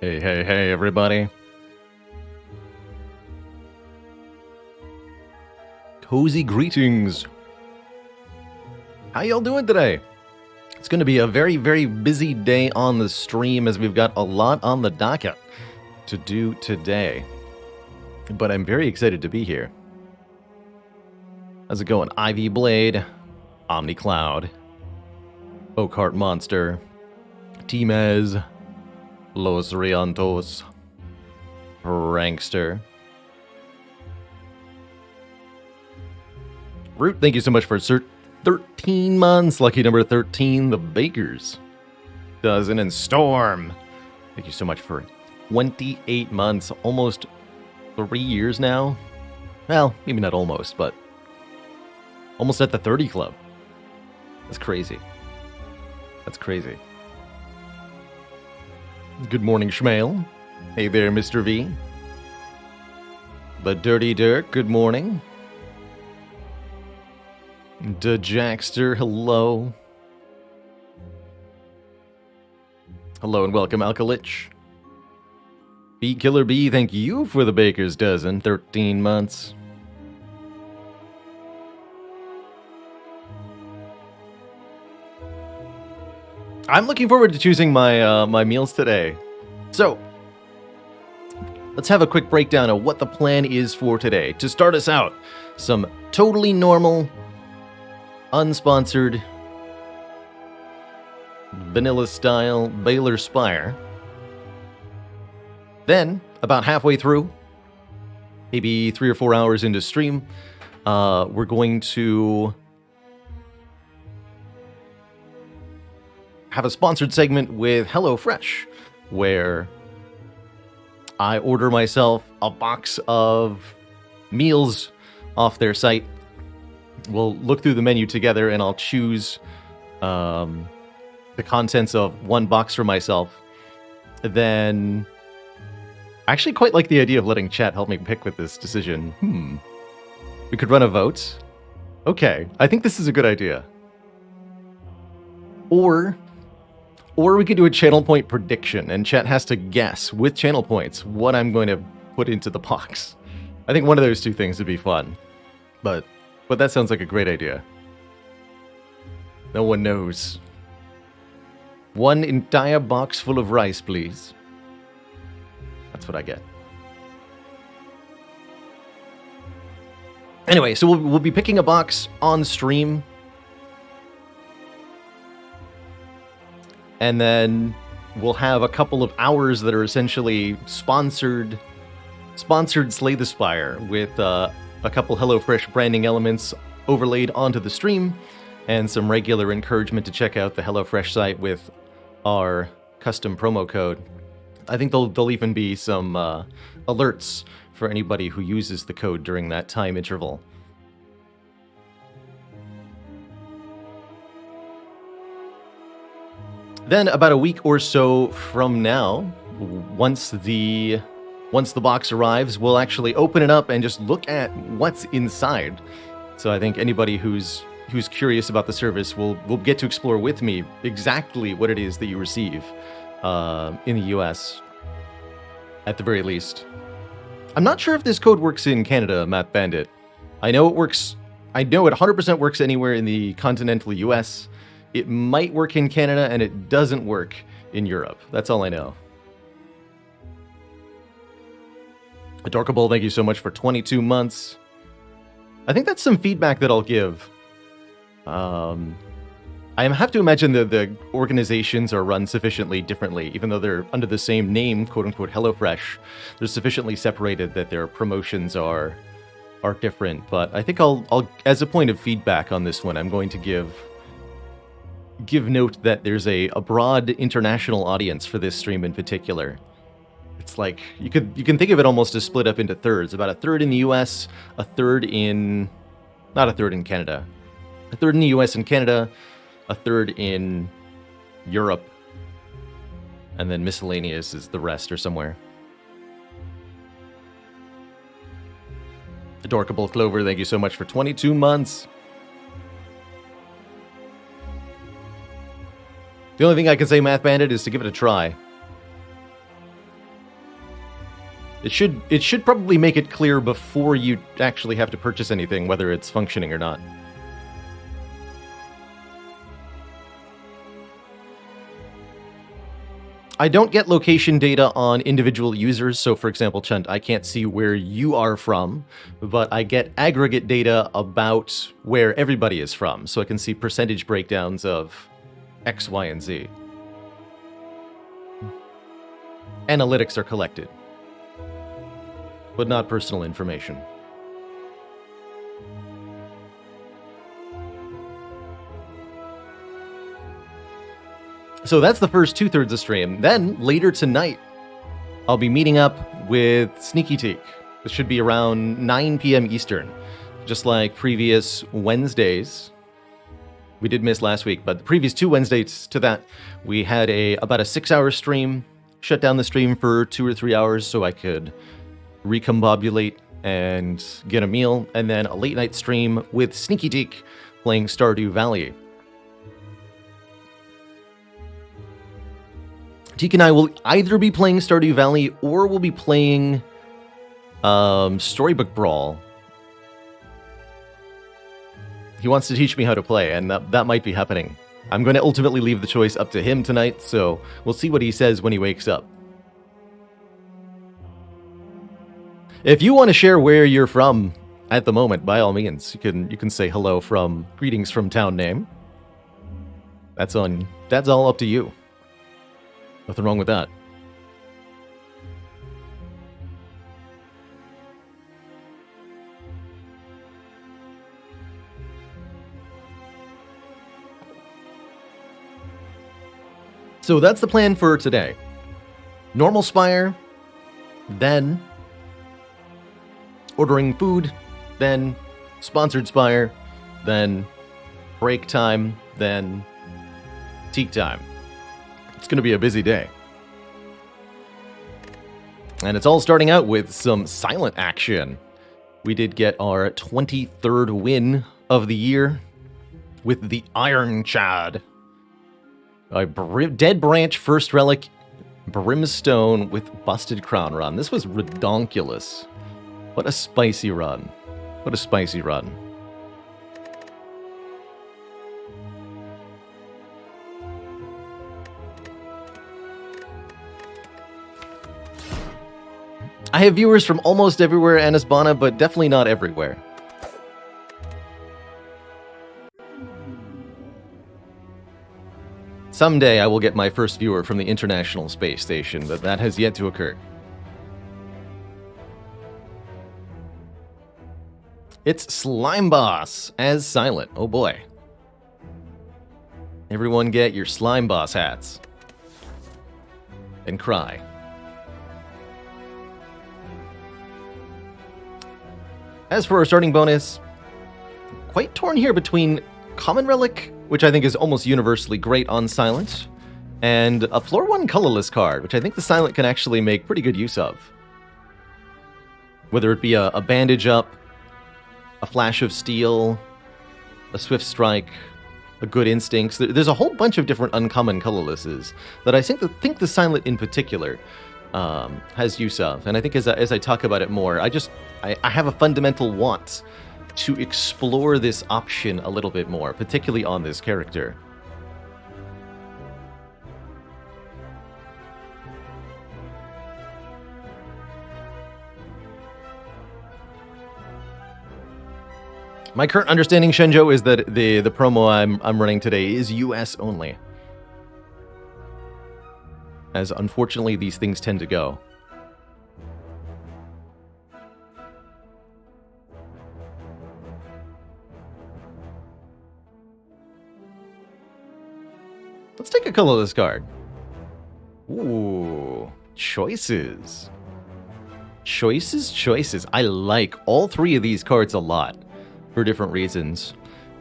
Hey, everybody. Cozy greetings. How y'all doing today? It's going to be a very, very busy day on the stream as we've got a lot on the docket to do today. But I'm very excited to be here. How's it going? Ivy Blade, Omni Cloud, Oakheart Monster, Timez, Los Riantos, Prankster. Root, thank you so much for 13 months. Lucky number 13, the Bakers. Dozen and Storm. Thank you so much for 28 months. Almost 3 years now. Well, maybe not almost, but almost at the 30 club. That's crazy. That's crazy. Good morning, Schmail. Hey there, Mr. V. The Dirty Dirk, good morning. Da Jackster, hello. Hello and welcome, Alkalich. Bee Killer Bee, thank you for the Baker's Dozen, 13 months. I'm looking forward to choosing my my meals today. So, let's have a quick breakdown of what the plan is for today. To start us out, some totally normal, unsponsored, vanilla-style Baylor Spire. Then, about halfway through, maybe 3 or 4 hours into stream, we're going to have a sponsored segment with HelloFresh, where I order myself a box of meals off their site. We'll look through the menu together, and I'll choose the contents of one box for myself. Then, I actually quite like the idea of letting chat help me pick with this decision. We could run a vote. Okay, I think this is a good idea. Or we could do a channel point prediction, and chat has to guess with channel points what I'm going to put into the box. I think one of those two things would be fun. But that sounds like a great idea. No one knows. One entire box full of rice, please. That's what I get. Anyway, so we'll be picking a box on stream. And then we'll have a couple of hours that are essentially sponsored Slay the Spire with a couple HelloFresh branding elements overlaid onto the stream, and some regular encouragement to check out the HelloFresh site with our custom promo code. I think there'll even be some alerts for anybody who uses the code during that time interval. Then, about a week or so from now, once the box arrives, we'll actually open it up and just look at what's inside. So I think anybody who's curious about the service will get to explore with me exactly what it is that you receive in the US, at the very least. I'm not sure if this code works in Canada, Matt Bandit. I know it 100% works anywhere in the continental US. It might work in Canada, and it doesn't work in Europe. That's all I know. Adorkable, thank you so much for 22 months. I think that's some feedback that I'll give. I have to imagine that the organizations are run sufficiently differently, even though they're under the same name, quote-unquote HelloFresh. They're sufficiently separated that their promotions are different. But I think I'll as a point of feedback on this one, I'm going to give note that there's a broad international audience for this stream in particular. It's like you can think of it almost as split up into thirds. About a third in the US, not a third in Canada. A third in the US and Canada, a third in Europe, and then miscellaneous is the rest or somewhere. Adorkable Clover, thank you so much for 22 months. The only thing I can say, Math Bandit, is to give it a try. It should probably make it clear before you actually have to purchase anything, whether it's functioning or not. I don't get location data on individual users, so for example, Chunt, I can't see where you are from, but I get aggregate data about where everybody is from, so I can see percentage breakdowns of X, Y, and Z. Analytics are collected, but not personal information. So that's the first 2/3 of stream. Then, later tonight, I'll be meeting up with Sneaky Teak. This should be around 9 p.m. Eastern. Just like previous Wednesdays. We did miss last week, but the previous 2 Wednesdays to that, we had about a 6-hour stream. Shut down the stream for 2 or 3 hours so I could recombobulate and get a meal. And then a late night stream with Sneaky Teak playing Stardew Valley. Teak and I will either be playing Stardew Valley or we'll be playing Storybook Brawl. He wants to teach me how to play, and that might be happening. I'm going to ultimately leave the choice up to him tonight, so we'll see what he says when he wakes up. If you want to share where you're from at the moment, by all means, you can say hello from greetings from town name. That's all up to you. Nothing wrong with that. So that's the plan for today. Normal Spire, then ordering food, then sponsored Spire, then break time, then Teak time. It's going to be a busy day. And it's all starting out with some silent action. We did get our 23rd win of the year with the Iron Chad. A Dead Branch First Relic Brimstone with Busted Crown run. This was redonkulous. What a spicy run. What a spicy run. I have viewers from almost everywhere, Anisbana, but definitely not everywhere. Someday I will get my first viewer from the International Space Station, but that has yet to occur. It's Slime Boss as Silent. Oh boy. Everyone get your Slime Boss hats. And cry. As for our starting bonus, quite torn here between Common Relic, which I think is almost universally great on Silent, and a Floor 1 colorless card, which I think the Silent can actually make pretty good use of. Whether it be a Bandage Up, a Flash of Steel, a Swift Strike, a Good Instincts. There's a whole bunch of different uncommon colorlesses that I think the Silent in particular has use of. And I think as I talk about it more, I have a fundamental want to explore this option a little bit more, particularly on this character. My current understanding, Shenjo, is that the promo I'm running today is US only. As unfortunately these things tend to go. Let's take a colorless card. Ooh, choices. Choices. I like all three of these cards a lot for different reasons.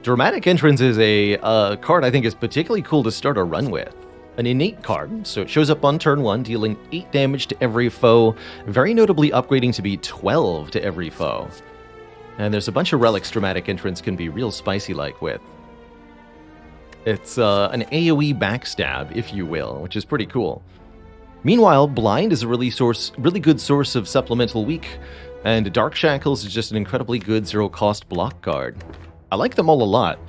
Dramatic Entrance is a card I think is particularly cool to start a run with. An innate card, so it shows up on turn 1, dealing 8 damage to every foe, very notably upgrading to be 12 to every foe. And there's a bunch of relics Dramatic Entrance can be real spicy-like with. It's an AoE backstab, if you will, which is pretty cool. Meanwhile, Blind is a really good source of supplemental weak, and Dark Shackles is just an incredibly good zero-cost block card. I like them all a lot,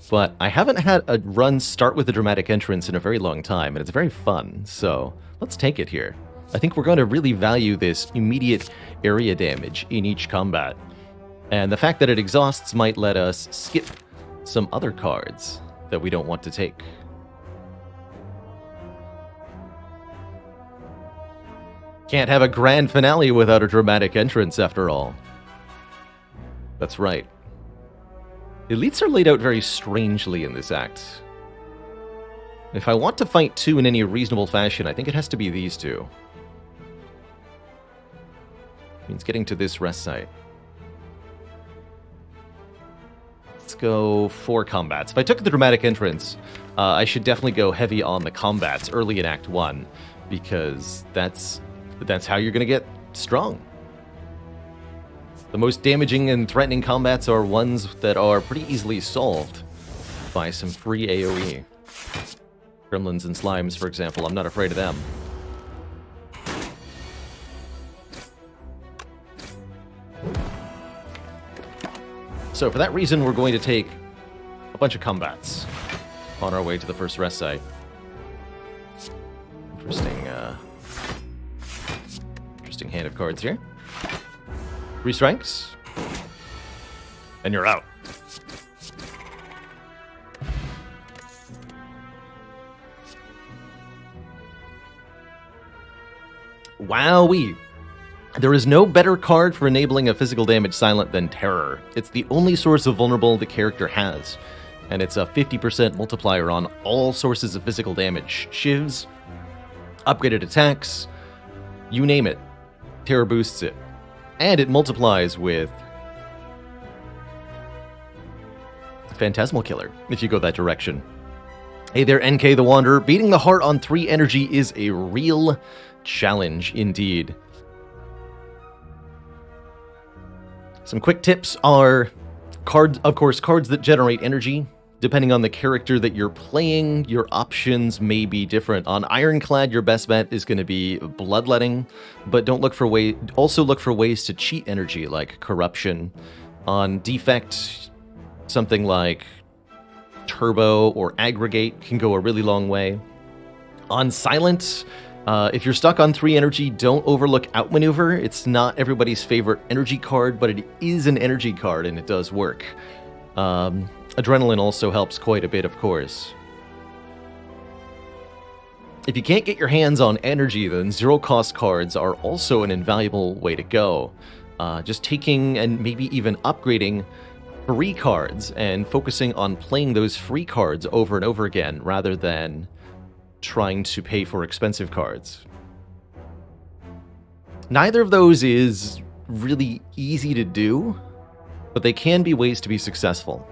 but I haven't had a run start with a dramatic entrance in a very long time, and it's very fun, so let's take it here. I think we're going to really value this immediate area damage in each combat, and the fact that it exhausts might let us skip some other cards that we don't want to take. Can't have a grand finale without a dramatic entrance, after all. That's right. Elites are laid out very strangely in this act. If I want to fight two in any reasonable fashion, I think it has to be these two. Means getting to this rest site. Let's go 4 combats. If I took the dramatic entrance, I should definitely go heavy on the combats early in Act 1, because that's how you're going to get strong. The most damaging and threatening combats are ones that are pretty easily solved by some free AoE. Gremlins and slimes, for example, I'm not afraid of them. So for that reason, we're going to take a bunch of combats on our way to the first rest site. Interesting hand of cards here. 3 strikes. And you're out. Wowee. There is no better card for enabling a physical damage silent than Terror. It's the only source of vulnerable the character has, and it's a 50% multiplier on all sources of physical damage. Shivs, upgraded attacks, you name it. Terror boosts it. And it multiplies with Phantasmal Killer, if you go that direction. Hey there, NK the Wanderer. Beating the heart on 3 energy is a real challenge indeed. Some quick tips are cards that generate energy. Depending on the character that you're playing, your options may be different. On Ironclad, your best bet is going to be Bloodletting, but don't look for also look for ways to cheat energy, like Corruption. On Defect, something like Turbo or Aggregate can go a really long way. On Silent, if you're stuck on 3 energy, don't overlook Outmaneuver. It's not everybody's favorite energy card, but it is an energy card, and it does work. Adrenaline also helps quite a bit, of course. If you can't get your hands on energy, then zero-cost cards are also an invaluable way to go. Just taking and maybe even upgrading free cards and focusing on playing those free cards over and over again, rather than trying to pay for expensive cards. Neither of those is really easy to do, but they can be ways to be successful.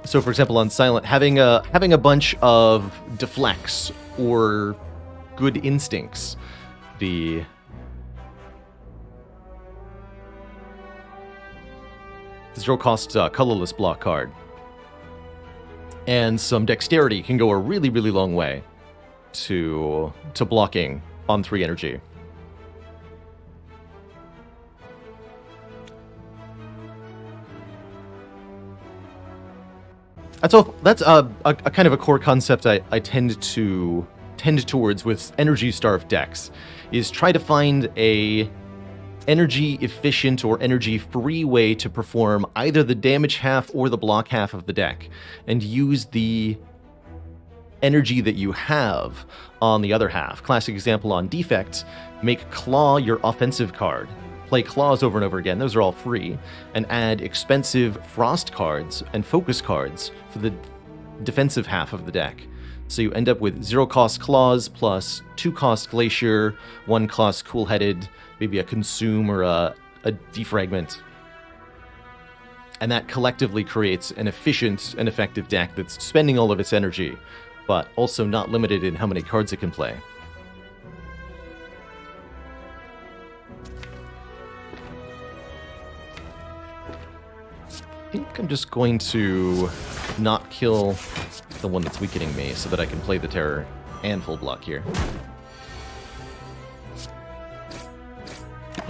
So, for example, on Silent, having a bunch of deflects or good instincts, the zero-cost colorless block card, and some dexterity can go a really, really long way to blocking on 3 energy. That's a kind of a core concept I tend towards with energy starved decks, is try to find a energy efficient or energy free way to perform either the damage half or the block half of the deck, and use the energy that you have on the other half. Classic example on Defect, make Claw your offensive card. Play Claws over and over again, those are all free, and add expensive Frost cards and Focus cards for the defensive half of the deck. So you end up with 0-cost Claws plus 2-cost Glacier, 1-cost Cool-Headed, maybe a Consume or a Defragment. And that collectively creates an efficient and effective deck that's spending all of its energy, but also not limited in how many cards it can play. think I'm just going to not kill the one that's weakening me so that I can play the terror and full block here.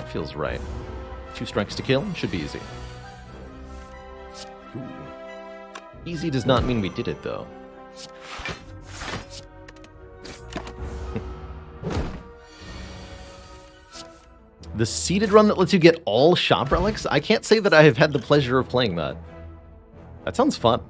Feels right. 2 strikes to kill. Should be easy. Ooh. Easy does not mean we did it, though. The seeded run that lets you get all shop relics? I can't say that I have had the pleasure of playing that. That sounds fun.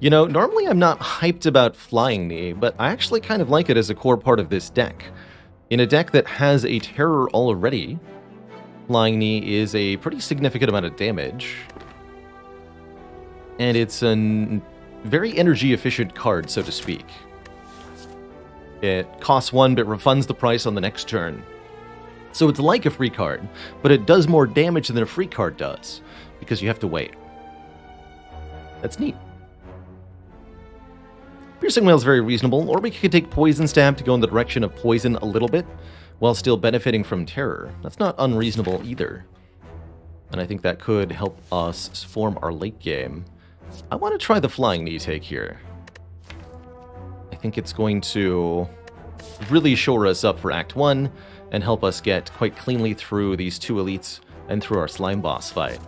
You know, normally I'm not hyped about Flying Knee, but I actually kind of like it as a core part of this deck. In a deck that has a terror already, Flying Knee is a pretty significant amount of damage. And it's a very energy-efficient card, so to speak. It costs 1, but refunds the price on the next turn. So it's like a free card, but it does more damage than a free card does, because you have to wait. That's neat. Piercing Wail is very reasonable, or we could take Poison Stab to go in the direction of poison a little bit, while still benefiting from terror. That's not unreasonable either. And I think that could help us form our late game. I want to try the Flying Knee take here. I think it's going to really shore us up for Act 1 and help us get quite cleanly through these 2 elites and through our slime boss fight.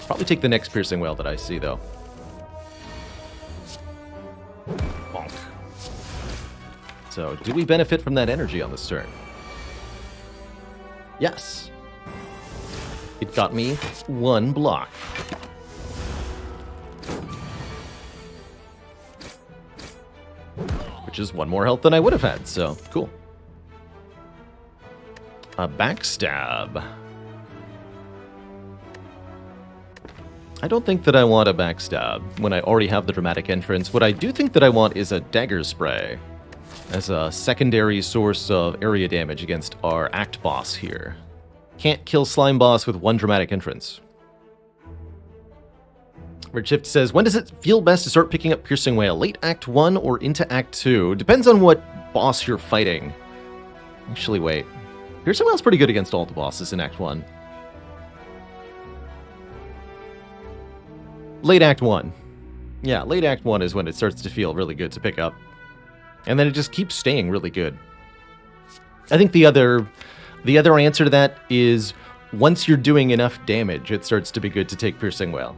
Probably take the next Piercing Wail that I see, though. Bonk. So, do we benefit from that energy on this turn? Yes. It got me 1 block. Which is 1 more health than I would have had, so cool. A backstab. I don't think that I want a backstab when I already have the dramatic entrance. What I do think that I want is a dagger spray as a secondary source of area damage against our act boss here. Can't kill slime boss with 1 dramatic entrance. Redshift says, when does it feel best to start picking up Piercing Wail? Late Act 1 or into Act 2? Depends on what boss you're fighting. Actually, wait. Piercing Wail's pretty good against all the bosses in Act 1. Late Act 1. Yeah, late Act 1 is when it starts to feel really good to pick up. And then it just keeps staying really good. I think the other answer to that is once you're doing enough damage, it starts to be good to take Piercing Wail.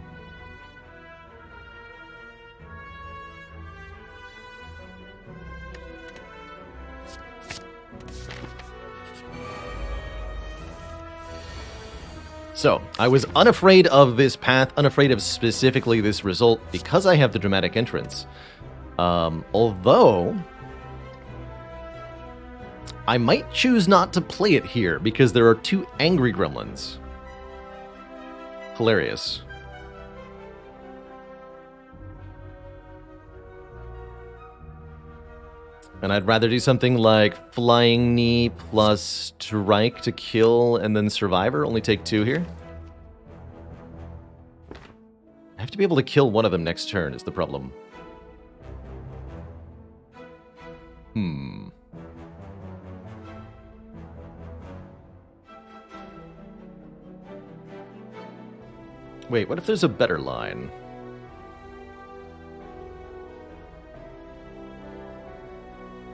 So, I was unafraid of this path, unafraid of specifically this result, because I have the dramatic entrance. Although, I might choose not to play it here, because there are 2 angry gremlins. Hilarious. And I'd rather do something like Flying Knee plus Strike to kill and then Survivor. Only take 2 here. I have to be able to kill one of them next turn is the problem. Wait, what if there's a better line?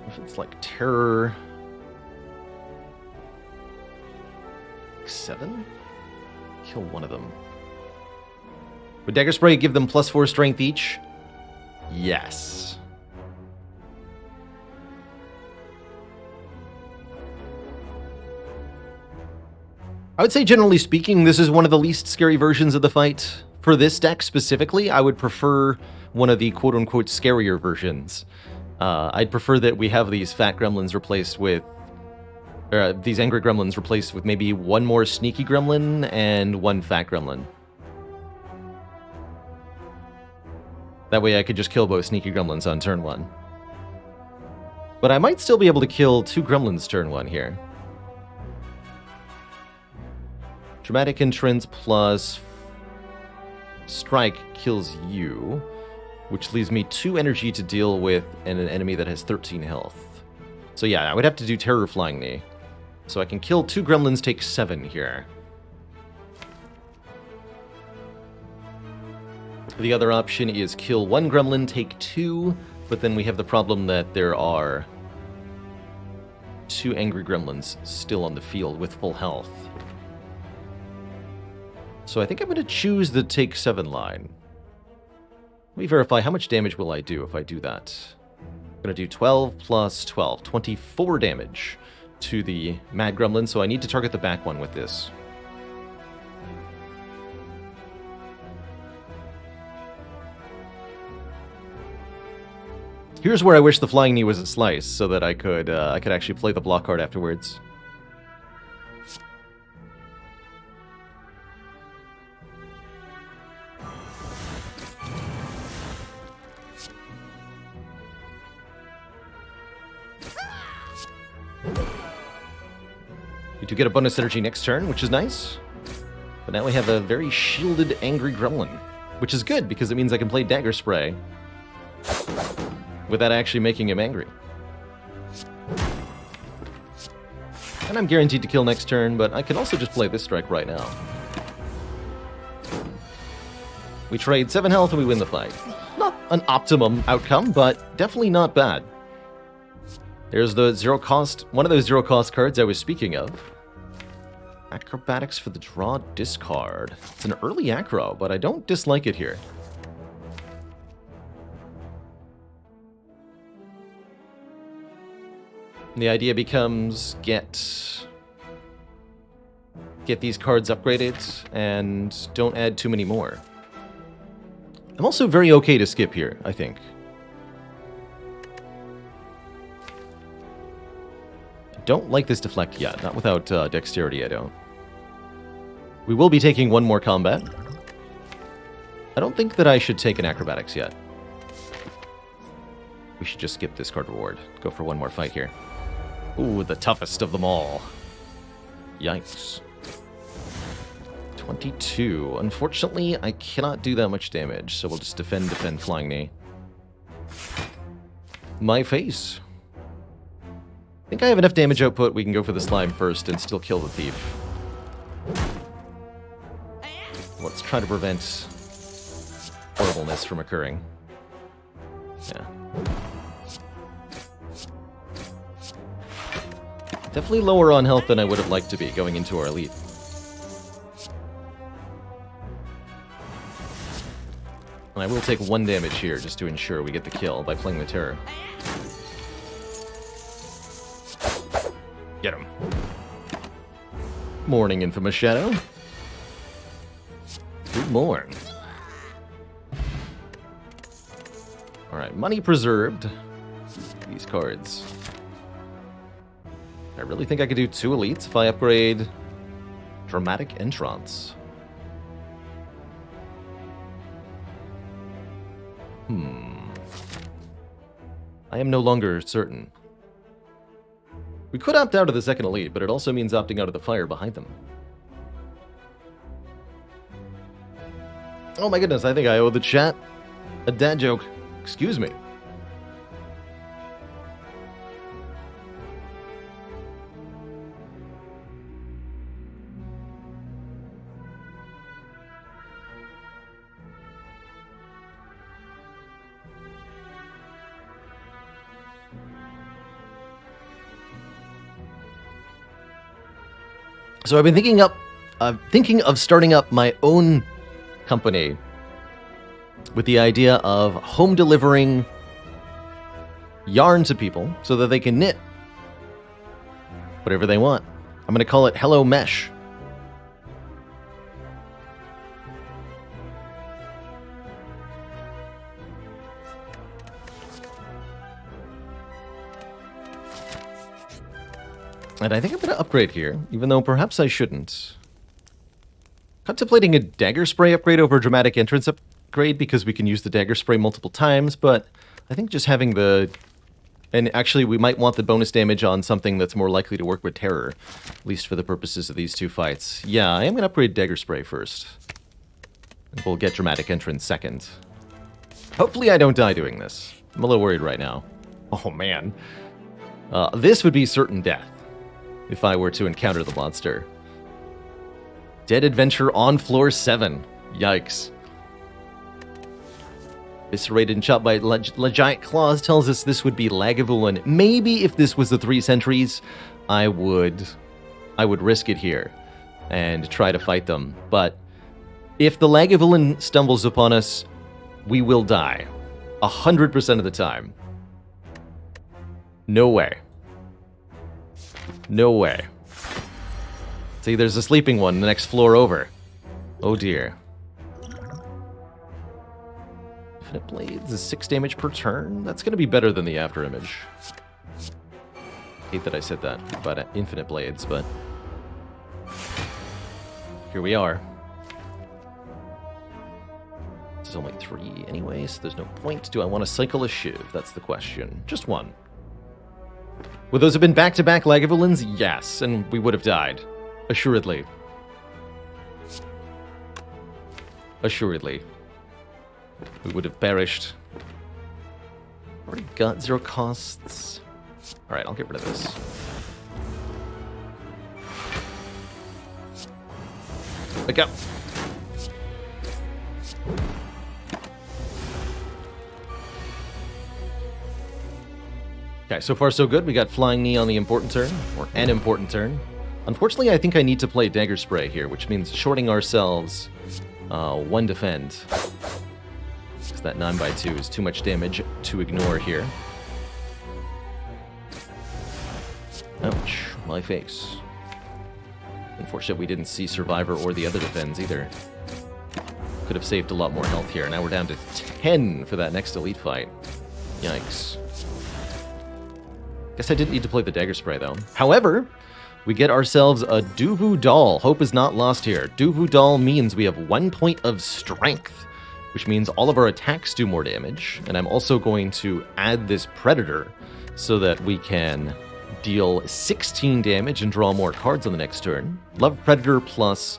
If it's like terror... 7? Kill one of them. Would Dagger Spray give them +4 strength each? Yes. I would say, generally speaking, this is one of the least scary versions of the fight. For this deck specifically, I would prefer one of the quote-unquote scarier versions. I'd prefer that we have these fat gremlins replaced with... these angry gremlins replaced with maybe 1 more sneaky gremlin and 1 fat gremlin. That way I could just kill both sneaky gremlins on turn 1. But I might still be able to kill 2 gremlins turn 1 here. Dramatic Entrance plus Strike kills you, which leaves me 2 energy to deal with and an enemy that has 13 health. So yeah, I would have to do Terror Flying Knee. So I can kill 2 gremlins, take 7 here. The other option is kill 1 gremlin, take 2, but then we have the problem that there are 2 angry gremlins still on the field with full health. So I think I'm going to choose the take 7 line. Let me verify how much damage will I do if I do that. I'm going to do 12 plus 12, 24 damage to the Mad Gremlin, so I need to target the back one with this. Here's where I wish the Flying Knee was a slice, so that I could actually play the block card afterwards. We do get a bonus energy next turn, which is nice. But now we have a very shielded Angry Gremlin, which is good because it means I can play Dagger Spray without actually making him angry. And I'm guaranteed to kill next turn, but I can also just play this strike right now. We trade 7 health and we win the fight. Not an optimum outcome, but definitely not bad. There's the zero cost, one of those zero cost cards I was speaking of. Acrobatics for the draw discard. It's an early acro, but I don't dislike it here. The idea becomes get these cards upgraded and don't add too many more. I'm also very okay to skip here, I think. Don't like this deflect yet. Not without dexterity, I don't. We will be taking one more combat. I don't think that I should take an acrobatics yet. We should just skip this card reward. Go for one more fight here. Ooh, the toughest of them all. Yikes. 22. Unfortunately, I cannot do that much damage, so we'll just defend, Flying Knee. My face. I think I have enough damage output, we can go for the slime first and still kill the thief. Let's try to prevent horribleness from occurring. Yeah. Definitely lower on health than I would have liked to be going into our elite. And I will take 1 damage here just to ensure we get the kill by playing the terror. Get him. Morning, Infamous Shadow. Good morn. Alright, money preserved. These cards. I really think I could do 2 elites if I upgrade Dramatic Entrance. I am no longer certain. We could opt out of the second elite, but it also means opting out of the fire behind them. Oh my goodness, I think I owe the chat a dad joke. Excuse me. So I've been thinking of starting up my own company with the idea of home delivering yarn to people so that they can knit whatever they want. I'm going to call it Hello Mesh. And I think I'm going to upgrade here, even though perhaps I shouldn't. Contemplating a Dagger Spray upgrade over a Dramatic Entrance upgrade because we can use the Dagger Spray multiple times, but I think just having the... And actually, we might want the bonus damage on something that's more likely to work with Terror, at least for the purposes of these 2 fights. Yeah, I am going to upgrade Dagger Spray first. And we'll get Dramatic Entrance second. Hopefully I don't die doing this. I'm a little worried right now. Oh, man. This would be certain death if I were to encounter the monster. Dead Adventure on floor 7. Yikes. Eviscerated and chopped by giant claws tells us this would be Lagavulin. Maybe if this was the 3 sentries, I would risk it here and try to fight them. But if the Lagavulin stumbles upon us, we will die. 100% of the time. No way. No way. See, there's a sleeping one the next floor over. Oh dear. Infinite Blades is 6 damage per turn. That's going to be better than the after image. Hate that I said that about Infinite Blades, but here we are. This is only 3 anyway, so there's no point. Do I want to cycle a Shiv? That's the question. Just one. Would those have been back-to-back Lagavulins? Yes, and we would have died. Assuredly. Assuredly. We would have perished. Already got 0 costs. Alright, I'll get rid of this. Look out! Okay, so far so good. We got Flying Knee on the important turn, or an important turn. Unfortunately, I think I need to play Dagger Spray here, which means shorting ourselves 1 defend. Because that 9x2 is too much damage to ignore here. Ouch, my face. Unfortunate we didn't see Survivor or the other defends either. Could have saved a lot more health here. Now we're down to 10 for that next elite fight. Yikes. Guess I didn't need to play the Dagger Spray, though. However, we get ourselves a Duvu Doll. Hope is not lost here. Duvu Doll means we have 1 point of strength, which means all of our attacks do more damage. And I'm also going to add this Predator so that we can deal 16 damage and draw more cards on the next turn. Love Predator plus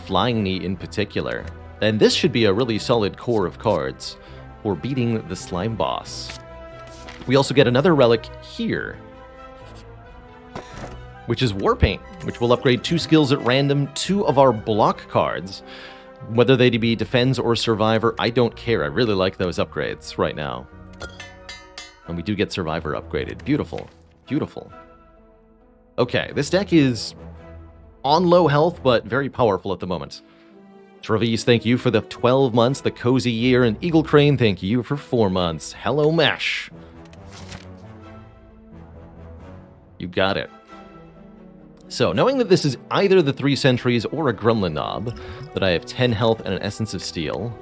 Flying Knee in particular. And this should be a really solid core of cards for beating the Slime Boss. We also get another relic here, which is Warpaint, which will upgrade 2 skills at random, 2 of our block cards. Whether they be Defends or Survivor, I don't care. I really like those upgrades right now. And we do get Survivor upgraded. Beautiful. Beautiful. Okay, this deck is on low health, but very powerful at the moment. Travis, thank you for the 12 months, the cozy year, and Eagle Crane, thank you for 4 months. Hello, Mesh. You got it. So, knowing that this is either the 3 sentries or a Gremlin Knob, that I have 10 health and an Essence of Steel,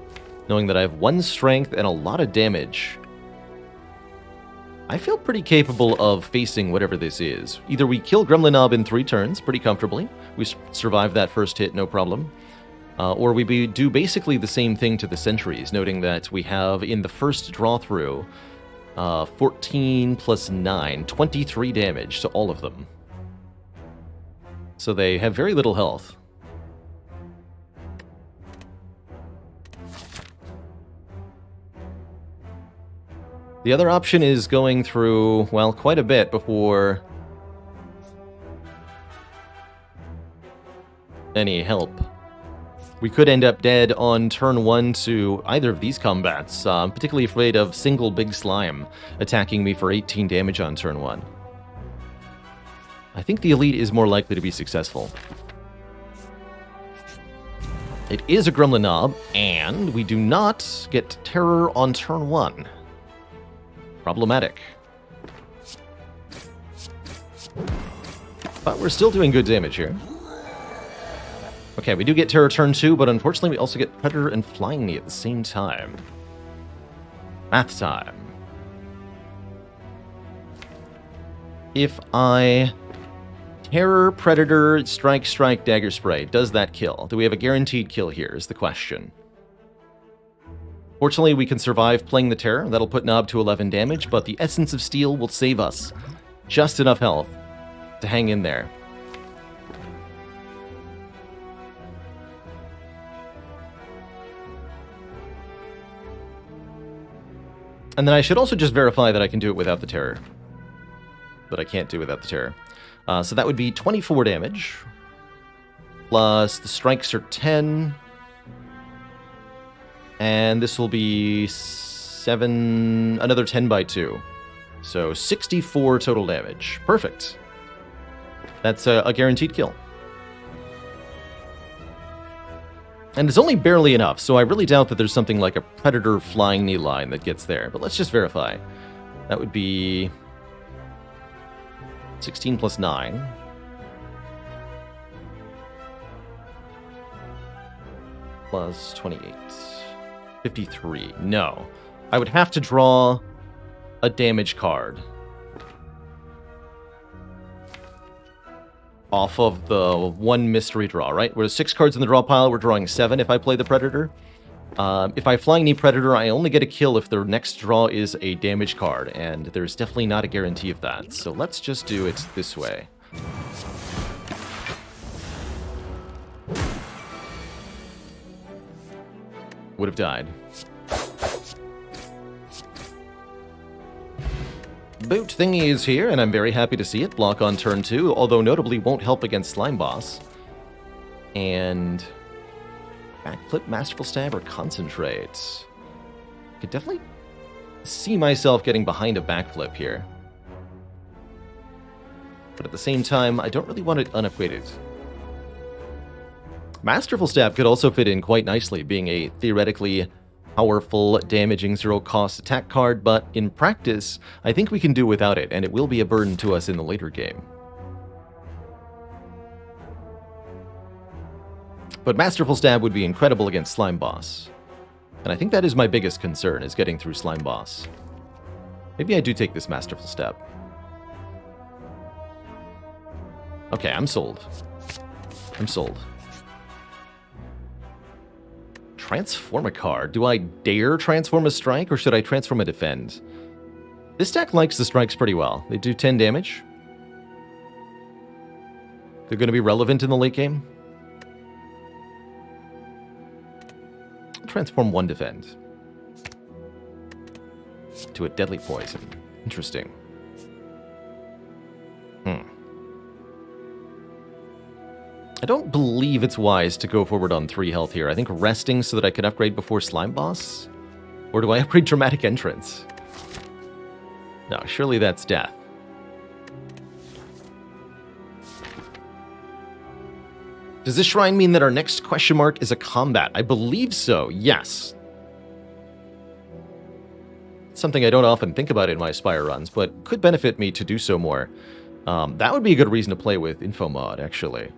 knowing that I have 1 strength and a lot of damage, I feel pretty capable of facing whatever this is. Either we kill Gremlin Knob in 3 turns pretty comfortably, we survive that first hit, no problem, or we do basically the same thing to the sentries, noting that we have in the first draw through 14 plus 9, 23 damage to all of them. So they have very little health. The other option is going through, well, quite a bit before any help. We could end up dead on turn 1 to either of these combats. I'm particularly afraid of single big slime attacking me for 18 damage on turn 1. I think the elite is more likely to be successful. It is a Gremlin Knob, and we do not get Terror on turn 1. Problematic. But we're still doing good damage here. Okay, we do get Terror turn 2, but unfortunately we also get Predator and Flying Knee at the same time. Math time. If I Terror, Predator, Strike, Dagger Spray, does that kill? Do we have a guaranteed kill here is the question. Fortunately, we can survive playing the Terror. That'll put Knob to 11 damage, but the Essence of Steel will save us just enough health to hang in there. And then I should also just verify that I can do it without the Terror. but I can't do without the terror. So that would be 24 damage. Plus the strikes are 10. And this will be 7, another 10 by 2. So 64 total damage. Perfect. That's a guaranteed kill. And it's only barely enough, so I really doubt that there's something like a Predator flying knee line that gets there. But let's just verify. That would be 16 plus 9. Plus 28. 53. No. I would have to draw a damage card off of the one mystery draw, right? Where there's 6 cards in the draw pile, we're drawing 7 if I play the Predator. If I Flying Knee Predator, I only get a kill if their next draw is a damage card, and there's definitely not a guarantee of that. So let's just do it this way. Would have died. Boot thingy is here, and I'm very happy to see it. Block on turn 2, although notably won't help against Slime Boss. And backflip, Masterful Stab, or Concentrate. I could definitely see myself getting behind a backflip here. But at the same time, I don't really want it unupgraded. Masterful Stab could also fit in quite nicely, being a theoretically powerful, damaging zero-cost attack card, but in practice, I think we can do without it, and it will be a burden to us in the later game. But Masterful Stab would be incredible against Slime Boss. And I think that is my biggest concern, is getting through Slime Boss. Maybe I do take this Masterful Stab. Okay, I'm sold. I'm sold. Transform a card. Do I dare transform a strike, or should I transform a defend? This deck likes the strikes pretty well. They do 10 damage. They're going to be relevant in the late game. Transform one defend to a deadly poison. Interesting. I don't believe it's wise to go forward on 3 health here. I think resting so that I can upgrade before Slime Boss? Or do I upgrade Dramatic Entrance? No, surely that's death. Does this shrine mean that our next question mark is a combat? I believe so, yes. It's something I don't often think about in my Spire runs, but could benefit me to do so more. That would be a good reason to play with Info Mod, actually.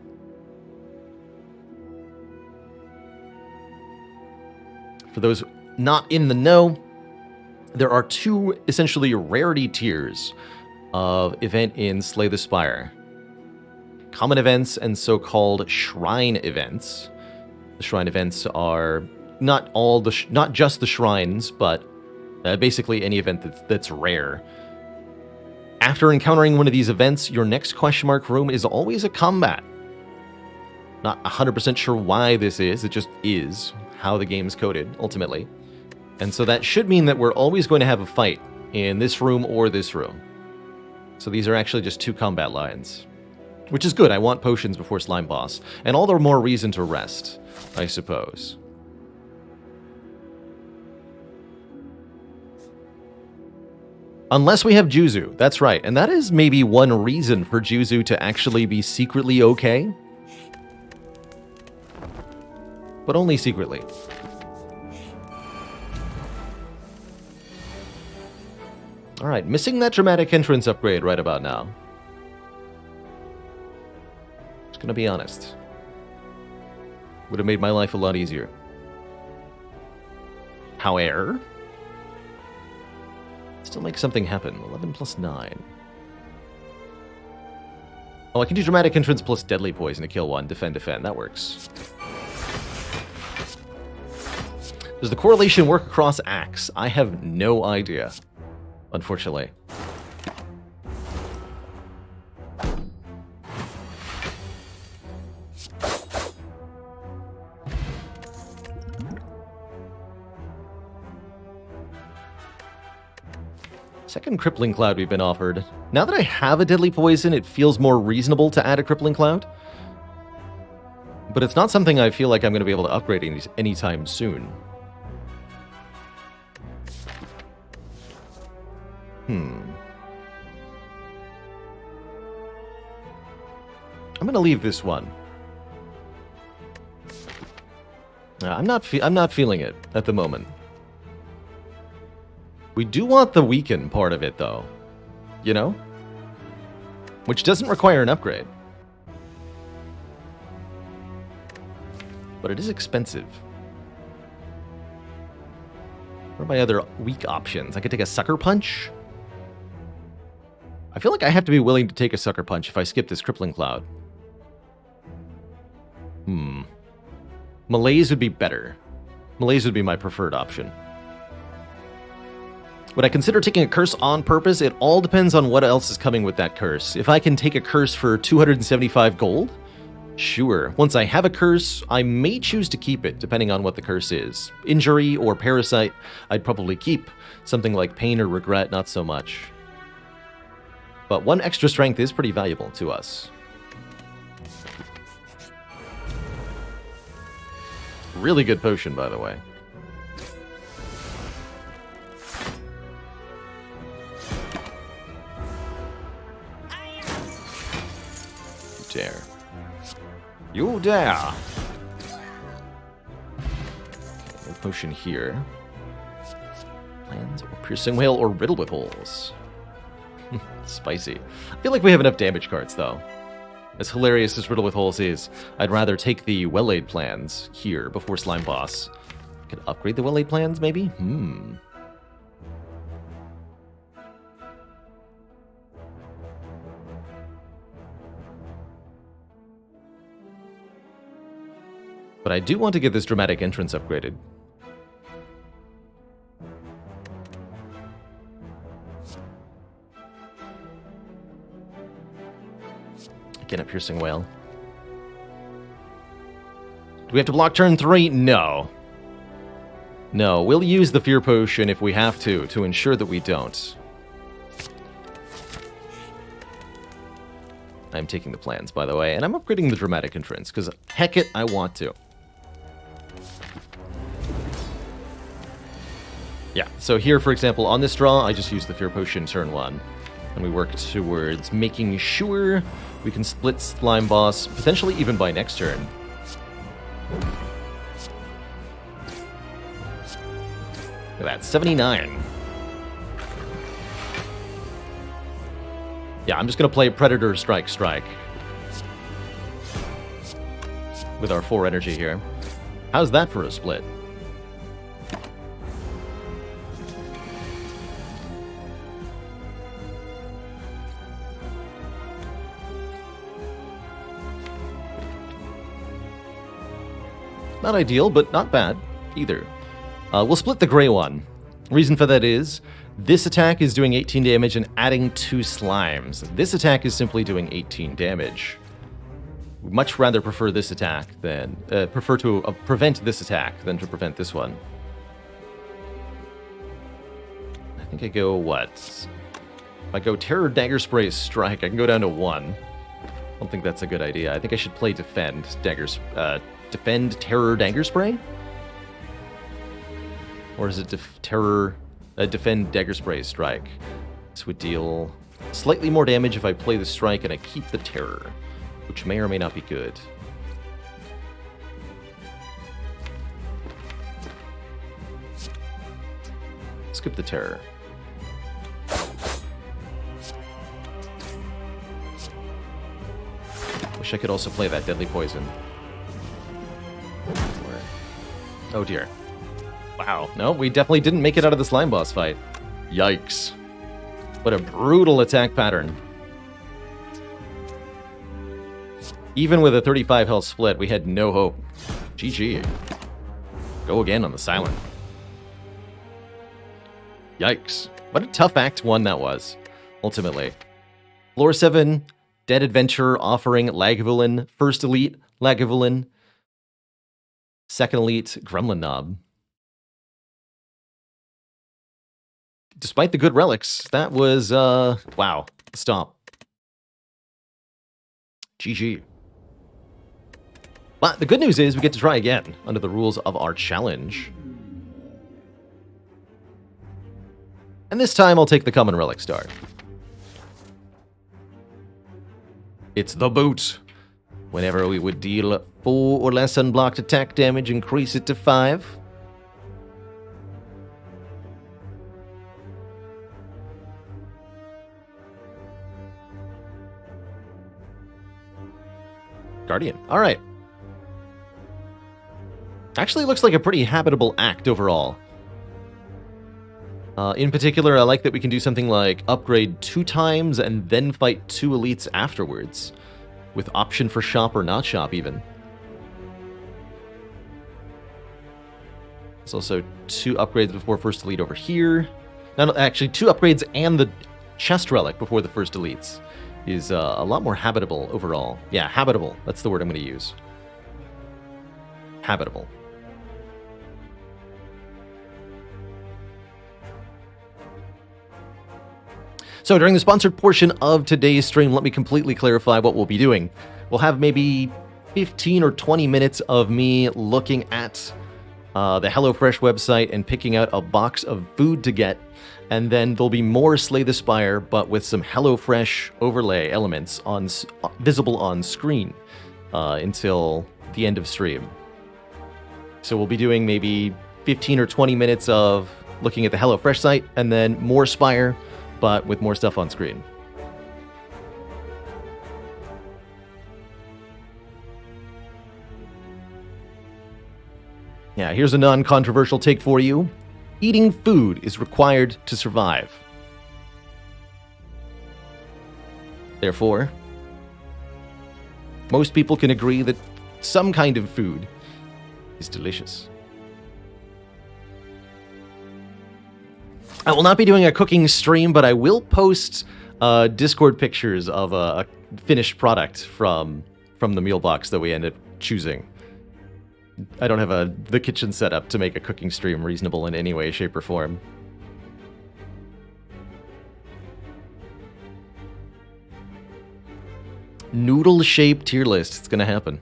For those not in the know, there are 2 essentially rarity tiers of event in Slay the Spire. Common events and so-called shrine events. The shrine events are not just the shrines, but basically any event that's rare. After encountering one of these events, your next question mark room is always a combat. Not 100% sure why this is, it just is how the game's coded, ultimately. And so that should mean that we're always going to have a fight in this room or this room. So these are actually just 2 combat lines. Which is good, I want potions before Slime Boss. And all the more reason to rest, I suppose. Unless we have Juzu, that's right. And that is maybe one reason for Juzu to actually be secretly okay. But only secretly. Alright, missing that Dramatic Entrance upgrade right about now. Just gonna be honest. Would have made my life a lot easier. However, still make something happen. 11 plus 9. Oh, I can do Dramatic Entrance plus Deadly Poison to kill 1. Defend, defend. That works. Does the correlation work across acts? I have no idea, unfortunately. Second Crippling Cloud we've been offered. Now that I have a Deadly Poison, it feels more reasonable to add a Crippling Cloud. But it's not something I feel like I'm going to be able to upgrade anytime soon. I'm going to leave this one. I'm not feeling it at the moment. We do want the weaken part of it, though. You know? Which doesn't require an upgrade. But it is expensive. What are my other weak options? I could take a Sucker Punch. I feel like I have to be willing to take a Sucker Punch if I skip this Crippling Cloud. Malaise would be better. Malaise would be my preferred option. Would I consider taking a curse on purpose? It all depends on what else is coming with that curse. If I can take a curse for 275 gold, sure. Once I have a curse, I may choose to keep it, depending on what the curse is. Injury or Parasite, I'd probably keep. Something like Pain or Regret, not so much. But 1 extra strength is pretty valuable to us. Really good potion, by the way. You dare. You dare! Okay, potion here. Plans or Piercing Whale or Riddle with Holes. Spicy. I feel like we have enough damage cards, though. As hilarious as Riddle with Holes is, I'd rather take the Well-Laid plans here before Slime Boss. Could upgrade the Well-Laid plans, maybe? But I do want to get this Dramatic Entrance upgraded. Again, a Piercing Whale. Do we have to block turn 3? No. No, we'll use the Fear Potion if we have to ensure that we don't. I'm taking the plans, by the way, and I'm upgrading the Dramatic Entrance, because heck it, I want to. Yeah, so here, for example, on this draw, I just use the Fear Potion turn 1. And we work towards making sure we can split Slime Boss, potentially even by next turn. Look at that, 79. Yeah, I'm just going to play Predator Strike Strike. With our 4 energy here. How's that for a split? Not ideal, but not bad either. We'll split the gray one. Reason for that is, this attack is doing 18 damage and adding 2 slimes. This attack is simply doing 18 damage. We'd much rather prefer this attack than... prefer to prevent this attack than to prevent this one. I think I go, what? If I go Terror Dagger Spray Strike, I can go down to 1. I don't think that's a good idea. I think I should play Defend Defend Terror Dagger Spray? Or is it Defend Dagger Spray Strike? This would deal slightly more damage if I play the Strike and I keep the Terror, which may or may not be good. Skip the Terror. Wish I could also play that Deadly Poison. Oh dear. Wow. No, we definitely didn't make it out of the Slime Boss fight. Yikes. What a brutal attack pattern. Even with a 35 health split, we had no hope. GG. Go again on the Silent. Yikes. What a tough Act 1 that was, ultimately. Floor 7, Dead Adventurer offering Lagavulin. First Elite, Lagavulin. Second Elite, Gremlin Knob. despite the good relics, that was, wow. Stop. GG. But the good news is we get to try again under the rules of our challenge. And this time I'll take the common relic star. It's the boot. Whenever we would deal 4 or less unblocked attack damage, increase it to 5. Guardian. All right. Actually looks like a pretty habitable act overall. In particular, I like that we can do something like upgrade 2 times and then fight 2 elites afterwards, with option for shop or not shop even. There's also 2 upgrades before first elite over here. No, actually 2 upgrades and the chest relic before the first elites is a lot more habitable overall. Yeah, habitable. That's the word I'm going to use. Habitable. So during the sponsored portion of today's stream, let me completely clarify what we'll be doing. We'll have maybe 15 or 20 minutes of me looking at the HelloFresh website and picking out a box of food to get. And then there'll be more Slay the Spire, but with some HelloFresh overlay elements visible on screen until the end of stream. So we'll be doing maybe 15 or 20 minutes of looking at the HelloFresh site, and then more Spire, but with more stuff on screen. Yeah, here's a non-controversial take for you. Eating food is required to survive. Therefore, most people can agree that some kind of food is delicious. I will not be doing a cooking stream, but I will post Discord pictures of a finished product from the meal box that we ended up choosing. I don't have the kitchen set up to make a cooking stream reasonable in any way, shape, or form. Noodle-shaped tier list. It's going to happen.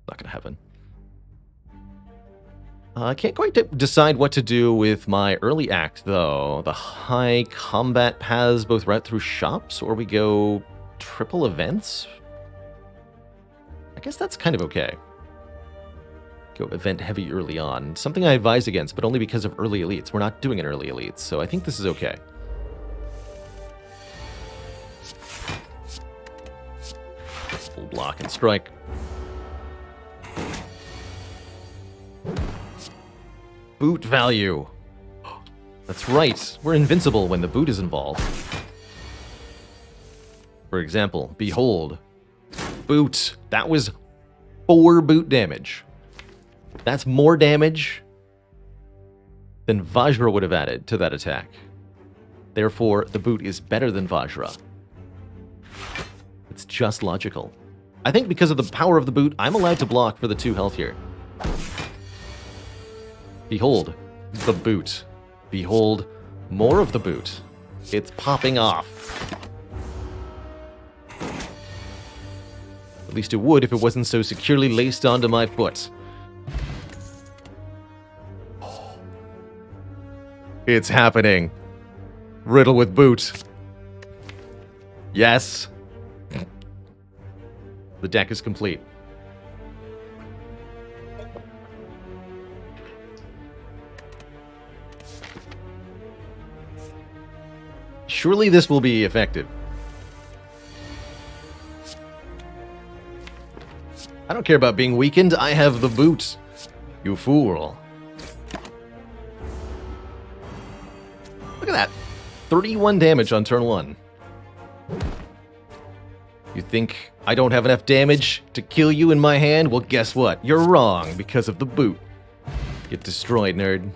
Not going to happen. I can't quite decide what to do with my early act, though. The high combat paths both route through shops, or we go triple events? I guess that's kind of okay. Go event heavy early on. Something I advise against, but only because of early elites. We're not doing an early elites, so I think this is okay. Full block and strike. Boot value. That's right. We're invincible when the boot is involved. For example, behold. Boot. That was 4 boot damage. That's more damage than Vajra would have added to that attack. Therefore, the boot is better than Vajra. It's just logical. I think because of the power of the boot, I'm allowed to block for the 2 health here. Behold, the boot. Behold, more of the boot. It's popping off. At least it would if it wasn't so securely laced onto my foot. It's happening. Riddle with boot. Yes. The deck is complete. Surely this will be effective. I don't care about being weakened. I have the boot. You fool. Look at that. 31 damage on turn 1. You think I don't have enough damage to kill you in my hand? Well, guess what? You're wrong because of the boot. Get destroyed, nerd.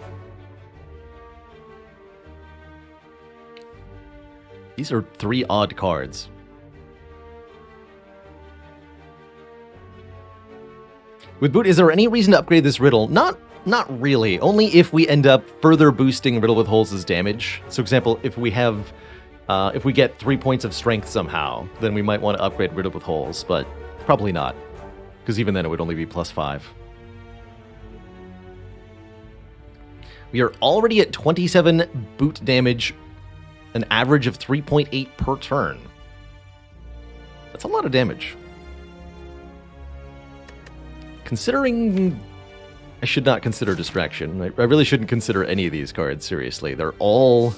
These are 3 odd cards. With boot, is there any reason to upgrade this riddle? Not Not really. Only if we end up further boosting Riddle with Holes' damage. So, example, if we have, if we get 3 points of strength somehow, then we might want to upgrade Riddle with Holes, but probably not, because even then it would only be +5. We are already at 27 boot damage, an average of 3.8 per turn. That's a lot of damage. Considering I should not consider Distraction. I really shouldn't consider any of these cards, seriously. They're all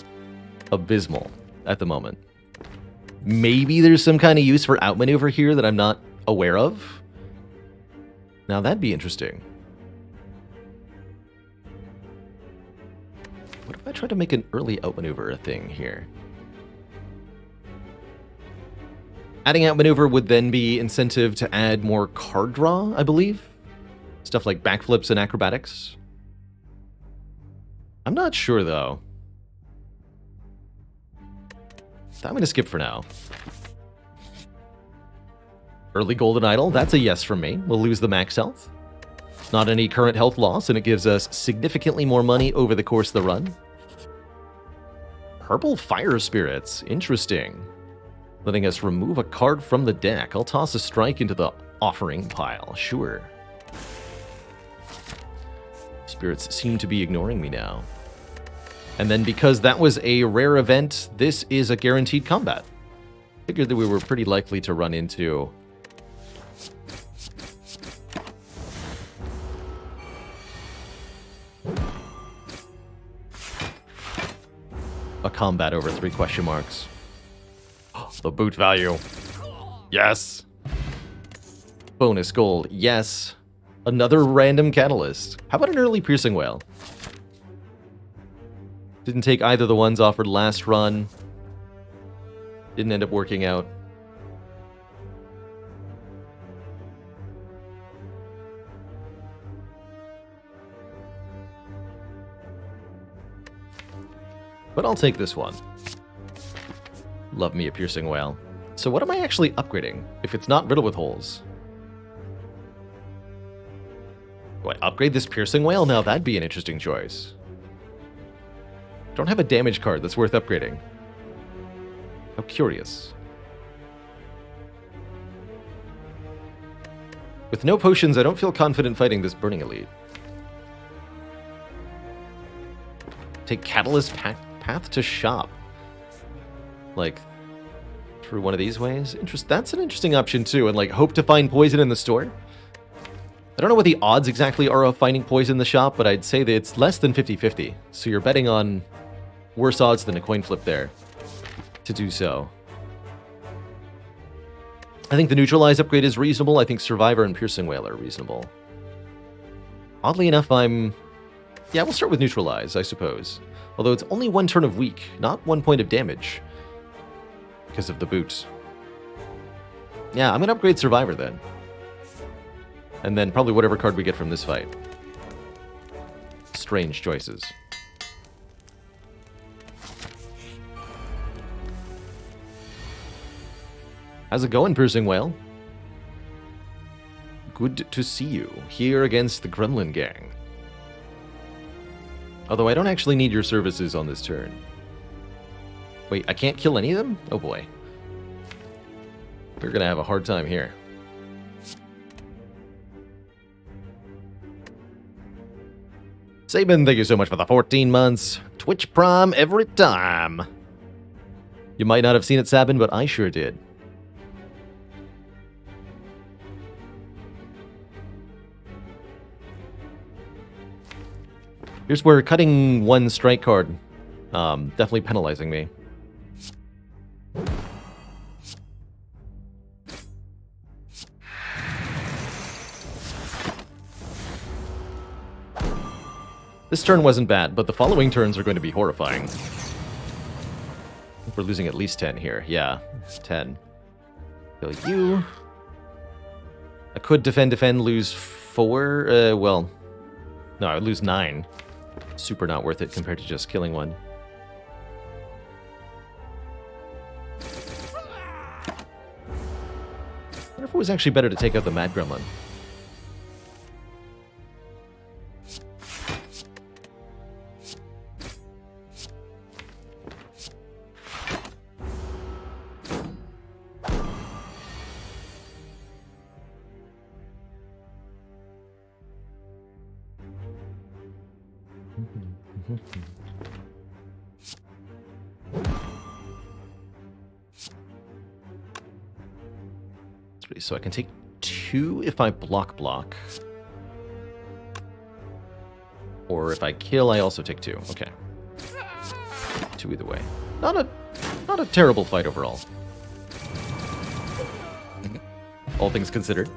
abysmal at the moment. Maybe there's some kind of use for Outmaneuver here that I'm not aware of. Now that'd be interesting. What if I try to make an early Outmaneuver a thing here? Adding Outmaneuver would then be incentive to add more card draw, I believe. Stuff like backflips and acrobatics. I'm not sure, though. I'm going to skip for now. Early Golden Idol, that's a yes from me. We'll lose the max health. Not any current health loss, and it gives us significantly more money over the course of the run. Purple Fire Spirits, interesting. Letting us remove a card from the deck. I'll toss a strike into the offering pile, sure. Spirits seem to be ignoring me now. And then because that was a rare event, this is a guaranteed combat. Figured that we were pretty likely to run into a combat over 3 question marks. The boot value. Yes. Bonus gold. Yes. Another random catalyst. How about an early Piercing Whale? Didn't take either of the ones offered last run. Didn't end up working out. But I'll take this one. Love me a Piercing Whale. So what am I actually upgrading if it's not Riddle with Holes? Do I upgrade this Piercing Whale? Now that'd be an interesting choice. Don't have a damage card that's worth upgrading. How curious. With no potions, I don't feel confident fighting this Burning Elite. Take Catalyst Path to Shop. Like, through one of these ways? That's an interesting option too, and like, hope to find poison in the store. I don't know what the odds exactly are of finding poison in the shop, but I'd say that it's less than 50-50. So you're betting on worse odds than a coin flip there to do so. I think the Neutralize upgrade is reasonable. I think Survivor and Piercing Whale are reasonable. Oddly enough, yeah, we'll start with Neutralize, I suppose. Although it's only 1 turn of weak, not 1 point of damage. Because of the boots. Yeah, I'm going to upgrade Survivor then. And then probably whatever card we get from this fight. Strange choices. How's it going, Piercing Whale? Good to see you, here against the Gremlin Gang. Although I don't actually need your services on this turn. Wait, I can't kill any of them? Oh boy. We're gonna have a hard time here. Saban, thank you so much for the 14 months. Twitch Prime every time. You might not have seen it, Sabin, but I sure did. Here's where cutting 1 strike card, definitely penalizing me. This turn wasn't bad, but the following turns are going to be horrifying. We're losing at least 10 here. Yeah, 10. Kill you. I could defend, lose 4. Well, no, I would lose 9. Super not worth it compared to just killing 1. I wonder if it was actually better to take out the Mad Gremlin. So I can take 2 if I block. Or if I kill, I also take 2. Okay. 2 either way. Not a terrible fight overall. All things considered.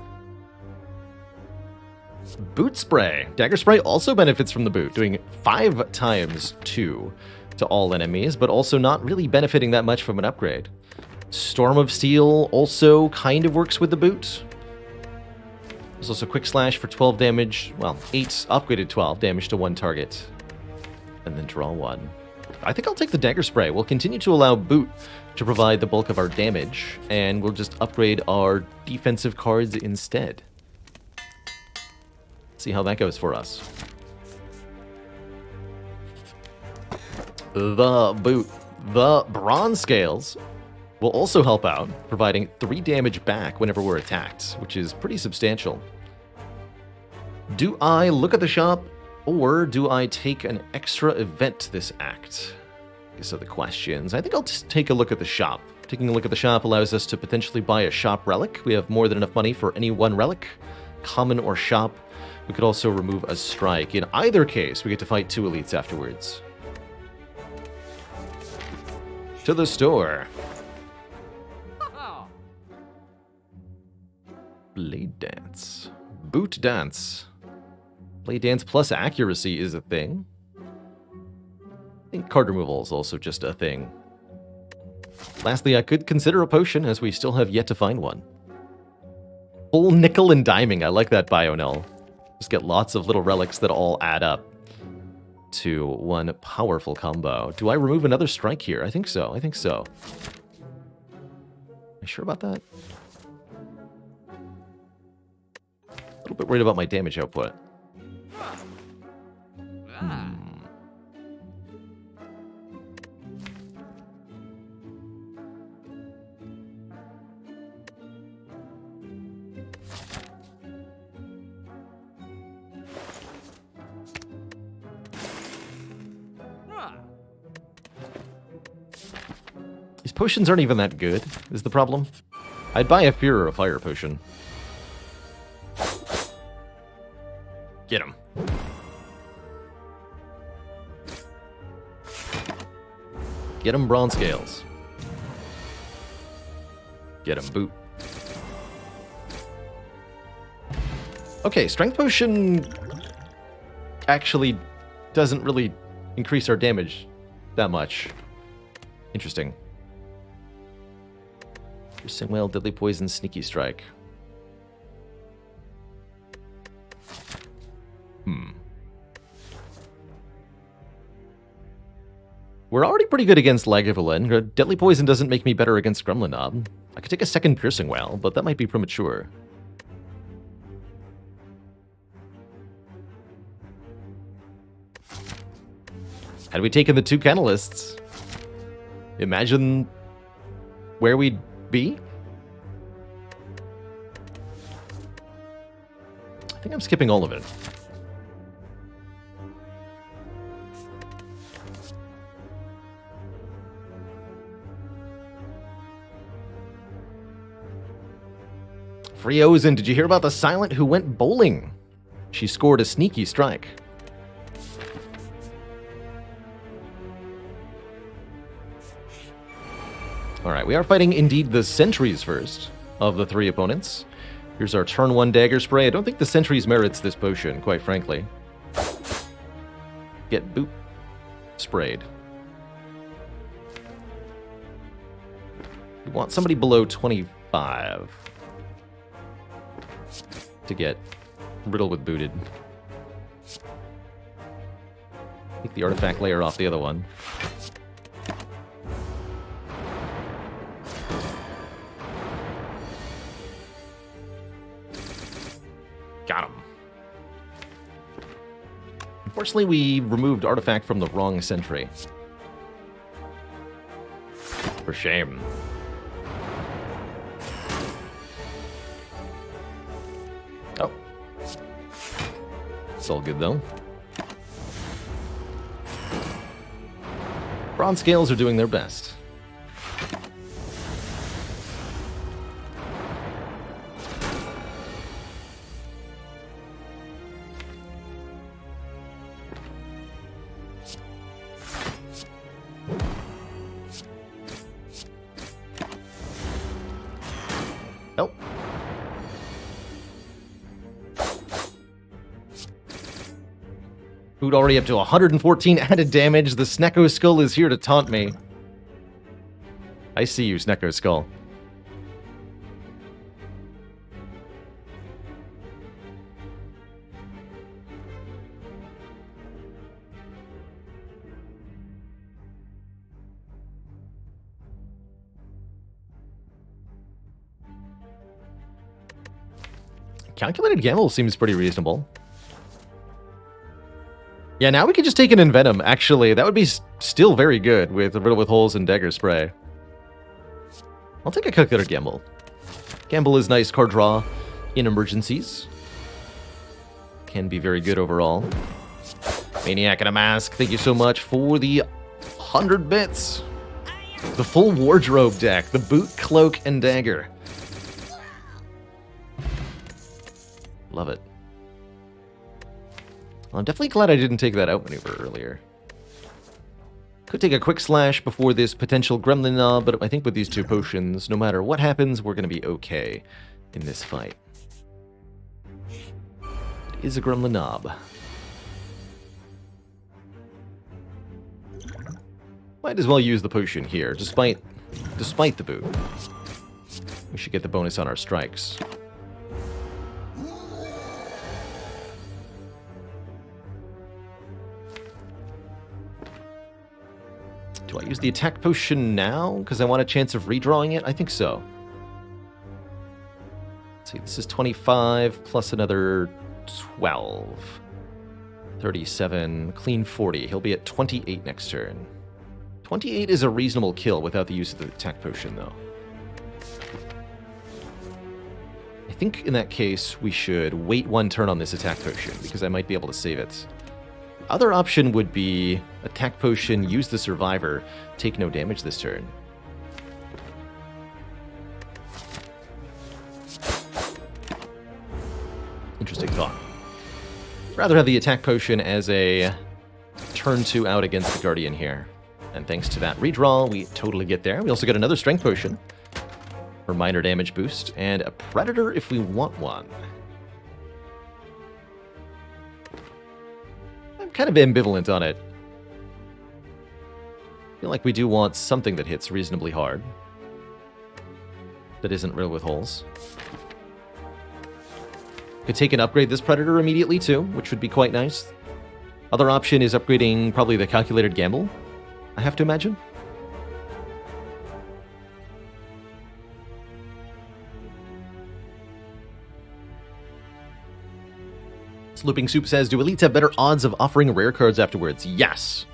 Boot spray. Dagger spray also benefits from the boot, doing 5 times 2 to all enemies, but also not really benefiting that much from an upgrade. Storm of Steel also kind of works with the boot. There's also Quick Slash for 12 damage. Well, 8 upgraded 12 damage to 1 target. And then draw 1. I think I'll take the Dagger Spray. We'll continue to allow Boot to provide the bulk of our damage, and we'll just upgrade our defensive cards instead. See how that goes for us. The Boot. The Bronze Scales will also help out, providing 3 damage back whenever we're attacked, which is pretty substantial. Do I look at the shop, or do I take an extra event this act? These are the questions. I think I'll just take a look at the shop. Taking a look at the shop allows us to potentially buy a shop relic. We have more than enough money for any one relic, common or shop. We could also remove a strike. In either case, we get to fight 2 elites afterwards. To the store. Blade Dance. Boot Dance. Blade Dance plus accuracy is a thing. I think card removal is also just a thing. Lastly, I could consider a potion, as we still have yet to find one. Full nickel and diming. I like that Bionel. Just get lots of little relics that all add up to one powerful combo. Do I remove another strike here? I think so. Am I sure about that? A little bit worried about my damage output. These potions aren't even that good, is the problem. I'd buy a Fear or a Fire potion. Get him. Get him, Bronze Scales. Get him, Boot. Okay, Strength Potion actually doesn't really increase our damage that much. Interesting. Piercing Wail, Deadly Poison, Sneaky Strike. We're already pretty good against Lagavulin. Deadly Poison doesn't make me better against Gremlinob. I could take a second Piercing Wail, but that might be premature. Had we taken the 2 Catalysts, imagine where we'd be? I think I'm skipping all of it. Friozen, did you hear about the Silent who went bowling? She scored a sneaky strike. Alright, we are fighting indeed the sentries first of the 3 opponents. Here's our turn 1 Dagger Spray. I don't think the sentries merits this potion, quite frankly. Get Boot sprayed. We want somebody below 25 to get riddled with booted. Take the artifact layer off the other one. Got him. Unfortunately, we removed artifact from the wrong sentry. For shame. Oh. It's all good, though. Bronze scales are doing their best. Oh. Food already up to 114 added damage. The Snecko Skull is here to taunt me. I see you, Snecko Skull. Calculated gamble seems pretty reasonable. Yeah, now we could just take an Envenom. Actually, that would be still very good with Riddle with Holes and Dagger Spray. I'll take a Calculated Gamble. Gamble is nice card draw in emergencies. Can be very good overall. Maniac in a Mask, thank you so much for the 100 bits. The full wardrobe deck, the Boot, Cloak, and Dagger. Love it. Well, I'm definitely glad I didn't take that outmaneuver earlier. Could take a quick slash before this potential Gremlin Knob, but I think with these two potions, no matter what happens, we're going to be okay in this fight. It is a Gremlin Knob. Might as well use the potion here, despite the boot. We should get the bonus on our strikes. Do I use the attack potion now because I want a chance of redrawing it? I think so. Let's see, this is 25 plus another 12. 37, clean 40. He'll be at 28 next turn. 28 is a reasonable kill without the use of the attack potion, though. I think in that case, we should wait one turn on this attack potion because I might be able to save it. Other option would be attack potion, use the survivor, take no damage this turn. Interesting thought. Rather have the attack potion as a turn 2 out against the Guardian here. And thanks to that redraw, we totally get there. We also get another strength potion for minor damage boost, and a Predator if we want one. Kind of ambivalent on it. I feel like we do want something that hits reasonably hard. That isn't Riddle with Holes. Could take and upgrade this Predator immediately too, which would be quite nice. Other option is upgrading probably the Calculated Gamble, I have to imagine. Looping Soup says, do elites have better odds of offering rare cards afterwards? Yes.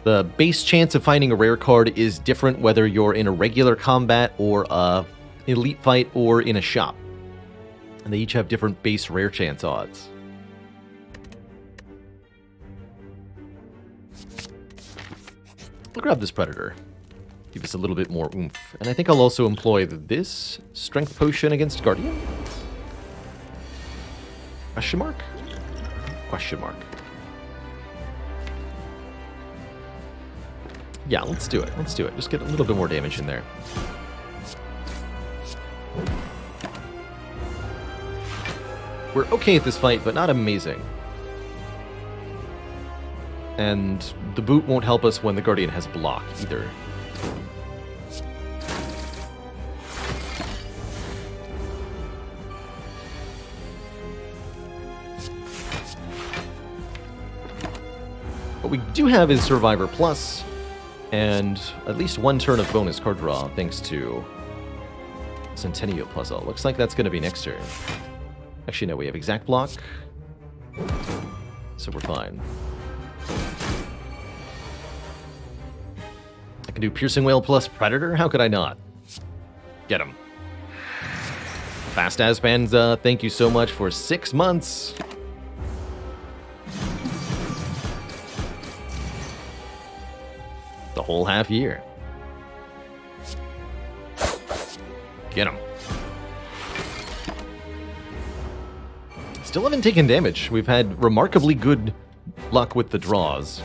The base chance of finding a rare card is different whether you're in a regular combat or a elite fight or in a shop. And they each have different base rare chance odds. I'll grab this Predator. Give us a little bit more oomph. And I think I'll also employ this Strength Potion against Guardian. Question mark? Question mark. Yeah, let's do it. Let's do it. Just get a little bit more damage in there. We're okay at this fight, but not amazing. And the boot won't help us when the Guardian has block either. What we do have is Survivor Plus, and at least one turn of bonus card draw thanks to Centennial Puzzle. Looks like that's going to be next turn. Actually, no, we have Exact Block, so we're fine. I can do Piercing Whale plus Predator? How could I not? Get him. Fast As Panza, thank you so much for 6 months. The whole half year. Get him. Still haven't taken damage. We've had remarkably good luck with the draws.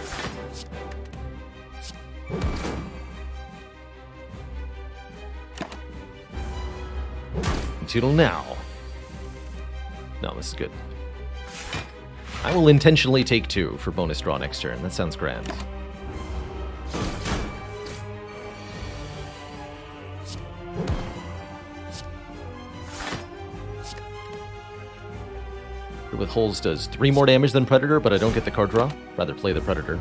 Until now. No, this is good. I will intentionally take 2 for bonus draw next turn. That sounds grand. With holes does 3 more damage than Predator, but I don't get the card draw. Rather play the Predator.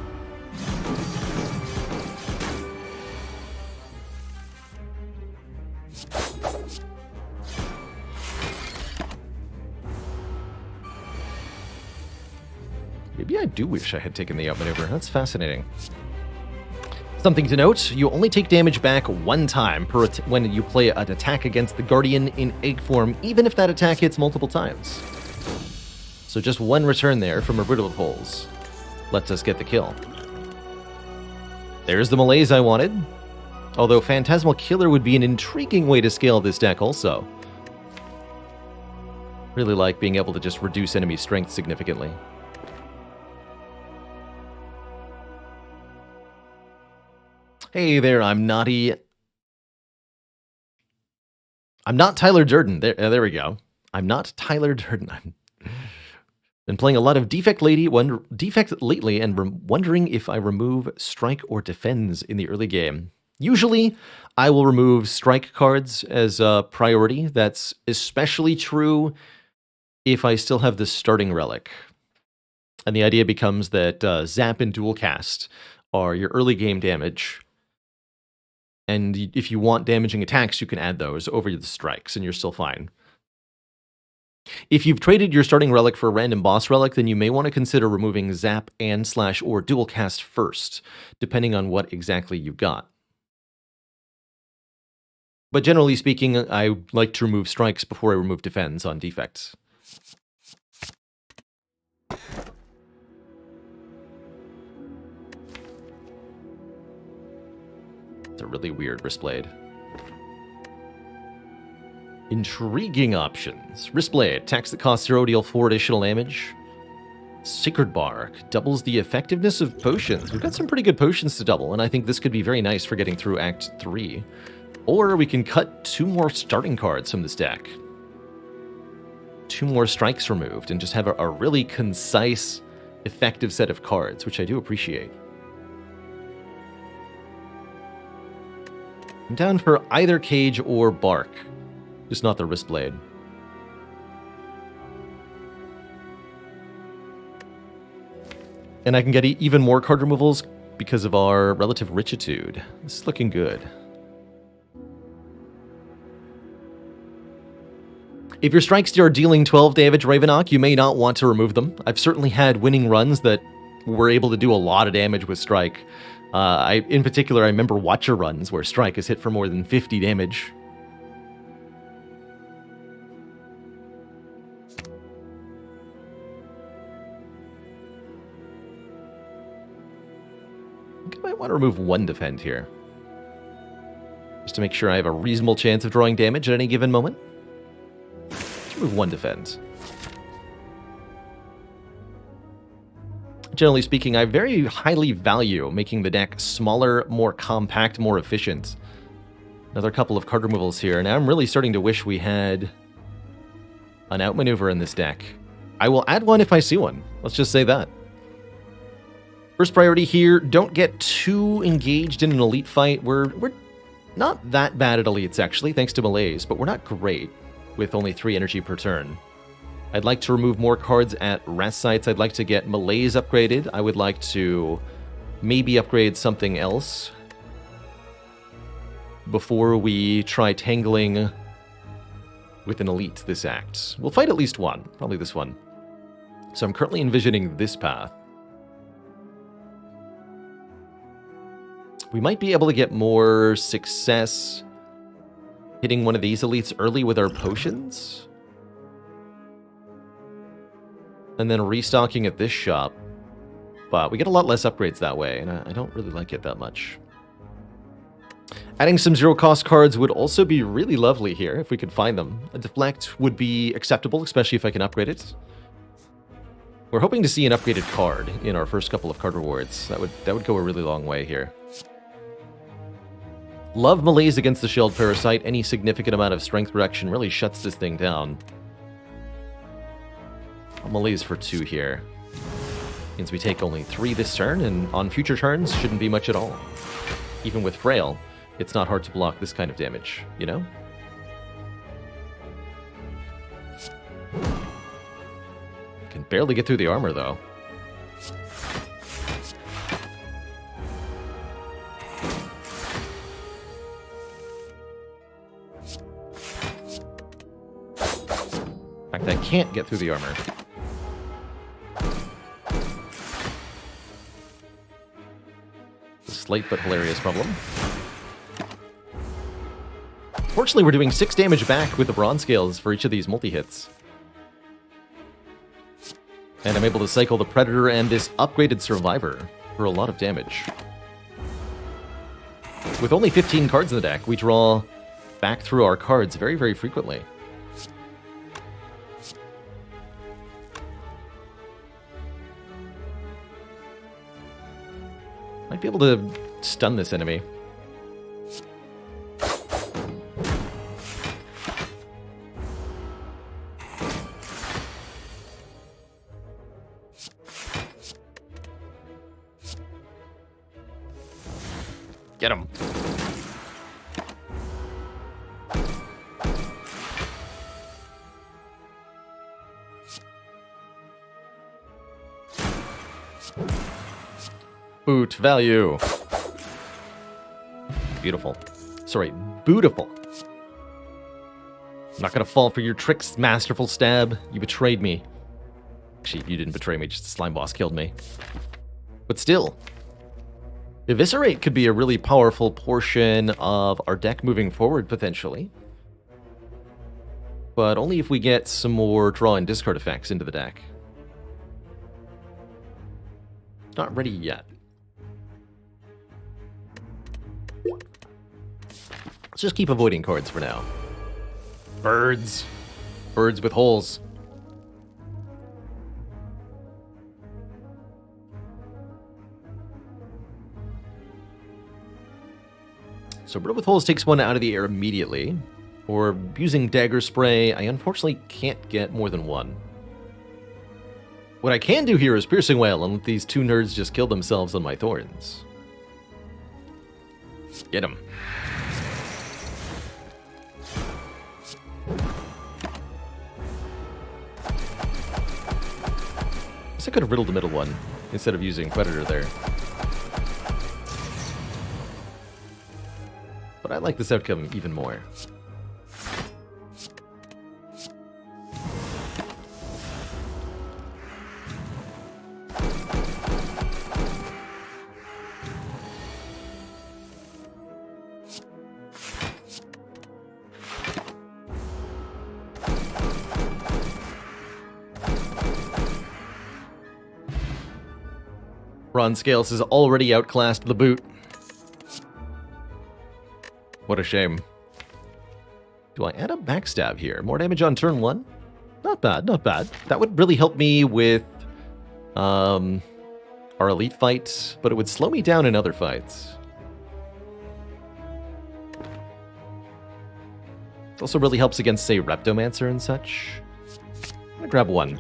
Maybe I do wish I had taken the outmaneuver. That's fascinating. Something to note, you only take damage back 1 time when you play an attack against the Guardian in egg form, even if that attack hits multiple times. So just 1 return there from a Riddle of Holes lets us get the kill. There's the malaise I wanted. Although Phantasmal Killer would be an intriguing way to scale this deck also. Really like being able to just reduce enemy strength significantly. Hey there, I'm Naughty. I'm not Tyler Durden. There we go. I'm not Tyler Durden. I've been playing a lot of Defect lately and wondering if I remove Strike or Defends in the early game. Usually, I will remove Strike cards as a priority. That's especially true if I still have the Starting Relic. And the idea becomes that Zap and Dual Cast are your early game damage. And if you want damaging attacks, you can add those over the strikes, and you're still fine. If you've traded your Starting Relic for a random boss relic, then you may want to consider removing Zap and / or Dual Cast first, depending on what exactly you got. But generally speaking, I like to remove strikes before I remove defends on defects. It's a really weird Wristblade. Intriguing options. Wristblade, attacks that cost 0 deal 4 additional damage. Sacred Bark, doubles the effectiveness of potions. We've got some pretty good potions to double, and I think this could be very nice for getting through Act 3. Or we can cut 2 more starting cards from this deck. 2 more strikes removed, and just have a really concise, effective set of cards, which I do appreciate. I'm down for either Cage or Bark. Just not the Wristblade. And I can get even more card removals because of our relative richitude. This is looking good. If your strikes are dealing 12 damage Ravenok, you may not want to remove them. I've certainly had winning runs that were able to do a lot of damage with Strike. In particular, I remember Watcher runs where Strike has hit for more than 50 damage. I think I might want to remove 1 defend here, just to make sure I have a reasonable chance of drawing damage at any given moment. Let's remove 1 defend. Generally speaking, I very highly value making the deck smaller, more compact, more efficient. Another couple of card removals here. Now I'm really starting to wish we had an outmaneuver in this deck. I will add one if I see one. Let's just say that. First priority here, don't get too engaged in an elite fight. We're not that bad at elites, actually, thanks to Malaise, but we're not great with only 3 energy per turn. I'd like to remove more cards at rest sites. I'd like to get Malaise upgraded. I would like to maybe upgrade something else before we try tangling with an elite this act. We'll fight at least one, probably this one. So I'm currently envisioning this path. We might be able to get more success hitting one of these elites early with our potions. And then restocking at this shop. But we get a lot less upgrades that way, and I don't really like it that much. Adding some zero-cost cards would also be really lovely here, if we could find them. A Deflect would be acceptable, especially if I can upgrade it. We're hoping to see an upgraded card in our first couple of card rewards. That would go a really long way here. Love Malaise against the Shelled Parasite. Any significant amount of strength reduction really shuts this thing down. A Malaise for 2 here. Means we take only 3 this turn, and on future turns, shouldn't be much at all. Even with Frail, it's not hard to block this kind of damage, you know? Can barely get through the armor, though. In fact, I can't get through the armor. A slight but hilarious problem. Fortunately, we're doing 6 damage back with the bronze scales for each of these multi-hits. And I'm able to cycle the Predator and this upgraded Survivor for a lot of damage. With only 15 cards in the deck, we draw back through our cards very, very frequently. Might be able to stun this enemy. Get him. Boot value. Beautiful. Sorry, bootiful. I'm not gonna fall for your tricks, masterful stab. You betrayed me. Actually, you didn't betray me, just the slime boss killed me. But still, Eviscerate could be a really powerful portion of our deck moving forward, potentially. But only if we get some more draw and discard effects into the deck. It's not ready yet. Let's just keep avoiding cards for now. Birds. Birds with holes. So Bird with Holes takes one out of the air immediately. Or using Dagger Spray, I unfortunately can't get more than one. What I can do here is Piercing Wail and let these 2 nerds just kill themselves on my thorns. Get them. Guess I could have riddled the middle one instead of using Predator there. But I like this outcome even more. Ron Scales has already outclassed the boot. What a shame. Do I add a backstab here? More damage on turn 1? Not bad, not bad. That would really help me with our elite fight, but it would slow me down in other fights. It also really helps against, say, Reptomancer and such. I'm gonna grab one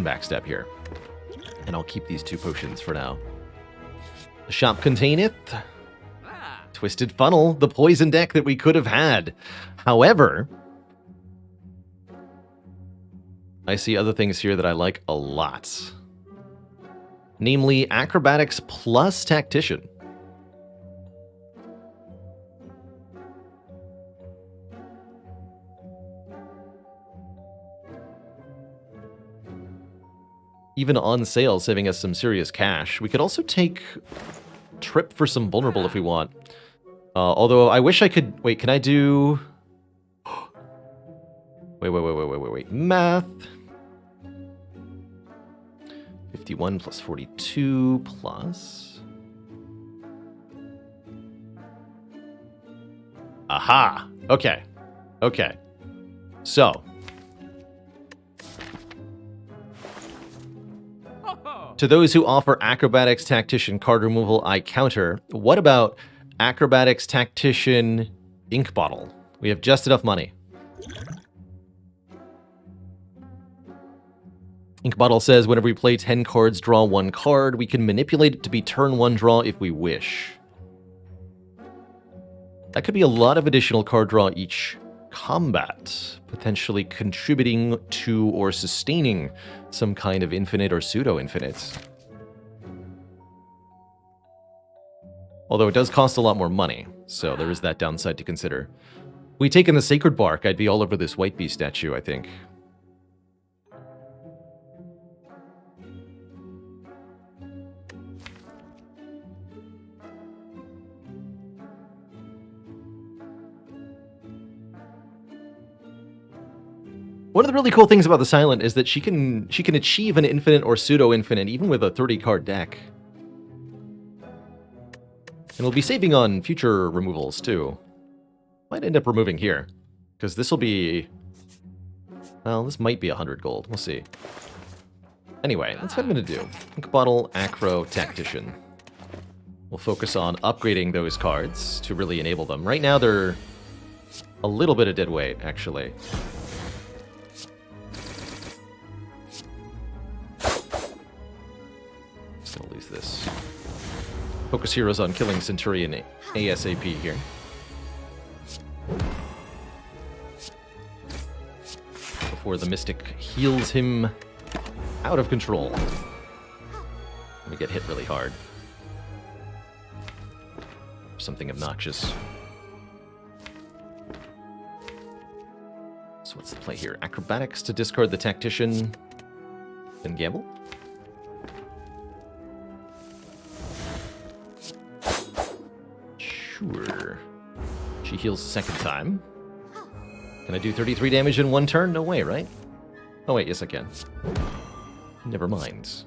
backstab here. And I'll keep these 2 potions for now. The shop containeth Twisted Funnel, the poison deck that we could have had. However, I see other things here that I like a lot. Namely, Acrobatics plus Tactician. Even on sale, saving us some serious cash. We could also take Trip for some Vulnerable if we want. Although I wish I could... Wait, can I do... Wait. Math. 51 plus 42 plus... Aha! Okay. Okay. So. To those who offer Acrobatics Tactician card removal, I counter. What about Acrobatics Tactician Ink Bottle? We have just enough money. Ink Bottle says, whenever we play 10 cards, draw 1 card. We can manipulate it to be turn 1 draw if we wish. That could be a lot of additional card draw each combat, potentially contributing to or sustaining some kind of infinite or pseudo-infinite. Although it does cost a lot more money, so there is that downside to consider. If we take in the Sacred Bark, I'd be all over this White Beast statue, I think. One of the really cool things about the Silent is that she can achieve an infinite or pseudo-infinite even with a 30-card deck. And we'll be saving on future removals, too. Might end up removing here, because this will be... Well, this might be 100 gold. We'll see. Anyway, that's what I'm going to do. Ink Bottle, Acro, Tactician. We'll focus on upgrading those cards to really enable them. Right now, they're a little bit of dead weight, actually. Just going to lose this. Focus heroes on killing Centurion ASAP here. Before the Mystic heals him out of control. We get hit really hard. Something obnoxious. So what's the play here? Acrobatics to discard the Tactician. Then gamble? Sure. She heals a second time. Can I do 33 damage in one turn? No way, right? Oh wait, yes I can. Never mind.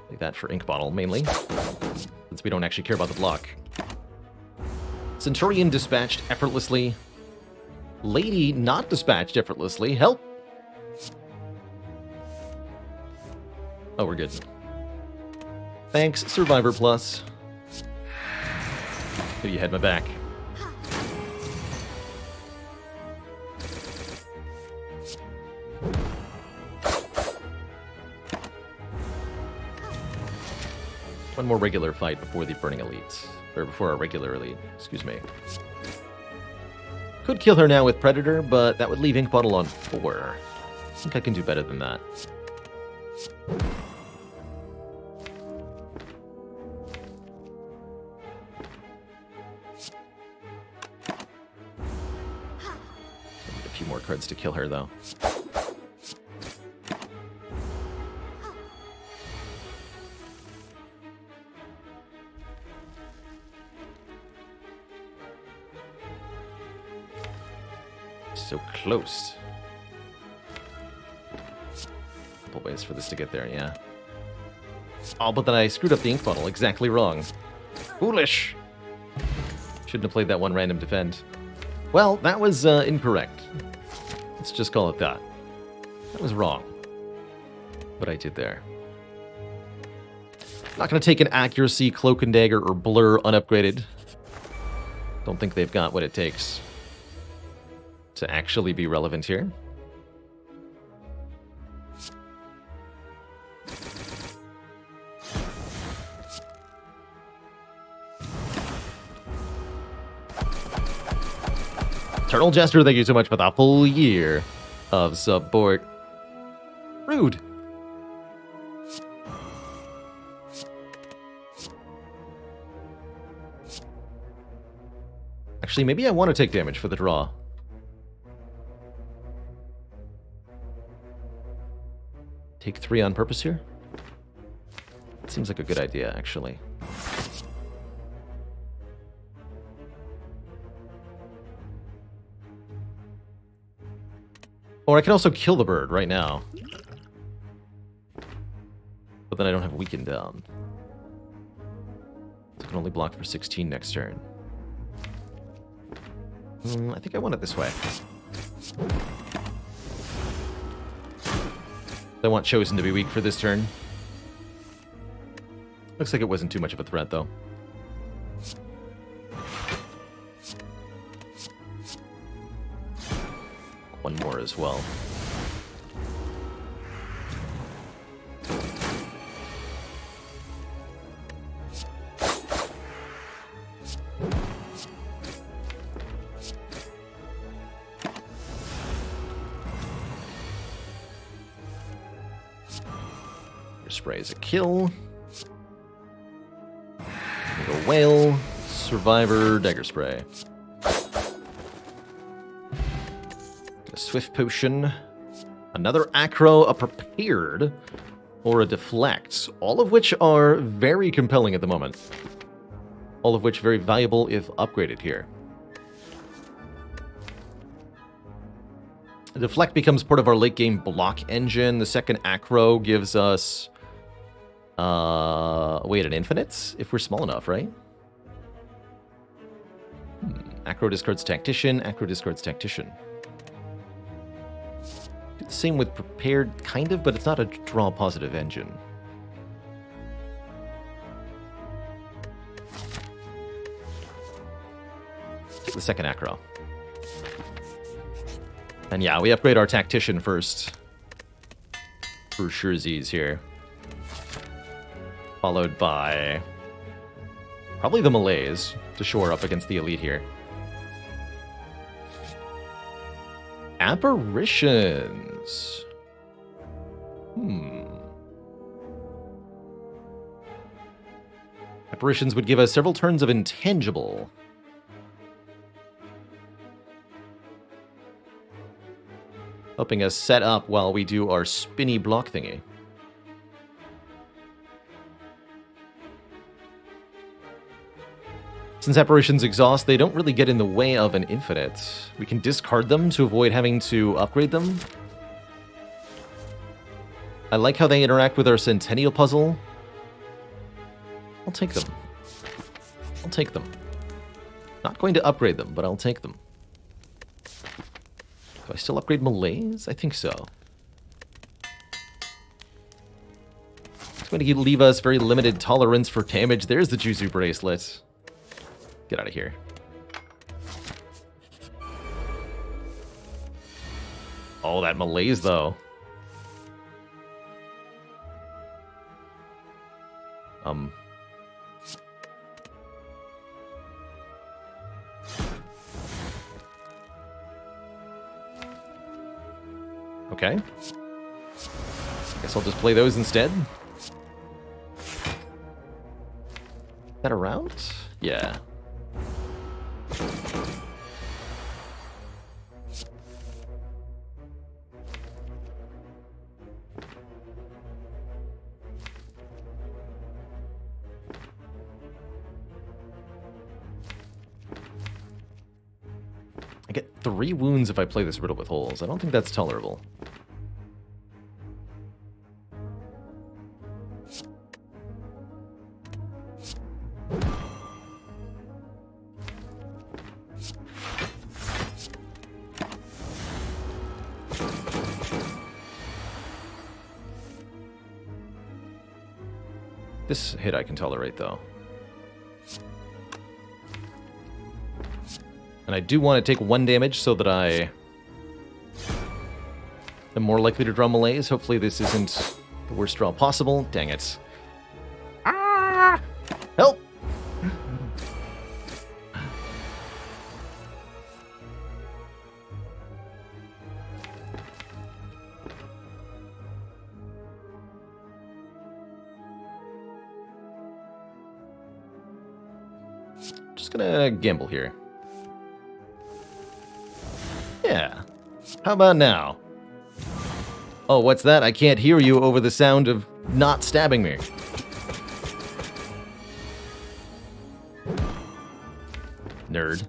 Leave that for Ink Bottle, mainly. Since we don't actually care about the block. Centurion dispatched effortlessly. Lady not dispatched effortlessly. Help! Oh, we're good. Thanks, Survivor Plus. Maybe you had my back. One more regular fight before the Burning Elite. Or before our regular Elite, excuse me. Could kill her now with Predator, but that would leave Ink Bottle on 4. I think I can do better than that. Need a few more cards to kill her, though. So close. Couple ways for this to get there, yeah. Oh, but then I screwed up the Ink Bottle exactly wrong. Foolish! Shouldn't have played that one random defend. Well, that was incorrect. Let's just call it that. That was wrong. What I did there. Not going to take an Accuracy, Cloak and Dagger, or Blur unupgraded. Don't think they've got what it takes to actually be relevant here. Eternal Jester, thank you so much for the full year of support. Rude. Actually, maybe I want to take damage for the draw. Take 3 on purpose here? It seems like a good idea, actually. Or I can also kill the bird right now. But then I don't have a weakened down. So I can can only block for 16 next turn. I think I want it this way. I want Chosen to be weak for this turn. Looks like it wasn't too much of a threat, though. One more as well. Your spray is a kill. Go whale, survivor, dagger spray. A swift potion, another acro, a prepared, or a deflect. All of which are very compelling at the moment. All of which very valuable if upgraded here. The deflect becomes part of our late game block engine. The second acro gives us wait, an infinite? If we're small enough, right? Acro discards Tactician, Acro discards Tactician. Do the same with Prepared, kind of, but it's not a draw positive engine. Take the second Acro. And yeah, we upgrade our Tactician first. For surezies here. Followed by probably the Malays to shore up against the elite here. Apparitions. Apparitions would give us several turns of intangible. Helping us set up while we do our spinny block thingy. Since apparitions exhaust, they don't really get in the way of an infinite. We can discard them to avoid having to upgrade them. I like how they interact with our Centennial puzzle. I'll take them. I'll take them. Not going to upgrade them, but I'll take them. Do I still upgrade Malays? I think so. It's going to leave us very limited tolerance for damage. There's the Juzu bracelet. Get out of here. Oh, that Malays, though. Okay. Guess I'll just play those instead. Is that around? Yeah. I get 3 wounds if I play this riddle with holes. I don't think that's tolerable. This hit I can tolerate, though. And I do want to take 1 damage so that I am more likely to draw Malays. Hopefully this isn't the worst draw possible. Dang it. Ah! Help! Just gonna gamble here. Yeah. How about now? Oh, what's that? I can't hear you over the sound of not stabbing me. Nerd.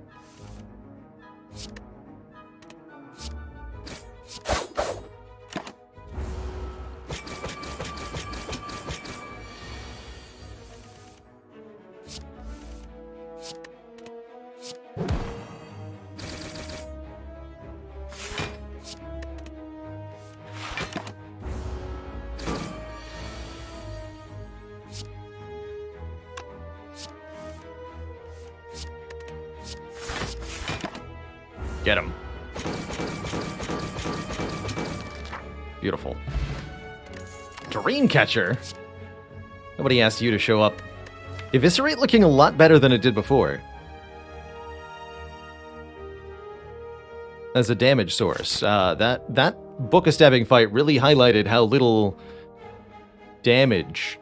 Get him. Beautiful. Dreamcatcher? Nobody asked you to show up. Eviscerate looking a lot better than it did before. As a damage source. That Book of Stabbing fight really highlighted how little damage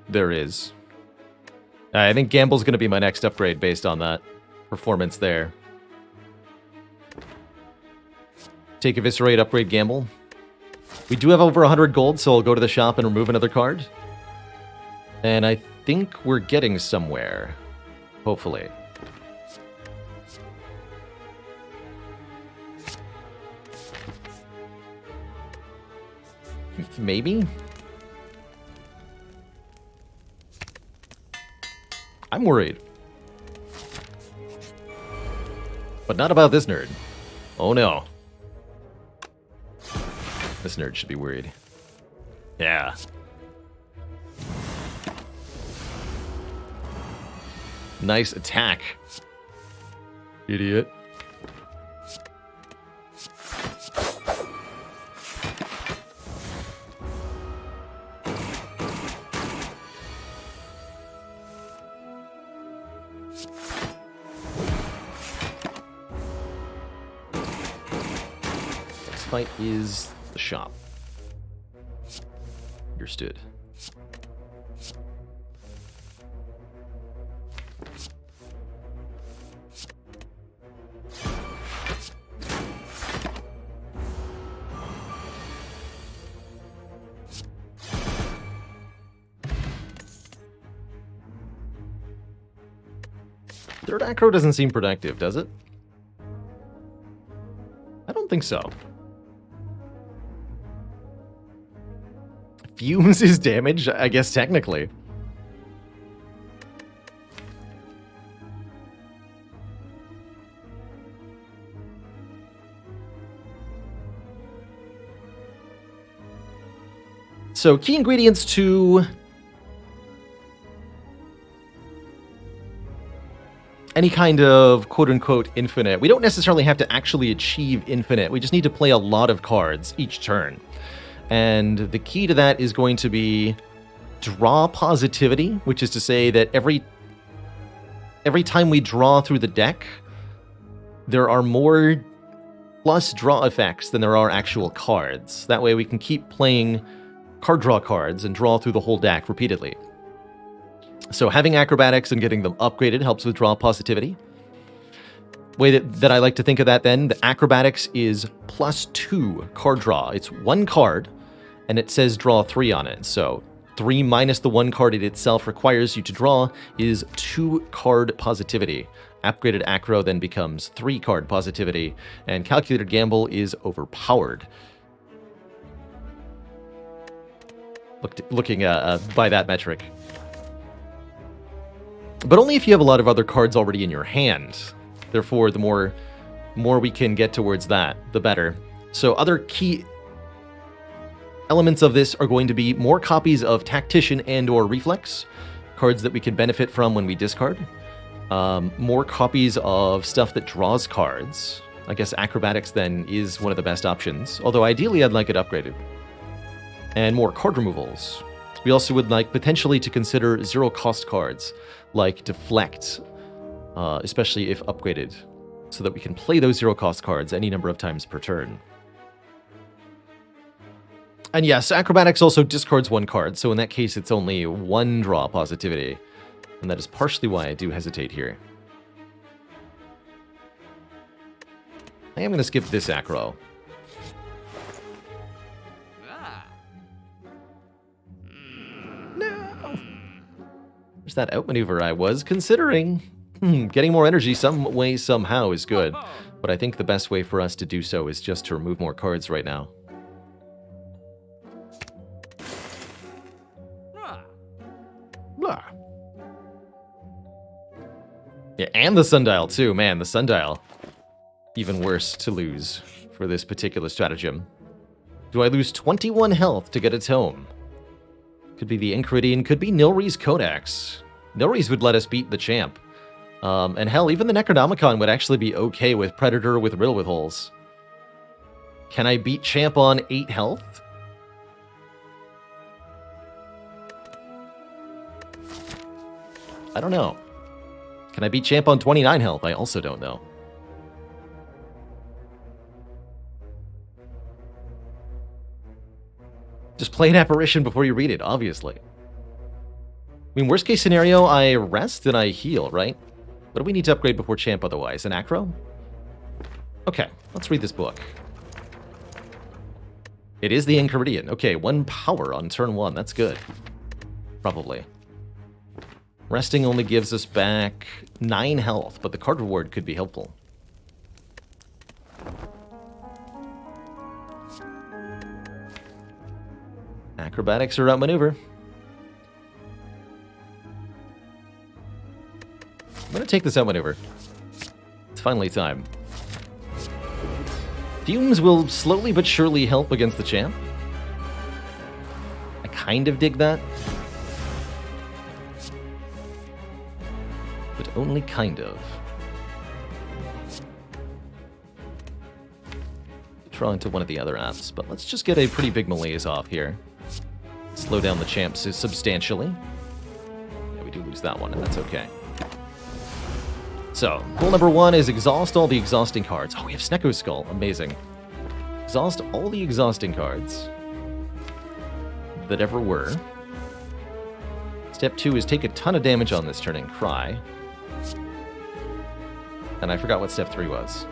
there is. I think Gamble's going to be my next upgrade based on that performance there. Take Eviscerate, upgrade Gamble. We do have over 100 gold, so I'll go to the shop and remove another card. And I think we're getting somewhere. Hopefully. Maybe? I'm worried. But not about this nerd. Oh no. This nerd should be worried. Yeah. Nice attack. Idiot. Next fight is the shop. Understood. Third acro doesn't seem productive, does it? I don't think so. Fumes is damage, I guess, technically. So, key ingredients to any kind of quote-unquote infinite. We don't necessarily have to actually achieve infinite. We just need to play a lot of cards each turn. And the key to that is going to be draw positivity, which is to say that every time we draw through the deck, there are more plus draw effects than there are actual cards. That way we can keep playing card draw cards and draw through the whole deck repeatedly. So having acrobatics and getting them upgraded helps with draw positivity. Way that I like to think of that then, the acrobatics is +2 card draw. It's one card, and it says draw 3 on it. So 3 minus the one card it itself requires you to draw is 2 card positivity. Upgraded acro then becomes 3 card positivity, and calculated gamble is overpowered. Looking by that metric. But only if you have a lot of other cards already in your hand. Therefore, the more we can get towards that, the better. So other key elements of this are going to be more copies of Tactician and or Reflex, cards that we can benefit from when we discard. More copies of stuff that draws cards. I guess Acrobatics then is one of the best options, although ideally I'd like it upgraded. And more card removals. We also would like potentially to consider zero-cost cards, like Deflect, especially if upgraded, so that we can play those zero-cost cards any number of times per turn. And yes, Acrobatics also discards one card, so in that case it's only 1 draw positivity. And that is partially why I do hesitate here. I am going to skip this acro. No! There's that outmaneuver I was considering. Getting more energy some way, somehow is good. But I think the best way for us to do so is just to remove more cards right now. Blah. Yeah, and the sundial too. Man, the sundial. Even worse to lose for this particular stratagem. Do I lose 21 health to get a tome? Could be the Enchiridion, could be Nilri's Codex. Nilri's would let us beat the champ. And hell, even the Necronomicon would actually be okay with Predator with Riddle with Holes. Can I beat Champ on 8 health? I don't know. Can I beat Champ on 29 health? I also don't know. Just play an Apparition before you read it, obviously. I mean, worst case scenario, I rest and I heal, right? What do we need to upgrade before Champ otherwise? An Acro? Okay, let's read this book. It is the Enchiridion. Okay, 1 power on turn 1. That's good. Probably. Resting only gives us back 9 health, but the card reward could be helpful. Acrobatics or outmaneuver. I'm going to take this outmaneuver. It's finally time. Fumes will slowly but surely help against the champ. I kind of dig that. But only kind of. Draw into one of the other apps, but let's just get a pretty big malaise off here. Slow down the champs substantially. Yeah, we do lose that one, and that's okay. So, goal number 1 is exhaust all the exhausting cards. Oh, we have Snecko Skull. Amazing. Exhaust all the exhausting cards that ever were. Step 2 is take a ton of damage on this turn and cry. And I forgot what step 3 was.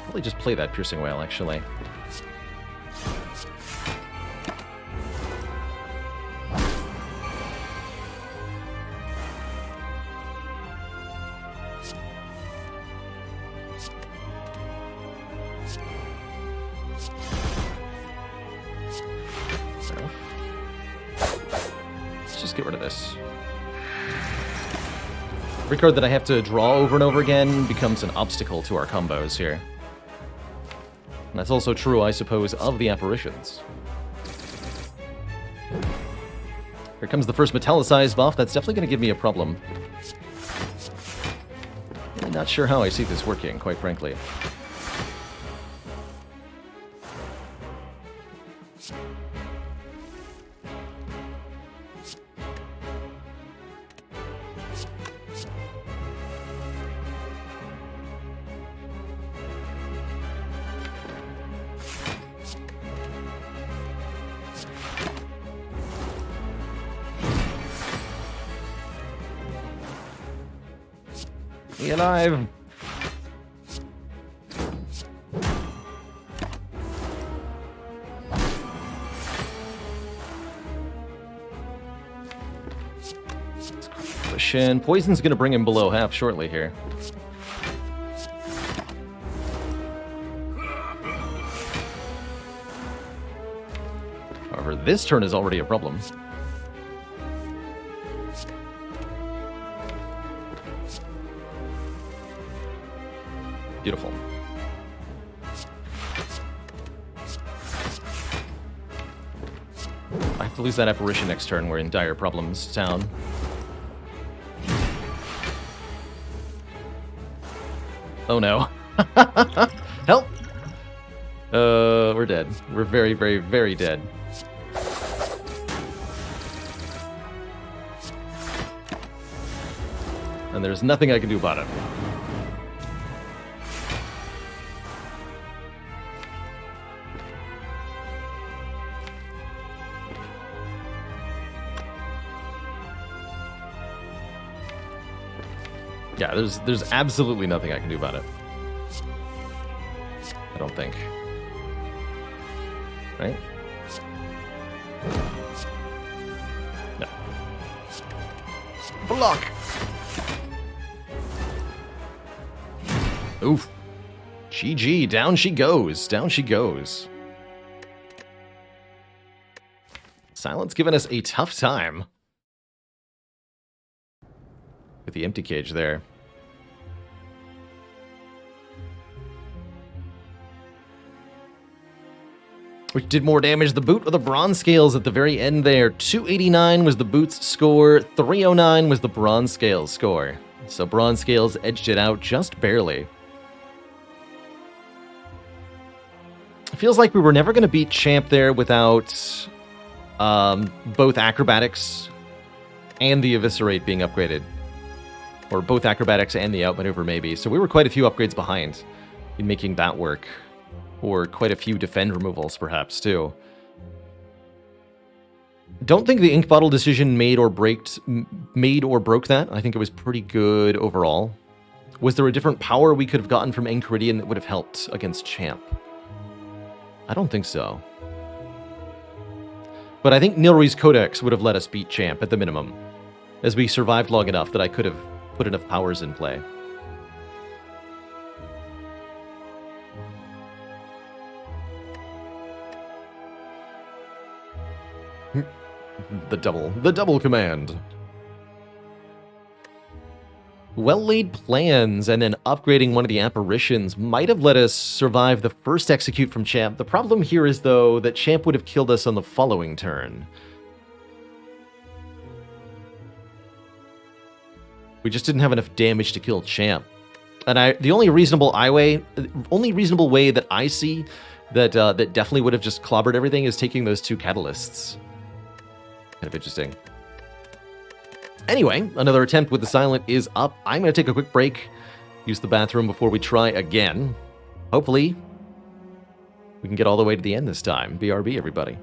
Probably just play that Piercing Wail, actually. Let's just get rid of this. Every card that I have to draw over and over again becomes an obstacle to our combos here. And that's also true, I suppose, of the Apparitions. Here comes the first Metallicized buff. That's definitely going to give me a problem. Really not sure how I see this working, quite frankly. Be alive! Cushion. Poison's gonna bring him below half shortly here. However, this turn is already a problem. Beautiful. I have to lose that Apparition next turn. We're in dire problems town. Oh no. Help! We're dead. We're very, very, very dead. And there's nothing I can do about it. Yeah, there's absolutely nothing I can do about it. I don't think. Right? No. Block! Oof. GG, down she goes. Down she goes. Silent's given us a tough time. With the empty cage there. Which did more damage, the boot or the bronze scales at the very end there. 289 was the boot's score, 309 was the bronze scales score. So bronze scales edged it out just barely. It feels like we were never going to beat Champ there without both acrobatics and the eviscerate being upgraded. Or both acrobatics and the outmaneuver maybe. So we were quite a few upgrades behind in making that work. Or quite a few defend removals, perhaps, too. Don't think the ink bottle decision made or broke that. I think it was pretty good overall. Was there a different power we could have gotten from Enchiridion that would have helped against Champ? I don't think so. But I think Nilri's Codex would have let us beat Champ, at the minimum. As we survived long enough that I could have put enough powers in play. The double command. Well-laid plans and then upgrading one of the apparitions might have let us survive the first execute from Champ. The problem here is, though, that Champ would have killed us on the following turn. We just didn't have enough damage to kill Champ. And the only reasonable way that I see that that definitely would have just clobbered everything is taking those two catalysts. Kind of interesting. Anyway, another attempt with the Silent is up. I'm going to take a quick break, use the bathroom before we try again. Hopefully, we can get all the way to the end this time. BRB, everybody.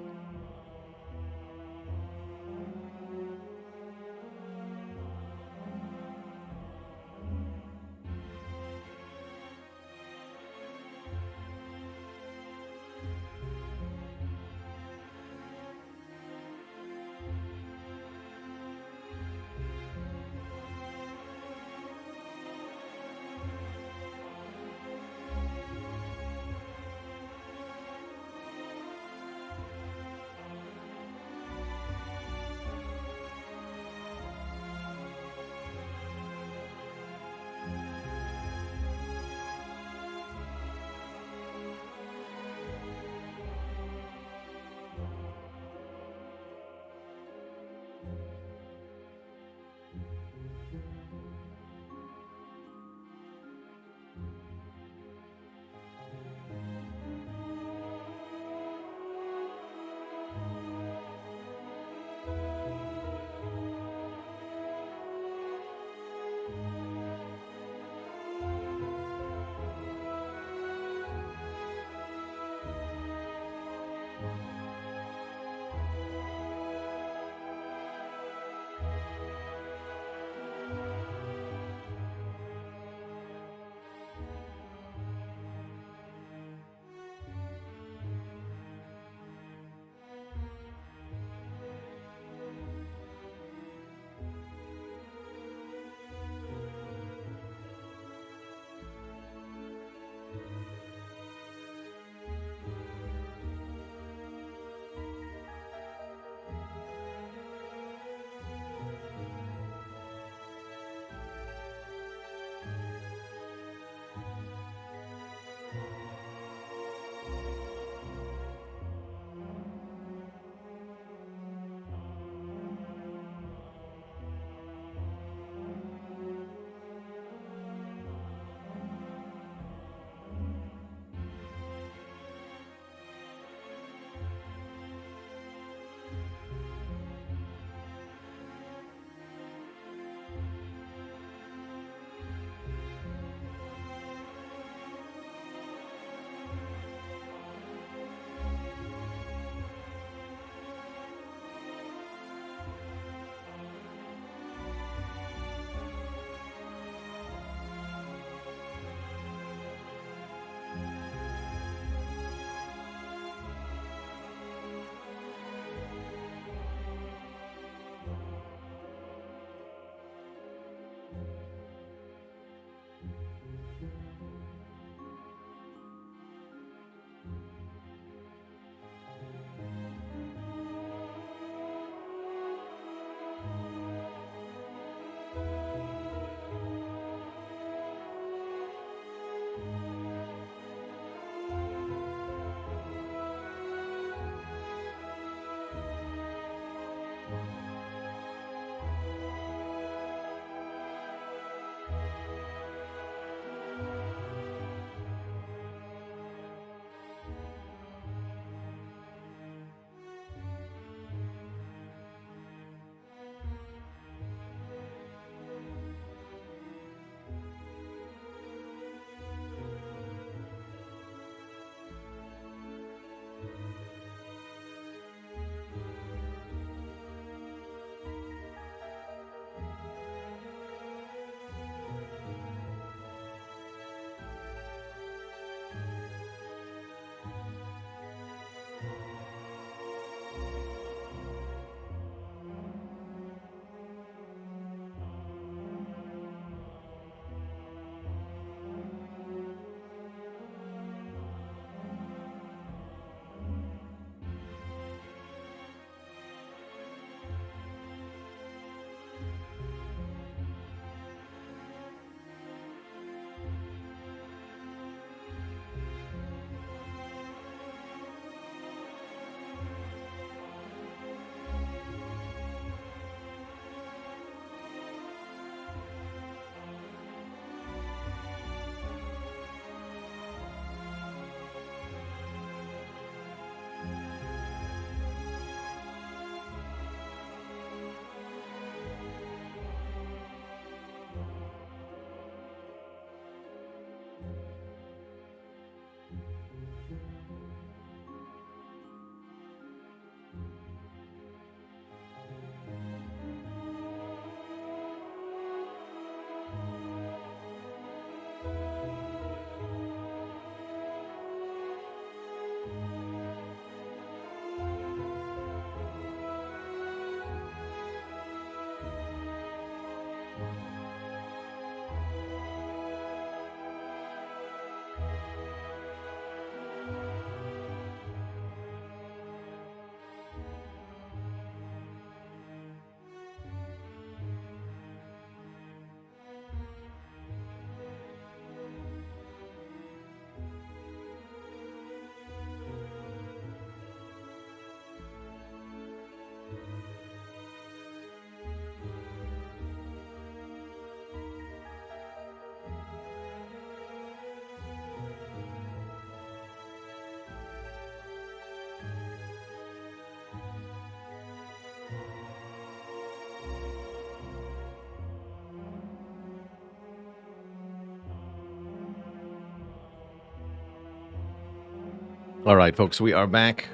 All right, folks, we are back.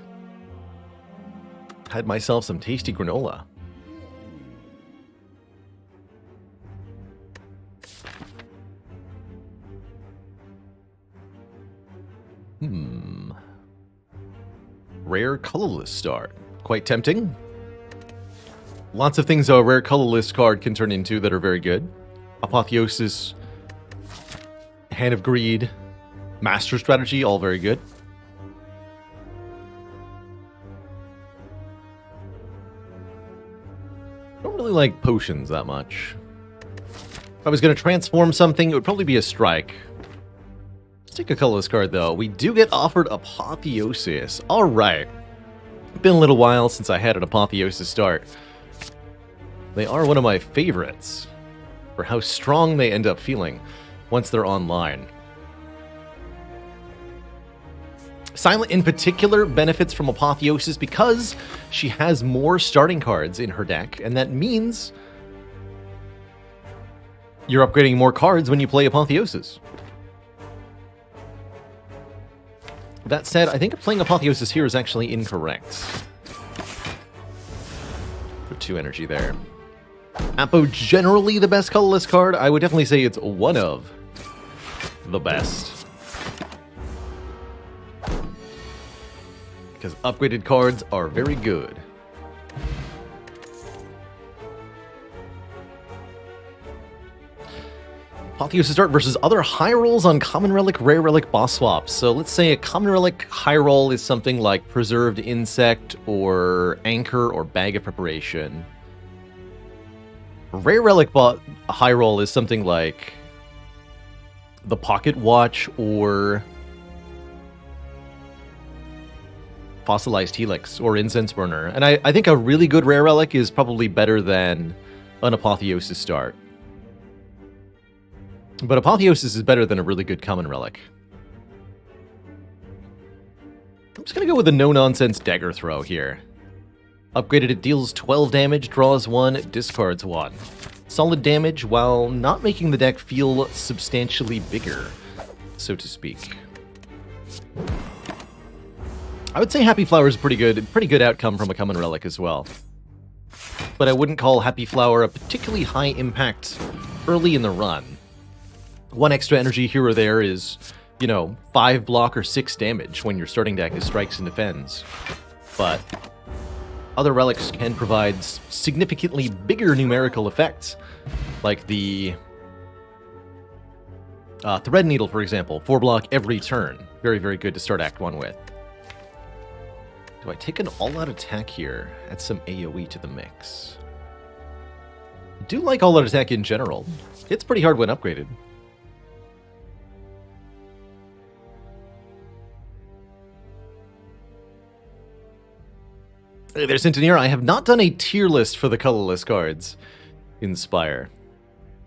Had myself some tasty granola. Rare colorless start. Quite tempting. Lots of things a rare colorless card can turn into that are very good. Apotheosis, Hand of Greed, Master Strategy, all very good. Don't really like potions that much. If I was going to transform something, it would probably be a strike. Let's take a colorless card, though. We do get offered Apotheosis. All right. Been a little while since I had an Apotheosis start. They are one of my favorites for how strong they end up feeling once they're online. Silent, in particular, benefits from Apotheosis because she has more starting cards in her deck, and that means you're upgrading more cards when you play Apotheosis. That said, I think playing Apotheosis here is actually incorrect. Put 2 energy there. Apo, generally the best colorless card. I would definitely say it's one of the best. Because upgraded cards are very good. Apotheosis start versus other high rolls on common relic, rare relic boss swaps. So let's say a common relic high roll is something like Preserved Insect or Anchor or Bag of Preparation. Rare relic high roll is something like the Pocket Watch or Fossilized Helix or Incense Burner. And I think a really good rare relic is probably better than an Apotheosis start. But Apotheosis is better than a really good common relic. I'm just going to go with a no-nonsense Dagger Throw here. Upgraded, it deals 12 damage, draws 1, discards 1. Solid damage while not making the deck feel substantially bigger, so to speak. I would say Happy Flower is pretty good outcome from a common relic as well. But I wouldn't call Happy Flower a particularly high impact early in the run. 1 extra energy here or there is, 5 block or 6 damage when your starting deck is strikes and defends. But other relics can provide significantly bigger numerical effects, like the Thread Needle, for example. 4 block every turn. Very, very good to start Act 1 with. Do I take an all-out attack here? Add some AoE to the mix. I do like all-out attack in general. It's pretty hard when upgraded. Hey there, Centeneer. I have not done a tier list for the colorless cards in Spire.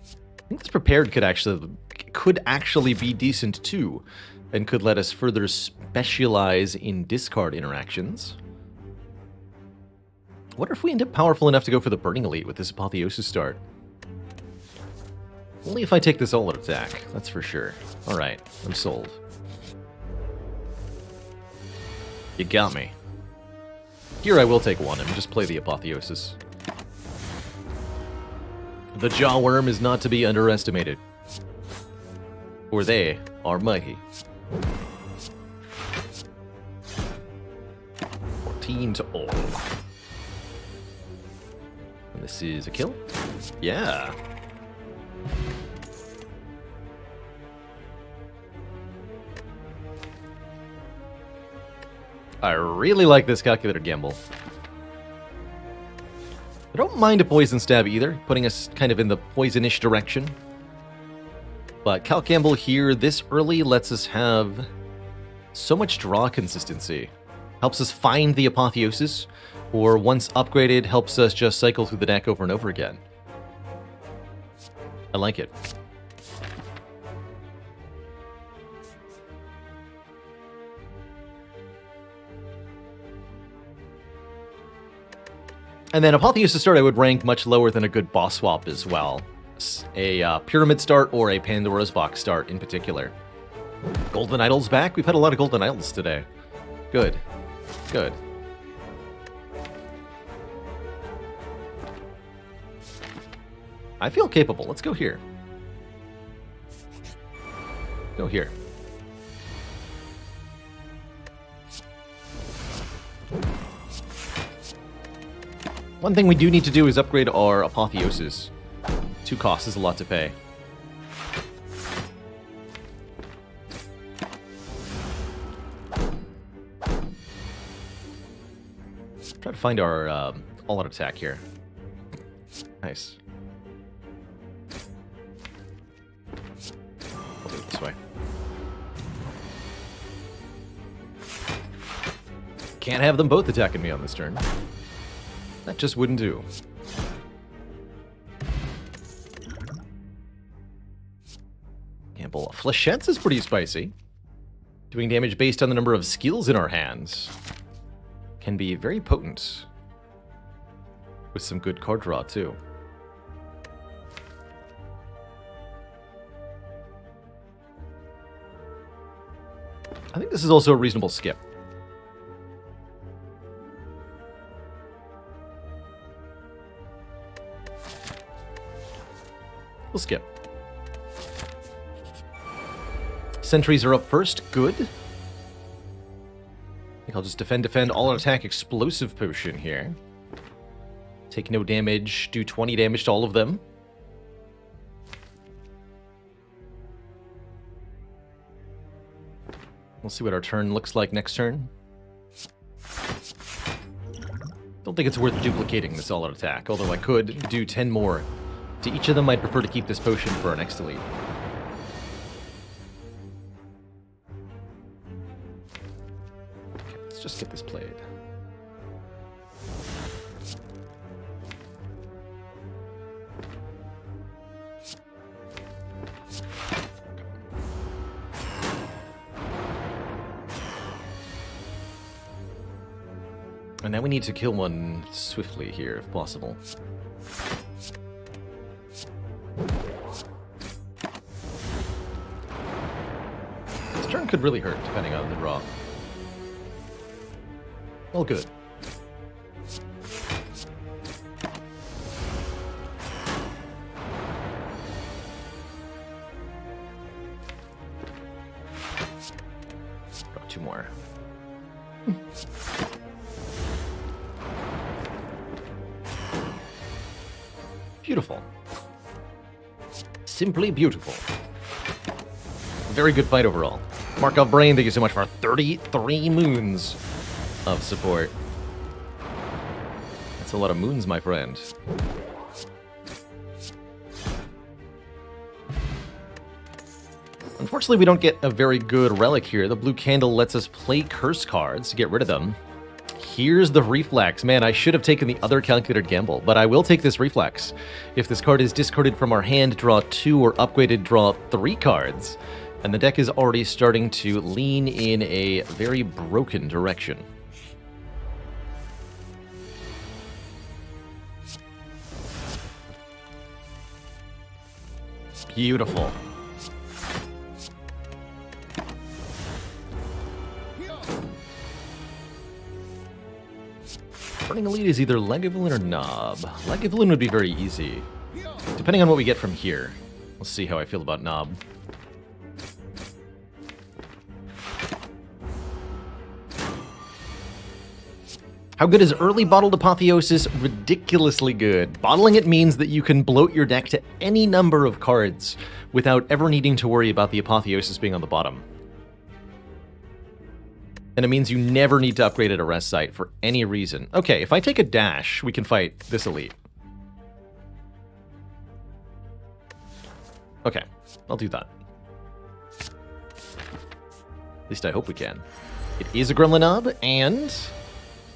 I think this prepared could actually be decent too, and could let us further specialize in discard interactions. What if we end up powerful enough to go for the Burning Elite with this Apotheosis start? Only if I take this all-out attack, that's for sure. Alright, I'm sold. You got me. Here I will take 1 and just play the Apotheosis. The Jawworm is not to be underestimated. For they are mighty. 14 to all. And this is a kill? Yeah. I really like this Calculator Gamble. I don't mind a Poison Stab either, putting us kind of in the poisonish direction. But Calc Gamble here this early lets us have so much draw consistency. Helps us find the Apotheosis, or once upgraded, helps us just cycle through the deck over and over again. I like it. And then Apotheosis start I would rank much lower than a good boss swap as well. A Pyramid start or a Pandora's Box start in particular. Golden Idol's back. We've had a lot of Golden Idols today. Good. Good. I feel capable. Let's go here. Go here. One thing we do need to do is upgrade our Apotheosis. 2 costs is a lot to pay. Try to find our all-out attack here. Nice. I'll do it this way. Can't have them both attacking me on this turn. That just wouldn't do. Gamble. Flechettes is pretty spicy. Doing damage based on the number of skills in our hands. Can be very potent. With some good card draw, too. I think this is also a reasonable skip. We'll skip. Sentries are up first. Good. I think I'll just defend, all attack explosive potion here. Take no damage, do 20 damage to all of them. We'll see what our turn looks like next turn. Don't think it's worth duplicating this all-out attack, although I could do 10 more. To each of them, I'd prefer to keep this potion for our next elite. Okay, let's just get this played. And now we need to kill one swiftly here, if possible. This turn could really hurt, depending on the draw. All good. Draw 2 more. Beautiful. Simply beautiful. Very good fight overall. Markov Brain, thank you so much for 33 moons of support. That's a lot of moons, my friend. Unfortunately, we don't get a very good relic here. The blue candle lets us play curse cards to get rid of them. Here's the reflex. Man, I should have taken the other calculated gamble, but I will take this reflex. If this card is discarded from our hand, draw 2, or upgraded, draw 3 cards. And the deck is already starting to lean in a very broken direction. Beautiful. Burning Elite is either Legavulin or Knob. Legavulin would be very easy. Depending on what we get from here. We'll see how I feel about Knob. How good is early Bottled Apotheosis? Ridiculously good. Bottling it means that you can bloat your deck to any number of cards without ever needing to worry about the Apotheosis being on the bottom. And it means you never need to upgrade at a rest site for any reason. Okay, if I take a dash, we can fight this elite. Okay, I'll do that. At least I hope we can. It is a Gremlin Knob, and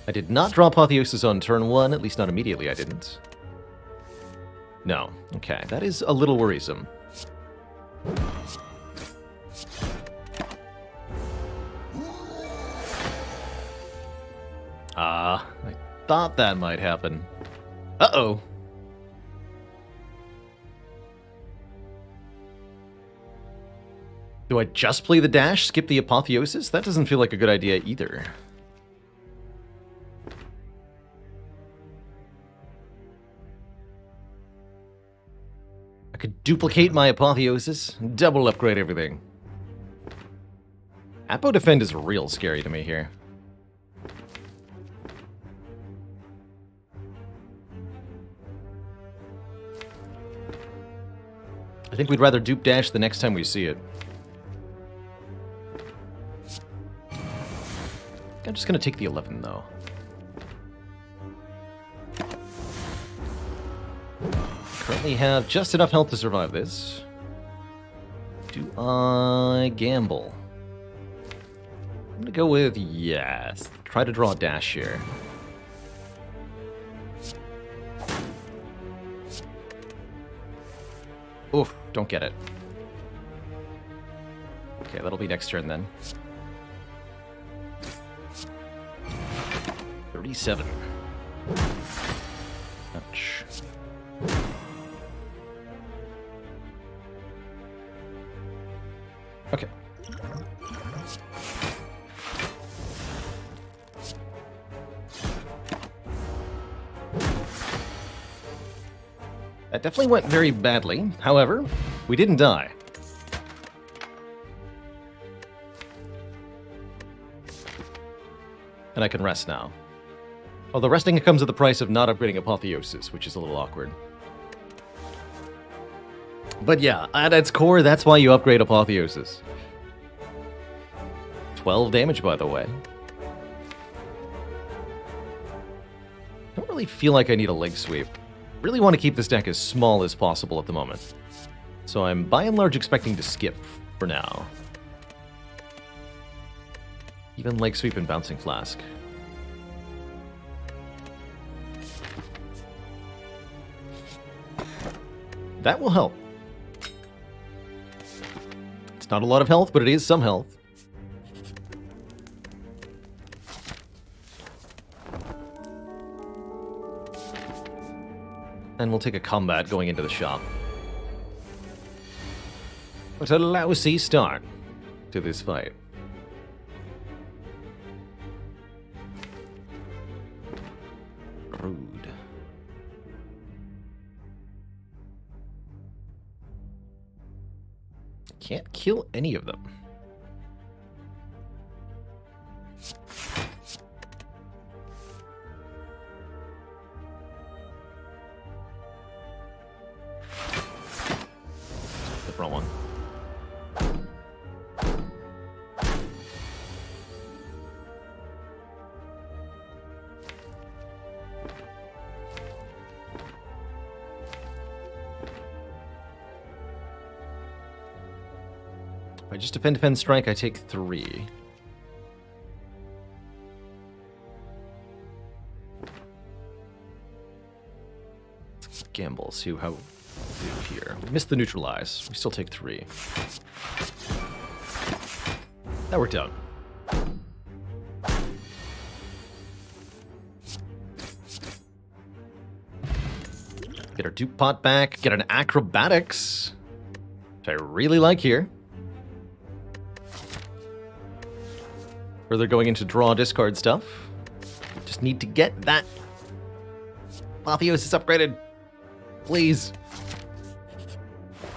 I did not draw Apotheosis on turn 1, at least not immediately I didn't. No, okay, that is a little worrisome. I thought that might happen. Uh-oh. Do I just play the dash, skip the Apotheosis? That doesn't feel like a good idea either. could duplicate my apotheosis, double upgrade everything. Apo Defend is real scary to me here. I think we'd rather dupe dash the next time we see it. I'm just gonna take the 11 though. Currently have just enough health to survive this. Do I gamble? I'm gonna go with yes. Try to draw a dash here. Oof, don't get it. Okay, that'll be next turn then. 37. Ouch. Okay. That definitely went very badly. However, we didn't die. And I can rest now. Although resting comes at the price of not upgrading Apotheosis, which is a little awkward. But yeah, at its core, that's why you upgrade Apotheosis. 12 damage, by the way. Don't really feel like I need a leg sweep. Really want to keep this deck as small as possible at the moment. So I'm by and large expecting to skip for now. Even leg sweep and bouncing flask. That will help. It's not a lot of health, but it is some health. And we'll take a combat going into the shop. What a lousy start to this fight. Rude. Can't kill any of them. The wrong one. If I just defend, strike, I take 3. Let's gamble, see how we do here. We missed the neutralize. We still take 3. That worked out. Get our dupe pot back. Get an acrobatics, which I really like here. Further going into draw discard stuff. Just need to get that Apotheosis upgraded. Please.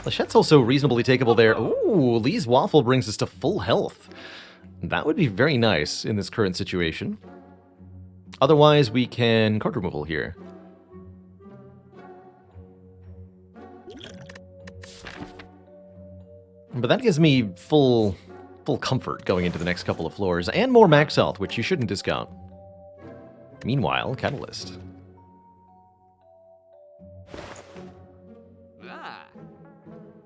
Lechette's also reasonably takeable there. Ooh, Lee's Waffle brings us to full health. That would be very nice in this current situation. Otherwise, we can card removal here. But that gives me full comfort going into the next couple of floors, and more max health, which you shouldn't discount. Meanwhile, Catalyst.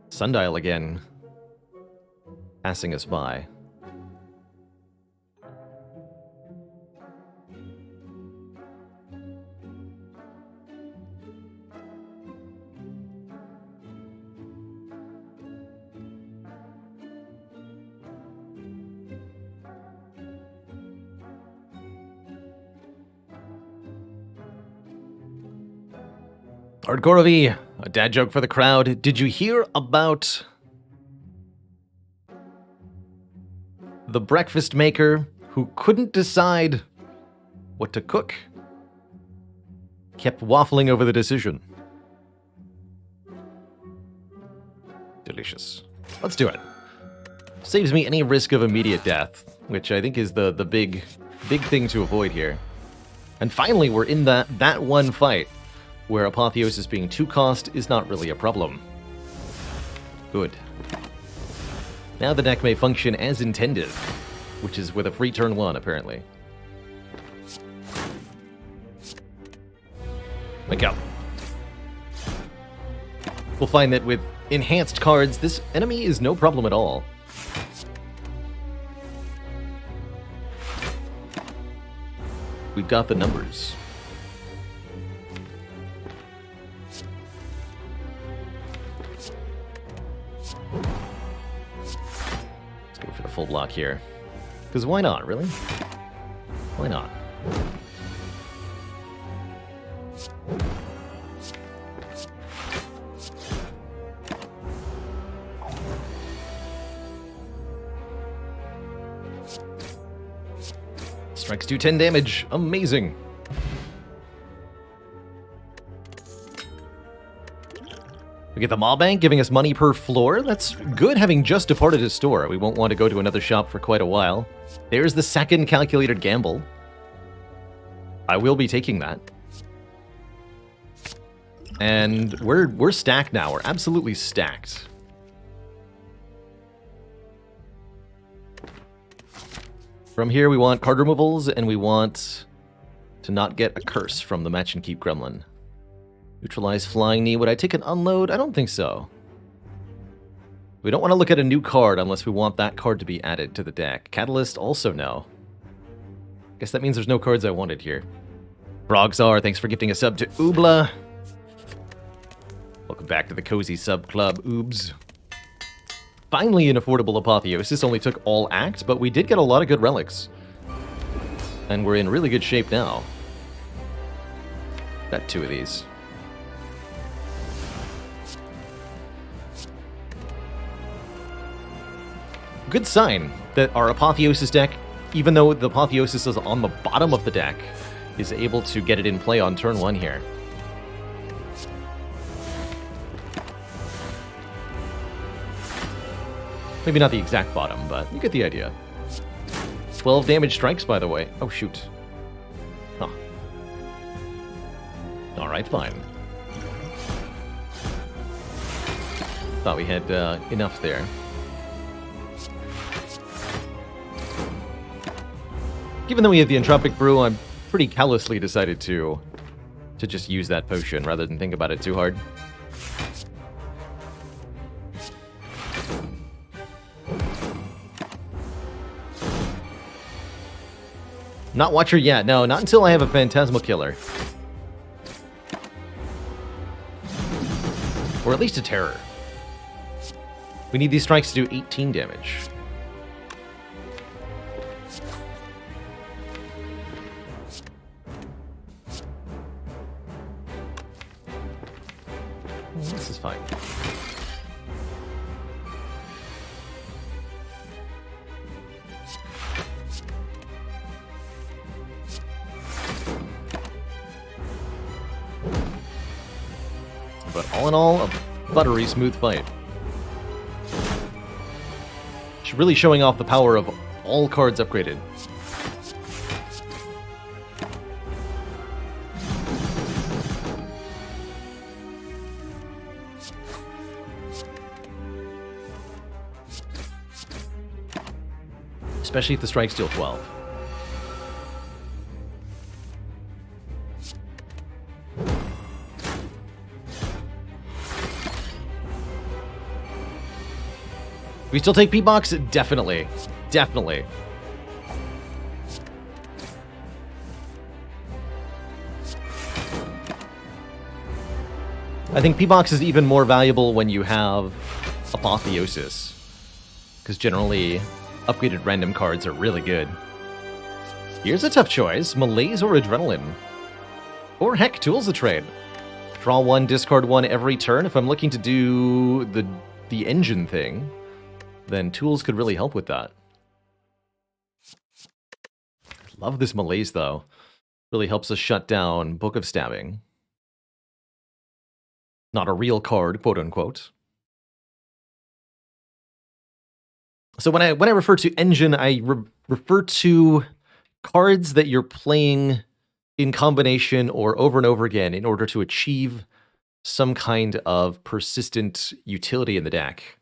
Sundial again, passing us by. Ardgorovi, a dad joke for the crowd. Did you hear about the breakfast maker who couldn't decide what to cook? Kept waffling over the decision. delicious. Let's do it. Saves me any risk of immediate death, which I think is the big thing to avoid here. And finally, we're in that one fight where Apotheosis being 2 cost is not really a problem. Good. Now the deck may function as intended, which is with a free turn 1, apparently. Wake up. We'll find that with enhanced cards, this enemy is no problem at all. We've got the numbers. Let's go for the full block here. Because why not, really? Why not? Strikes do 10 damage. Amazing. We get the Maw Bank giving us money per floor. That's good, having just departed his store. We won't want to go to another shop for quite a while. There's the second calculated gamble. I will be taking that. And we're stacked now. We're absolutely stacked. From here, we want card removals, and we want to not get a curse from the Match and Keep Gremlin. Neutralize Flying Knee. Would I take an unload? I don't think so. We don't want to look at a new card unless we want that card to be added to the deck. Catalyst, also no. Guess that means there's no cards I wanted here. Frogzar, thanks for gifting a sub to Oobla. Welcome back to the Cozy Sub Club, Oobs. Finally, an affordable Apotheosis. Only took all act, but we did get a lot of good relics. And we're in really good shape now. Got 2 of these. Good sign that our Apotheosis deck, even though the Apotheosis is on the bottom of the deck, is able to get it in play on turn 1 here. Maybe not the exact bottom, but you get the idea. 12 damage strikes, by the way. Oh, shoot. Huh. Alright, fine. Thought we had enough there. Given that we have the Entropic Brew, I'm pretty callously decided to just use that potion rather than think about it too hard. Not Watcher yet. No, not until I have a Phantasmal Killer. Or at least a Terror. We need these strikes to do 18 damage. This is fine. But all in all, a buttery smooth fight. It's really showing off the power of all cards upgraded. Especially if the strikes deal 12. We still take P-Box? Definitely. Definitely. I think P-Box is even more valuable when you have Apotheosis. Because generally, upgraded random cards are really good. Here's a tough choice. Malaise or Adrenaline? Or heck, Tools of Trade. Draw 1, discard 1 every turn. If I'm looking to do the engine thing, then Tools could really help with that. Love this Malaise, though. Really helps us shut down Book of Stabbing. Not a real card, quote-unquote. So when I refer to engine, I refer to cards that you're playing in combination or over and over again in order to achieve some kind of persistent utility in the deck.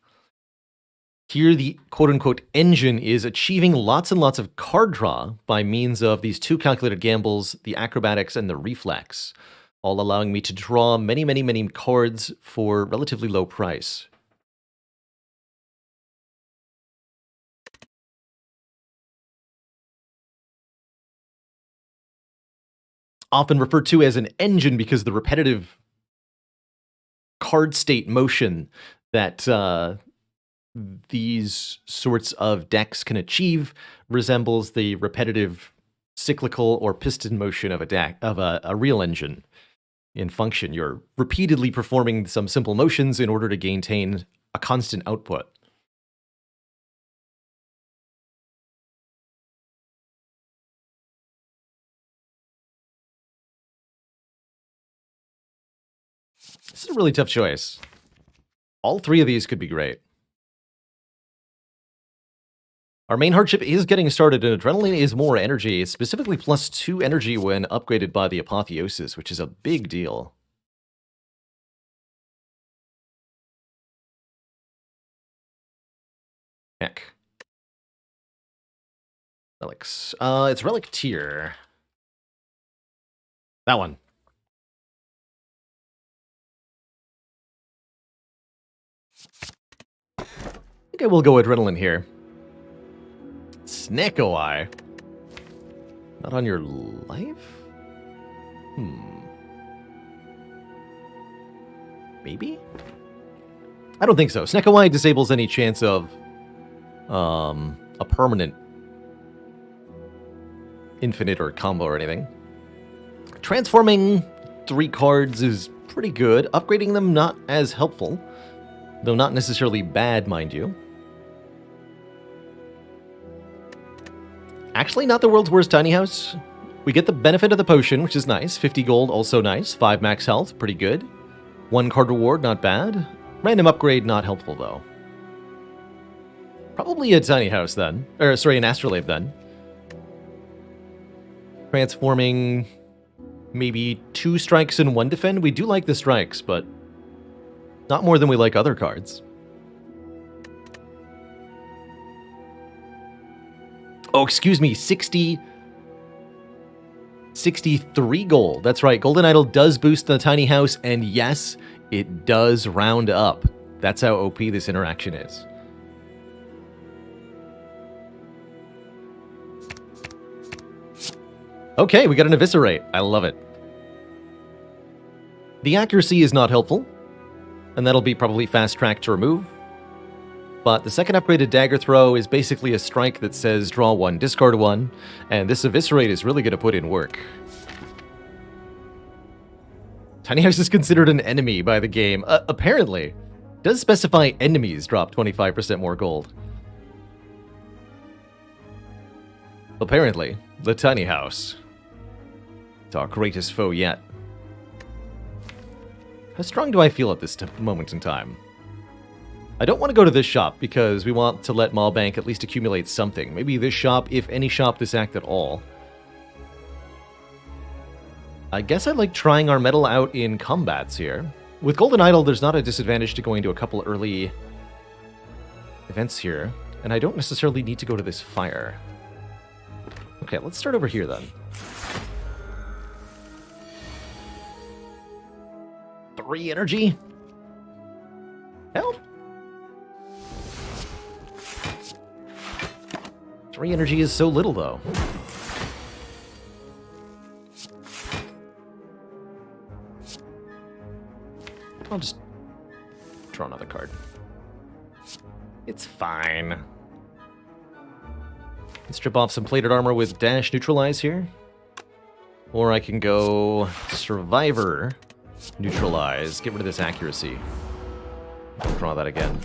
Here, the quote-unquote engine is achieving lots and lots of card draw by means of these 2 calculated gambles, the acrobatics and the reflex, all allowing me to draw many, many, many cards for relatively low price. Often referred to as an engine because the repetitive card state motion that these sorts of decks can achieve resembles the repetitive cyclical or piston motion of a deck of a real engine in function. You're repeatedly performing some simple motions in order to maintain a constant output. This is a really tough choice. All 3 of these could be great. Our main hardship is getting started, and Adrenaline is more energy, specifically +2 energy when upgraded by the Apotheosis, which is a big deal. Heck. Relics. It's Relic Tier. That one. I think I will go Adrenaline here. Snake-o-eye. Not on your life? Maybe? I don't think so. Snake-o-eye disables any chance of a permanent infinite or combo or anything. Transforming 3 cards is pretty good. Upgrading them not as helpful, though not necessarily bad, mind you. Actually, not the world's worst tiny house. We get the benefit of the potion, which is nice. 50 gold, also nice. 5 max health, pretty good. 1 card reward, not bad. Random upgrade, not helpful, though. Probably a tiny house, then. Or, sorry, an astrolabe, then. Transforming maybe 2 strikes and 1 defend. We do like the strikes, but not more than we like other cards. Oh, excuse me, 63 gold. That's right, Golden Idol does boost the tiny house, and yes, it does round up. That's how OP this interaction is. Okay, we got an Eviscerate. I love it. The accuracy is not helpful, and that'll be probably fast-tracked to remove. But the second upgraded Dagger Throw is basically a strike that says draw 1, discard 1, and this Eviscerate is really going to put in work. Tiny House is considered an enemy by the game. Apparently. It does specify enemies drop 25% more gold. Apparently, the Tiny House. It's our greatest foe yet. How strong do I feel at this moment in time? I don't want to go to this shop because we want to let Maulbank at least accumulate something. Maybe this shop, if any shop, this act at all. I guess I like trying our metal out in combats here. With Golden Idol, there's not a disadvantage to going to a couple early events here, and I don't necessarily need to go to this fire. Okay, let's start over here then. Three energy? Hell. 3 energy is so little, though. I'll just draw another card. It's fine. Let's strip off some plated armor with Dash Neutralize here. Or I can go Survivor Neutralize. Get rid of this accuracy. I'll draw that again.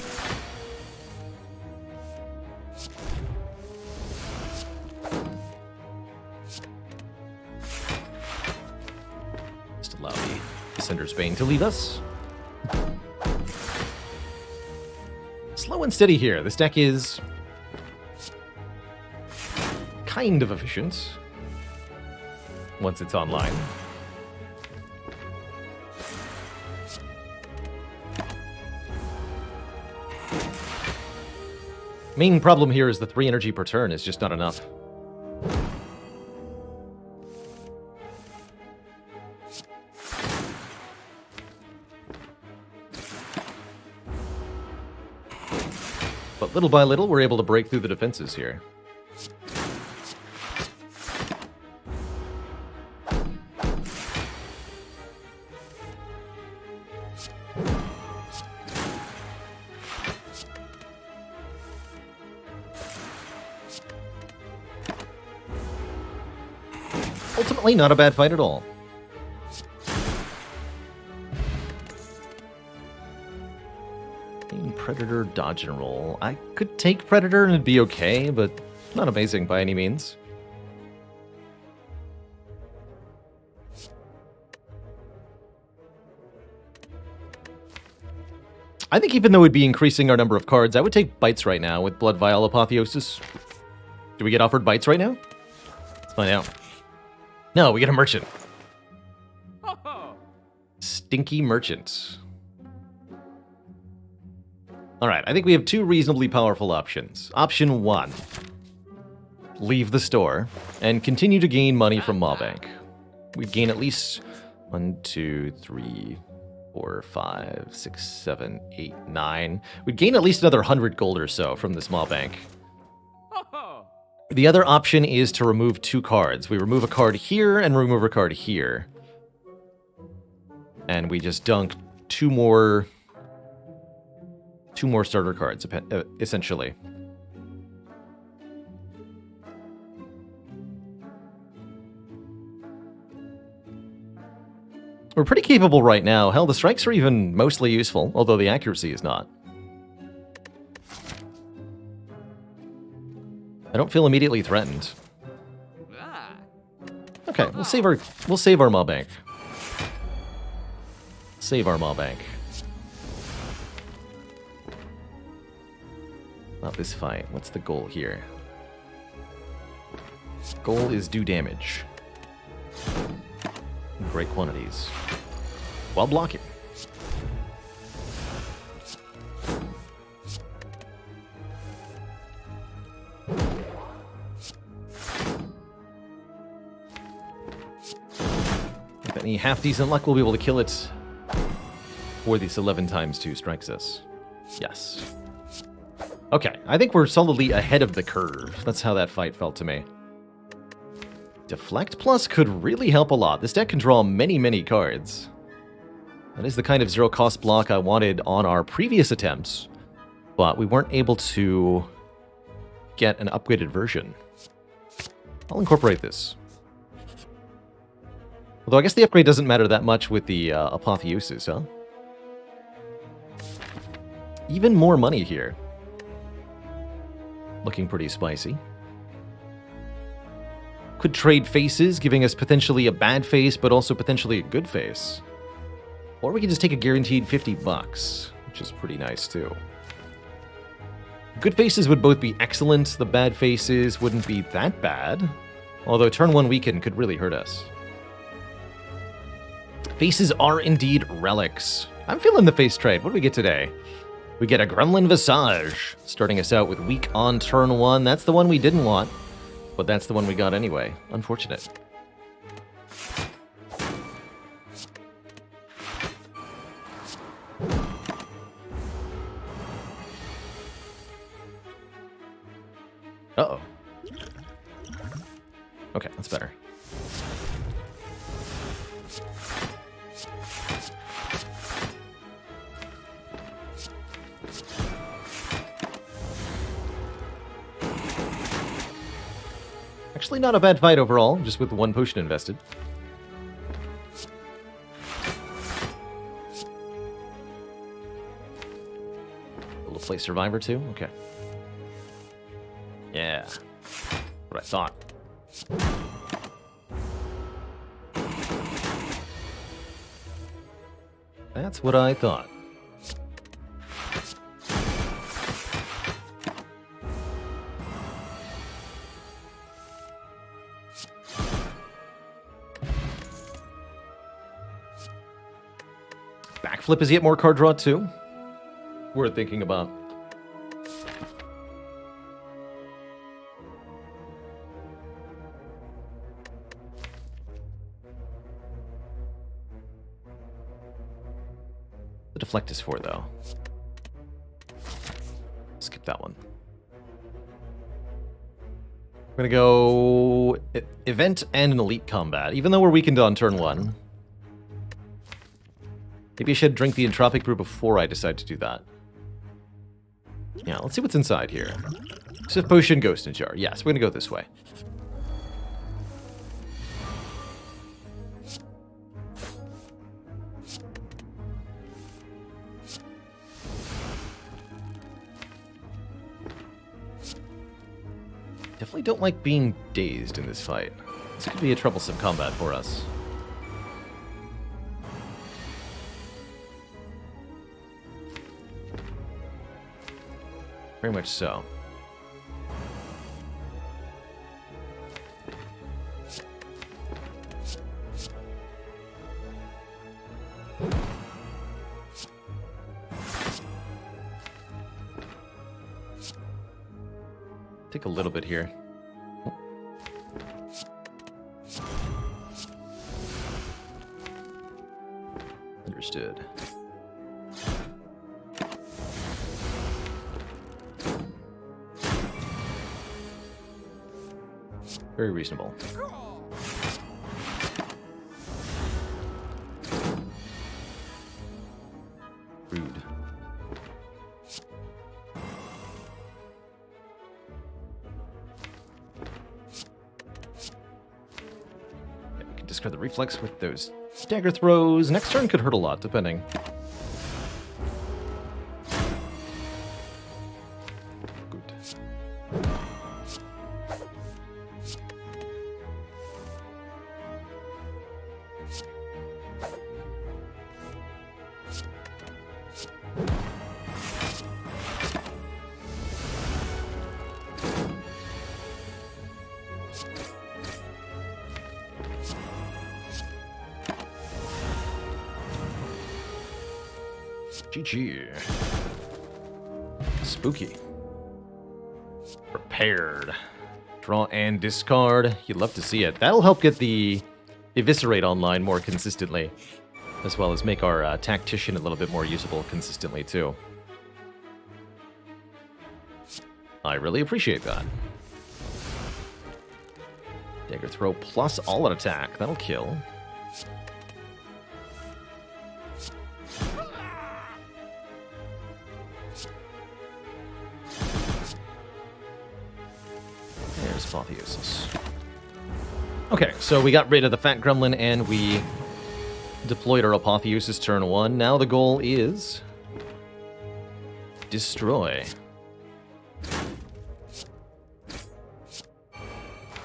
Just allow the Cinder's Bane to leave us. Slow and steady here. This deck is kind of efficient once it's online. Main problem here is the 3 energy per turn is just not enough. But little by little, we're able to break through the defenses here. Ultimately, not a bad fight at all. Predator, dodge and roll. I could take Predator and it'd be okay, but not amazing by any means. I think even though we'd be increasing our number of cards, I would take Bites right now with Blood Vial Apotheosis. Do we get offered Bites right now? Let's find out. No, we get a Merchant. Stinky Merchant. Alright, I think we have 2 reasonably powerful options. Option 1. Leave the store and continue to gain money from Mawbank. We'd gain at least 1, 2, 3, 4, 5, 6, 7, 8, 9. We'd gain at least another 100 gold or so from this Mawbank. The other option is to remove 2 cards. We remove a card here and remove a card here. And we just dunk 2 more starter cards, essentially. We're pretty capable right now. Hell, the strikes are even mostly useful, although the accuracy is not. I don't feel immediately threatened. Okay, we'll save our Mawbank. Save our Mawbank. Not this fight. What's the goal here? Goal is do damage. In great quantities. While blocking. With any half-decent luck, we'll be able to kill it before this 11 times 2 strikes us. Yes. Okay, I think we're solidly ahead of the curve. That's how that fight felt to me. Deflect Plus could really help a lot. This deck can draw many, many cards. That is the kind of zero-cost block I wanted on our previous attempts, but we weren't able to get an upgraded version. I'll incorporate this. Although I guess the upgrade doesn't matter that much with the Apotheosis, huh? Even more money here. Looking pretty spicy. Could trade faces, giving us potentially a bad face, but also potentially a good face. Or we could just take a guaranteed 50 bucks, which is pretty nice too. Good faces would both be excellent, the bad faces wouldn't be that bad. Although turn 1 weaken could really hurt us. Faces are indeed relics. I'm feeling the face trade. What do we get today? We get a Gremlin Visage, starting us out with weak on turn 1. That's the one we didn't want, but that's the one we got anyway. Unfortunate. Uh-oh. Okay, that's better. Actually, not a bad fight overall, just with 1 potion invested. We'll play Survivor too? Okay. Yeah. What I thought. That's what I thought. Backflip is yet more card draw too. Worth thinking about. The deflect is for though. Skip that one. We're gonna go event and an elite combat, even though we're weakened on turn 1. Maybe I should drink the entropic brew before I decide to do that. Yeah, let's see what's inside here. Sif potion, ghost in jar. Yes, we're gonna go this way. Definitely don't like being dazed in this fight. This could be a troublesome combat for us. Very much so. Take a little bit here. Understood. Very reasonable. Rude. Yeah, we can discard the reflex with those dagger throws. Next turn could hurt a lot, depending. GG. Spooky. Prepared. Draw and discard. You'd love to see it. That'll help get the Eviscerate online more consistently, as well as make our Tactician a little bit more usable consistently, too. I really appreciate that. Dagger throw plus all out attack. That'll kill. There's Apotheosis. Okay, so we got rid of the Fat Gremlin and we deployed our Apotheosis turn 1. Now the goal is destroy.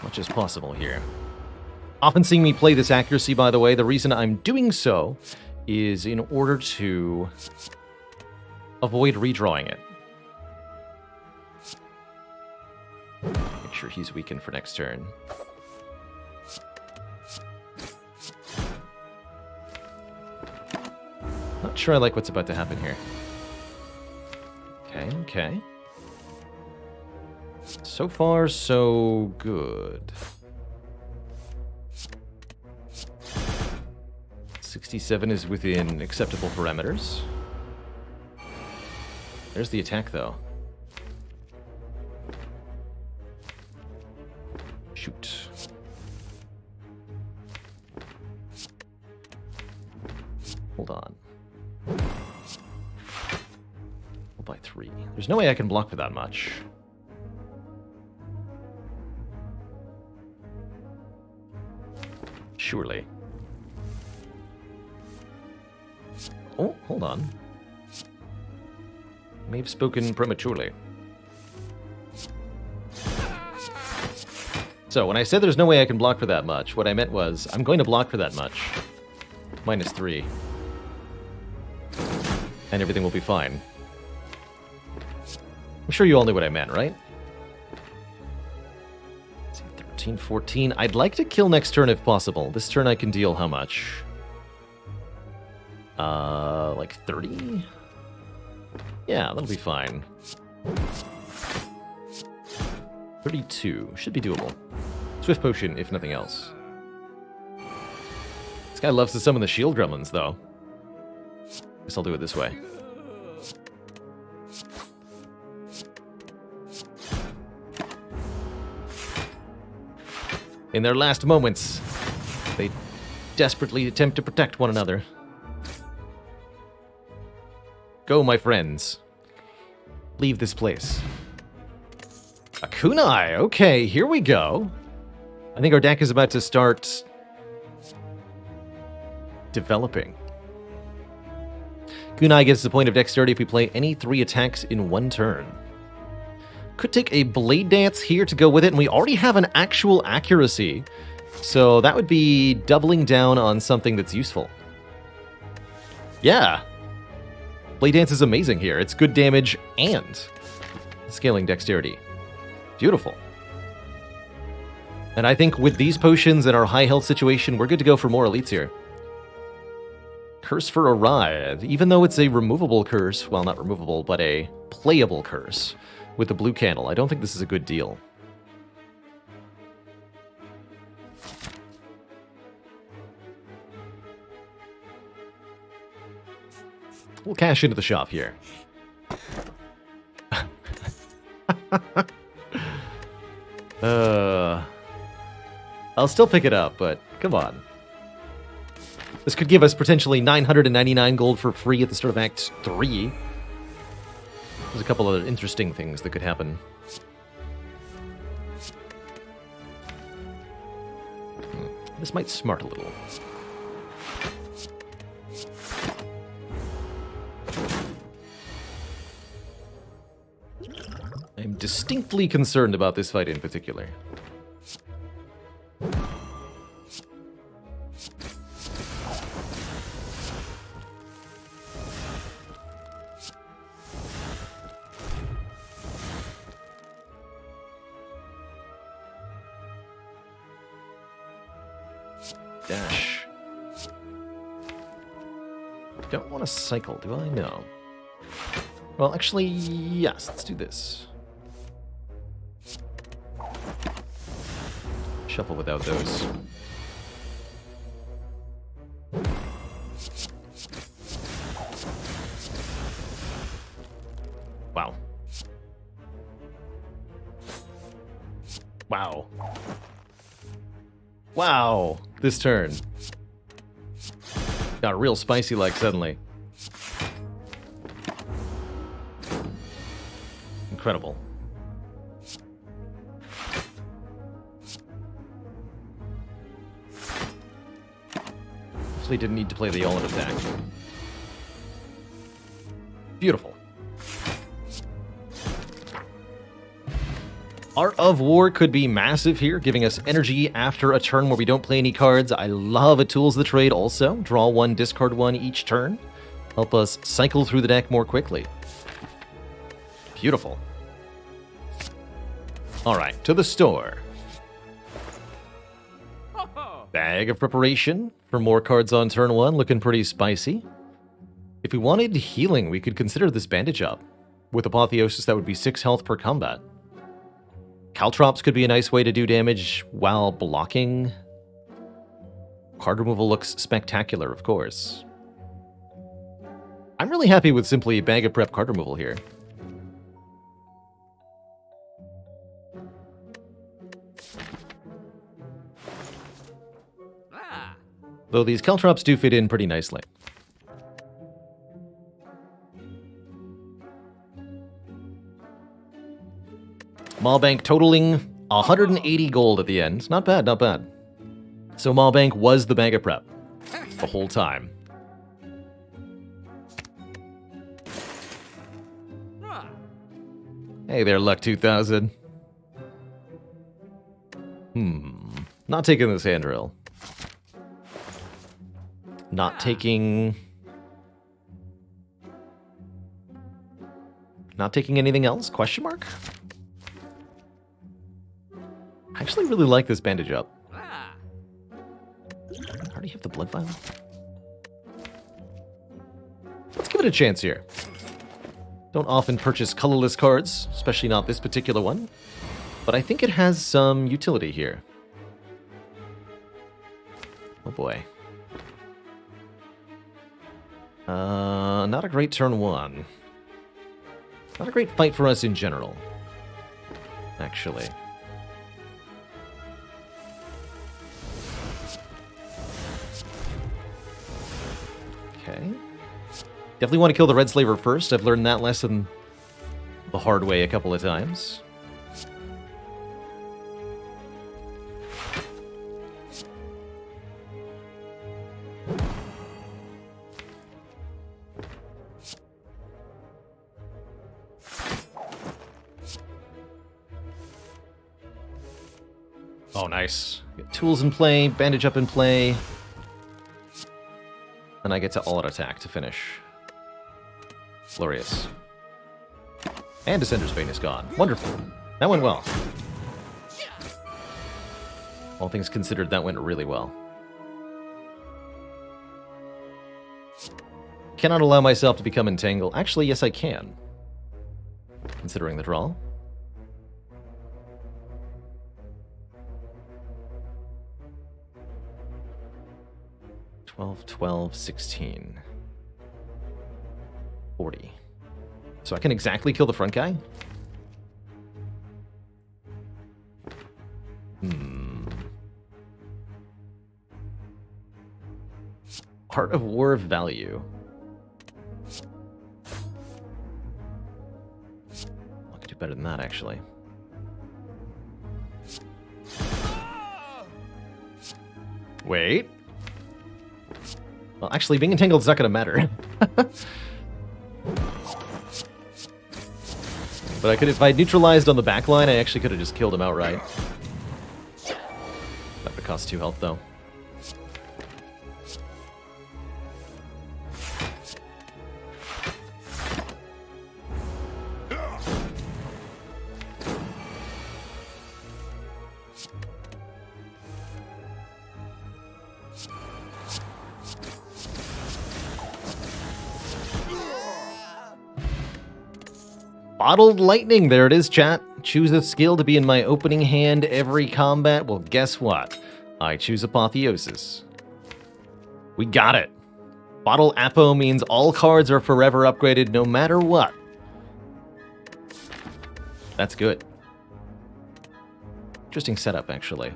Much as possible here. Often seeing me play this accuracy, by the way, the reason I'm doing so is in order to avoid redrawing it. Make sure he's weakened for next turn. Not sure I like what's about to happen here. Okay, okay. So far, so good. 67 is within acceptable parameters. There's the attack, though. Shoot. Hold on. By 3. There's no way I can block for that much. Surely. Oh, hold on. May have spoken prematurely. So, when I said there's no way I can block for that much, what I meant was, I'm going to block for that much. -3. And everything will be fine. I'm sure you all knew what I meant, right? 13, 14. I'd like to kill next turn if possible. This turn I can deal how much? Like 30? Yeah, that'll be fine. 32. Should be doable. Swift Potion, if nothing else. This guy loves to summon the shield gremlins, though. Guess I'll do it this way. In their last moments, they desperately attempt to protect one another. Go, my friends. Leave this place. A kunai! Okay, here we go. I think our deck is about to start developing. Kunai gives us a point of dexterity if we play any 3 attacks in 1 turn. Could take a Blade Dance here to go with it, and we already have an actual accuracy. So that would be doubling down on something that's useful. Yeah. Blade Dance is amazing here. It's good damage and scaling dexterity. Beautiful. And I think with these potions and our high health situation, we're good to go for more elites here. Curse for Arai. Even though it's a removable curse, well, not removable, but a playable curse with the blue candle, I don't think this is a good deal. We'll cash into the shop here. I'll still pick it up, but come on. This could give us potentially 999 gold for free at the start of Act 3. There's a couple of interesting things that could happen. This might smart a little. I'm distinctly concerned about this fight in particular. Dash. Don't want to cycle, do I? No. Well, actually, yes, let's do this. Shuffle without those. Wow. Wow. Wow, this turn. Got real spicy like suddenly. Incredible. Actually didn't need to play the all-in attack. Beautiful. Art of War could be massive here, giving us energy after a turn where we don't play any cards. I love a Tools of the Trade also. Draw 1, discard 1 each turn. Help us cycle through the deck more quickly. Beautiful. Alright, to the store. Bag of Preparation for more cards on turn 1, looking pretty spicy. If we wanted healing, we could consider this Bandage Up. With Apotheosis, that would be 6 health per combat. Caltrops could be a nice way to do damage while blocking. Card removal looks spectacular, of course. I'm really happy with simply Bag of Prep card removal here. Though these Caltrops do fit in pretty nicely. Maulbank totaling 180 gold at the end. Not bad, not bad. So Maulbank was the Bag of Prep the whole time. Hey there, Luck 2000. Not taking this hand drill. Not taking... Not taking anything else? Question mark? I actually really like this Bandage Up. I already have the Blood Vial. it a chance here. Don't often purchase colorless cards, especially not this particular one. But I think it has some utility here. Oh boy. Not a great turn one. Not a great fight for us in general, actually. Okay. Definitely want to kill the Red Slaver first. I've learned that lesson the hard way a couple of times. Oh, nice. Get tools in play, bandage up in play. And I get to all-out attack to finish. Glorious. And Descender's Bane is gone. Wonderful. That went well. All things considered, that went really well. Cannot allow myself to become entangled. Actually, yes, I can. Considering the draw. 12, 12, 16. 40. So I can exactly kill the front guy? Heart of War of Value. I could do better than that, actually. Wait. Well, actually, being entangled is not going to matter. But I could, if I neutralized on the back line, I actually could have just killed him outright. That would cost 2 health, though. Bottled Lightning, there it is, chat. Choose a skill to be in my opening hand every combat. Well, guess what? I choose Apotheosis. We got it. Bottle Apo means all cards are forever upgraded no matter what. That's good. Interesting setup, actually.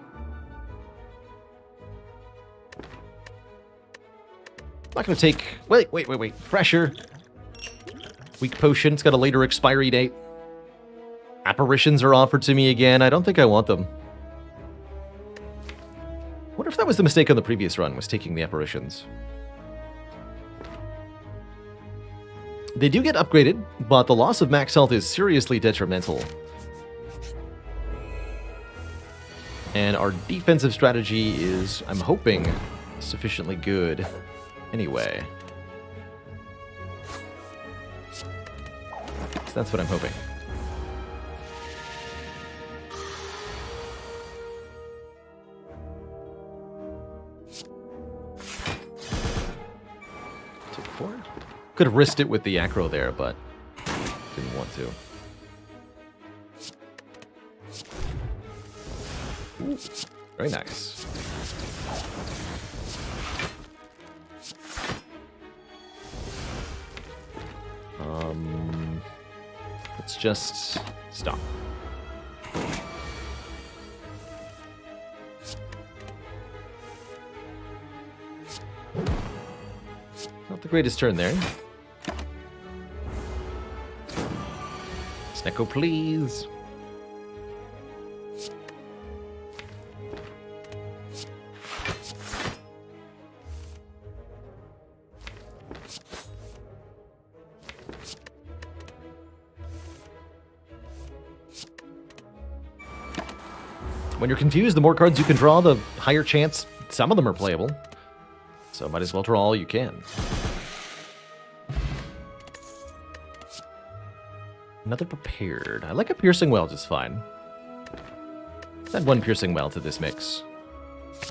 Not gonna take... Wait. Pressure. Weak Potion, it's got a later expiry date. Apparitions are offered to me again. I don't think I want them. Wonder if that was the mistake on the previous run, was taking the Apparitions. They do get upgraded, but the loss of max health is seriously detrimental. And our defensive strategy is, I'm hoping, sufficiently good anyway. So that's what I'm hoping. Took 4. Could have risked it with the acro there, but didn't want to. Ooh, very nice. Let's just stop. Not the greatest turn there. Snecko, please. When you're confused, the more cards you can draw, the higher chance some of them are playable. So might as well draw all you can. Another Prepared. I like a Piercing Well just fine. Add 1 Piercing Well to this mix.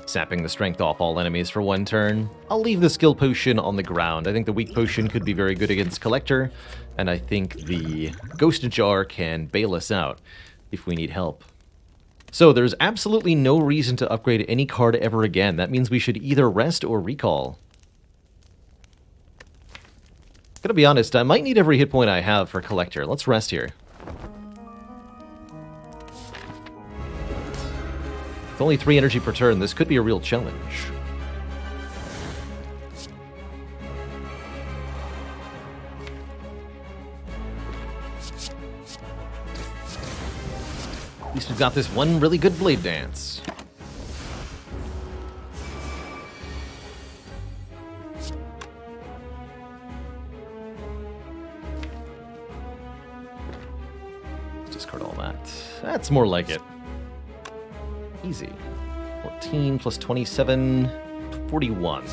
Sapping the strength off all enemies for 1 turn. I'll leave the skill potion on the ground. I think the weak potion could be very good against Collector, and I think the Ghost Jar can bail us out if we need help. So there's absolutely no reason to upgrade any card ever again. That means we should either rest or recall. Gotta be honest, I might need every hit point I have for Collector. Let's rest here. With only 3 energy per turn, this could be a real challenge. At least we've got this one really good Blade Dance. Let's discard all that. That's more like it. Easy. 14 plus 27, 41.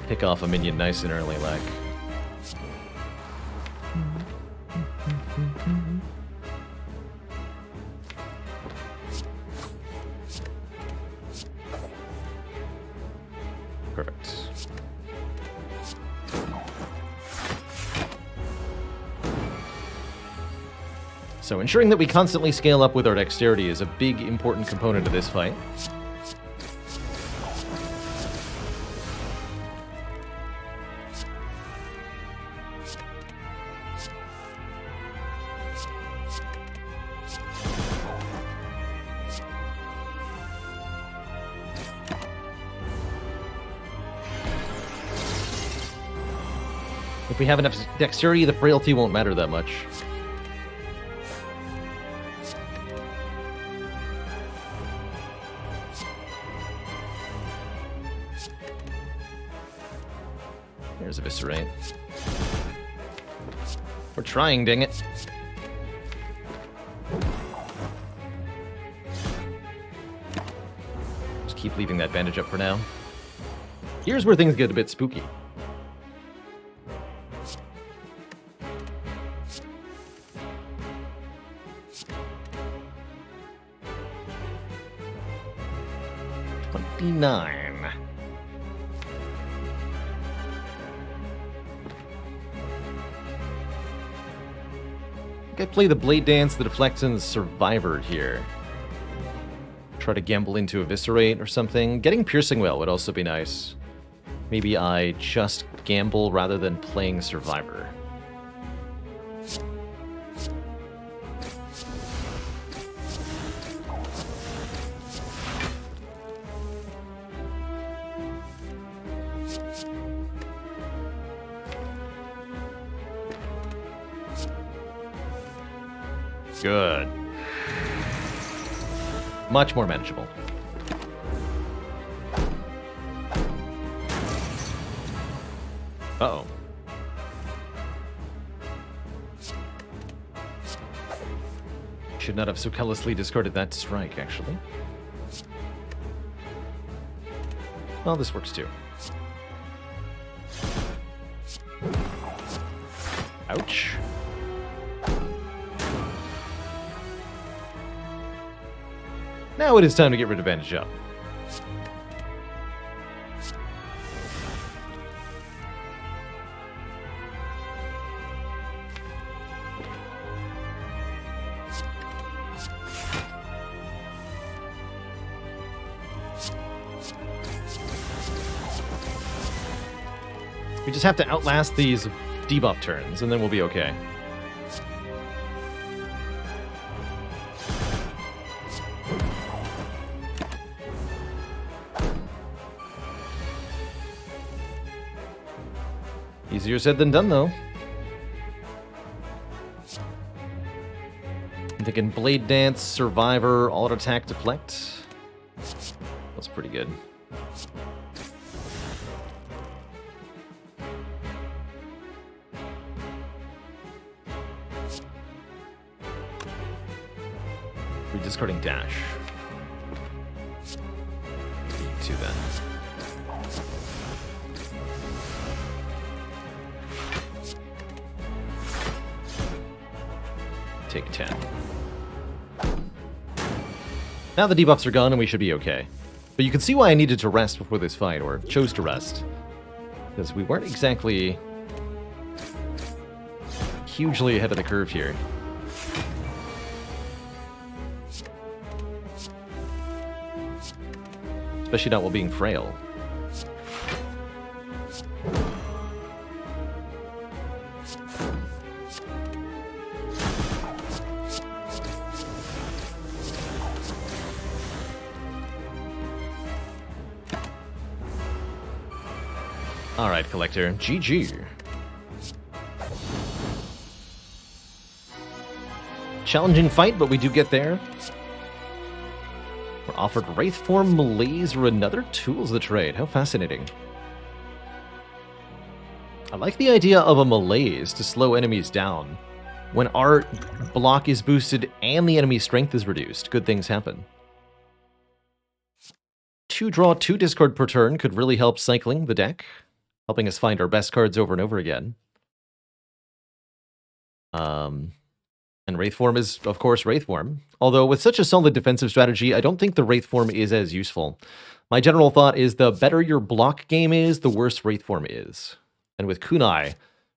Pick off a minion nice and early, like. Perfect. So ensuring that we constantly scale up with our dexterity is a big, important component of this fight. If we have enough dexterity, the frailty won't matter that much. There's Eviscerate. We're trying, dang it. Just keep leaving that bandage up for now. Here's where things get a bit spooky. $29. I think I play the Blade Dance, the Deflect, and the Survivor here. Try to gamble into Eviscerate or something. Getting Piercing Well would also be nice. Maybe I just gamble rather than playing Survivor. Good. Much more manageable. Uh-oh. Should not have so callously discarded that strike, actually. Well, this works too. Ouch. Now it is time to get rid of Bandage Up. We just have to outlast these debuff turns, and then we'll be okay. Easier said than done, though. I'm thinking Blade Dance, Survivor, Auto Attack, Deflect. That's pretty good. Rediscarding Dash. Two then. take 10. Now the debuffs are gone and we should be okay. But you can see why I needed to rest before this fight, or chose to rest. Because we weren't exactly hugely ahead of the curve here. Especially not while being frail. Alright, Collector. GG. Challenging fight, but we do get there. We're offered Wraith Form, Malaise, or another Tools of the Trade. How fascinating. I like the idea of a Malaise to slow enemies down. When our block is boosted and the enemy's strength is reduced, good things happen. 2 draw, 2 discard per turn could really help cycling the deck, helping us find our best cards over and over again. And Wraith Form is, of course, Wraith Form. Although with such a solid defensive strategy, I don't think the Wraith Form is as useful. My general thought is the better your block game is, the worse Wraith Form is. And with Kunai,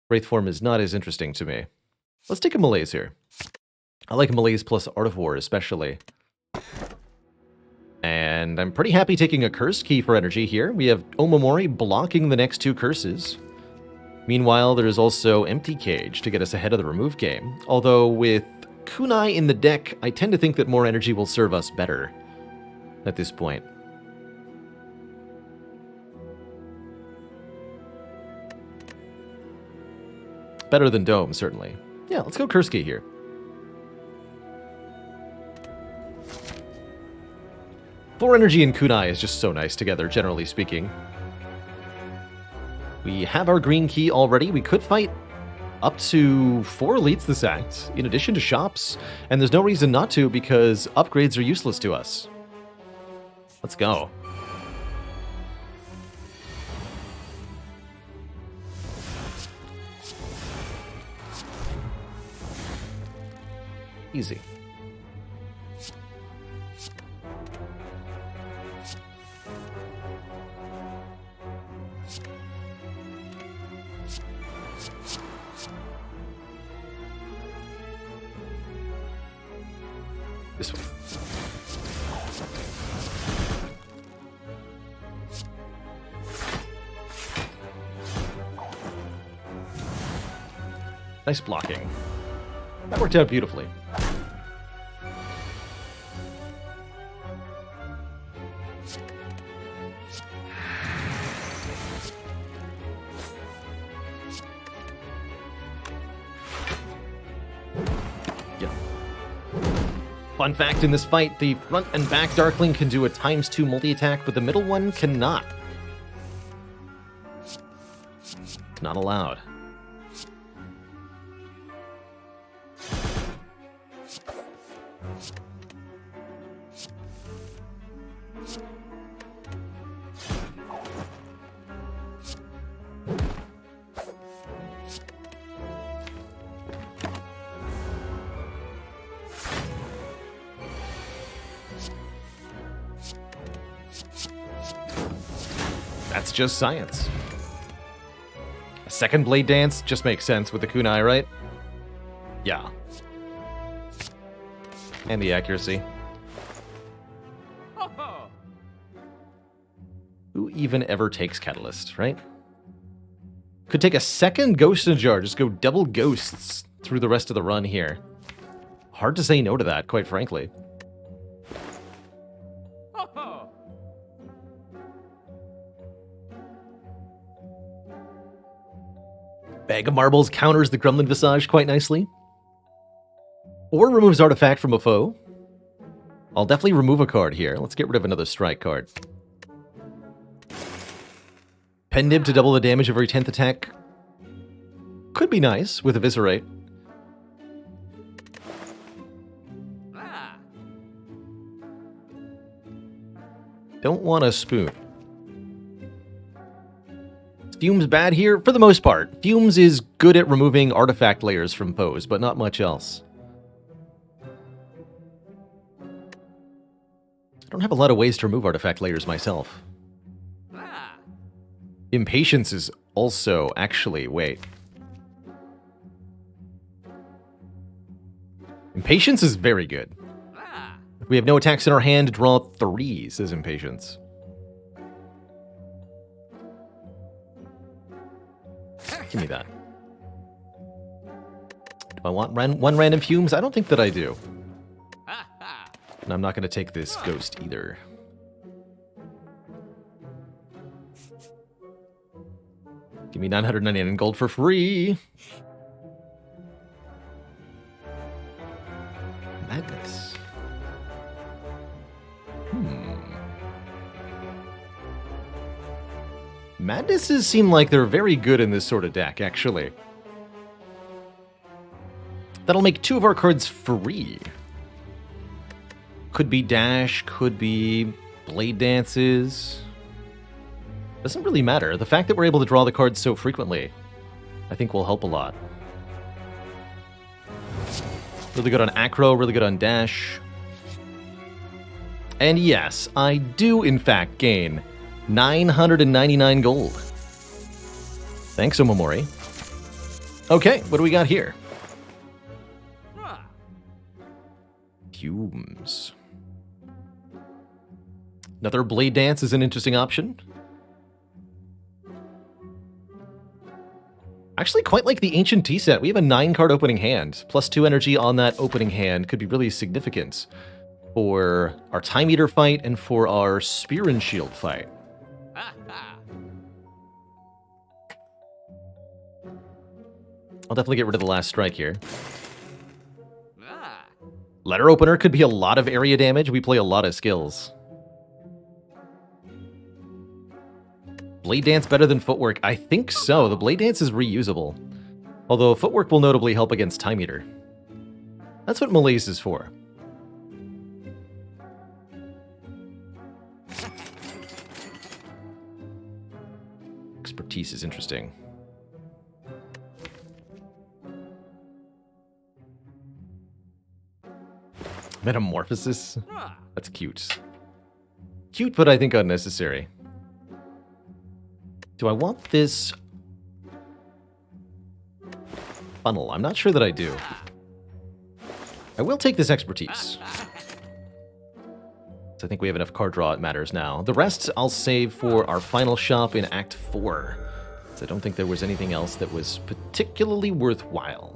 Wraith Form is not as interesting to me. Let's take a Malaise here. I like Malaise plus Art of War, especially. And I'm pretty happy taking a Cursed Key for energy here. We have Omamori blocking the next 2 curses. Meanwhile, there is also Empty Cage to get us ahead of the remove game. Although with Kunai in the deck, I tend to think that more energy will serve us better at this point. Better than Dome, certainly. Yeah, let's go Cursed Key here. Thor Energy and Kunai is just so nice together, generally speaking. We have our green key already. We could fight up to 4 elites this act, in addition to shops, and there's no reason not to because upgrades are useless to us. Let's go. Easy. This one. Nice blocking. That worked out beautifully. Fun fact, in this fight, the front and back Darkling can do a ×2 multi-attack, but the middle one cannot. Not allowed. That's just science. A second Blade Dance just makes sense with the Kunai, right? Yeah. And the accuracy. Who even ever takes Catalyst, right? Could take a second Ghost in a Jar, just go double Ghosts through the rest of the run here. Hard to say no to that, quite frankly. Bag of Marbles counters the Gremlin Visage quite nicely. Or removes artifact from a foe. I'll definitely remove a card here. Let's get rid of another strike card. Pen Nib to double the damage of every 10th attack. Could be nice with Eviscerate. Don't want a spoon. Fume's bad here, for the most part. Fumes is good at removing artifact layers from foes, but not much else. I don't have a lot of ways to remove artifact layers myself. Impatience is also... Actually, wait. Impatience is very good. If we have no attacks in our hand, draw 3, says Impatience. Give me that. Do I want one random fumes? I don't think that I do. And I'm not going to take this ghost either. Give me 999 gold for free. Madness. Madnesses seem like they're very good in this sort of deck, actually. That'll make 2 of our cards free. Could be Dash, could be Blade Dances. Doesn't really matter. The fact that we're able to draw the cards so frequently, I think will help a lot. Really good on Acro, really good on Dash. And yes, I do in fact gain 999 gold. Thanks, Omamori. Okay, what do we got here? Fumes. Another Blade Dance is an interesting option. I actually quite like the Ancient Tea set. We have a 9-card opening hand. Plus 2 energy on that opening hand could be really significant for our Time Eater fight and for our Spear and Shield fight. I'll definitely get rid of the last strike here. Letter Opener could be a lot of area damage. We play a lot of skills. Blade Dance better than Footwork? I think so. The Blade Dance is reusable. Although Footwork will notably help against Time Eater. That's what Malaise is for. Expertise is interesting. Metamorphosis? That's cute. Cute, but I think unnecessary. Do I want this funnel? I'm not sure that I do. I will take this expertise. So I think we have enough card draw, it matters now. The rest I'll save for our final shop in Act 4. So I don't think there was anything else that was particularly worthwhile.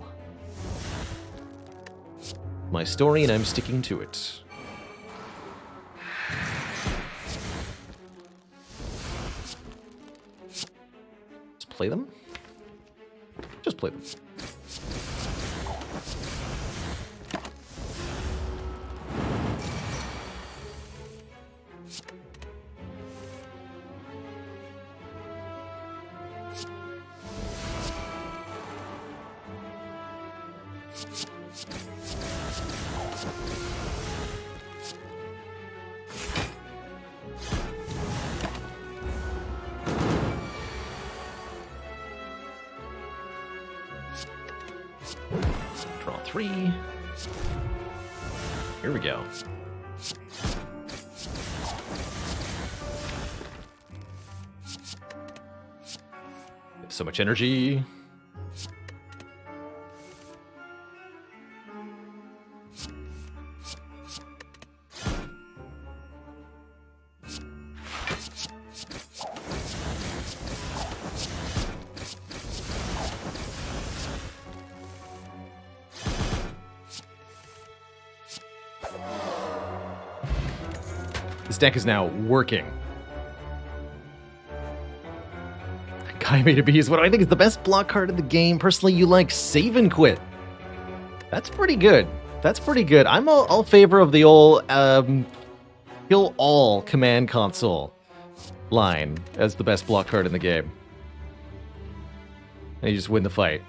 My story, and I'm sticking to it. Let's play them. Just play them. Draw 3. Here we go. So much energy. This deck is now working. Kaime to B is what I think is the best block card in the game. Personally, you like Save and Quit. That's pretty good. That's pretty good. I'm all favor of the old kill all command console line as the best block card in the game. And you just win the fight.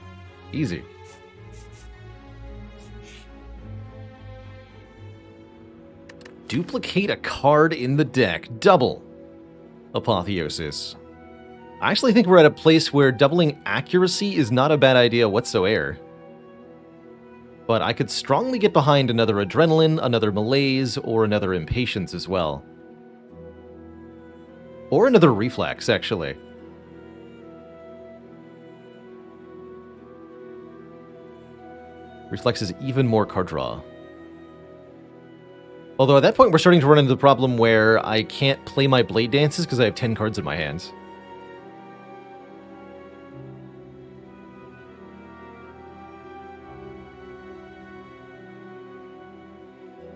Easy. Duplicate a card in the deck. Double Apotheosis. I actually think we're at a place where doubling accuracy is not a bad idea whatsoever. But I could strongly get behind another Adrenaline, another Malaise, or another Impatience as well. Or another Reflex, actually. Reflex is even more card draw. Although at that point we're starting to run into the problem where I can't play my Blade Dances because I have 10 cards in my hands.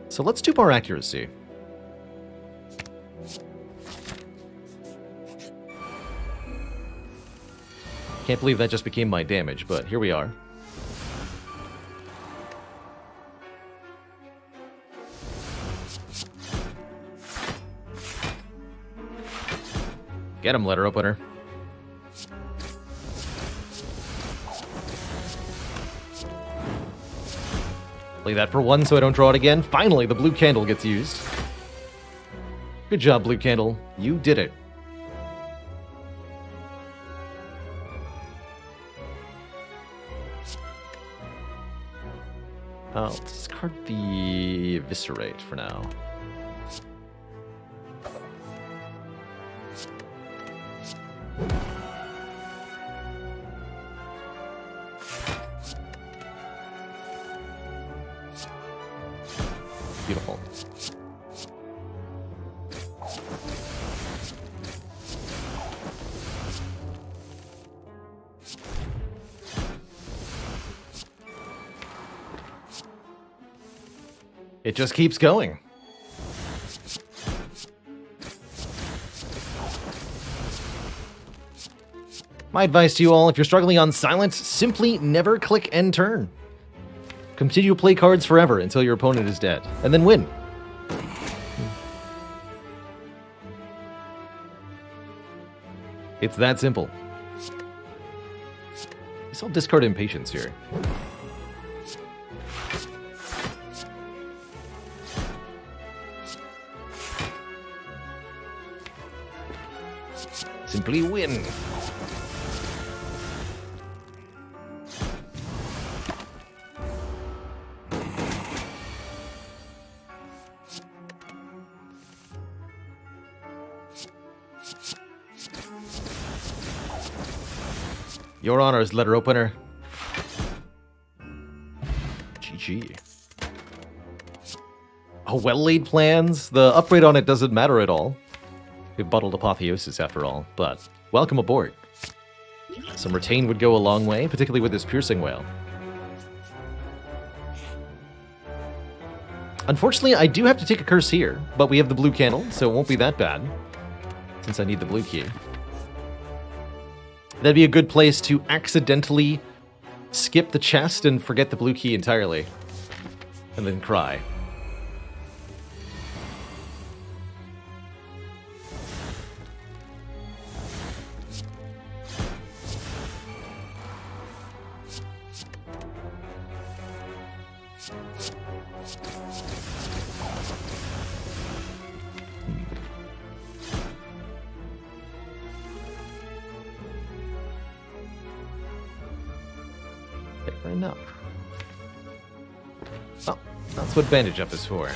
So let's do more accuracy. Can't believe that just became my damage, but here we are. Get him, letter opener. Play that for one so I don't draw it again. Finally, the blue candle gets used. Good job, blue candle. You did it. I'll discard the Eviscerate for now. Beautiful. It just keeps going. My advice to you all, if you're struggling on silence, simply never click end turn. Continue to play cards forever until your opponent is dead, and then win. It's that simple. I still discard Impatience here. Simply win. Your honors, letter opener. GG. Oh, well-laid plans. The upgrade on it doesn't matter at all. We've bottled Apotheosis after all, but welcome aboard. Some retain would go a long way, particularly with this Piercing Whale. Unfortunately, I do have to take a curse here, but we have the blue candle, so it won't be that bad, since I need the blue key. That'd be a good place to accidentally skip the chest and forget the blue key entirely, and then cry. Fair enough. Oh, that's what Bandage Up is for.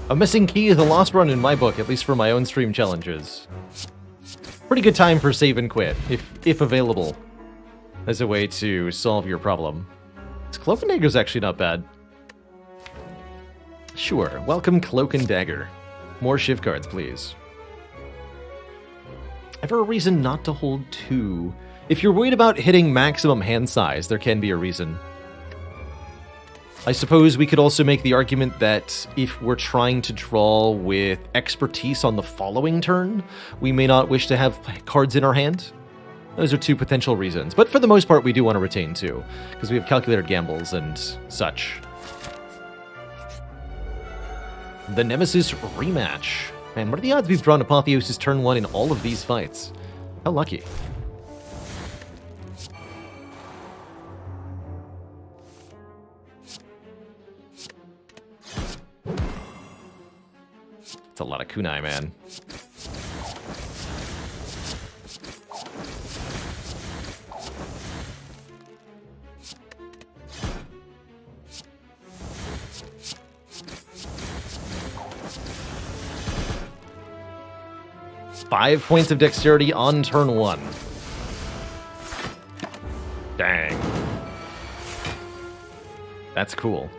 A missing key is a lost run in my book, at least for my own stream challenges. Pretty good time for save and quit, if available, as a way to solve your problem. This Cloak and Dagger's actually not bad. Sure, welcome Cloak and Dagger. More Shiv cards, please. Ever a reason not to hold two? If you're worried about hitting maximum hand size, there can be a reason. I suppose we could also make the argument that if we're trying to draw with expertise on the following turn, we may not wish to have cards in our hand. Those are two potential reasons. But for the most part, we do want to retain two, because we have calculated gambles and such. The Nemesis rematch. Man, what are the odds we've drawn Apotheosis turn 1 in all of these fights? How lucky. It's a lot of kunai, man. Five points of dexterity on turn 1. Dang. That's cool.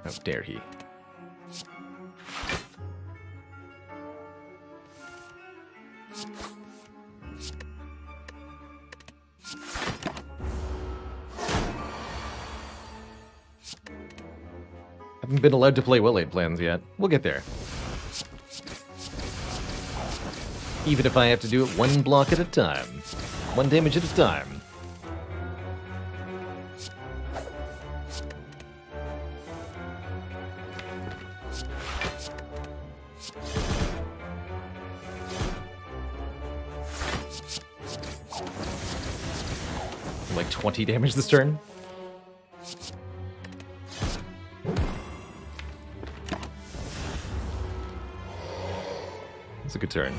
How dare he? Haven't been allowed to play well-laid plans yet. We'll get there. Even if I have to do it one block at a time. One damage at a time. Like 20 damage this turn. That's a good turn.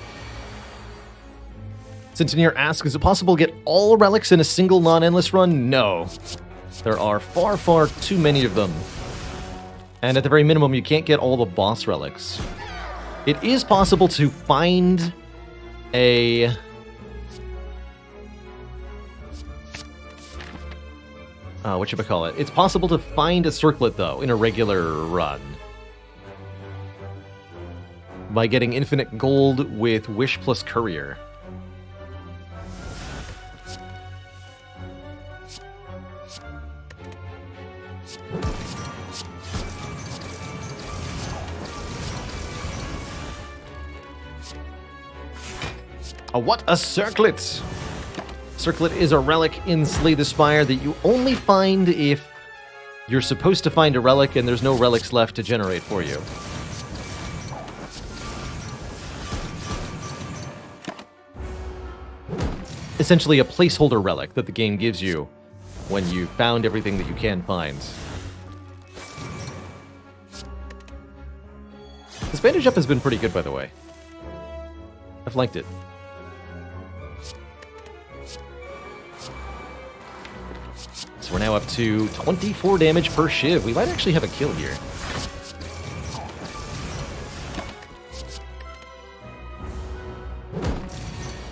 Centennier asks, is it possible to get all relics in a single non-endless run? No. There are far, far too many of them. And at the very minimum, you can't get all the boss relics. It is possible to find a... whatchamacallit. It's possible to find a circlet, though, in a regular run. By getting infinite gold with Wish plus Courier. What a circlet! Circlet is a relic in Slay the Spire that you only find if you're supposed to find a relic and there's no relics left to generate for you. Essentially a placeholder relic that the game gives you when you found everything that you can find. This bandage up has been pretty good, by the way. I've liked it. So we're now up to 24 damage per shiv. We might actually have a kill here.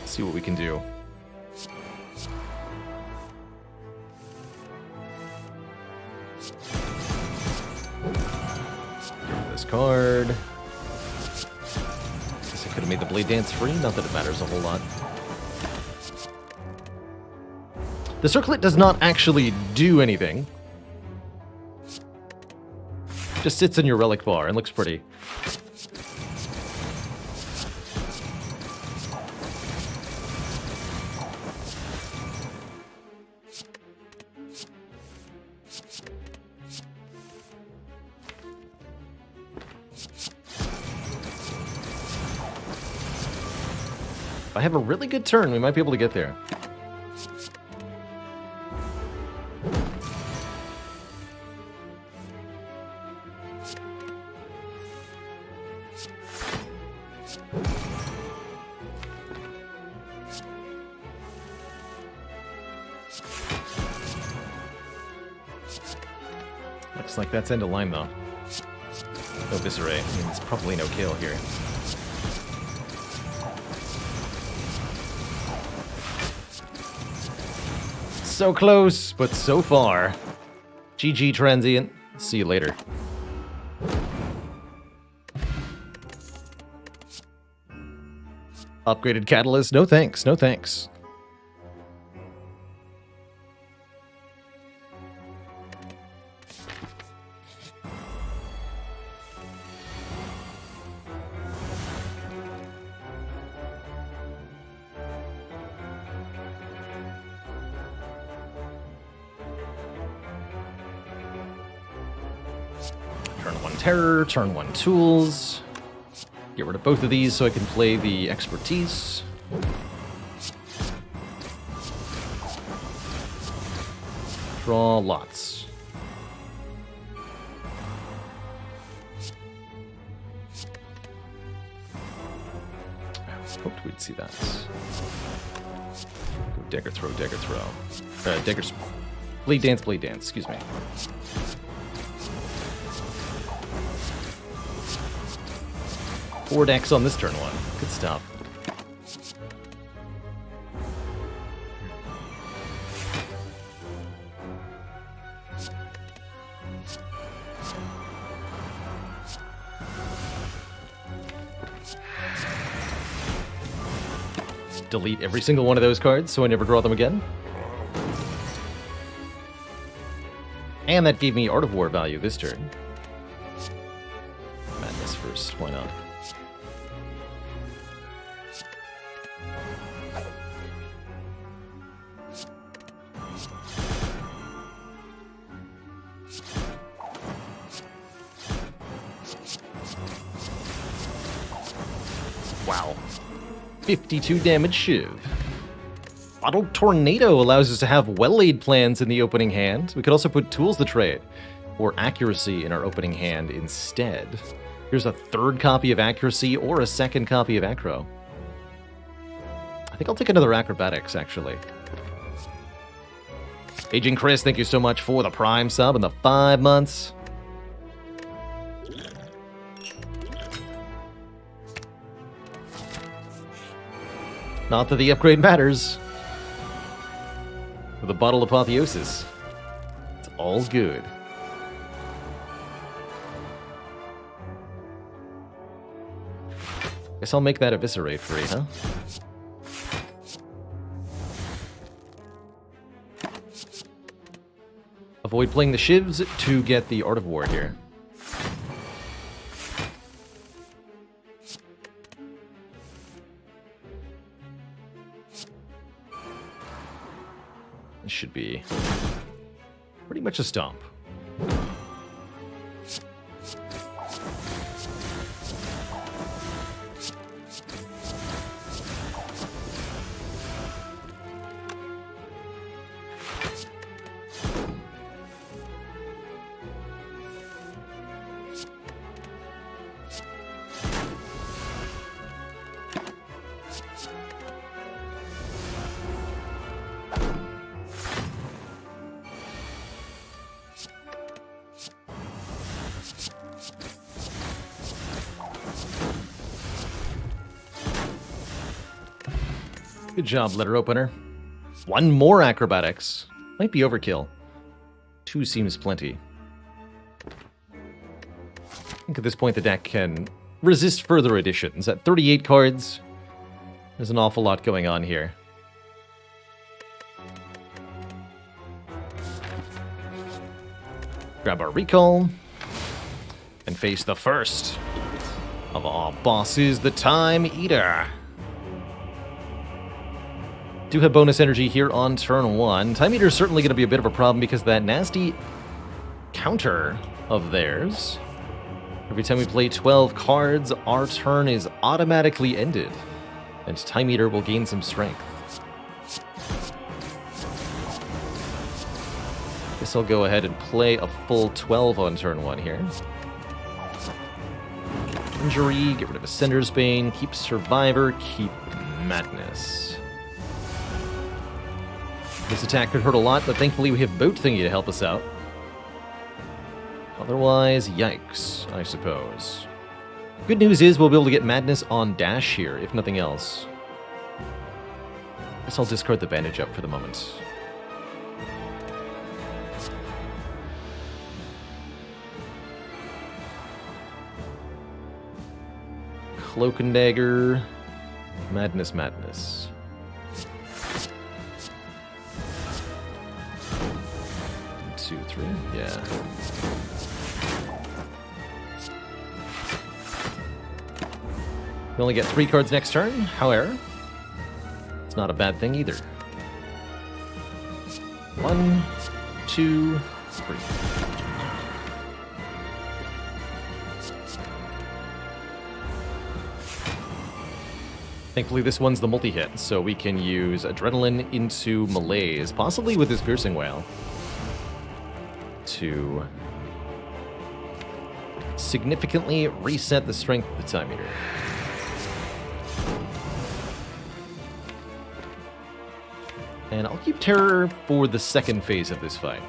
Let's see what we can do. This card. Guess I could have made the blade dance free. Not that it matters a whole lot. The circlet does not actually do anything. Just sits in your relic bar and looks pretty. If I have a really good turn, we might be able to get there. Looks like that's end of line, though. No Viscera. I mean, it's probably no kill here. So close, but so far. GG, Transient. See you later. Upgraded Catalyst? No thanks, no thanks. Turn 1 Terror, turn 1 Tools. Get rid of both of these so I can play the Expertise. Draw lots. I hoped we'd see that. Go Dagger Throw, Dagger Throw. Dagger's... Blade Dance, Blade Dance, excuse me. Four decks on this turn one. Good stuff. Delete every single one of those cards so I never draw them again. And that gave me Art of War value this turn. Madness first, why not? Wow. 52 damage Shiv. Bottled Tornado allows us to have well-laid plans in the opening hand. We could also put Tools the Trade or Accuracy in our opening hand instead. Here's a third copy of Accuracy or a second copy of Acro. I think I'll take another Acrobatics, actually. Aging Chris, thank you so much for the Prime sub and the 5 months. Not that the upgrade matters. With a Bottle Apotheosis. It's all good. Guess I'll make that Eviscerate free, huh? Avoid playing the Shivs to get the Art of War here. This should be pretty much a stomp. Good job, letter opener. One more Acrobatics. Might be overkill. 2 seems plenty. I think at this point the deck can resist further additions. At 38 cards, there's an awful lot going on here. Grab our Recall. And face the first of our bosses, the Time Eater. Do have bonus energy here on turn 1. Time Eater is certainly going to be a bit of a problem because that nasty counter of theirs. Every time we play 12 cards, our turn is automatically ended. And Time Eater will gain some strength. Guess I'll go ahead and play a full 12 on turn 1 here. Injury, get rid of Ascender's Bane, keep Survivor, keep Madness. This attack could hurt a lot, but thankfully we have Boat Thingy to help us out. Otherwise, yikes, I suppose. Good news is we'll be able to get Madness on dash here, if nothing else. Guess I'll discard the bandage up for the moment. Cloak and Dagger. Madness, madness. Two, three, yeah. We only get 3 cards next turn, however, it's not a bad thing either. 1, 2, 3. Thankfully, this one's the multi-hit, so we can use Adrenaline into Malaise, possibly with his Piercing Wail, to significantly reset the strength of the Time Eater. And I'll keep Terror for the second phase of this fight.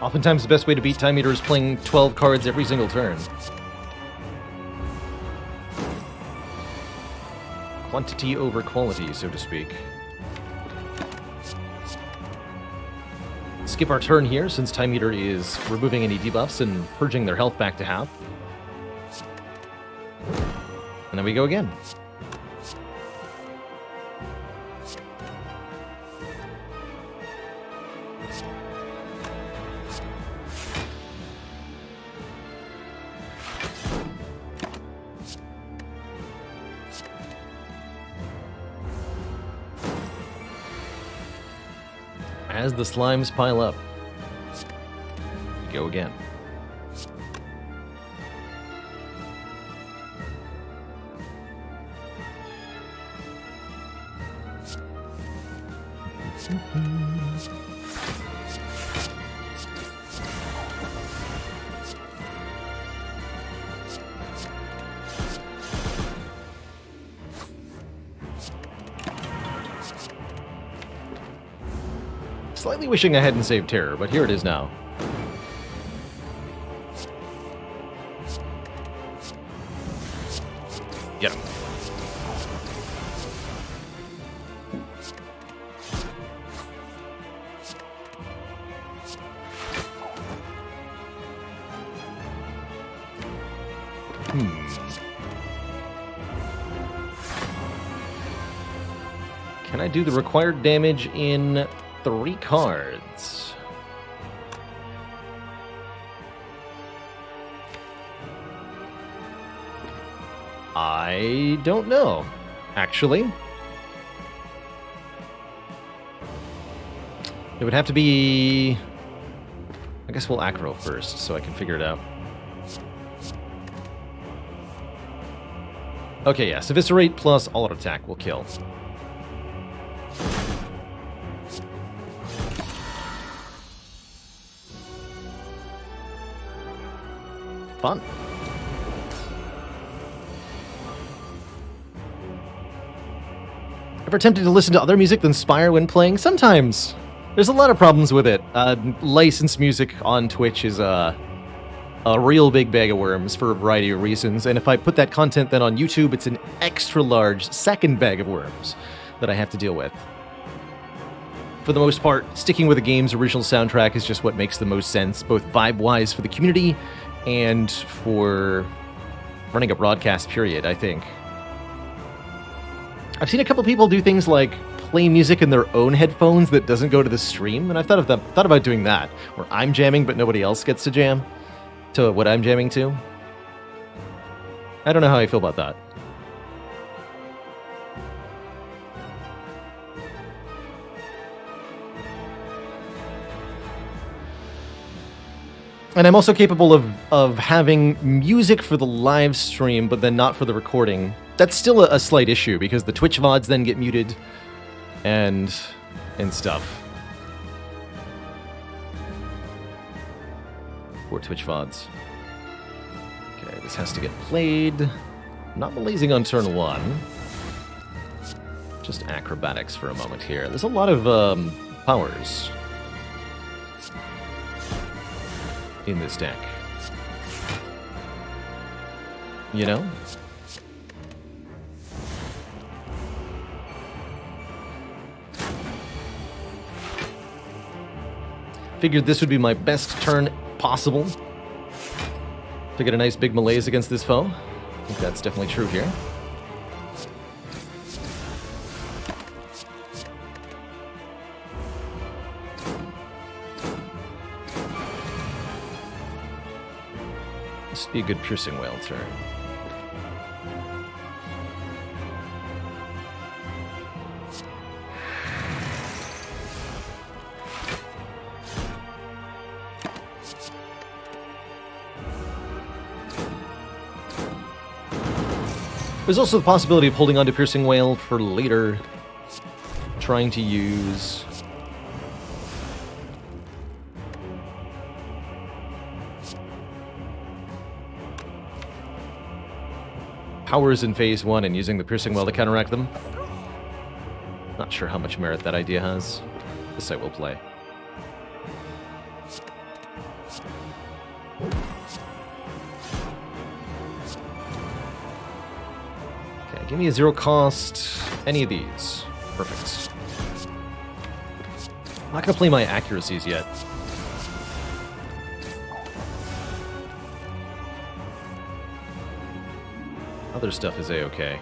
Oftentimes the best way to beat Time Eater is playing 12 cards every single turn. Quantity over quality, so to speak. Skip our turn here, since Time Eater is removing any debuffs and purging their health back to half. And then we go again. As the slimes pile up, we go again. Slightly wishing I hadn't saved Terror, but here it is now. Get him. Can I do the required damage in 3 cards? I don't know, actually. It would have to be... I guess we'll acro first, so I can figure it out. Okay, yes, Eviscerate plus All-Out Attack will kill. Fun. Ever tempted to listen to other music than Spire when playing? Sometimes. There's a lot of problems with it. Licensed music on Twitch is a real big bag of worms for a variety of reasons, and if I put that content then on YouTube, it's an extra large second bag of worms that I have to deal with. For the most part, sticking with the game's original soundtrack is just what makes the most sense, both vibe-wise for the community and for running a broadcast, period, I think. I've seen a couple people do things like play music in their own headphones that doesn't go to the stream, and I've thought about doing that, where I'm jamming but nobody else gets to jam to what I'm jamming to. I don't know how I feel about that. And I'm also capable of having music for the live stream, but then not for the recording. That's still a slight issue, because the Twitch VODs then get muted and stuff. Poor Twitch VODs. Okay, this has to get played. Not blazing on turn 1. Just acrobatics for a moment here. There's a lot of powers in this deck. You know? Figured this would be my best turn possible to get a nice big malaise against this foe. I think that's definitely true here. This would be a good piercing whale turn. There's also the possibility of holding on to Piercing Whale for later, trying to use powers in phase 1 and using the Piercing Whale to counteract them. Not sure how much merit that idea has. This I will play. Give me a 0 cost, any of these. Perfect. I'm not going to play my accuracies yet. Other stuff is A-okay.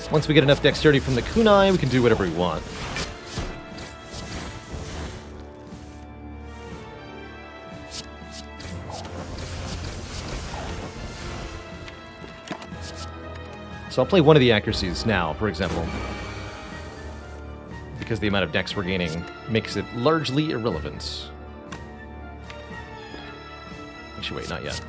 Once we get enough dexterity from the kunai, we can do whatever we want. So I'll play one of the accuracies now, for example. Because the amount of dex we're gaining makes it largely irrelevant. Actually, wait, not yet.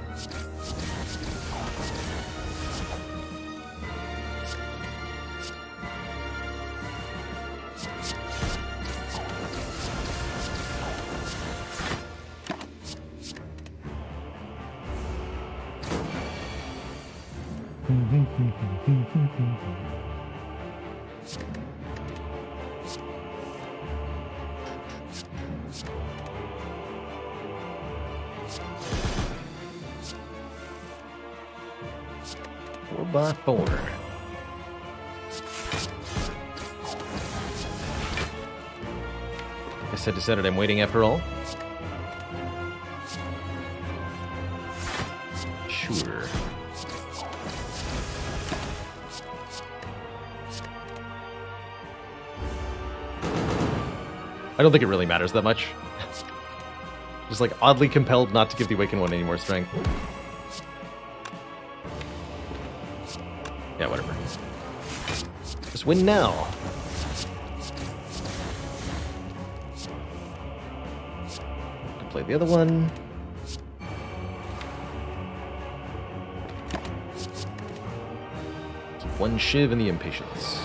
By 4. I said decided I'm waiting after all. Sure. I don't think it really matters that much. Just like oddly compelled not to give the Awakened one any more strength. Yeah, whatever. Just win now. Can play the other one. Keep one Shiv in the Impatience.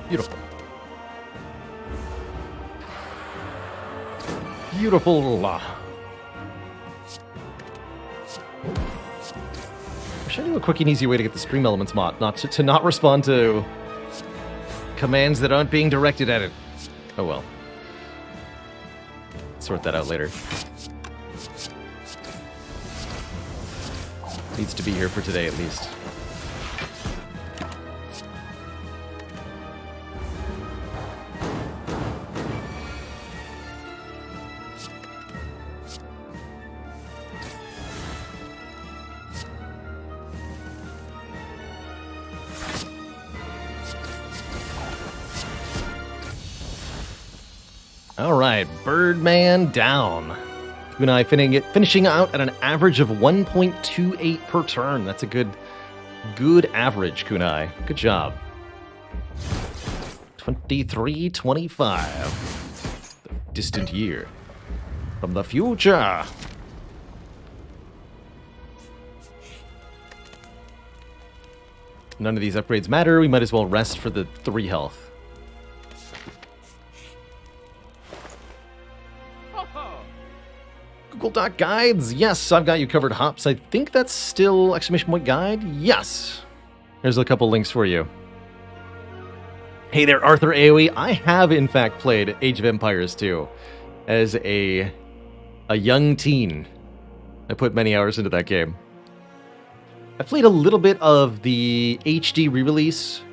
Beautiful. Beautiful. Wish I knew a quick and easy way to get the Stream Elements mod, not to not respond to commands that aren't being directed at it. Oh well. Sort that out later. Needs to be here for today at least. All right, Birdman down. Kunai finishing out at an average of 1.28 per turn. That's a good average, Kunai. Good job. 23-25. The distant year. From the future. None of these upgrades matter. We might as well rest for the 3 health. Google Doc guides. Yes, I've got you covered, Hops. I think that's still exclamation point guide. Yes. There's a couple links for you. Hey there, Arthur AoE. I have, in fact, played Age of Empires 2 as a young teen. I put many hours into that game. I played a little bit of the HD re-release,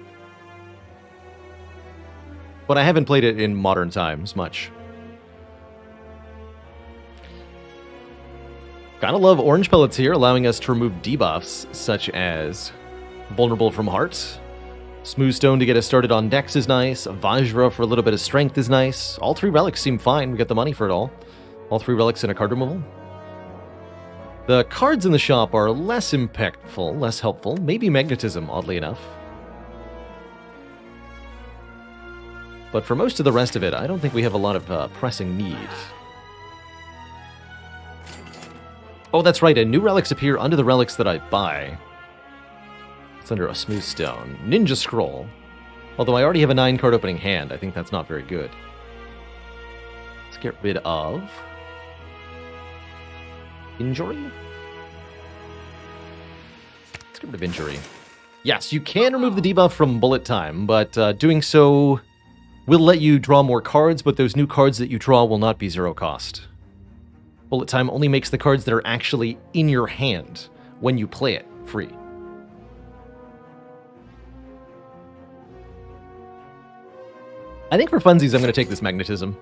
but I haven't played it in modern times much. Gotta love orange pellets here, allowing us to remove debuffs, such as Vulnerable from Heart. Smooth Stone to get us started on Dex is nice. Vajra for a little bit of strength is nice. All 3 relics seem fine. We got the money for it all. All 3 relics and a card removal. The cards in the shop are less impactful, less helpful. Maybe Magnetism, oddly enough. But for most of the rest of it, I don't think we have a lot of pressing need. Oh, that's right, and new relics appear under the relics that I buy. It's under a Smooth Stone. Ninja Scroll. Although I already have a 9-card opening hand, I think that's not very good. Let's get rid of... Injury? Let's get rid of Injury. Yes, you can remove the debuff from Bullet Time, but doing so will let you draw more cards, but those new cards that you draw will not be 0 cost. Bullet Time only makes the cards that are actually in your hand when you play it free. I think for funsies, I'm going to take this Magnetism.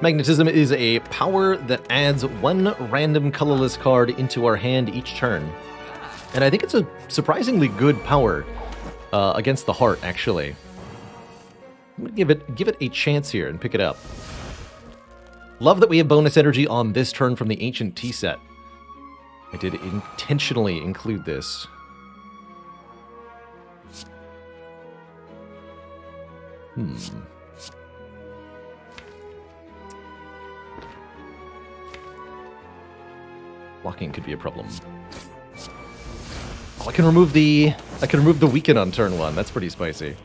Magnetism is a power that adds 1 random colorless card into our hand each turn. And I think it's a surprisingly good power against the heart, actually. I'm going to give it a chance here and pick it up. Love that we have bonus energy on this turn from the Ancient Tea set. I did intentionally include this. Blocking could be a problem. Oh, I can remove the weaken on turn 1. That's pretty spicy.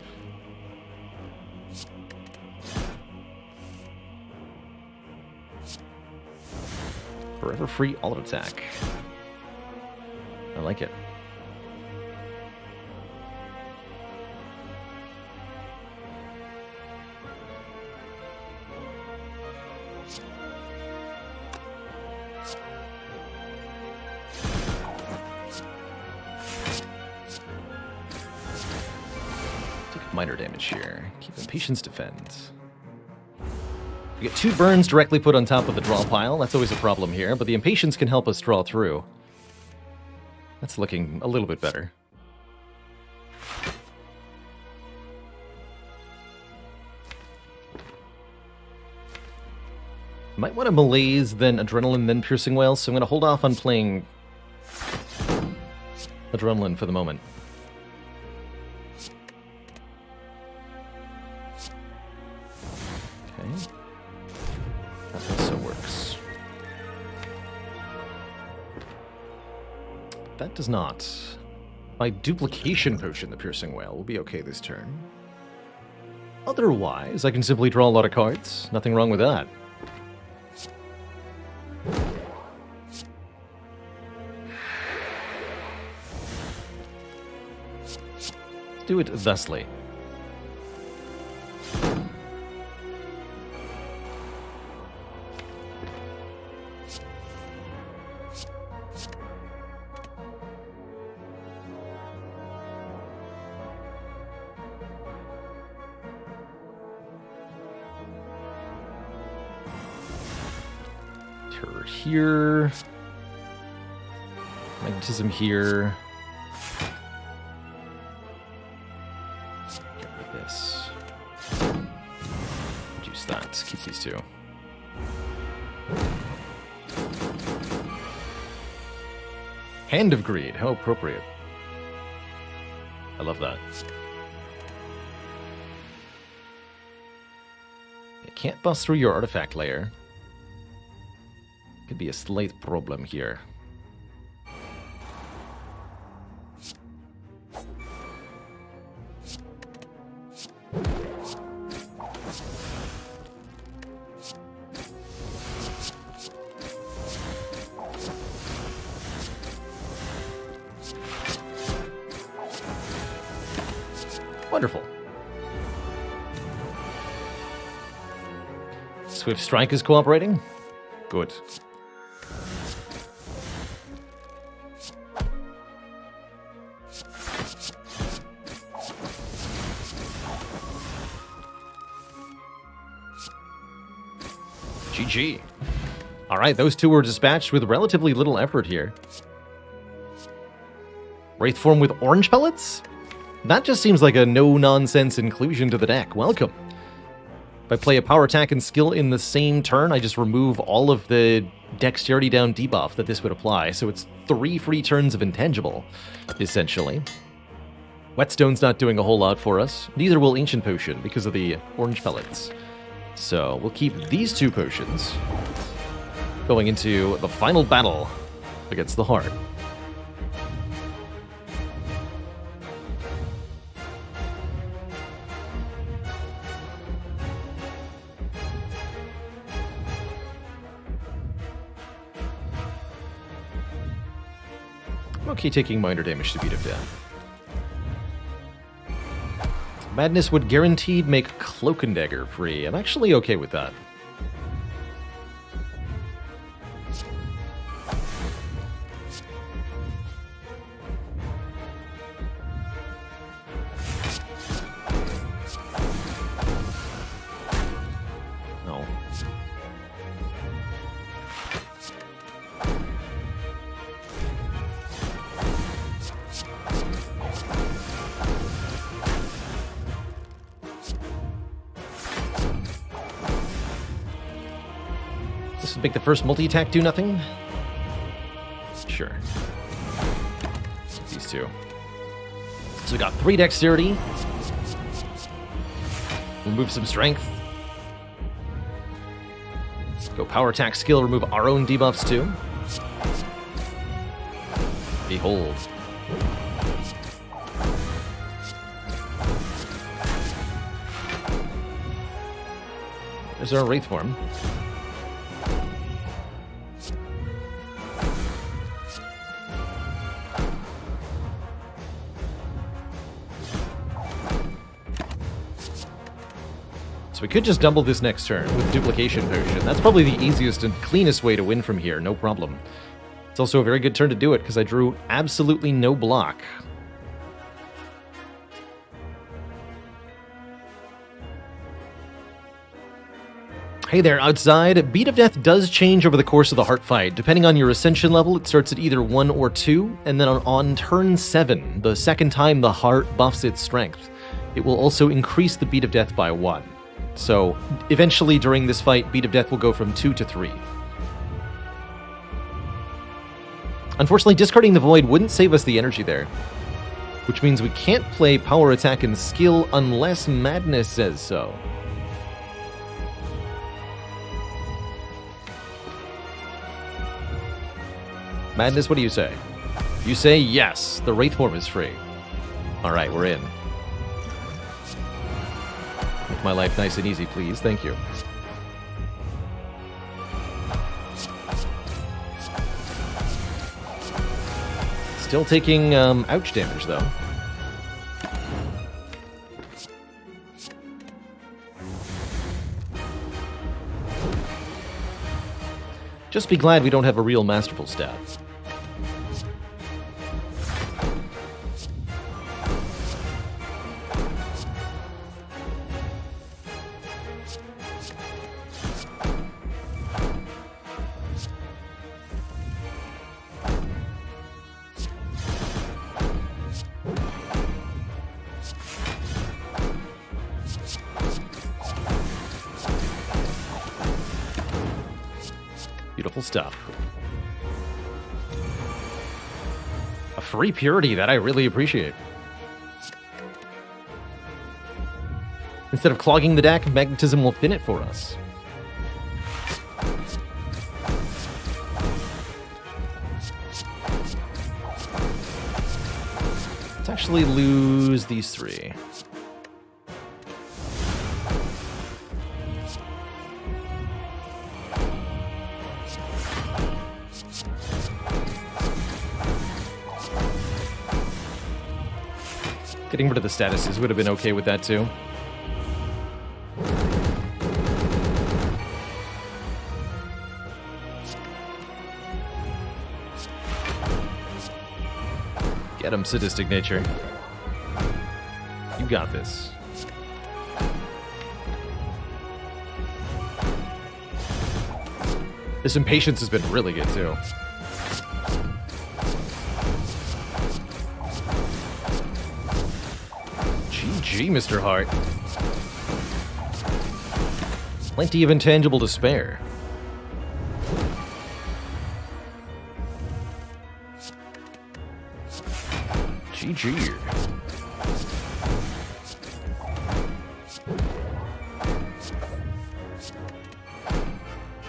Forever free alt attack. I like it. Take minor damage here. Keep Impatience defend. We get 2 burns directly put on top of the draw pile. That's always a problem here, but the Impatience can help us draw through. That's looking a little bit better. Might want to Malaise, then Adrenaline, then Piercing Wail, so I'm going to hold off on playing Adrenaline for the moment. Okay. That also works. That does not. My Duplication Potion, the Piercing Wail, will be okay this turn. Otherwise, I can simply draw a lot of cards. Nothing wrong with that. Do it thusly. Terror here. Magnetism here. reduce that. Keep these two. Hand of Greed. How appropriate. I love that. It can't bust through your artifact layer. Could be a slight problem here. Wonderful. Swift Strike is cooperating? Good. GG. Alright, those two were dispatched with relatively little effort here. Wraith form with orange pellets? That just seems like a no-nonsense inclusion to the deck. Welcome. If I play a power attack and skill in the same turn, I just remove all of the dexterity down debuff that this would apply, so it's 3 free turns of intangible, essentially. Whetstone's not doing a whole lot for us. Neither will Ancient Potion because of the orange pellets. So we'll keep these 2 potions going into the final battle against the Heart. I'm okay taking minor damage to Beat of Death. Madness would guaranteed make Cloak and Dagger free. I'm actually okay with that. No. This would make the first multi-attack do nothing? Sure. These 2. So we got 3 dexterity. Remove some strength. Go power attack skill, remove our own debuffs too. Behold. There's our Wraith form. So we could just double this next turn with Duplication Potion. That's probably the easiest and cleanest way to win from here, no problem. It's also a very good turn to do it, because I drew absolutely no block. Hey there, outside. Beat of Death does change over the course of the Heart fight. Depending on your Ascension level, it starts at either 1 or 2, and then on turn 7, the second time the Heart buffs its strength, it will also increase the Beat of Death by 1. So, eventually during this fight, Beat of Death will go from 2 to 3. Unfortunately, discarding the Void wouldn't save us the energy there, which means we can't play Power Attack and Skill unless Madness says so. Madness, what do you say? You say yes, the Wraith form is free. Alright, we're in. Make my life nice and easy, please. Thank you. Still taking ouch damage, though. Just be glad we don't have a real Masterful stat. Beautiful stuff. A free purity that I really appreciate. Instead of clogging the deck, magnetism will thin it for us. Let's actually lose these three. Getting rid of the statuses would have been okay with that too. Get him, sadistic nature. You got this. This impatience has been really good too. GG, Mr. Hart. Plenty of intangible to spare. GG.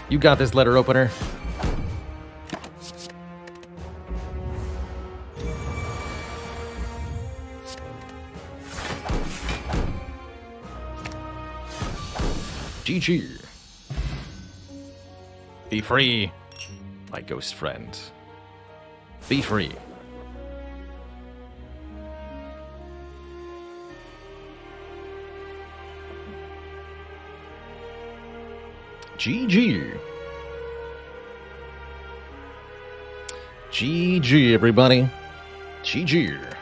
You got this, letter opener. GG. Be free, my ghost friend. Be free. GG. GG, everybody. GG.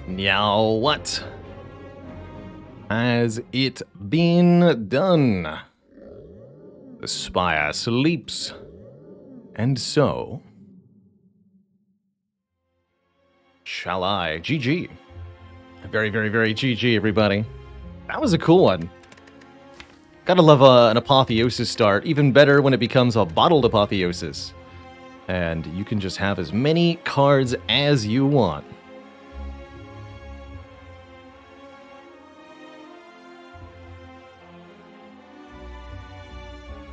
Now what? Has it been done? The Spire sleeps. And so shall I. GG. Very, very, very GG, everybody. That was a cool one. Gotta love an apotheosis start. Even better when it becomes a bottled apotheosis. And you can just have as many cards as you want.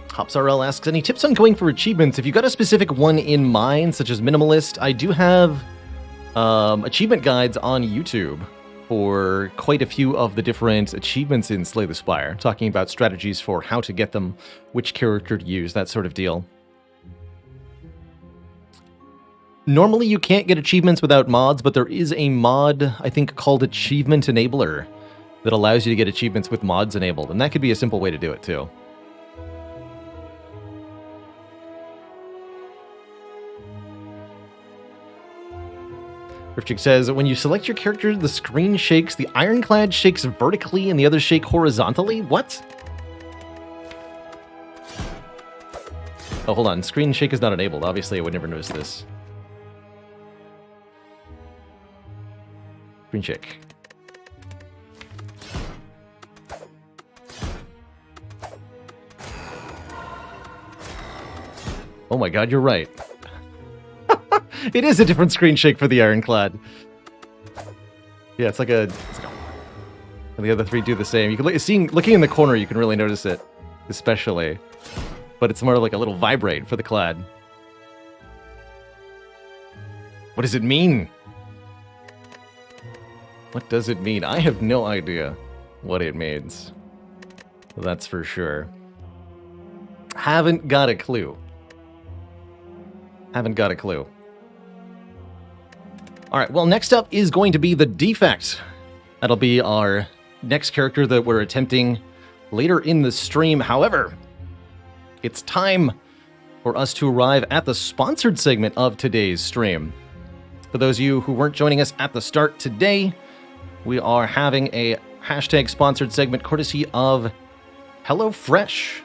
HopsRL asks, any tips on going for achievements? If you've got a specific one in mind, such as Minimalist, I do have achievement guides on YouTube for quite a few of the different achievements in Slay the Spire, talking about strategies for how to get them, which character to use, that sort of deal. Normally you can't get achievements without mods, but there is a mod, I think, called Achievement Enabler that allows you to get achievements with mods enabled, and that could be a simple way to do it too. Rifchick says, when you select your character, the screen shakes. The ironclad shakes vertically and the others shake horizontally? What? Oh, hold on. Screen shake is not enabled. Obviously, I would never notice this. Screen shake. Oh my god, you're right. It is a different screen shake for the ironclad. Yeah, it's like a... And the other three do the same. You can looking in the corner, you can really notice it, especially. But it's more like a little vibrate for the clad. What does it mean? What does it mean? I have no idea what it means. That's for sure. Haven't got a clue. Haven't got a clue. Alright, well, next up is going to be the Defect. That'll be our next character that we're attempting later in the stream. However, it's time for us to arrive at the sponsored segment of today's stream. For those of you who weren't joining us at the start today, we are having a hashtag sponsored segment courtesy of HelloFresh.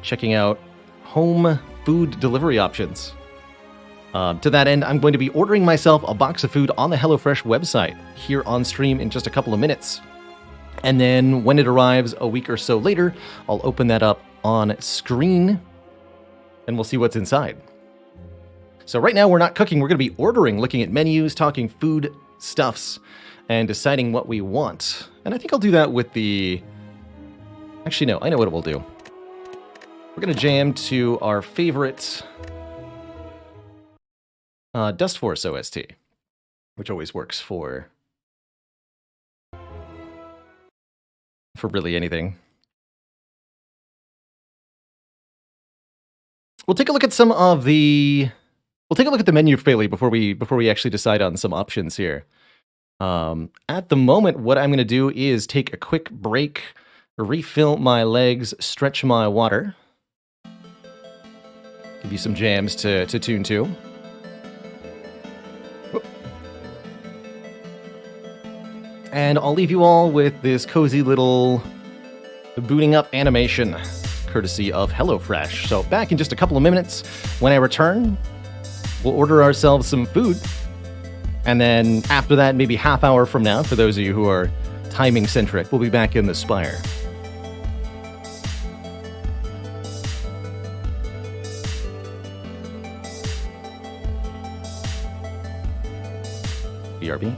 Checking out home food delivery options. To that end, I'm going to be ordering myself a box of food on the HelloFresh website here on stream in just a couple of minutes. And then when it arrives a week or so later, I'll open that up on screen and we'll see what's inside. So right now we're not cooking, we're going to be ordering, looking at menus, talking food stuffs, and deciding what we want. And I think I'll do that with the... Actually, no, I know what we'll do. We're going to jam to our favorite Dust Force OST, which always works for really anything. We'll take a look at some of the... We'll take a look at the menu fairly before we actually decide on some options here. At the moment, what I'm going to do is take a quick break, refill my legs, stretch my water. Give you some jams to tune to. Whoop. And I'll leave you all with this cozy little booting up animation, courtesy of HelloFresh. So back in just a couple of minutes, when I return, we'll order ourselves some food. And then after that, maybe half hour from now, for those of you who are timing centric, we'll be back in the Spire. BRB.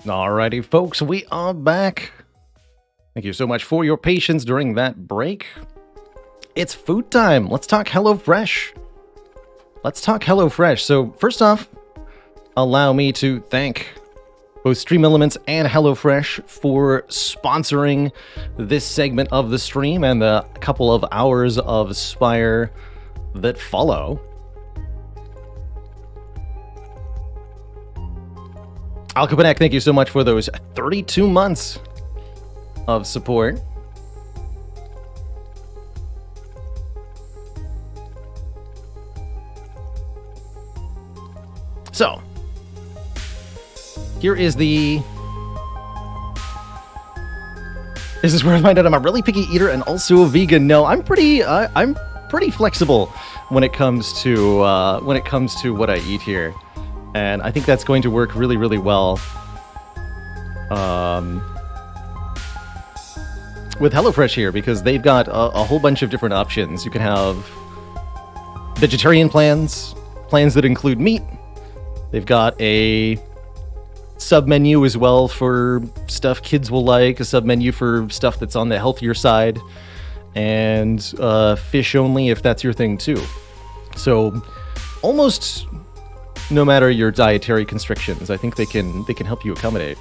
Alrighty, folks, we are back. Thank you so much for your patience during that break. It's food time. Let's talk HelloFresh. So first off, allow me to thank both Stream Elements and HelloFresh for sponsoring this segment of the stream and the couple of hours of Spire that follow. Alcapanek, thank you so much for those 32 months of support. So, here is the... This is where I find out I'm a really picky eater and also a vegan. No, I'm pretty flexible when it comes to what I eat here. And I think that's going to work really, really well with HelloFresh here, because they've got a whole bunch of different options. You can have vegetarian plans that include meat. They've got a sub-menu as well for stuff kids will like, a sub-menu for stuff that's on the healthier side, and fish only if that's your thing too. So almost... no matter your dietary constrictions, I think they can help you accommodate.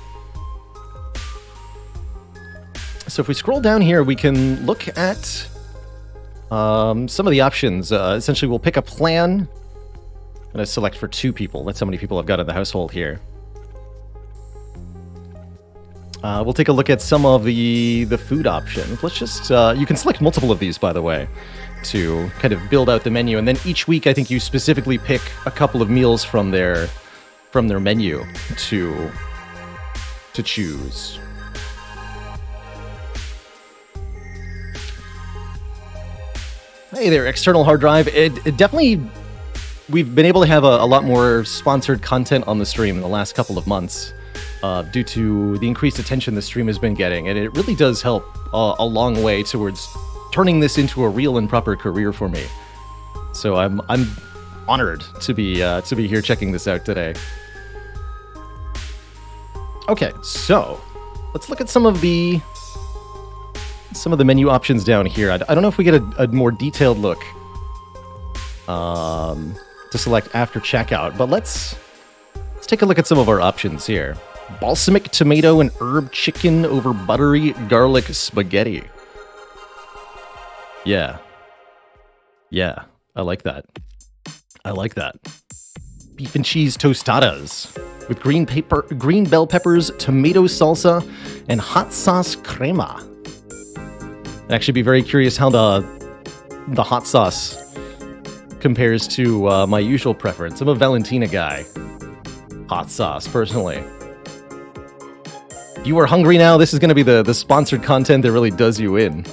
So if we scroll down here, we can look at some of the options. Essentially, we'll pick a plan. I'm going to select for 2 people. That's how many people I've got in the household here. We'll take a look at some of the food options. Let's just... you can select multiple of these, by the way, to kind of build out the menu, and then each week I think you specifically pick a couple of meals from their menu to choose. Hey there, external hard drive. It definitely, we've been able to have a lot more sponsored content on the stream in the last couple of months due to the increased attention the stream has been getting, and it really does help a long way towards turning this into a real and proper career for me. So I'm honored to be here checking this out today. Okay, so let's look at some of the menu options down here. I don't know if we get a more detailed look to select after checkout, but let's take a look at some of our options here. Balsamic tomato and herb chicken over buttery garlic spaghetti. Yeah, I like that. Beef and cheese tostadas with green bell peppers, tomato salsa, and hot sauce crema. I'd actually be very curious how the hot sauce compares to my usual preference. I'm a Valentina guy. Hot sauce, personally. If you are hungry now, this is going to be the sponsored content that really does you in.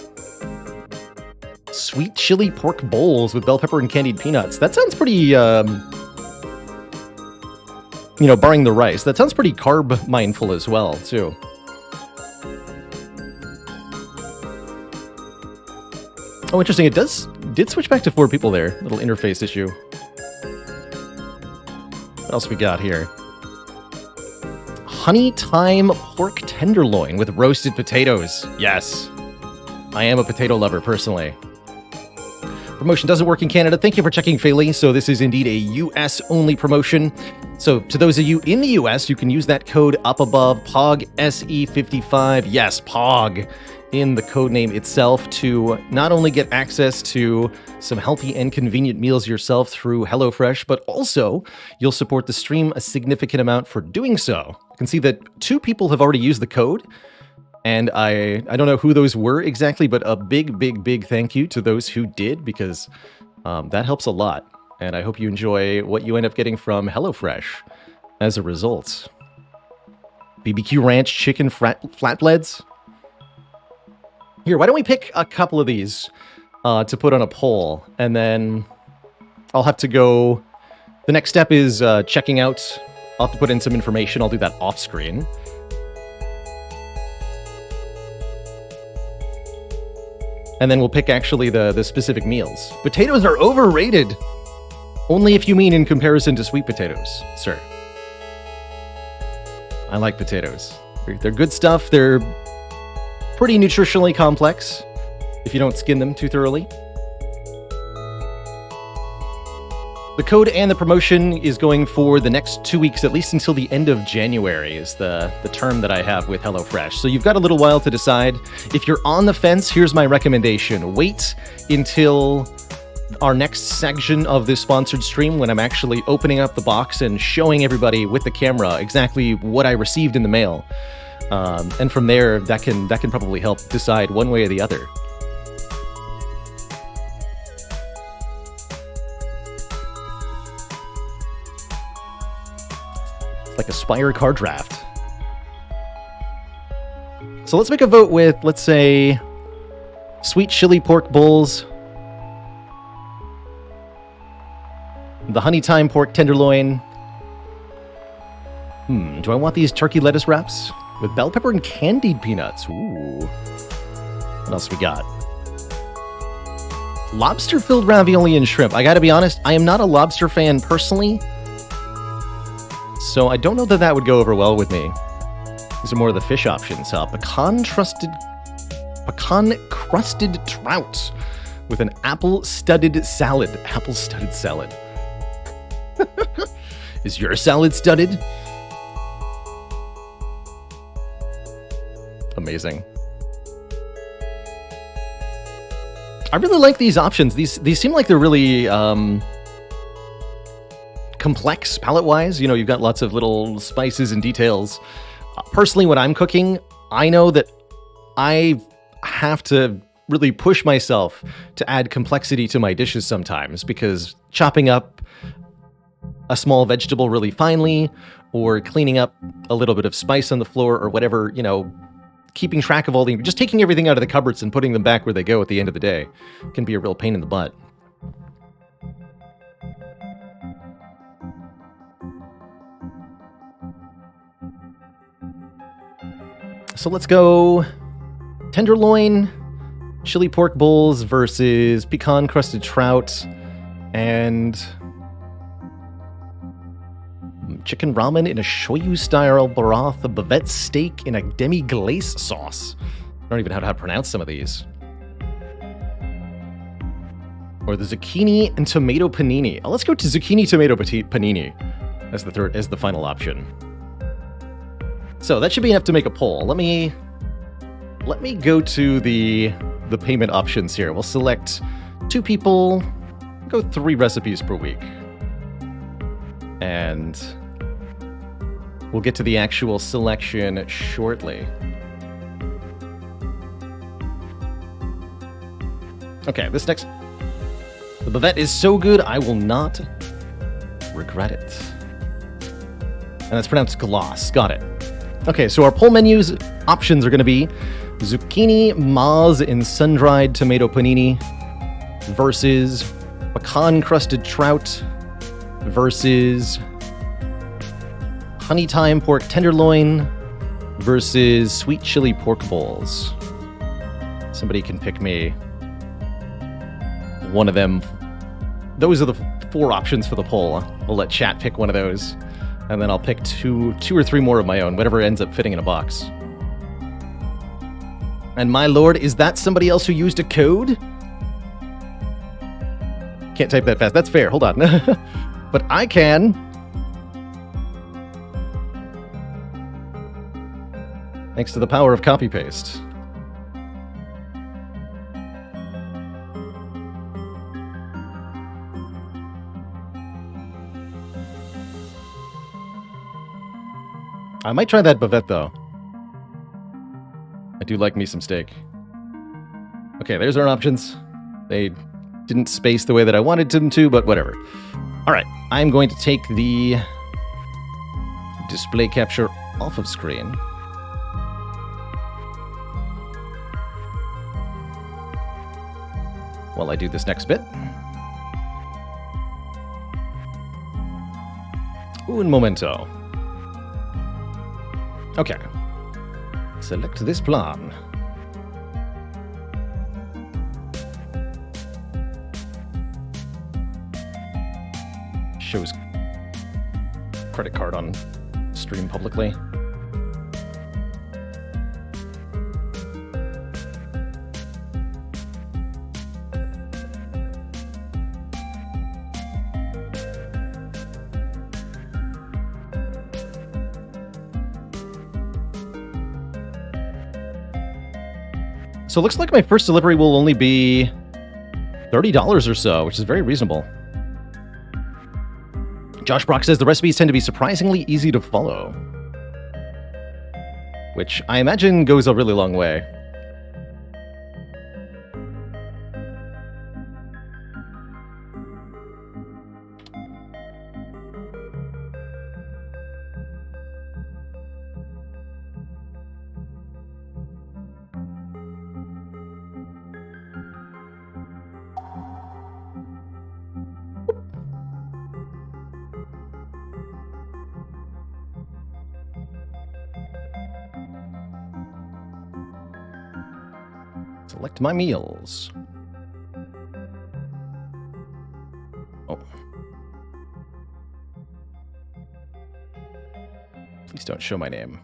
Sweet chili pork bowls with bell pepper and candied peanuts. That sounds pretty, barring the rice, that sounds pretty carb mindful as well, too. Oh, interesting. It did switch back to 4 people there. Little interface issue. What else we got here? Honey thyme pork tenderloin with roasted potatoes. Yes. I am a potato lover, personally. Promotion doesn't work in Canada. Thank you for checking, Fayley. So this is indeed a US-only promotion. So to those of you in the US, you can use that code up above, POGSE55. Yes, POG in the code name itself to not only get access to some healthy and convenient meals yourself through HelloFresh, but also you'll support the stream a significant amount for doing so. You can see that 2 people have already used the code, and I don't know who those were exactly, but a big thank you to those who did, because that helps a lot. And I hope you enjoy what you end up getting from HelloFresh as a result. BBQ ranch chicken flatbreads. Here, why don't we pick a couple of these to put on a poll, and then I'll have to go... The next step is checking out. I'll have to put in some information. I'll do that off screen. And then we'll pick actually the specific meals. Potatoes are overrated. Only if you mean in comparison to sweet potatoes, sir. I like potatoes. They're good stuff. They're pretty nutritionally complex if you don't skin them too thoroughly. The code and the promotion is going for the next 2 weeks, at least until the end of January is the term that I have with HelloFresh. So you've got a little while to decide. If you're on the fence, here's my recommendation. Wait until our next section of this sponsored stream when I'm actually opening up the box and showing everybody with the camera exactly what I received in the mail. And from there, that can probably help decide one way or the other. Like a Spire card draft. So let's make a vote with, let's say, sweet chili pork bowls, the honey thyme pork tenderloin. Do I want these turkey lettuce wraps? With bell pepper and candied peanuts. Ooh. What else we got? Lobster-filled ravioli and shrimp. I gotta be honest, I am not a lobster fan personally, so I don't know that that would go over well with me. These are more of the fish options, huh? Pecan-crusted trout with an apple-studded salad. Apple-studded salad. Is your salad studded? Amazing. I really like these options. These seem like they're really complex palette-wise. You know, you've got lots of little spices and details. Personally, when I'm cooking, I know that I have to really push myself to add complexity to my dishes sometimes, because chopping up a small vegetable really finely or cleaning up a little bit of spice on the floor or whatever, you know, keeping track of all the, just taking everything out of the cupboards and putting them back where they go at the end of the day can be a real pain in the butt. So let's go tenderloin, chili pork bowls versus pecan-crusted trout, and chicken ramen in a shoyu-style broth, a bavette steak in a demi-glace sauce. I don't even know how to pronounce some of these. Or the zucchini and tomato panini. Oh, let's go to zucchini tomato panini as the final option. So that should be enough to make a poll. Let me go to the payment options here. We'll select 2 people, go 3 recipes per week. And we'll get to the actual selection shortly. Okay, this next... The bavette is so good, I will not regret it. And that's pronounced gloss. Got it. Okay, so our poll menus options are going to be zucchini maz in sun-dried tomato panini versus pecan-crusted trout versus honey thyme pork tenderloin versus sweet chili pork bowls. Somebody can pick me one of them. Those are the 4 options for the poll. I'll let chat pick one of those, and then I'll pick two or 3 more of my own, whatever ends up fitting in a box. And my lord, is that somebody else who used a code? Can't type that fast. That's fair. Hold on. But I can. Thanks to the power of copy-paste. I might try that bavette, though. I do like me some steak. Okay, there's our options. They didn't space the way that I wanted them to, but whatever. All right, I'm going to take the display capture off of screen. While I do this next bit. Un momento. Okay. Select this plan. Shows credit card on stream publicly. So it looks like my first delivery will only be $30 or so, which is very reasonable. Josh Brock says the recipes tend to be surprisingly easy to follow, which I imagine goes a really long way. Select my meals. Oh. Please don't show my name.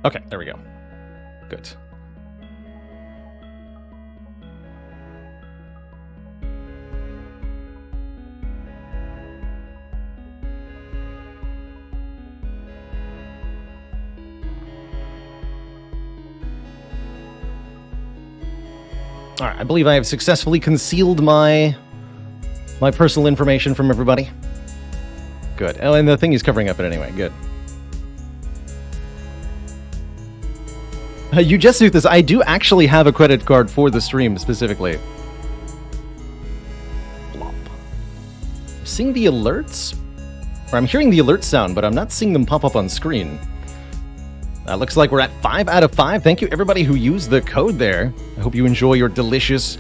Okay, there we go. Good. All right, I believe I have successfully concealed my personal information from everybody. Good. Oh, and the thing is covering up it anyway. Good. You just do this. I do actually have a credit card for the stream specifically. Blop. I'm seeing the alerts, or I'm hearing the alert sound, but I'm not seeing them pop up on screen. Looks like we're at 5 out of 5. Thank you, everybody who used the code there. I hope you enjoy your delicious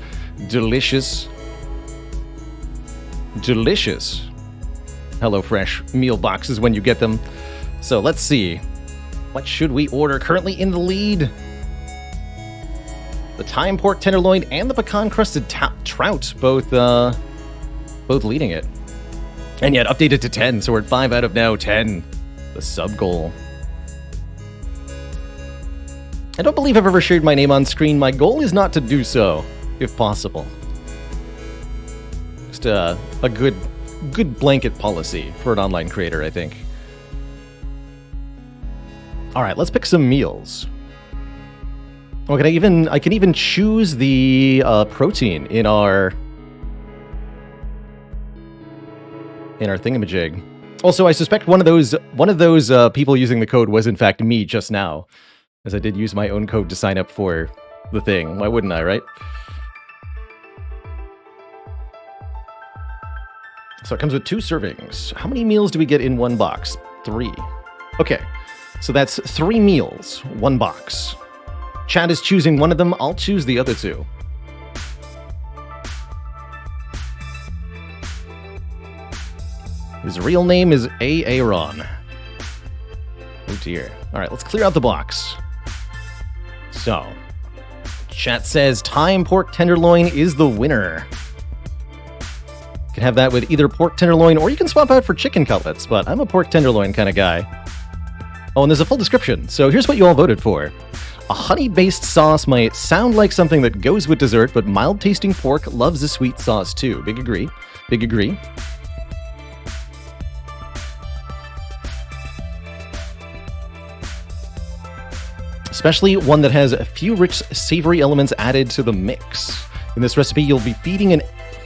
HelloFresh meal boxes when you get them. So let's see. What should we order? Currently in the lead, the thyme pork tenderloin and the pecan-crusted trout, both leading it. And yet updated to 10, so we're at 5 out of now 10. The sub-goal. I don't believe I've ever shared my name on screen. My goal is not to do so, if possible. Just a good blanket policy for an online creator, I think. All right, let's pick some meals. Oh, I can even choose the protein in our thingamajig. Also, I suspect one of those people using the code was in fact me just now, as I did use my own code to sign up for the thing. Why wouldn't I, right? So it comes with 2 servings. How many meals do we get in one box? 3. Okay, so that's 3 meals, 1 box. Chad is choosing one of them. I'll choose the other 2. His real name is Aaron. Oh dear. All right, let's clear out the box. So, chat says thyme pork tenderloin is the winner. You can have that with either pork tenderloin, or you can swap out for chicken cutlets, but I'm a pork tenderloin kind of guy. Oh, and there's a full description, so here's what you all voted for. A honey-based sauce might sound like something that goes with dessert, but mild-tasting pork loves a sweet sauce too. Big agree. Big agree. Especially one that has a few rich, savory elements added to the mix. In this recipe, you'll be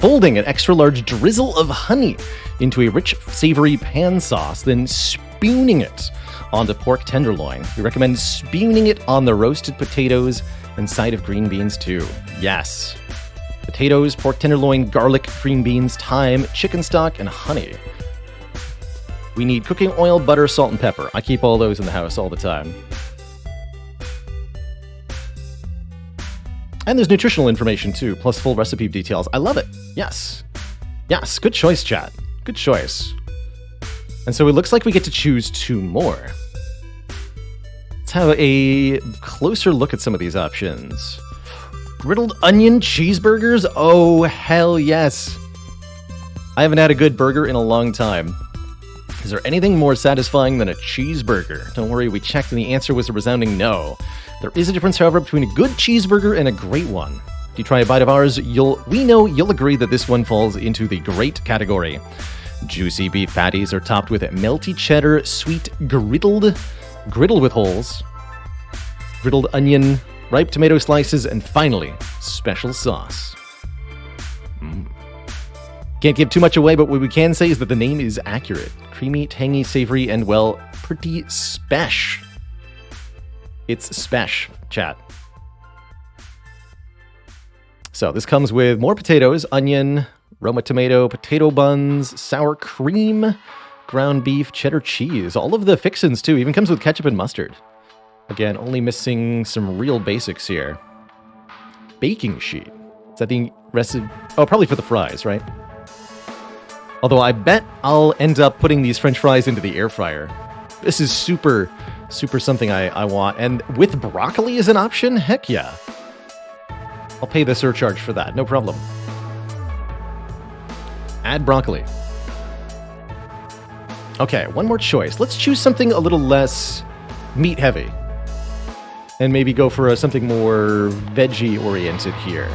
folding an extra-large drizzle of honey into a rich, savory pan sauce, then spooning it onto pork tenderloin. We recommend spooning it on the roasted potatoes and side of green beans too. Yes. Potatoes, pork tenderloin, garlic, green beans, thyme, chicken stock, and honey. We need cooking oil, butter, salt, and pepper. I keep all those in the house all the time. And there's nutritional information too, plus full recipe details. I love it. Yes. Yes, good choice, chat. Good choice. And so it looks like we get to choose 2 more. Let's have a closer look at some of these options. Griddled onion cheeseburgers? Oh, hell yes. I haven't had a good burger in a long time. Is there anything more satisfying than a cheeseburger? Don't worry, we checked and the answer was a resounding no. There is a difference, however, between a good cheeseburger and a great one. Do you try a bite of ours, we know you'll agree that this one falls into the great category. Juicy beef patties are topped with melty cheddar, sweet griddled with holes, griddled onion, ripe tomato slices, and finally, special sauce. Can't give too much away, but what we can say is that the name is accurate. Creamy, tangy, savory, and, well, pretty spesh. It's spesh, chat. So this comes with more potatoes, onion, Roma tomato, potato buns, sour cream, ground beef, cheddar cheese. All of the fixins, too. Even comes with ketchup and mustard. Again, only missing some real basics here. Baking sheet. Is that the recipe? Oh, probably for the fries, right? Although I bet I'll end up putting these French fries into the air fryer. This is super something I want. And with broccoli as an option? Heck yeah. I'll pay the surcharge for that, no problem. Add broccoli. Okay, one more choice. Let's choose something a little less meat heavy. And maybe go for something more veggie oriented here.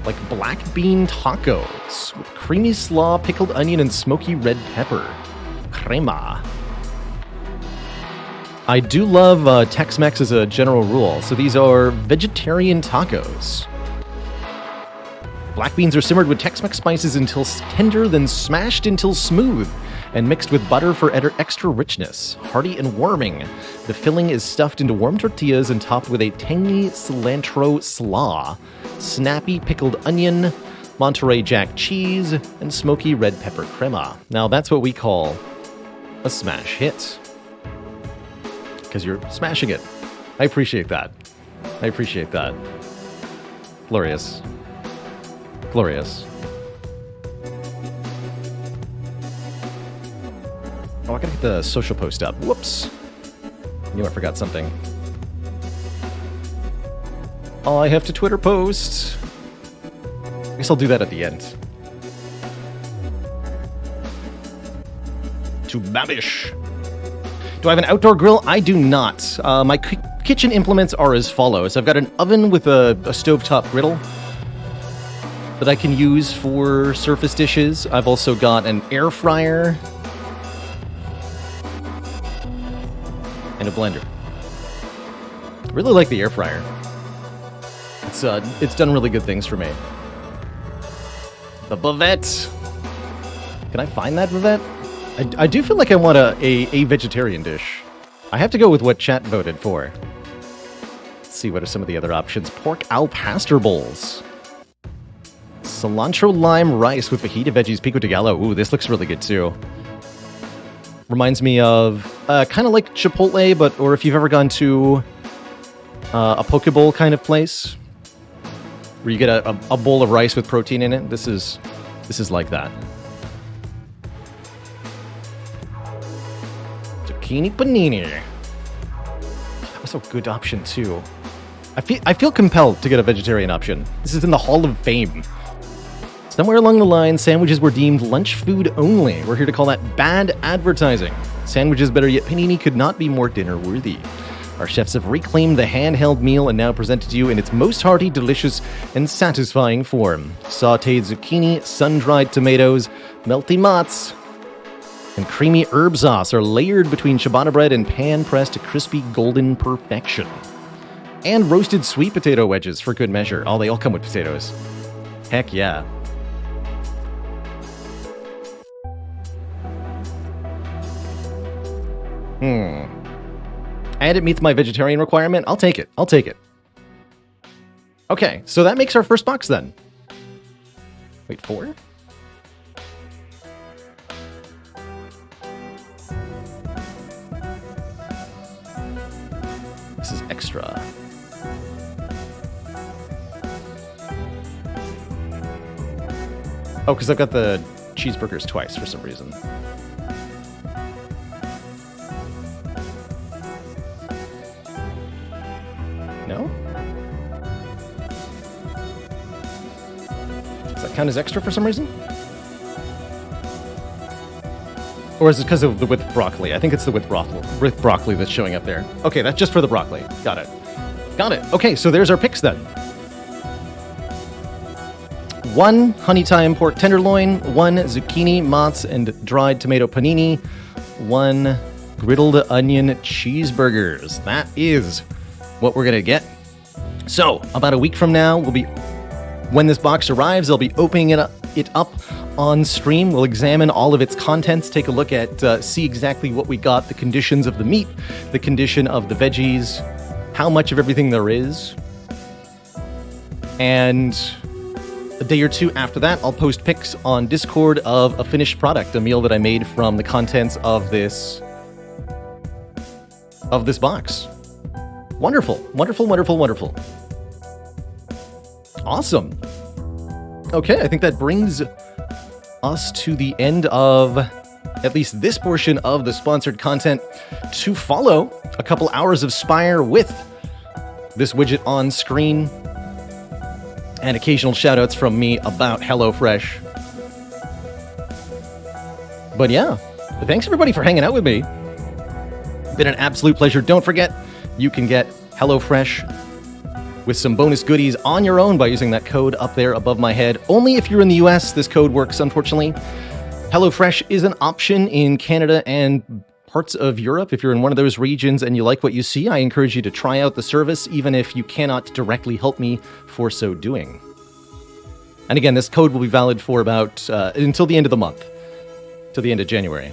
Like black bean tacos with creamy slaw, pickled onion, and smoky red pepper. Crema. I do love Tex-Mex as a general rule, so these are vegetarian tacos. Black beans are simmered with Tex-Mex spices until tender, then smashed until smooth, and mixed with butter for extra richness. Hearty and warming. The filling is stuffed into warm tortillas and topped with a tangy cilantro slaw, snappy pickled onion, Monterey Jack cheese, and smoky red pepper crema. Now that's what we call a smash hit. Because you're smashing it. I appreciate that. I appreciate that. Glorious. Glorious. Oh, I gotta get the social post up. Whoops. I knew I forgot something. Oh, I have to Twitter post. I guess I'll do that at the end. To babish. Do I have an outdoor grill? I do not. My kitchen implements are as follows. I've got an oven with a stovetop griddle that I can use for surface dishes. I've also got an air fryer and a blender. I really like the air fryer. It's done really good things for me. The bavette. Can I find that bavette? I do feel like I want a vegetarian dish. I have to go with what chat voted for. Let's see, what are some of the other options? Pork al pastor bowls. Cilantro lime rice with fajita veggies pico de gallo. Ooh, this looks really good too. Reminds me of kind of like Chipotle, or if you've ever gone to a poke bowl kind of place where you get a bowl of rice with protein in it. This is like that. Zucchini panini. That was a good option too. I feel compelled to get a vegetarian option. This is in the Hall of Fame. Somewhere along the line, sandwiches were deemed lunch food only. We're here to call that bad advertising. Sandwiches, better yet, panini could not be more dinner-worthy. Our chefs have reclaimed the handheld meal and now present it to you in its most hearty, delicious, and satisfying form. Sautéed zucchini, sun-dried tomatoes, melty mozz, and creamy herb sauce are layered between ciabatta bread and pan-pressed to crispy golden perfection. And roasted sweet potato wedges for good measure. Oh, they all come with potatoes. Heck yeah. And it meets my vegetarian requirement. I'll take it. I'll take it. Okay, so that makes our first box then. Wait, 4? This is extra. Oh, because I've got the cheeseburgers twice for some reason. No? Does that count as extra for some reason? Or is it because of the with broccoli? I think it's the with broccoli that's showing up there. Okay, that's just for the broccoli. Got it. Got it. Okay, so there's our picks then. 1 honey thyme pork tenderloin, 1 zucchini, mozz, and dried tomato panini, 1 griddled onion cheeseburgers. That is what we're going to get. So, about a week from now, when this box arrives, I'll be opening it up on stream. We'll examine all of its contents, take a look at, see exactly what we got, the conditions of the meat, the condition of the veggies, how much of everything there is. And a day or two after that, I'll post pics on Discord of a finished product, a meal that I made from the contents of this box. Wonderful, wonderful, wonderful, wonderful. Awesome. Okay, I think that brings us to the end of at least this portion of the sponsored content. To follow a couple hours of Spire with this widget on screen and occasional shoutouts from me about HelloFresh. But yeah, thanks everybody for hanging out with me. Been an absolute pleasure. Don't forget, you can get HelloFresh with some bonus goodies on your own by using that code up there above my head. Only if you're in the US, this code works, unfortunately. HelloFresh is an option in Canada and parts of Europe. If you're in one of those regions and you like what you see, I encourage you to try out the service, even if you cannot directly help me for so doing. And again, this code will be valid for about until the end of the month, till the end of January.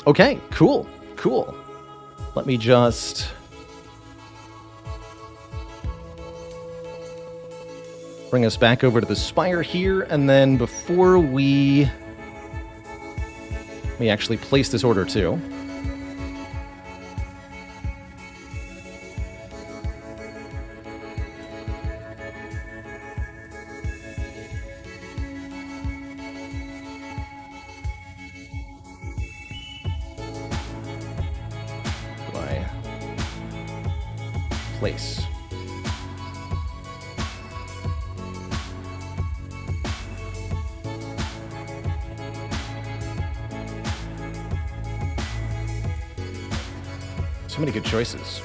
Okay, cool. Let me just bring us back over to the Spire here, and then before we actually place this order too. Do I place? So many good choices.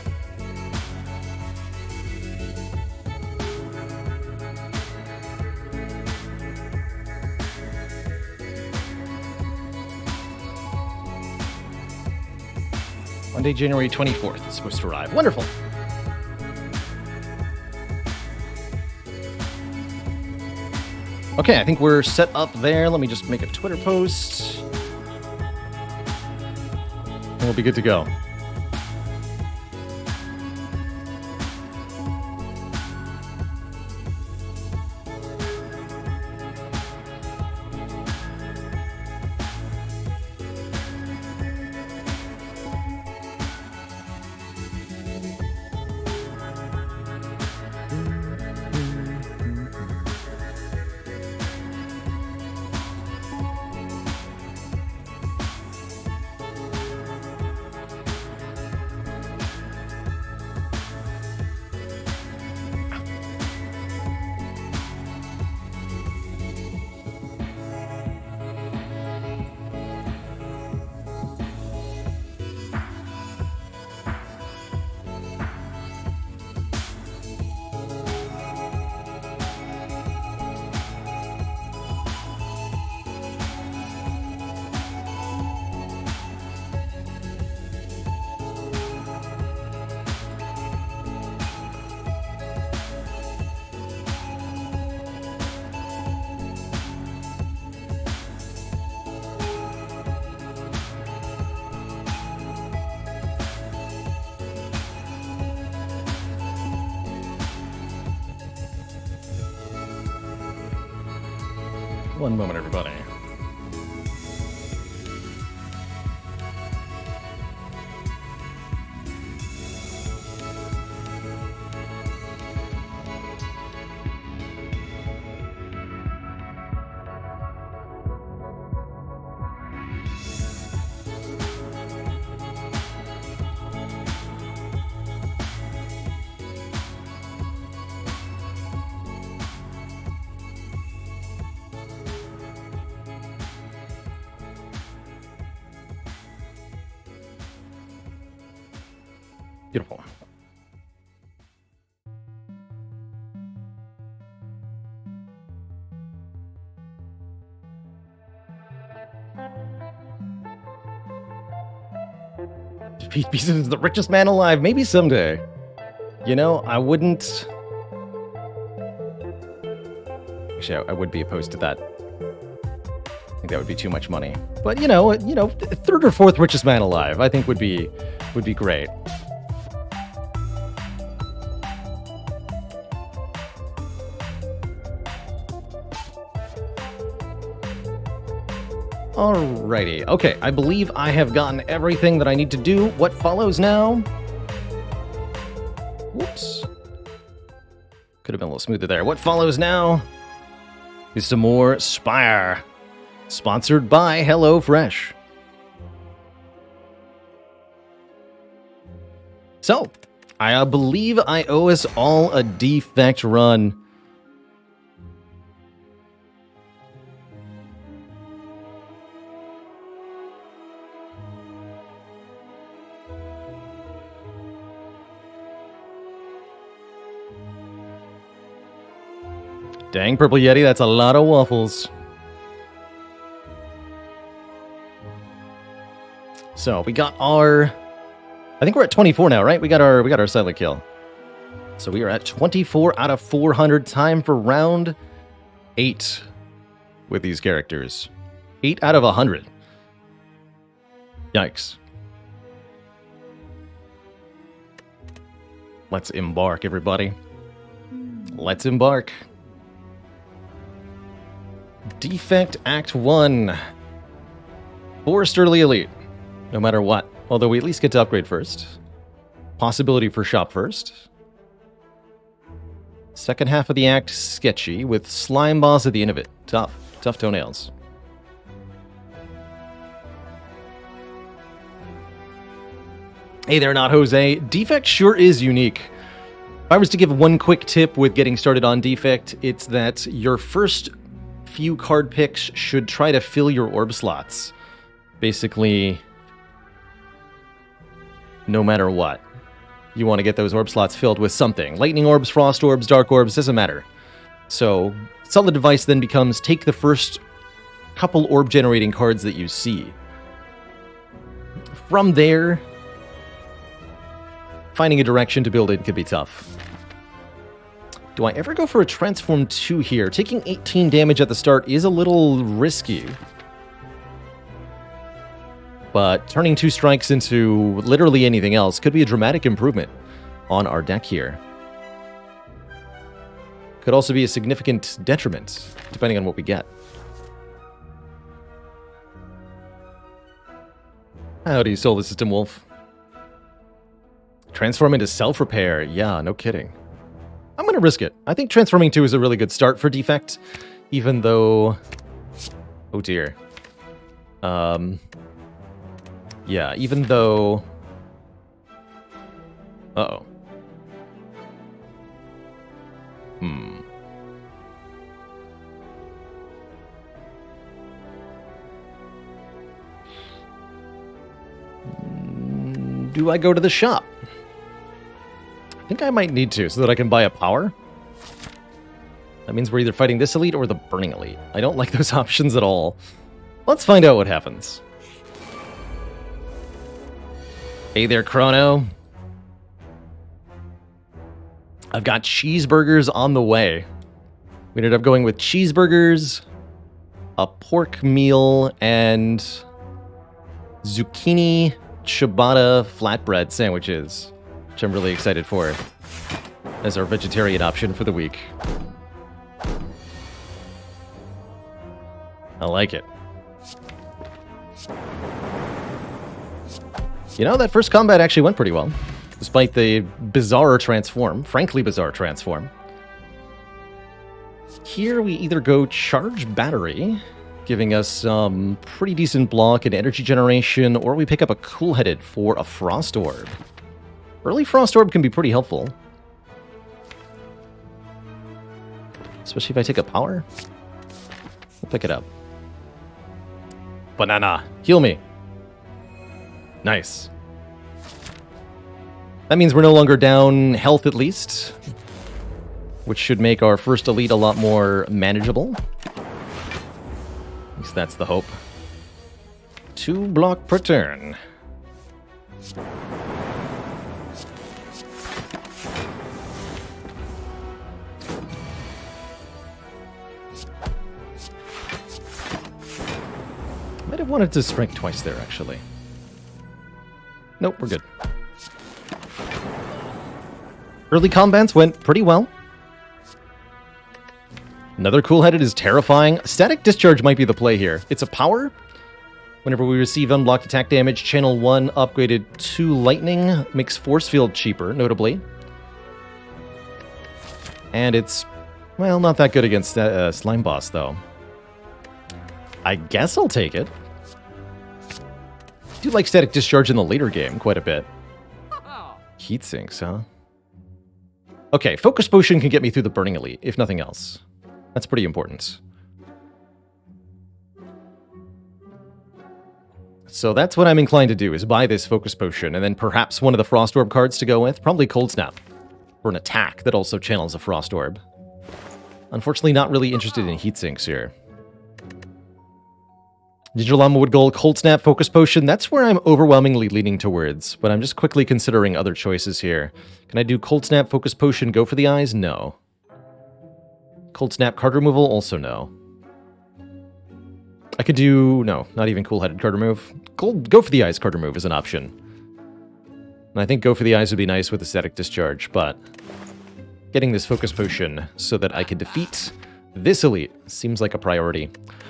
Monday, January 24th, it's supposed to arrive. Wonderful. Okay, I think we're set up there. Let me just make a Twitter post. And we'll be good to go. One moment, everybody. Beautiful. Pete Beeson is the richest man alive. Maybe someday. You know, I wouldn't... Actually, I would be opposed to that. I think that would be too much money. But, you know, third or fourth richest man alive, I think would be great. Alrighty. Okay, I believe I have gotten everything that I need to do. What follows now? Whoops. Could have been a little smoother there. What follows now is some more Spire. Sponsored by HelloFresh. So, I believe I owe us all a defect run. Dang, Purple Yeti, that's a lot of waffles. So, we got our... I think we're at 24 now, right? We got our silent kill. So we are at 24 out of 400. Time for round 8 with these characters. 8 out of 100. Yikes. Let's embark, everybody. Let's embark. Defect Act 1. Forced early elite. No matter what. Although we at least get to upgrade first. Possibility for shop first. Second half of the act, sketchy, with slime boss at the end of it. Tough. Tough toenails. Hey there, Not Jose. Defect sure is unique. If I was to give one quick tip with getting started on Defect, it's that your first few card picks should try to fill your orb slots. Basically, no matter what, you want to get those orb slots filled with something. Lightning orbs, frost orbs, dark orbs, doesn't matter. So, solid advice then becomes take the first couple orb generating cards that you see. From there, finding a direction to build it could be tough. Do I ever go for a Transform 2 here? Taking 18 damage at the start is a little risky. But turning 2 strikes into literally anything else could be a dramatic improvement on our deck here. Could also be a significant detriment, depending on what we get. Howdy, Solar System Wolf. Transform into self-repair. Yeah, no kidding. I'm going to risk it. I think Transforming 2 is a really good start for Defect, even though... Oh dear. Yeah, even though... Uh-oh. Do I go to the shop? I think I might need to, so that I can buy a power. That means we're either fighting this elite or the Burning Elite. I don't like those options at all. Let's find out what happens. Hey there, Chrono. I've got cheeseburgers on the way. We ended up going with cheeseburgers, a pork meal, and zucchini ciabatta flatbread sandwiches, which I'm really excited for as our vegetarian option for the week. I like it. You know, that first combat actually went pretty well, despite the bizarre transform, frankly bizarre transform. Here we either go Charge Battery, giving us some pretty decent block and energy generation, or we pick up a Cool-Headed for a Frost Orb. Early Frost Orb can be pretty helpful. Especially if I take a power. We'll pick it up. Banana, heal me. Nice. That means we're no longer down health at least, which should make our first elite a lot more manageable. At least that's the hope. 2 block per turn. Might have wanted to strike twice there, actually. Nope, we're good. Early combats went pretty well. Another cool-headed is terrifying. Static Discharge might be the play here. It's a power. Whenever we receive unblocked attack damage, channel 1 upgraded to lightning, makes force field cheaper, notably. And it's, well, not that good against Slime Boss, though. I guess I'll take it. I do like Static Discharge in the later game quite a bit. Heat sinks, huh? Okay, Focus Potion can get me through the Burning Elite, if nothing else. That's pretty important. So that's what I'm inclined to do, is buy this Focus Potion, and then perhaps one of the Frost Orb cards to go with. Probably Cold Snap, for an attack that also channels a Frost Orb. Unfortunately, not really interested in Heat Sinks here. Digital Llama Wood Gold, Cold Snap, Focus Potion, that's where I'm overwhelmingly leaning towards, but I'm just quickly considering other choices here. Can I do Cold Snap, Focus Potion, go for the eyes? No. Cold Snap, card removal? Also no. I could do... no, not even cool-headed card remove. Go for the eyes card remove is an option. And I think go for the eyes would be nice with Static Discharge, but getting this Focus Potion so that I can defeat this elite seems like a priority.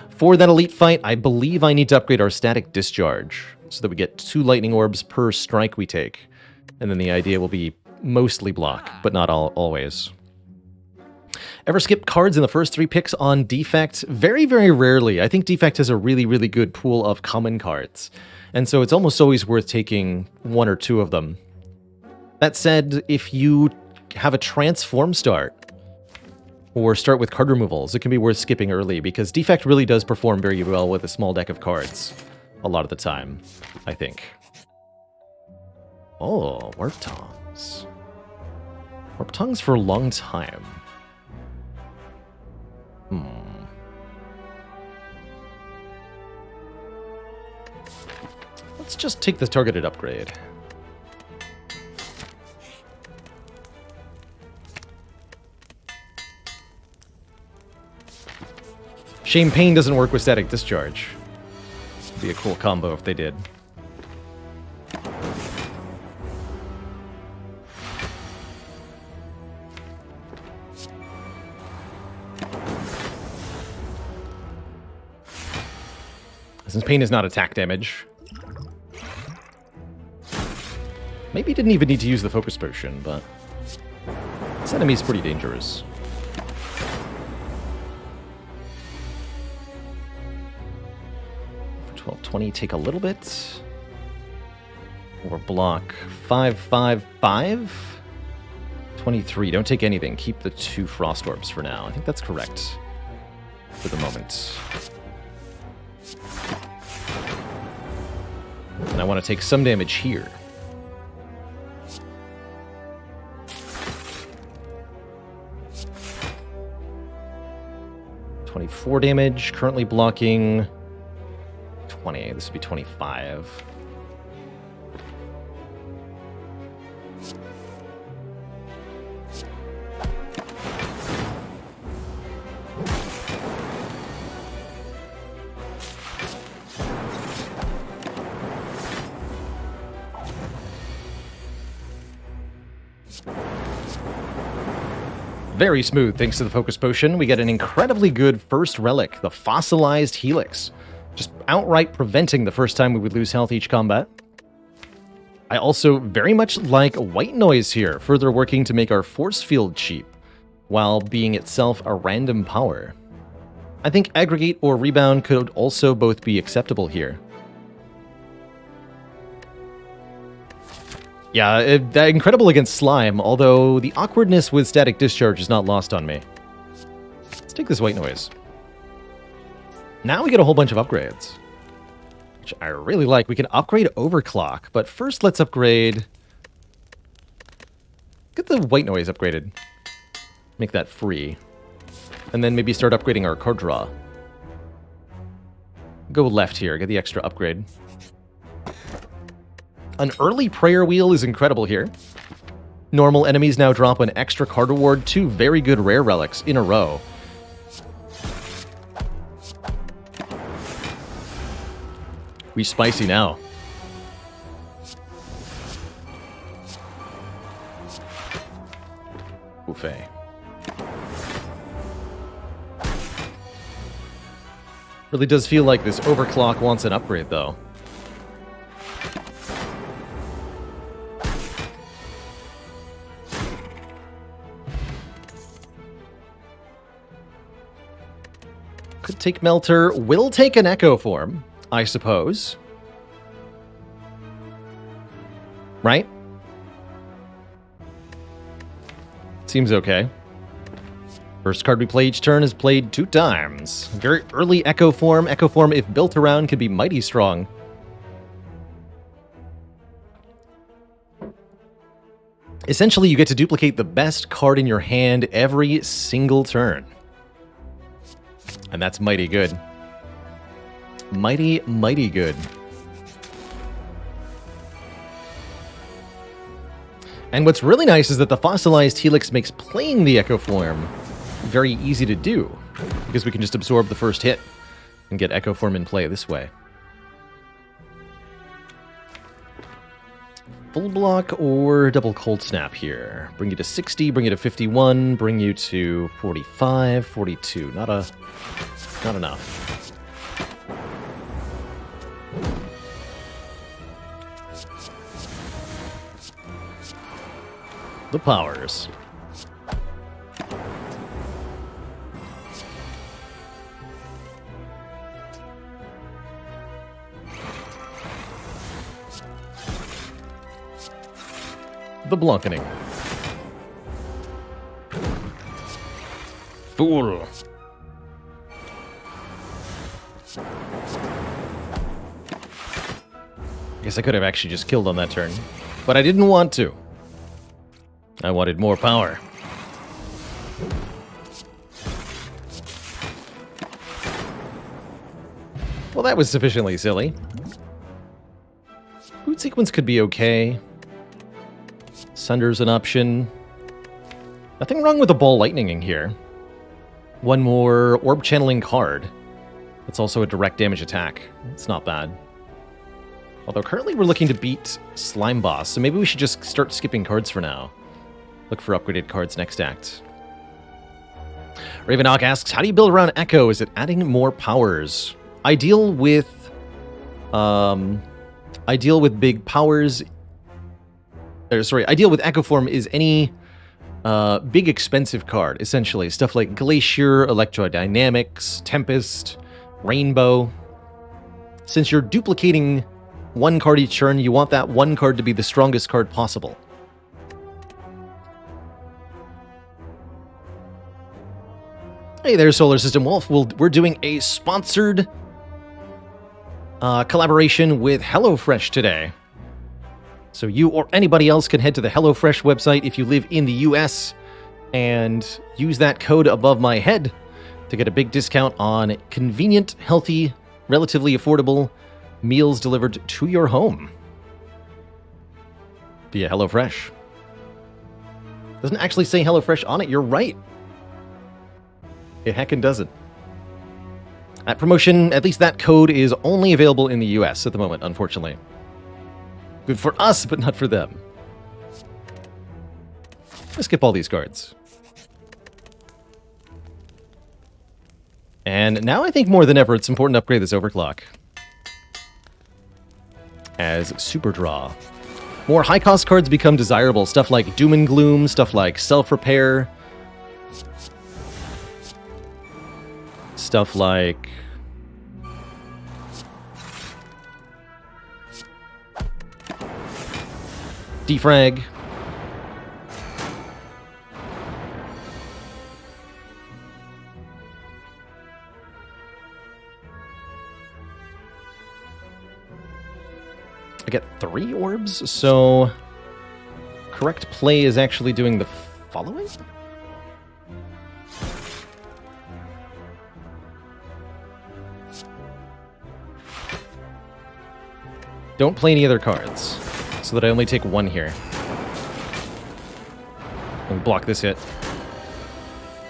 For that elite fight, I believe I need to upgrade our Static Discharge so that we get 2 lightning orbs per strike we take. And then the idea will be mostly block, but not always. Ever skip cards in the first 3 picks on Defect? Very, very rarely. I think Defect has a really, really good pool of common cards. And so it's almost always worth taking 1 or 2 of them. That said, if you have a Transform start, or start with card removals, it can be worth skipping early, because Defect really does perform very well with a small deck of cards. A lot of the time, I think. Oh, Warp Tongues. Warp Tongues for a long time. Let's just take the targeted upgrade. Shame Pain doesn't work with Static Discharge. It'd be a cool combo if they did. Since Pain is not attack damage. Maybe didn't even need to use the Focus Potion, but this enemy's pretty dangerous. For 1220, take a little bit. Or block 555. 23, don't take anything. Keep the 2 Frost Orbs for now. I think that's correct for the moment. And I want to take some damage here. $24 damage, currently blocking 20. This would be 25. Very smooth, thanks to the Focus Potion. We get an incredibly good first relic, the Fossilized Helix. Just outright preventing the first time we would lose health each combat. I also very much like White Noise here, further working to make our force field cheap, while being itself a random power. I think Aggregate or Rebound could also both be acceptable here. Yeah, incredible against Slime, although the awkwardness with Static Discharge is not lost on me. Let's take this White Noise. Now we get a whole bunch of upgrades, which I really like. We can upgrade Overclock, but first let's upgrade... Get the White Noise upgraded. Make that free. And then maybe start upgrading our card draw. Go left here, get the extra upgrade. An early Prayer Wheel is incredible here. Normal enemies now drop an extra card reward, 2 very good rare relics in a row. We spicy now. Buffet. Really does feel like this overclock wants an upgrade, though. Could take Melter, will take an Echo form, I suppose. Right? Seems okay. First card we play each turn is played 2 times. Very early Echo form. Echo form, if built around, could be mighty strong. Essentially, you get to duplicate the best card in your hand every single turn. And that's mighty good. Mighty, mighty good. And what's really nice is that the Fossilized Helix makes playing the Echo form very easy to do, because we can just absorb the first hit and get Echo form in play this way. Full block or double cold snap here. Bring you to 60, bring you to 51, bring you to 45, 42. Not enough. The powers. The Blankening. Fool. Guess I could have actually just killed on that turn, but I didn't want to. I wanted more power. Well, that was sufficiently silly. Boot sequence could be okay. Sunder's an option. Nothing wrong with a ball lightning here. One more orb channeling card. It's also a direct damage attack. It's not bad. Although currently we're looking to beat Slime Boss, so maybe we should just start skipping cards for now. Look for upgraded cards next act. Ravenhawk asks, how do you build around Echo? Is it adding more powers? Ideal with big powers. Ideal with Echo form is any big expensive card, essentially. Stuff like Glacier, Electrodynamics, Tempest, Rainbow. Since you're duplicating one card each turn, you want that one card to be the strongest card possible. Hey there, Solar System Wolf. We're doing a sponsored collaboration with HelloFresh today. So you or anybody else can head to the HelloFresh website if you live in the US and use that code above my head to get a big discount on convenient, healthy, relatively affordable meals delivered to your home via HelloFresh. Doesn't actually say HelloFresh on it, you're right. It heckin' doesn't. That promotion, at least that code, is only available in the US at the moment, unfortunately. Good for us, but not for them. Let's skip all these cards. And now I think more than ever it's important to upgrade this overclock. As Super Draw. More high-cost cards become desirable. Stuff like Doom and Gloom, stuff like Self-Repair. Stuff like... Defrag. I get 3 orbs, so correct play is actually doing the following? Don't play any other cards, so that I only take 1 here. And block this hit.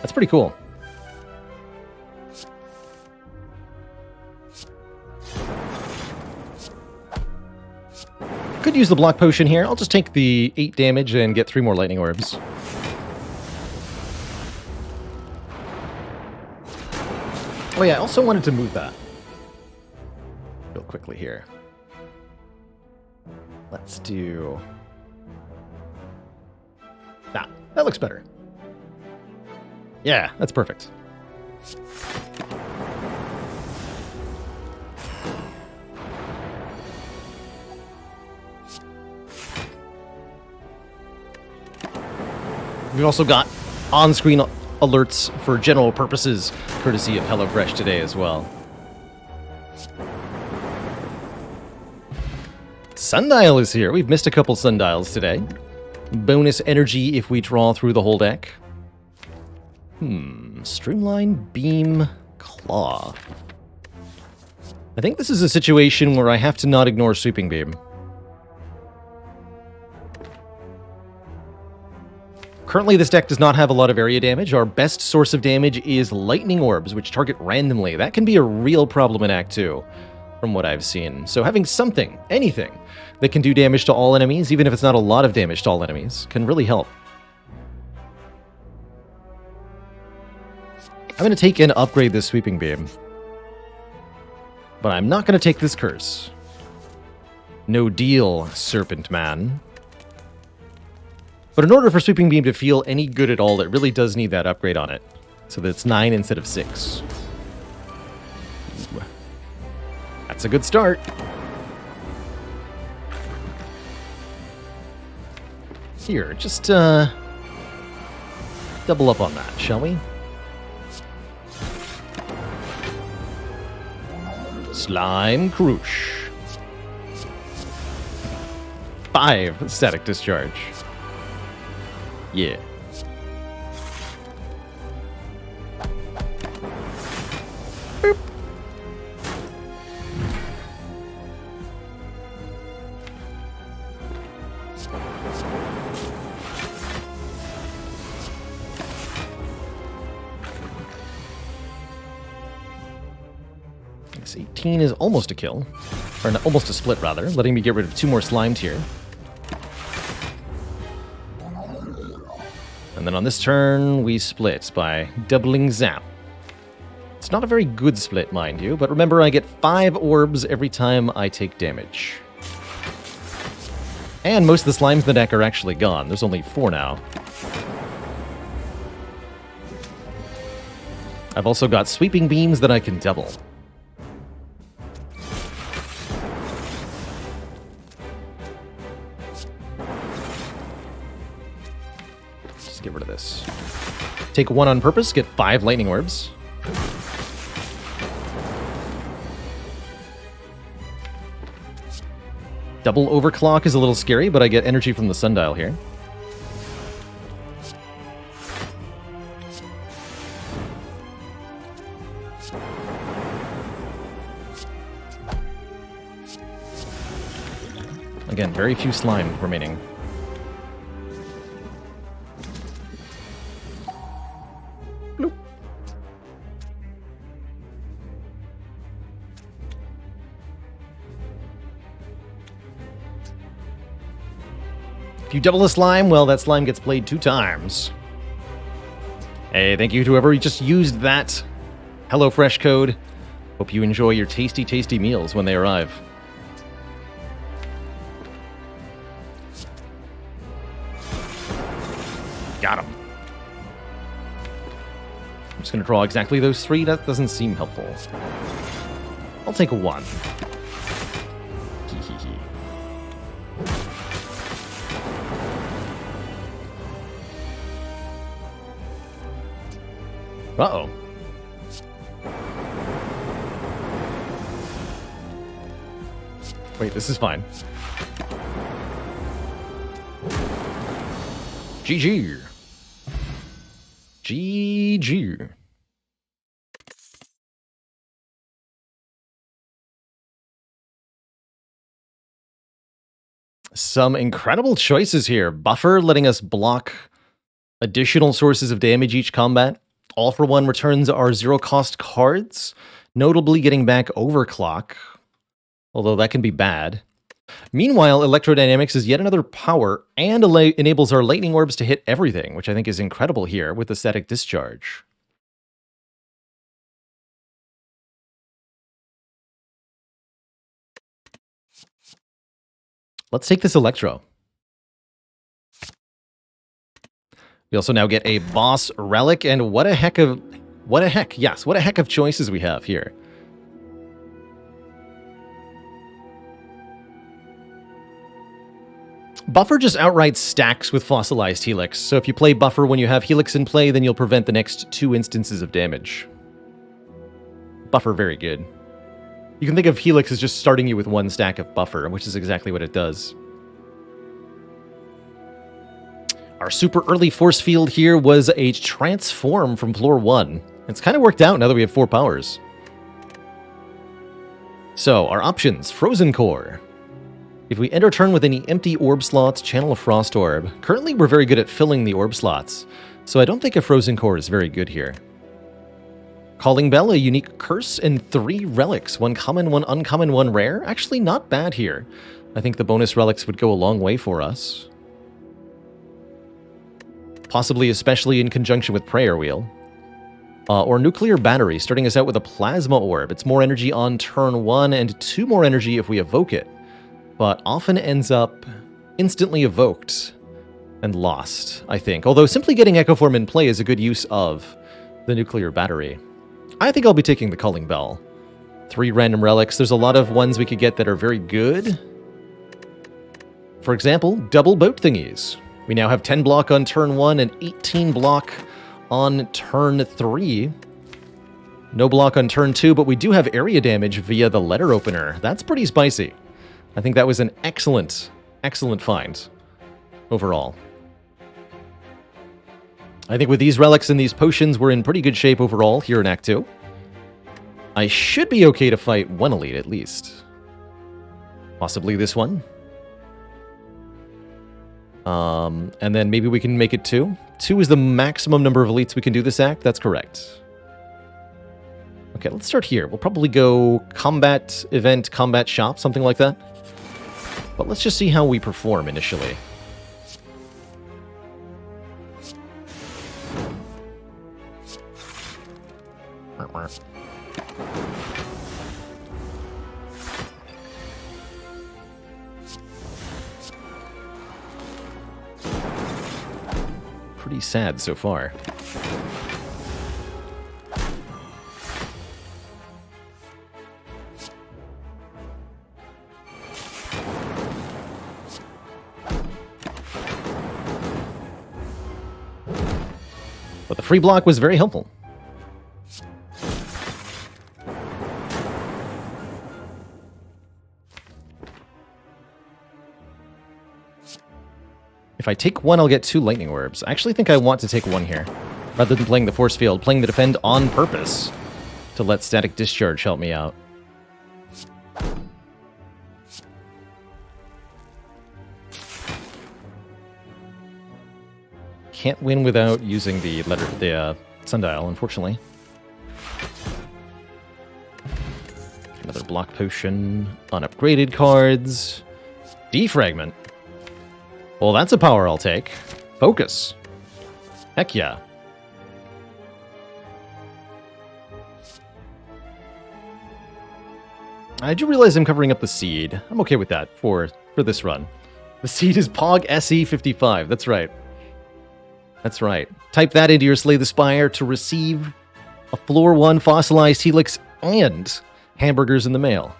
That's pretty cool. use the block potion here. I'll just take the 8 damage and get 3 more lightning orbs. Oh yeah, I also wanted to move that real quickly here. Let's do that. That looks better. Yeah, that's perfect. We've also got on-screen alerts for general purposes, courtesy of HelloFresh today as well. Sundial is here. We've missed a couple sundials today. Bonus energy if we draw through the whole deck. Streamline, Beam, Claw. I think this is a situation where I have to not ignore Sweeping Beam. Currently, this deck does not have a lot of area damage. Our best source of damage is Lightning Orbs, which target randomly. That can be a real problem in Act 2, from what I've seen. So having something, anything, that can do damage to all enemies, even if it's not a lot of damage to all enemies, can really help. I'm going to take and upgrade this Sweeping Beam. But I'm not going to take this curse. No deal, Serpent Man. But in order for Sweeping Beam to feel any good at all, it really does need that upgrade on it. So that it's 9 instead of 6. Ooh. That's a good start. Here, just double up on that, shall we? Slime Crush. 5 Static Discharge. Yeah. Boop. This 18 is almost a kill. Or almost a split, rather, letting me get rid of 2 more slimed here. And then on this turn, we split by doubling Zap. It's not a very good split, mind you, but remember I get 5 orbs every time I take damage. And most of the slimes in the deck are actually gone. There's only 4 now. I've also got Sweeping Beams that I can double. Get rid of this. Take 1 on purpose, get 5 lightning orbs. Double overclock is a little scary, but I get energy from the sundial here. Again, very few slime remaining. If you double a slime, well, that slime gets played 2 times. Hey, thank you to whoever just used that HelloFresh code. Hope you enjoy your tasty, tasty meals when they arrive. Got him. I'm just going to draw exactly those 3. That doesn't seem helpful. I'll take a 1. Uh-oh. Wait, this is fine. GG. GG. Some incredible choices here. Buffer letting us block additional sources of damage each combat. All for One returns our 0-cost cards, notably getting back Overclock, although that can be bad. Meanwhile, Electrodynamics is yet another power and enables our lightning orbs to hit everything, which I think is incredible here with the static discharge. Let's take this Electro. We also now get a boss relic, and what a heck of choices we have here. Buffer just outright stacks with Fossilized Helix, so if you play Buffer when you have Helix in play, then you'll prevent the next 2 instances of damage. Buffer, very good. You can think of Helix as just starting you with 1 stack of Buffer, which is exactly what it does. Our super early force field here was a transform from floor 1. It's kind of worked out now that we have 4 powers. So, our options, Frozen Core. If we end our turn with any empty orb slots, channel a Frost Orb. Currently, we're very good at filling the orb slots, so I don't think a Frozen Core is very good here. Calling Bell, a unique curse, and 3 relics. 1 common, 1 uncommon, 1 rare. Actually, not bad here. I think the bonus relics would go a long way for us. Possibly especially in conjunction with Prayer Wheel. Or Nuclear Battery, starting us out with a Plasma Orb. It's more energy on turn 1 and 2 more energy if we evoke it, but often ends up instantly evoked and lost, I think. Although simply getting Echo Form in play is a good use of the Nuclear Battery. I think I'll be taking the Calling Bell. 3 random relics. There's a lot of ones we could get that are very good. For example, double boat thingies. We now have 10 block on turn 1 and 18 block on turn 3. No block on turn 2, but we do have area damage via the letter opener. That's pretty spicy. I think that was an excellent, excellent find overall. I think with these relics and these potions, we're in pretty good shape overall here in Act 2. I should be okay to fight 1 elite at least. Possibly this one. And then maybe we can make it 2. 2 is the maximum number of elites we can do this act. That's correct. Okay, let's start here. We'll probably go combat, event, combat shop, something like that. But let's just see how we perform initially. Pretty sad so far. But the free block was very helpful. If I take 1, I'll get 2 lightning orbs. I actually think I want to take 1 here, rather than playing the force field, playing the defend on purpose to let static discharge help me out. Can't win without using the sundial, unfortunately. Another block potion, unupgraded cards, defragment. Well, that's a power I'll take. Focus. Heck yeah. I do realize I'm covering up the seed. I'm okay with that for this run. The seed is Pog SE55. That's right. That's right. Type that into your Slay the Spire to receive a floor 1 fossilized helix and hamburgers in the mail.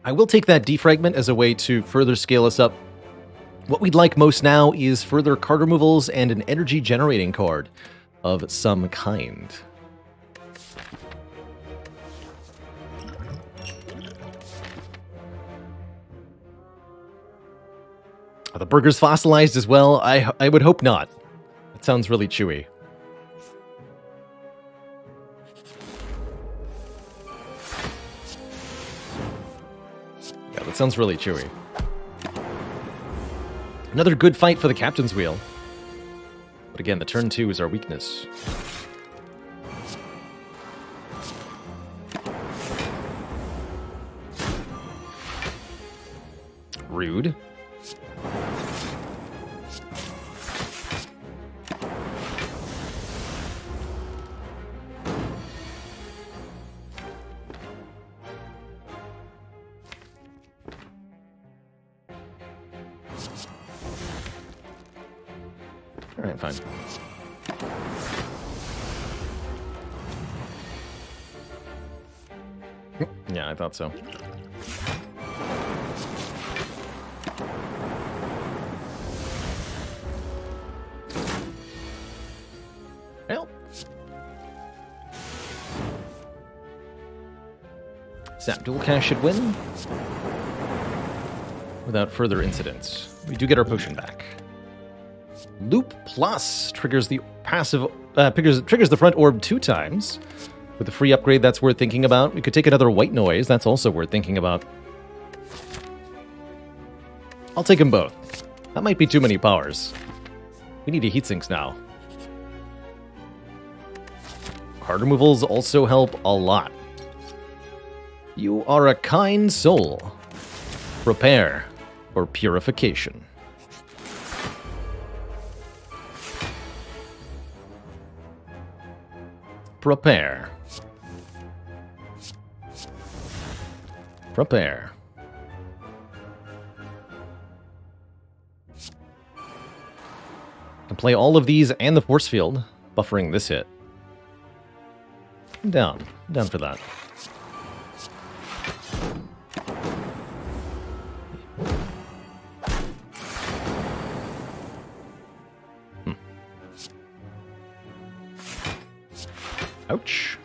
I will take that defragment as a way to further scale us up. What we'd like most now is further card removals and an energy generating card of some kind. Are the burgers fossilized as well? I would hope not. That sounds really chewy. Yeah, that sounds really chewy. Another good fight for the captain's wheel. But again, the turn 2 is our weakness. rude. Alright, fine. Yeah, I thought so. Well. Zap dual cast should win. Without further incidents. We do get our potion back. Loop Plus triggers the passive triggers the front orb 2 times. With a free upgrade, that's worth thinking about. We could take another white noise. That's also worth thinking about. I'll take them both. That might be too many powers. We need a heatsinks now. Card removals also help a lot. You are a kind soul. Prepare for purification. Prepare. Prepare. Can play all of these and the force field, buffering this hit. I'm down for that. Ouch.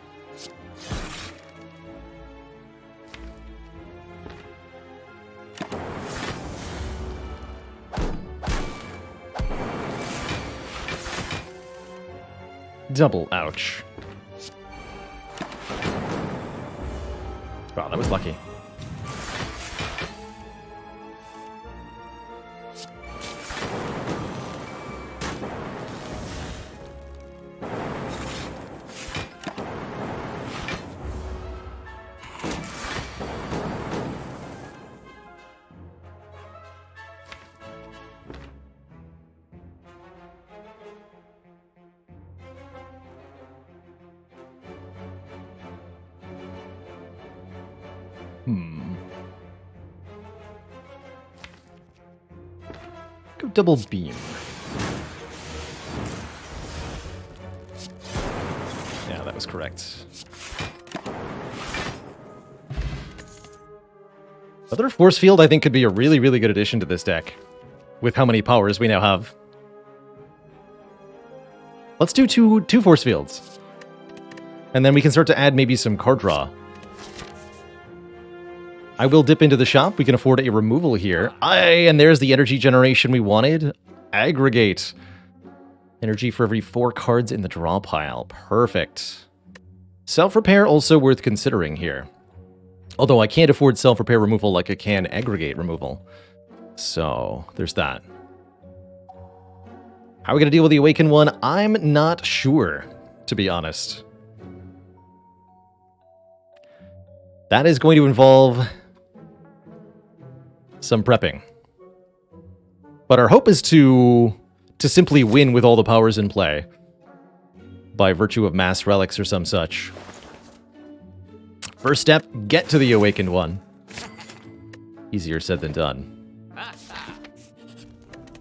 Double ouch. Wow, that was lucky. Go double beam. Yeah, that was correct. Other force field, I think, could be a really, really good addition to this deck. With how many powers we now have. Let's do two force fields. And then we can start to add maybe some card draw. I will dip into the shop. We can afford a removal here. And there's the energy generation we wanted. Aggregate. Energy for every 4 cards in the draw pile. Perfect. Self-repair also worth considering here. Although I can't afford self-repair removal like I can aggregate removal. So, there's that. How are we going to deal with the Awakened one? I'm not sure, to be honest. That is going to involve some prepping. But our hope is to simply win with all the powers in play. By virtue of mass relics or some such. First step, get to the Awakened one. Easier said than done.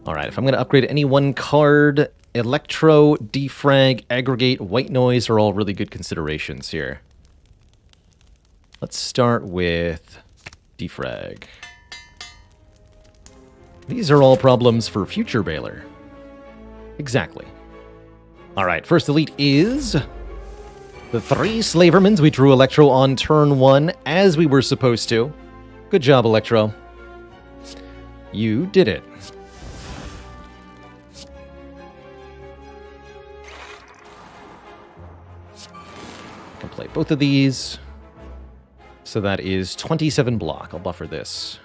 Alright, if I'm going to upgrade any one card, Electro, Defrag, Aggregate, White Noise are all really good considerations here. Let's start with Defrag. These are all problems for future Baylor. Exactly. Alright, first elite is the 3 Slavermans. We drew Electro on turn 1, as we were supposed to. Good job, Electro. You did it. Can play both of these. So that is 27 block. I'll buffer this.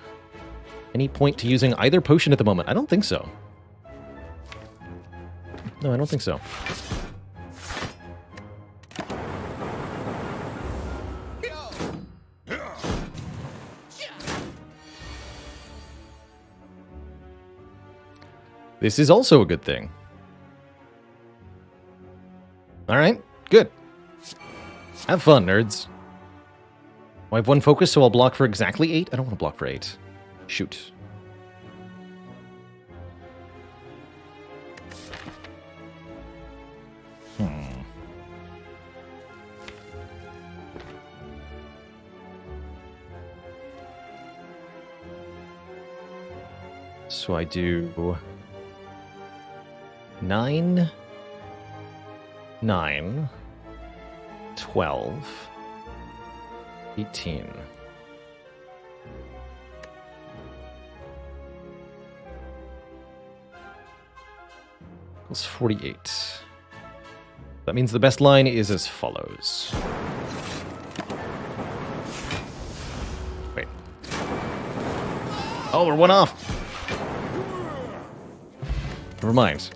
Any point to using either potion at the moment? I don't think so. No, I don't think so. This is also a good thing. Alright, good. Have fun, nerds. I have 1 focus, so I'll block for exactly 8? I don't want to block for 8. Shoot. So I do 9, 9, 12, 18. Equals 48. That means the best line is as follows. Wait. Oh, we're 1 off. Never mind.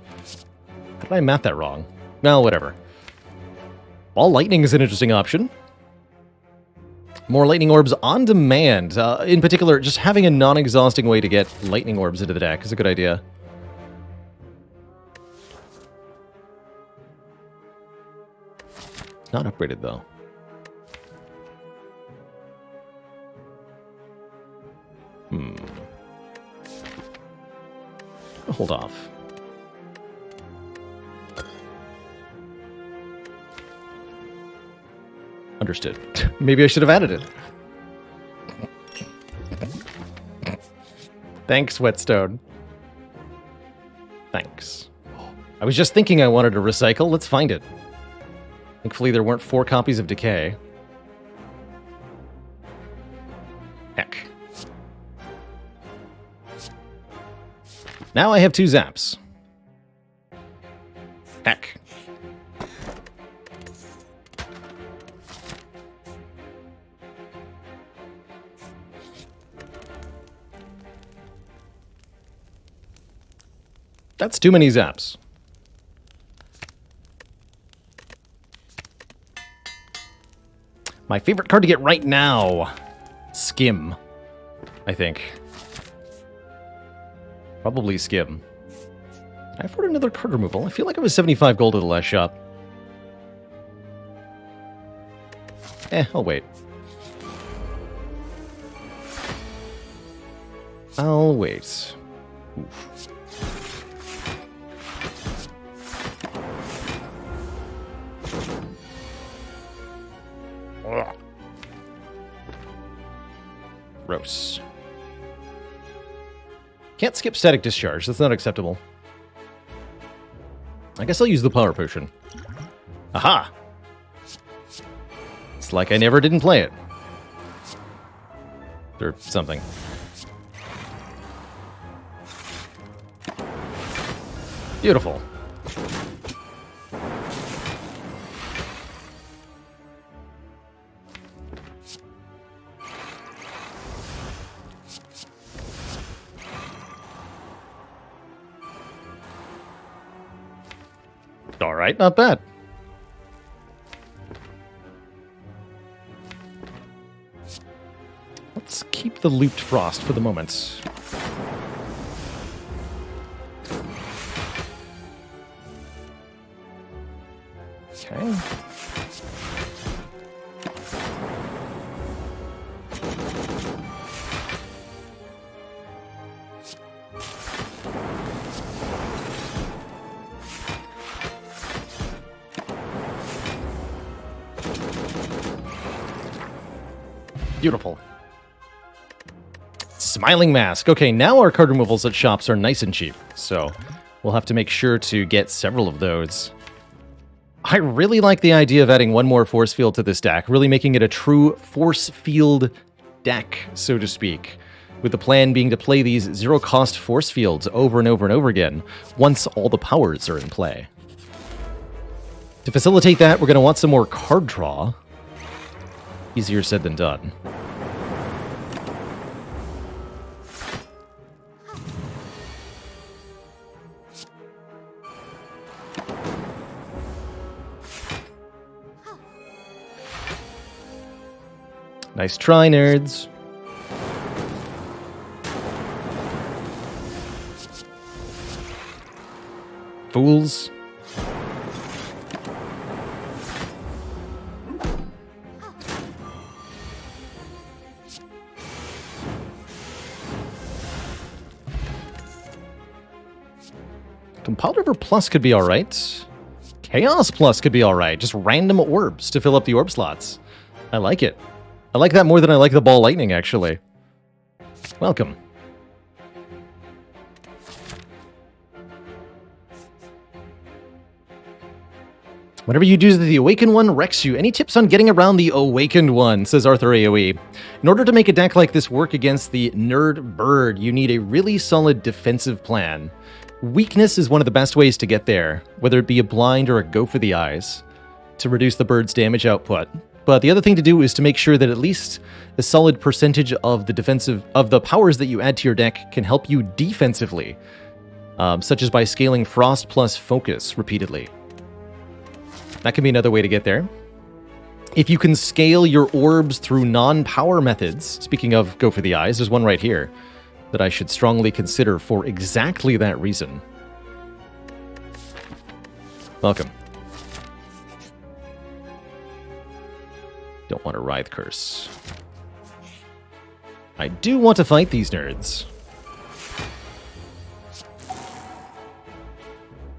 How did I math that wrong? No, whatever. Ball lightning is an interesting option. More lightning orbs on demand. In particular, just having a non-exhausting way to get lightning orbs into the deck is a good idea. Not upgraded, though. Hold off. Understood. Maybe I should have added it. Thanks, Whetstone. Thanks. I was just thinking I wanted to recycle. Let's find it. Thankfully, there weren't 4 copies of Decay. Heck. Now I have 2 zaps. Heck. That's too many zaps. My favorite card to get right now. Skim, I think. Probably Skim. I afford another card removal. I feel like it was 75 gold at the last shop. I'll wait. I'll wait. Oof. Gross. Can't skip Static Discharge. That's not acceptable. I guess I'll use the Power Potion. Aha! It's like I never didn't play it. Or something. Beautiful. All right, not bad. Let's keep the Looped Frost for the moment. Okay. Beautiful. Smiling Mask. Okay, now our card removals at shops are nice and cheap, so we'll have to make sure to get several of those. I really like the idea of adding 1 more force field to this deck, really making it a true force field deck, so to speak, with the plan being to play these 0-cost force fields over and over and over again once all the powers are in play. To facilitate that, we're going to want some more card draw. Easier said than done. Nice try, nerds. Fools. Compile River Plus could be alright. Chaos Plus could be alright. Just random orbs to fill up the orb slots. I like it. I like that more than I like the Ball Lightning, actually. Welcome. Whenever you do the Awakened One, wrecks you. Any tips on getting around the Awakened One, says Arthur AoE. In order to make a deck like this work against the Nerd Bird, you need a really solid defensive plan. Weakness is one of the best ways to get there, whether it be a blind or a go for the eyes, to reduce the bird's damage output. But the other thing to do is to make sure that at least a solid percentage of the powers that you add to your deck can help you defensively, such as by scaling Frost plus Focus repeatedly. That can be another way to get there. If you can scale your orbs through non-power methods, speaking of go for the eyes, there's one right here that I should strongly consider for exactly that reason. Welcome. Don't want a Writhe Curse. I do want to fight these nerds.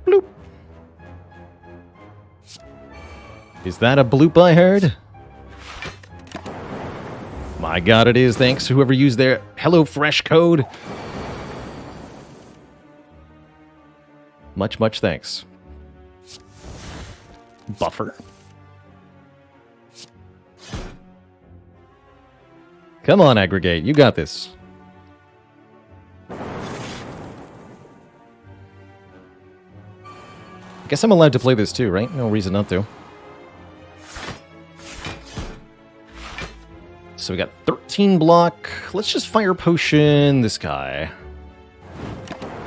Bloop. Is that a bloop I heard? My god, it is. Thanks to whoever used their HelloFresh code. Much, much thanks. Buffer. Come on, Aggregate. You got this. I guess I'm allowed to play this too, right? No reason not to. So we got 13 block. Let's just Fire Potion this guy.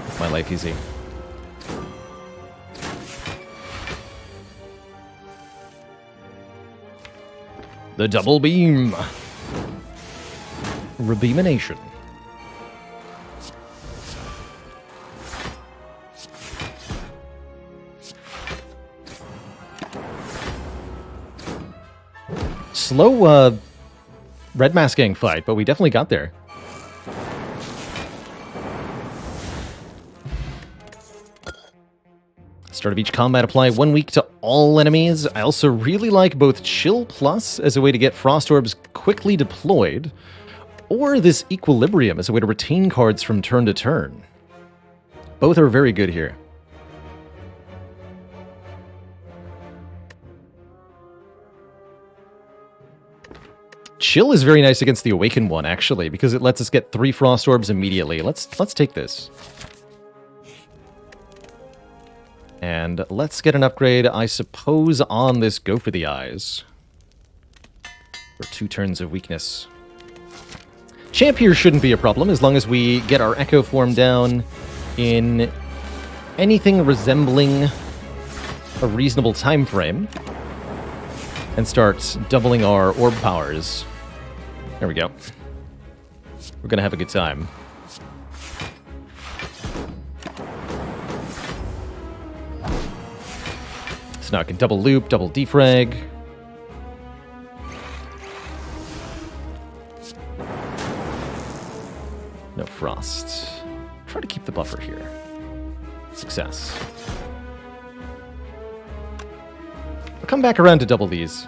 Make my life easy. The Double Beam. Rebeamination. Slow, Red Mask Gang fight, but we definitely got there. Start of each combat, apply 1 week to all enemies. I also really like both Chill Plus as a way to get Frost Orbs quickly deployed, or this Equilibrium as a way to retain cards from turn to turn. Both are very good here. Chill is very nice against the Awakened One, actually, because it lets us get 3 Frost Orbs immediately. Let's take this. And let's get an upgrade, I suppose, on this Go for the Eyes. For 2 turns of weakness. Champ here shouldn't be a problem, as long as we get our Echo form down in anything resembling a reasonable time frame. And start doubling our orb powers. There we go. We're gonna have a good time. So now I can double loop, double defrag. No frost. Try to keep the buffer here. Success. I'll come back around to double these.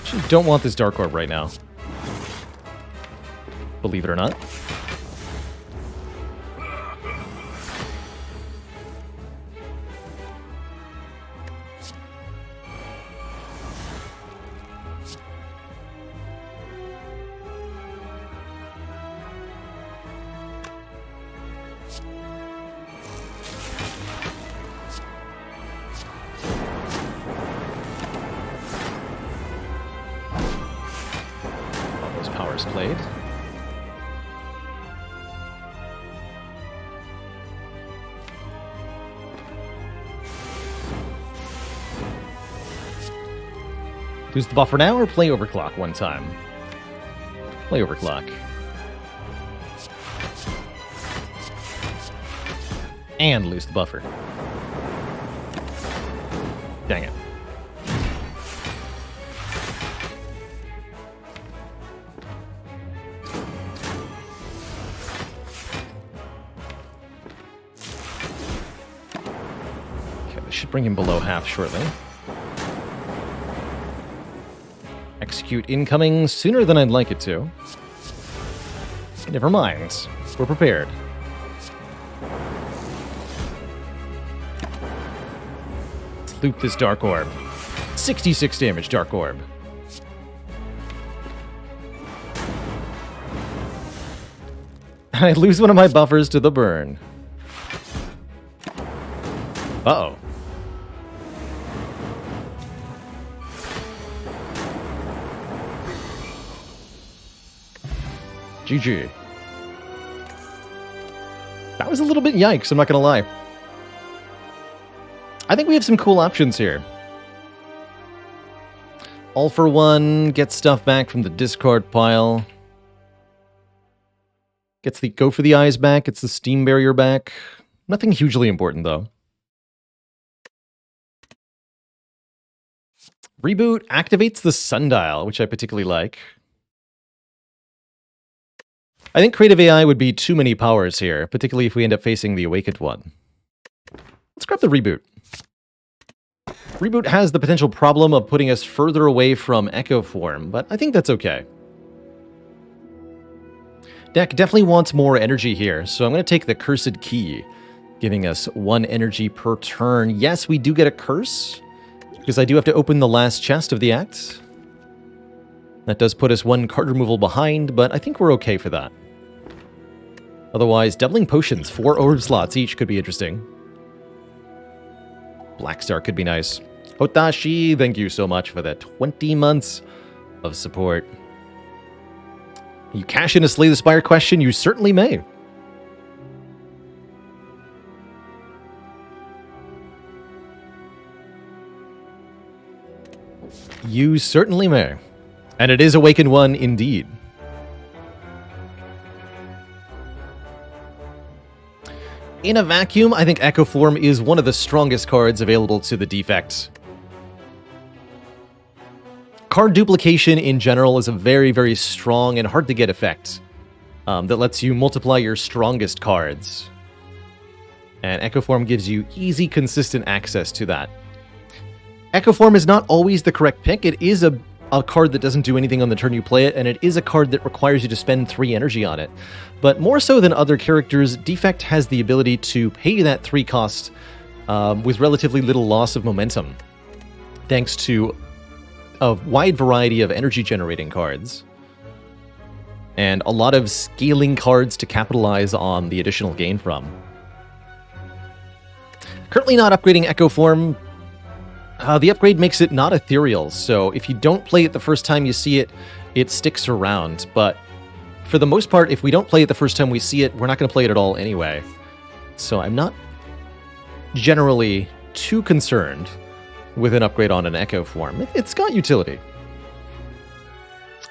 Actually, don't want this Dark Orb right now. Believe it or not. Played. Lose the buffer now or play overclock one time? Play overclock. And lose the buffer. Dang it. Okay, this should bring him below half shortly. Execute incoming sooner than I'd like it to. Never mind. We're prepared. Let's loot this Dark Orb. 66 damage, Dark Orb. I lose one of my buffers to the burn. Uh-oh. GG. That was a little bit yikes, I'm not gonna lie. I think we have some cool options here. All for one, get stuff back from the discard pile. Gets the Go for the Eyes back, gets the Steam Barrier back. Nothing hugely important, though. Reboot activates the Sundial, which I particularly like. I think Creative AI would be too many powers here, particularly if we end up facing the Awakened one. Let's grab the Reboot. Reboot has the potential problem of putting us further away from Echo Form, but I think that's okay. Deck definitely wants more energy here, so I'm going to take the Cursed Key, giving us 1 energy per turn. Yes, we do get a curse, because I do have to open the last chest of the act. That does put us 1 card removal behind, but I think we're okay for that. Otherwise, doubling potions, 4 orb slots each could be interesting. Blackstar could be nice. Hotashi, thank you so much for that 20 months of support. You cash in a Slay the Spire question? You certainly may. You certainly may. And it is Awakened 1 indeed. In a vacuum, I think Echo Form is one of the strongest cards available to the defect. Card duplication in general is a very, very strong and hard to get effect that lets you multiply your strongest cards. And Echo Form gives you easy, consistent access to that. Echo Form is not always the correct pick. It is a card that doesn't do anything on the turn you play it, and it is a card that requires you to spend 3 energy on it. But more so than other characters, Defect has the ability to pay that 3 cost with relatively little loss of momentum, thanks to a wide variety of energy-generating cards, and a lot of scaling cards to capitalize on the additional gain from. Currently not upgrading Echo Form. The upgrade makes it not ethereal, so if you don't play it the first time you see it, it sticks around. But for the most part, if we don't play it the first time we see it, we're not going to play it at all anyway. So I'm not generally too concerned with an upgrade on an Echo Form. It's got utility.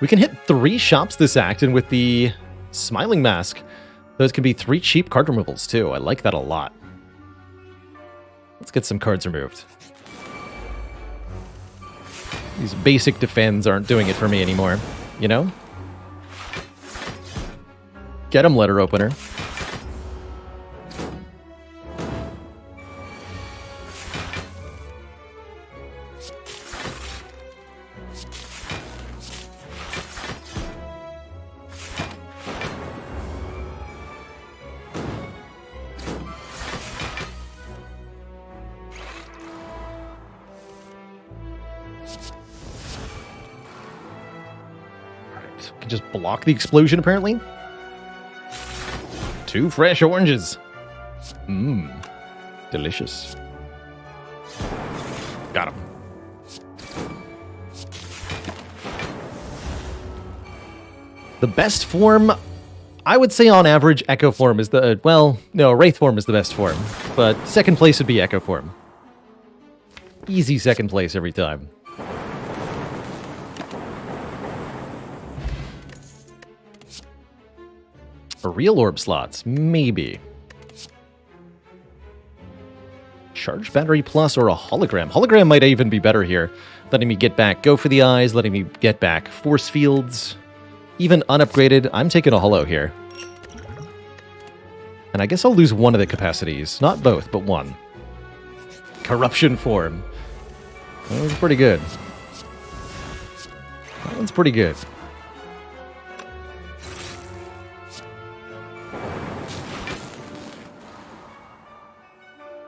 We can hit 3 shops this act, and with the Smiling Mask, those can be 3 cheap card removals too. I like that a lot. Let's get some cards removed. These basic defends aren't doing it for me anymore, you know? Get 'em, Letter Opener. Just block the explosion, apparently. 2 fresh oranges. Mmm. Delicious. Got him. The best form, I would say on average, Echo Form is the... well, no, Wraith Form is the best form. But second place would be Echo Form. Easy second place every time. Real orb slots, maybe. Charge battery plus or a hologram. Hologram might even be better here. Letting me get back go for the eyes, letting me get back force fields. Even unupgraded, I'm taking a holo here. And I guess I'll lose one of the capacities. Not both, but one. Corruption form. That was pretty good. That one's pretty good.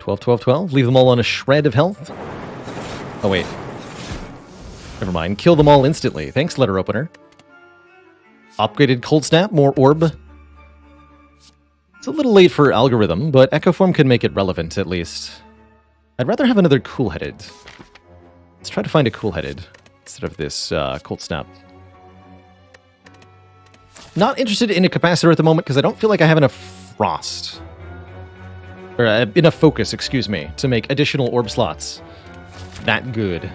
$12. Leave them all on a shred of health. Oh, wait. Never mind. Kill them all instantly. Thanks, letter opener. Upgraded Cold Snap, more orb. It's a little late for algorithm, but Echo Form can make it relevant, at least. I'd rather have another cool-headed. Let's try to find a cool-headed instead of this Cold Snap. Not interested in a capacitor at the moment because I don't feel like I have enough frost. Or enough focus, excuse me, to make additional orb slots that good.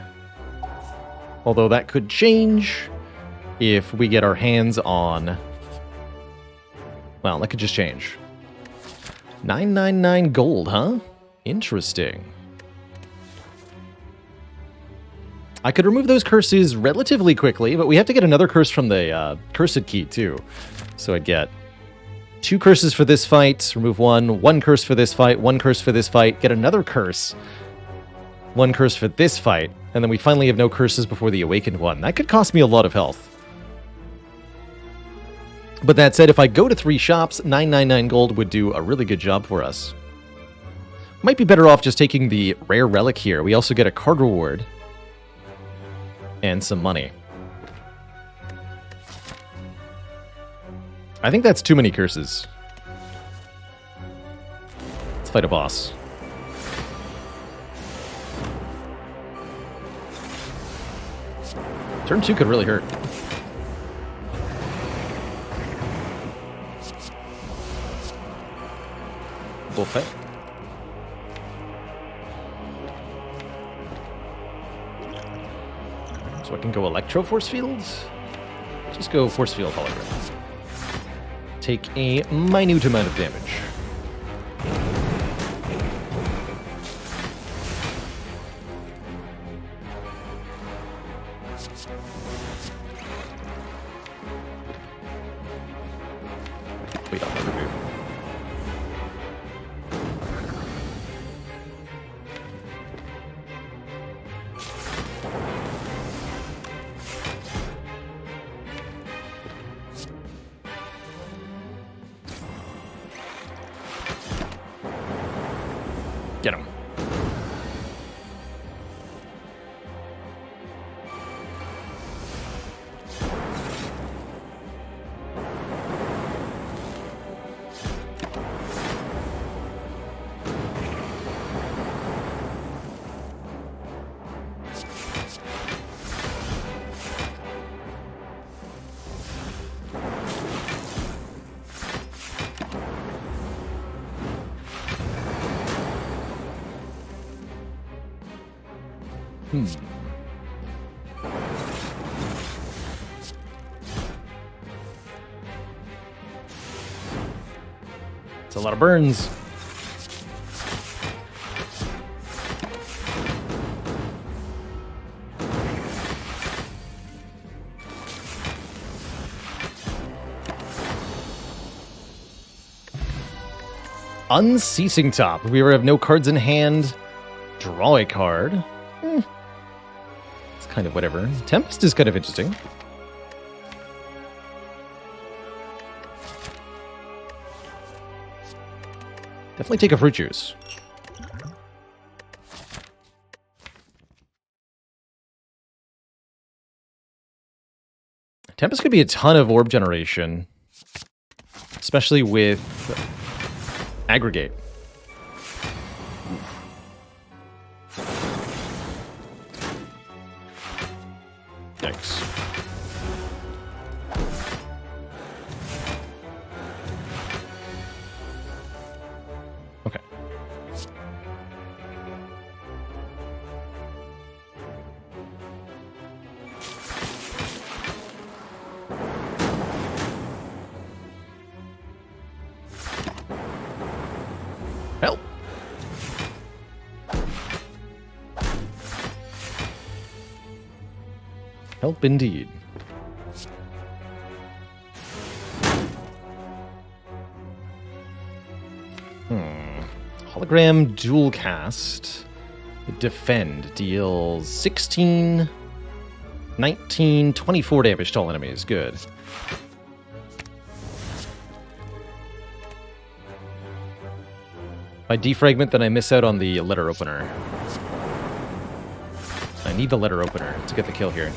Although that could change if we get our hands on... Well, that could just change. 999 gold, huh? Interesting. I could remove those curses relatively quickly, but we have to get another curse from the cursed key, too. So I'd get 2 curses for this fight, remove 1 curse for this fight, 1 curse for this fight, get another curse, 1 curse for this fight, and then we finally have no curses before the awakened one. That could cost me a lot of health. But that said, if I go to 3 shops, 999 gold would do a really good job for us. Might be better off just taking the rare relic here. We also get a card reward and some money. I think that's too many curses. Let's fight a boss. Turn 2 could really hurt. Bullfight. So I can go Electro Force Fields? Just go Force Field Hologram. Take a minute amount of damage. Wait on the review. Get him. It's a lot of burns. Unceasing Top. We have no cards in hand. Draw a card. It's kind of whatever. Tempest is kind of interesting. Definitely take a fruit juice. Tempest could be a ton of orb generation, especially with aggregate. Yikes. Okay. Help indeed. Hologram dual cast. Defend deals 16, 19, 24 damage to all enemies. Good. If I defragment, then I miss out on the letter opener. I need the letter opener to get the kill here.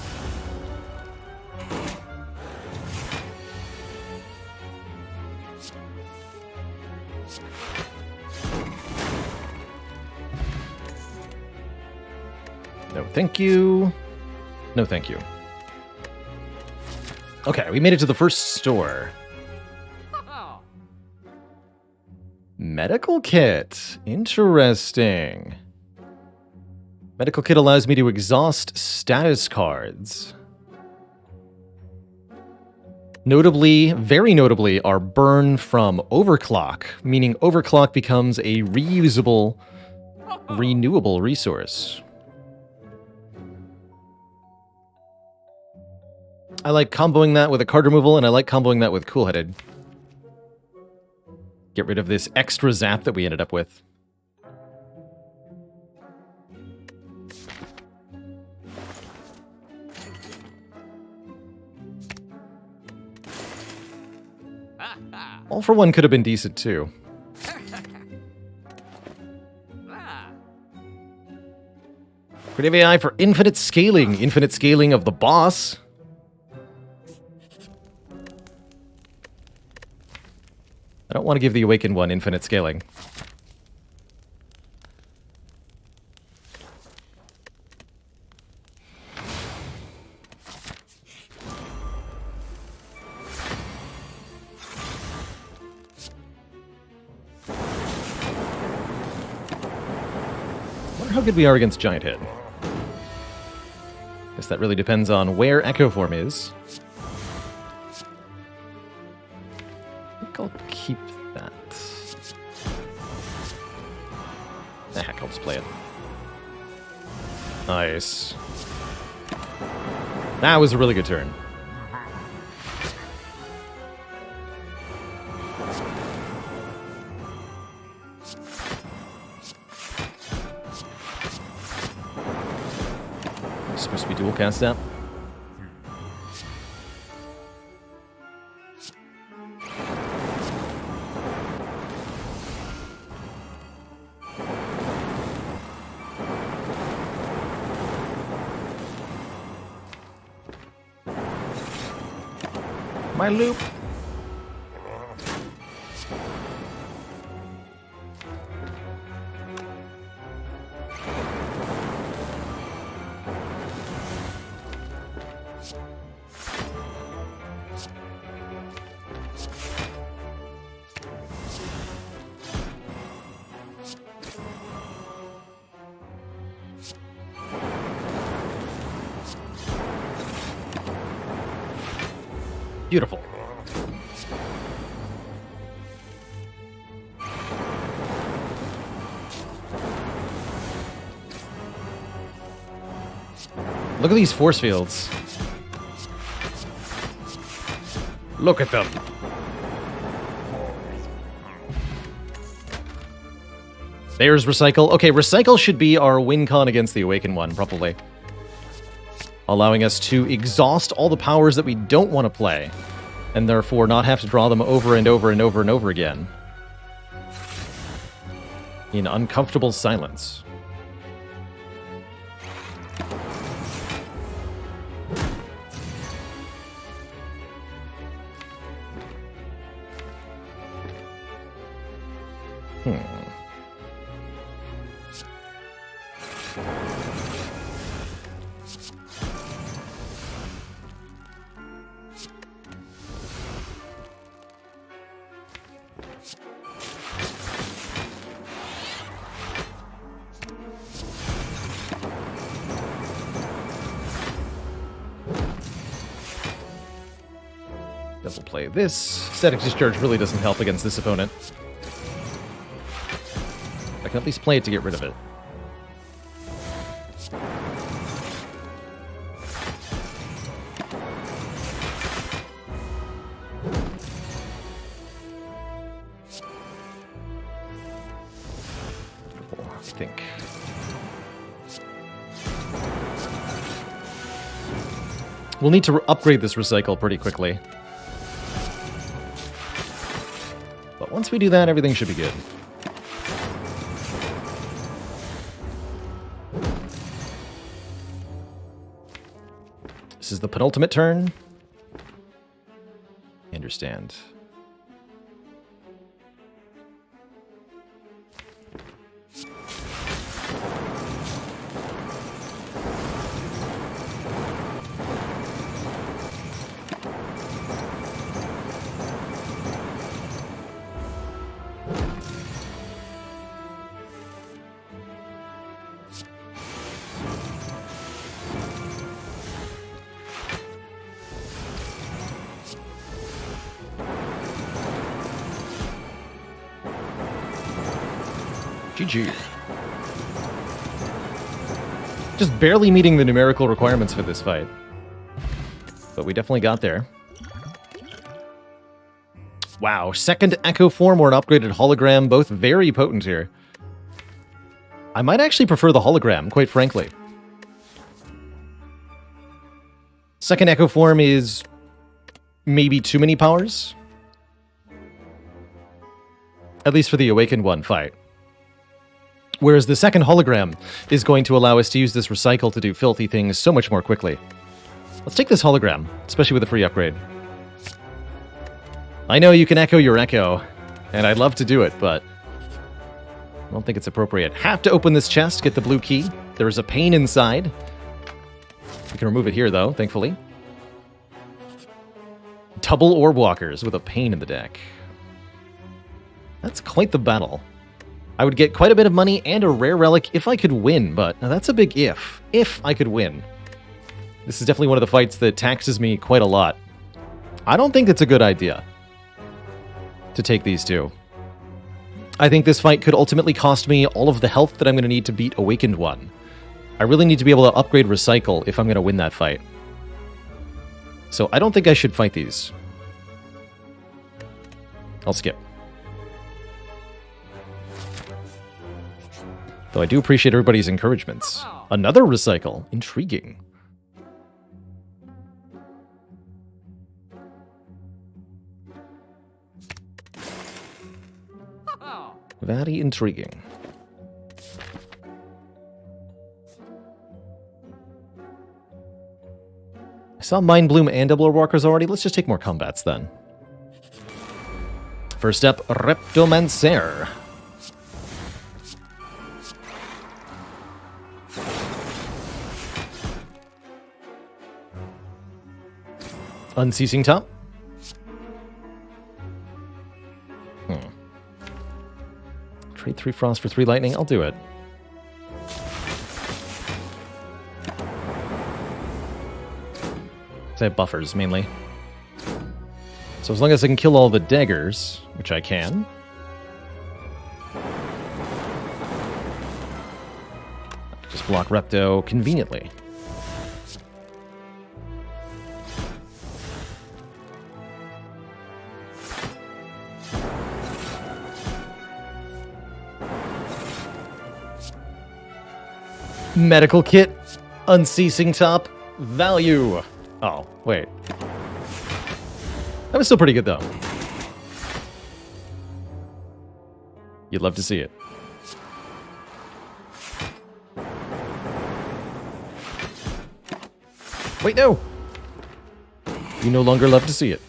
No, thank you. No, thank you. Okay, we made it to the first store. Medical kit. Interesting. Medical kit allows me to exhaust status cards. Notably, very notably, are burn from overclock, meaning overclock becomes a reusable, renewable resource. I like comboing that with a card removal, and I like comboing that with cool-headed. Get rid of this extra zap that we ended up with. All for One could have been decent, too. Creative AI for infinite scaling of the boss. I don't want to give the Awakened one infinite scaling. I wonder how good we are against Giant Hit. Guess that really depends on where Echo Form is. I'll keep that. The heck, I'll just play it. Nice. That was a really good turn. Supposed to be dual cast out. My loop. Beautiful. Look at these force fields. Look at them. There's Recycle. Okay, Recycle should be our win con against the Awakened one, probably. Allowing us to exhaust all the powers that we don't want to play, and therefore not have to draw them over and over and over and over again. In uncomfortable silence. Double play this. Static Discharge really doesn't help against this opponent. I can at least play it to get rid of it. I think. We'll need to upgrade this recycle pretty quickly. But once we do that, everything should be good. This is the penultimate turn. I understand. GG. Just barely meeting the numerical requirements for this fight. But we definitely got there. Wow, second Echo form or an upgraded hologram, both very potent here. I might actually prefer the hologram, quite frankly. Second Echo form is maybe too many powers. At least for the Awakened One fight. Whereas the second hologram is going to allow us to use this recycle to do filthy things so much more quickly. Let's take this hologram, especially with a free upgrade. I know you can echo your echo, and I'd love to do it, but I don't think it's appropriate. Have to open this chest, get the blue key. There is a pane inside. We can remove it here, though, thankfully. Double orb walkers with a pane in the deck. That's quite the battle. I would get quite a bit of money and a rare relic if I could win, but now that's a big if. If I could win. This is definitely one of the fights that taxes me quite a lot. I don't think it's a good idea to take these two. I think this fight could ultimately cost me all of the health that I'm going to need to beat Awakened One. I really need to be able to upgrade Recycle if I'm going to win that fight. So I don't think I should fight these. I'll skip. Though I do appreciate everybody's encouragements. Another recycle. Intriguing. Very intriguing. I saw Mind Bloom and Double Orb Walkers already. Let's just take more combats then. First up, Reptomancer. Unceasing Top. Trade 3 Frost for 3 Lightning. I'll do it. I have buffers, mainly. So as long as I can kill all the daggers, which I can. Just block Repto conveniently. Medical kit, unceasing top, value. Oh, wait. That was still pretty good, though. You'd love to see it. Wait, no! You no longer love to see it.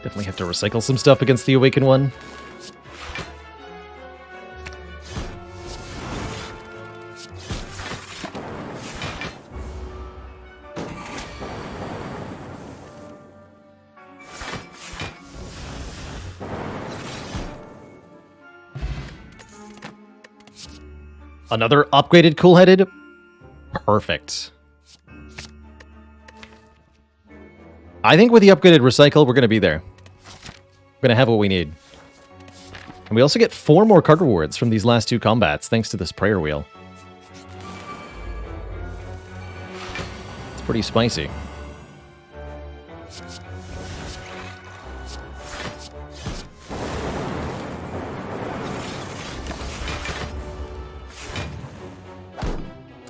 Definitely have to recycle some stuff against the Awakened One. Another upgraded cool-headed Perfect. I think with the upgraded recycle, we're going to be there. We're going to have what we need. And we also get 4 more card rewards from these last 2 combats, thanks to this prayer wheel. It's pretty spicy.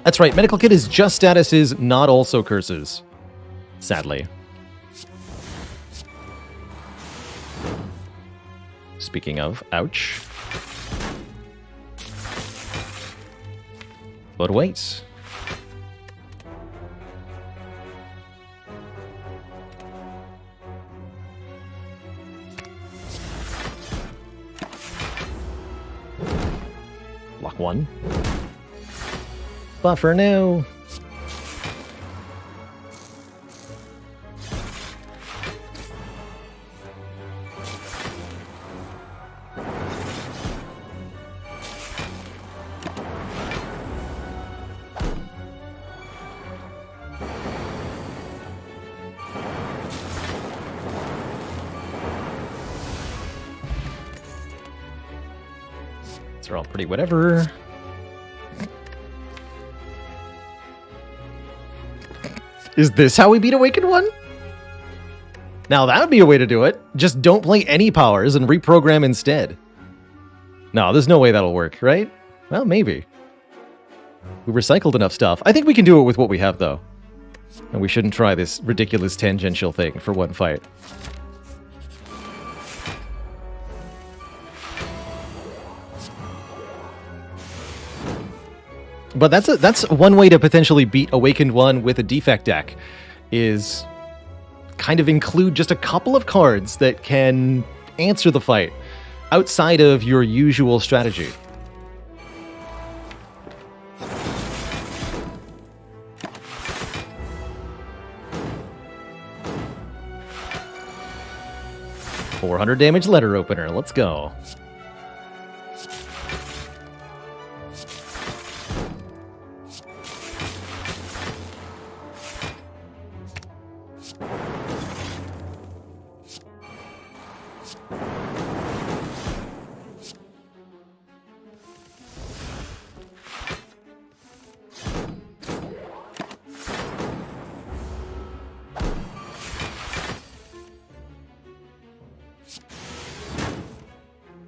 That's right, Medical Kit is just statuses, not also curses. Sadly. Speaking of, ouch. But wait. Block 1. Buffer now. These are all pretty whatever. Is this how we beat Awakened 1? Now that would be a way to do it. Just don't play any powers and reprogram instead. No, there's no way that'll work, right? Well, maybe. We recycled enough stuff. I think we can do it with what we have, though. And we shouldn't try this ridiculous tangential thing for one fight. But that's one way to potentially beat Awakened 1 with a defect deck, is kind of include just a couple of cards that can answer the fight outside of your usual strategy. $400 damage letter opener, let's go.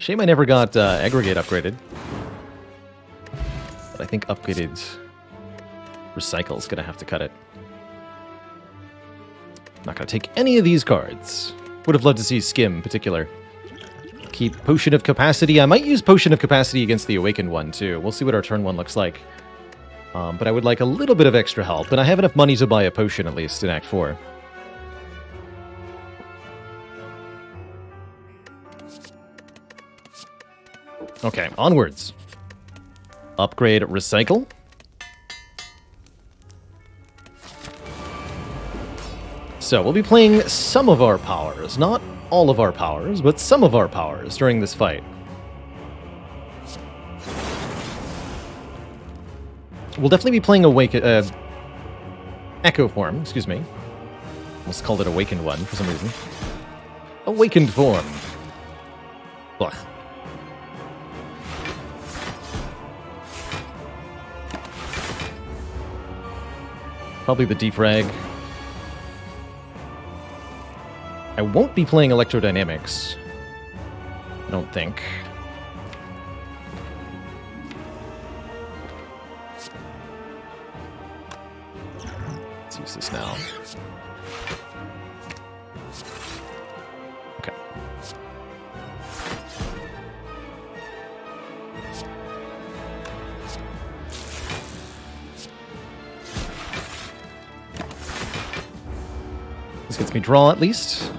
Shame I never got Aggregate upgraded. But I think upgraded Recycle's gonna have to cut it. Not gonna take any of these cards. Would have loved to see Skim in particular. Keep Potion of Capacity. I might use Potion of Capacity against the Awakened 1 too. We'll see what our turn 1 looks like. But I would like a little bit of extra help, and I have enough money to buy a potion at least in Act 4. Okay, onwards. Upgrade Recycle. So we'll be playing some of our powers. Not all of our powers, but some of our powers during this fight. We'll definitely be playing Echo form, excuse me. Almost called it Awakened 1 for some reason. Awakened form. Ugh. Probably the defrag. I won't be playing Electrodynamics. I don't think. Let's use this now. Okay. This gets me draw at least.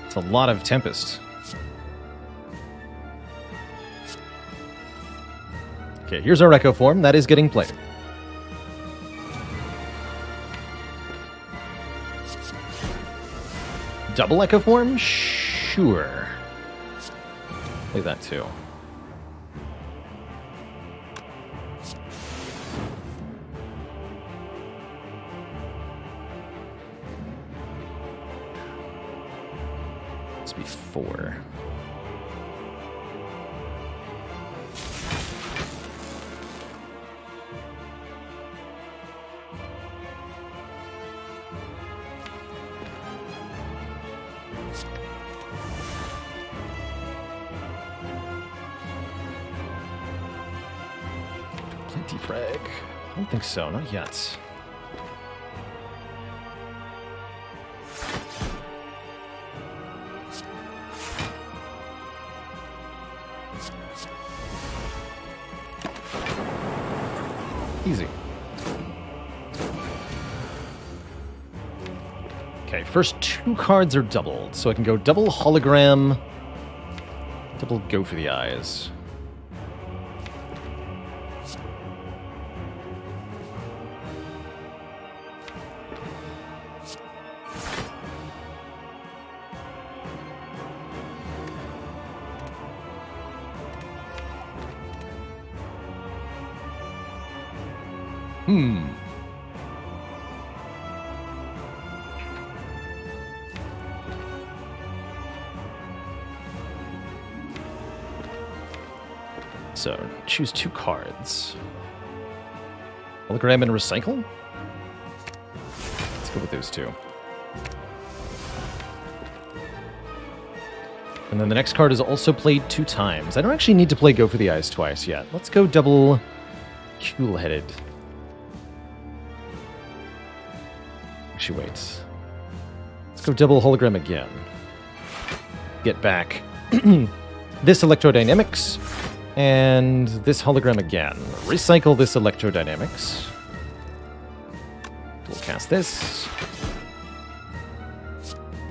It's a lot of Tempest. Okay, here's our Echo form. That is getting played. double Echo Form? Sure. Play that too. Must be 4. Defrag. I don't think so, not yet. Easy. Okay, first 2 cards are doubled, so I can go double hologram, double go for the eyes. So, choose 2 cards. Hologram and recycle? Let's go with those 2. And then the next card is also played 2 times. I don't actually need to play Go for the Eyes twice yet. Let's go double Cool-Headed. Actually, wait. Let's go double hologram again. Get back this electrodynamics and this hologram again. Recycle this electrodynamics. We'll cast this.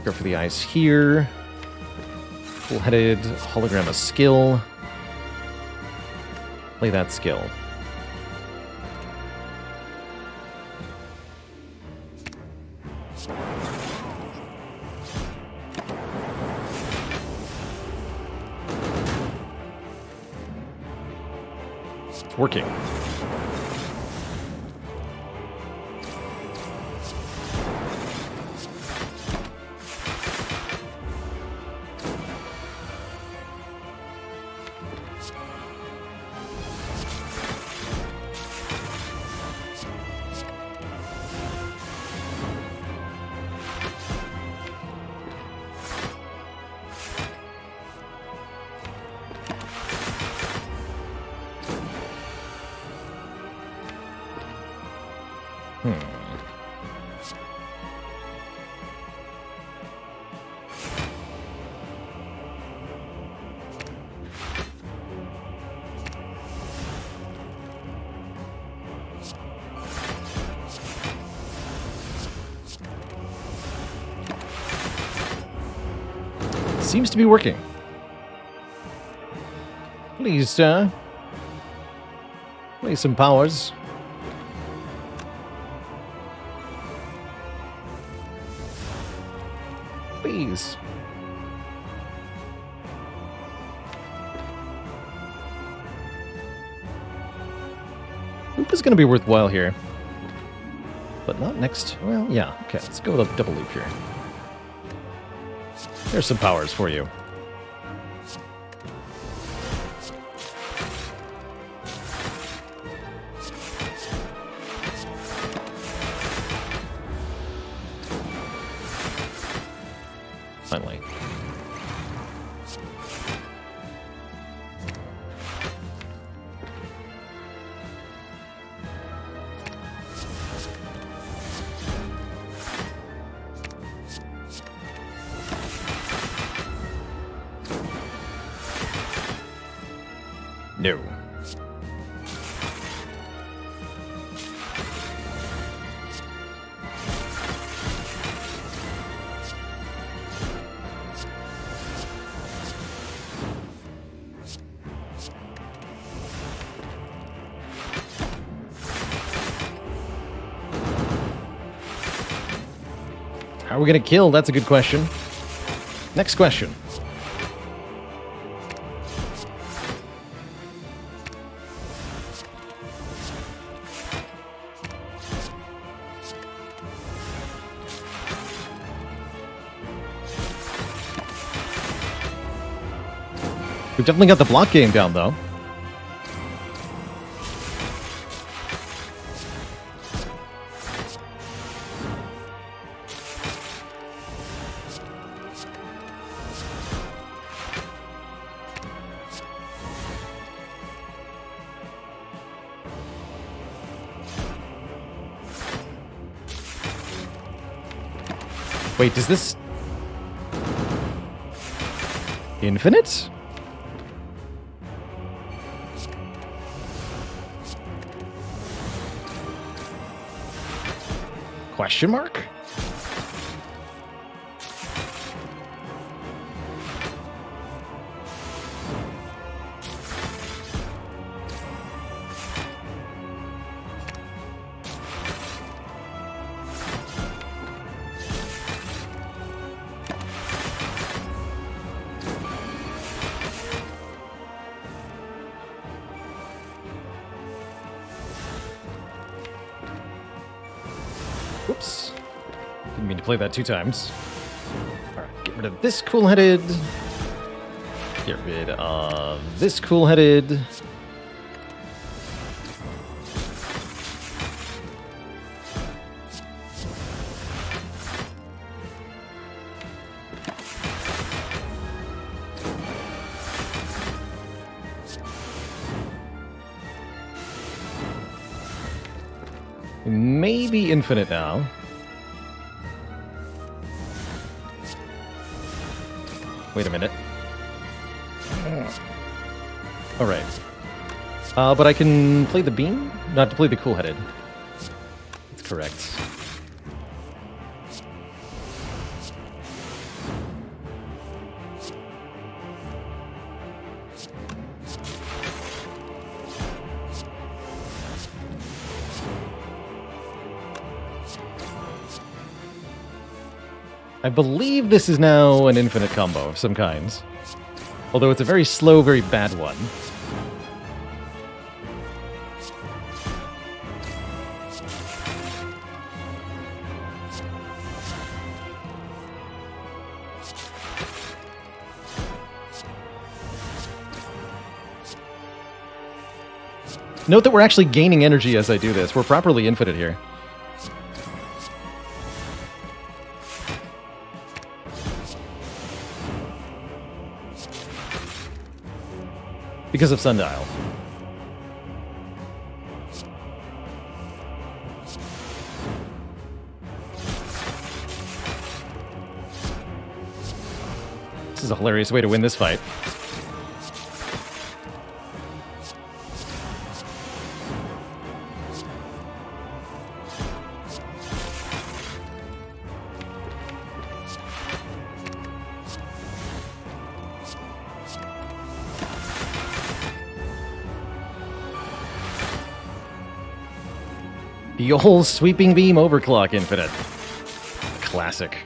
Go for the eyes here. Full-headed hologram a skill. Play that skill. Working. Seems to be working. Please, sir. Play some powers. Please. Loop is going to be worthwhile here. But not next. Well, yeah. Okay, let's go with a double loop here. There's some powers for you. Finally. No. How are we going to kill? That's a good question. Next question. We've definitely got the block game down, though. Wait, does this... Infinite? Question mark? Whoops. Didn't mean to play that 2 times. Alright, get rid of this cool-headed. Get rid of this cool-headed. Maybe infinite now. Wait a minute. Alright. But I can play the beam? Not to play the cool-headed. That's correct. I believe this is now an infinite combo of some kind. Although it's a very slow, very bad one. Note that we're actually gaining energy as I do this. We're properly infinite here. Because of Sundial. This is a hilarious way to win this fight. The old sweeping beam overclock infinite. Classic.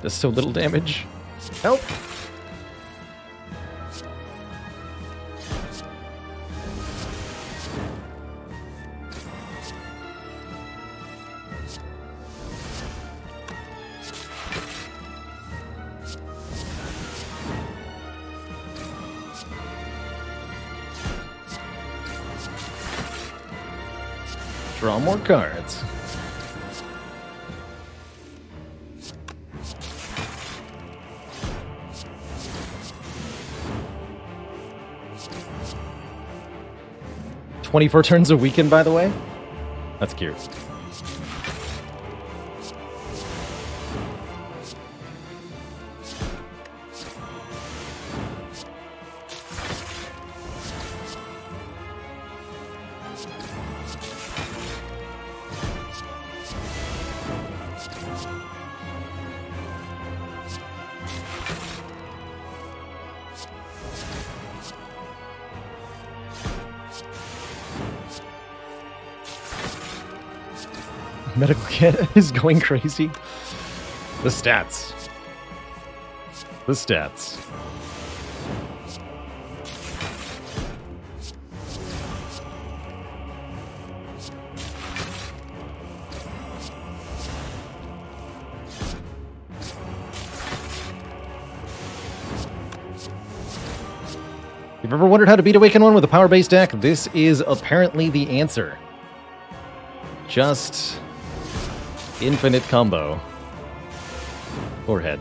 Does so little damage. Help! Draw more cards. "24 turns a weekend," by the way? That's cute. Medical kit is going crazy. The stats. The stats. If you've ever wondered how to beat Awaken 1 with a power-based deck, this is apparently the answer. Just infinite combo. Forehead.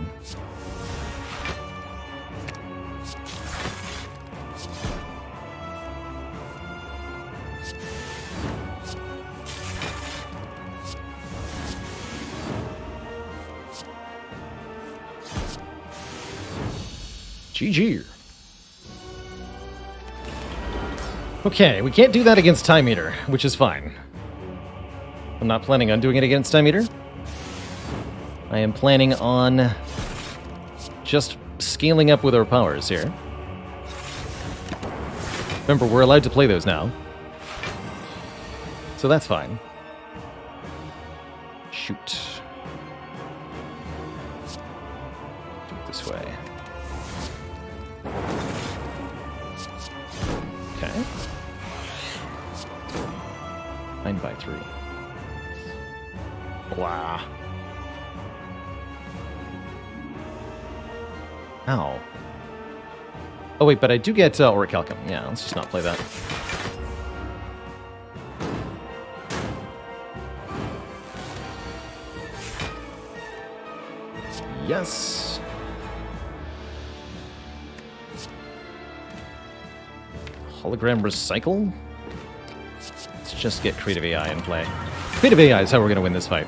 GG. Okay, we can't do that against Time Eater, which is fine. I'm not planning on doing it against Time Eater. I am planning on just scaling up with our powers here. Remember, we're allowed to play those now. So that's fine. Shoot. Do it this way. Okay. 9 by 3. Blah. Ow. Oh wait, but I do get Orichalcum. Yeah, let's just not play that. Yes. Hologram Recycle? Let's just get Creative AI in play. Creative AI is how we're going to win this fight.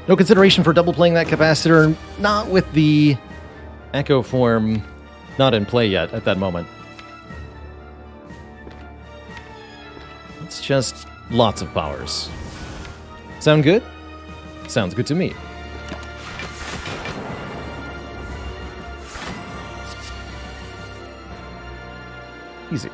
No consideration for double playing that capacitor, not with the Echo form not in play yet at that moment. It's just lots of powers. Sound good? Sounds good to me. Easy.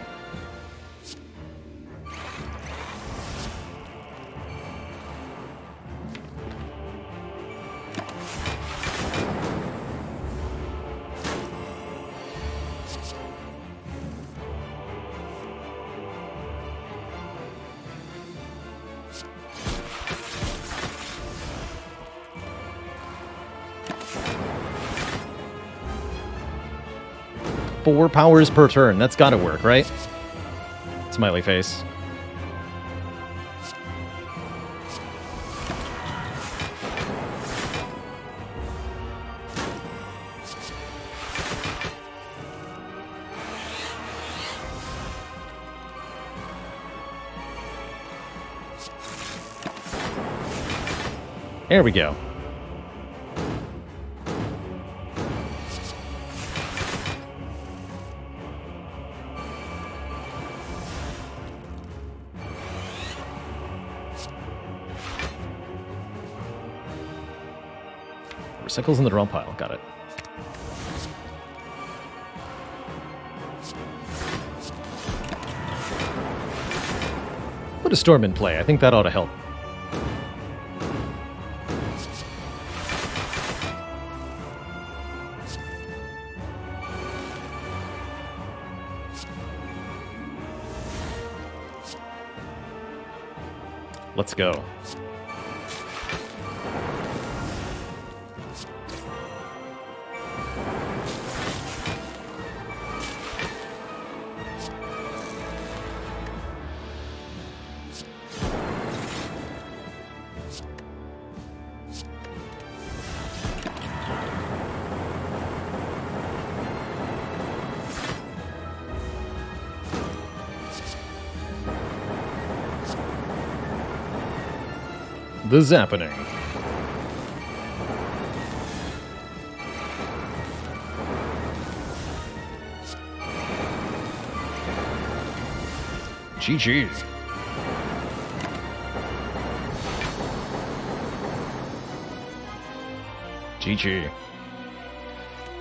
Four powers per turn. That's gotta work, right? Smiley face. There we go. Recycles in the draw pile. Got it. Put a storm in play. I think that ought to help. Let's go. The Zappening. GG. GG.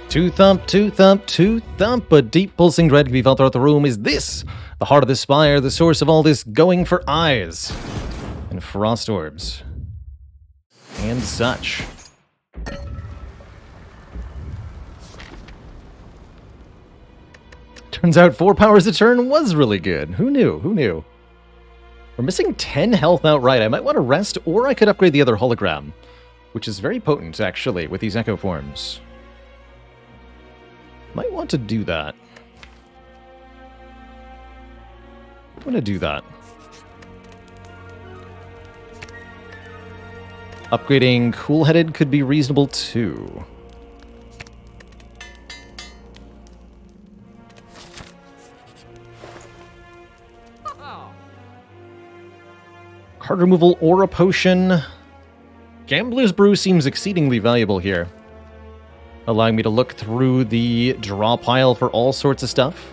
Two thump, two thump, two thump. A deep pulsing dread can be felt throughout the room. Is this the heart of the spire, the source of all this going for eyes? and frost orbs. And such. Turns out 4 powers a turn was really good. Who knew? Who knew? We're missing 10 health outright. I might want to rest, or I could upgrade the other hologram, which is very potent, actually, with these echo forms. Might want to do that. I'm going to do that. Upgrading Cool-Headed could be reasonable, too. Card removal or a potion. Gambler's Brew seems exceedingly valuable here, allowing me to look through the draw pile for all sorts of stuff.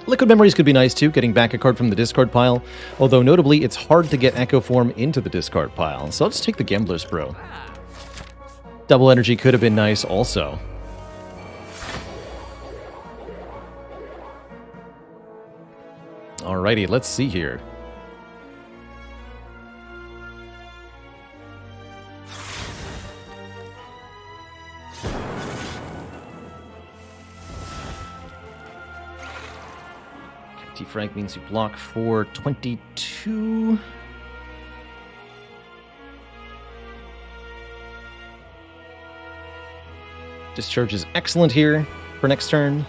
Liquid Memories could be nice too, getting back a card from the discard pile, although notably it's hard to get Echo Form into the discard pile, so I'll just take the Gambler's Brew. Double Energy could have been nice also. Alrighty, let's see here. T-Frank means you block for 22. Discharge is excellent here for next turn.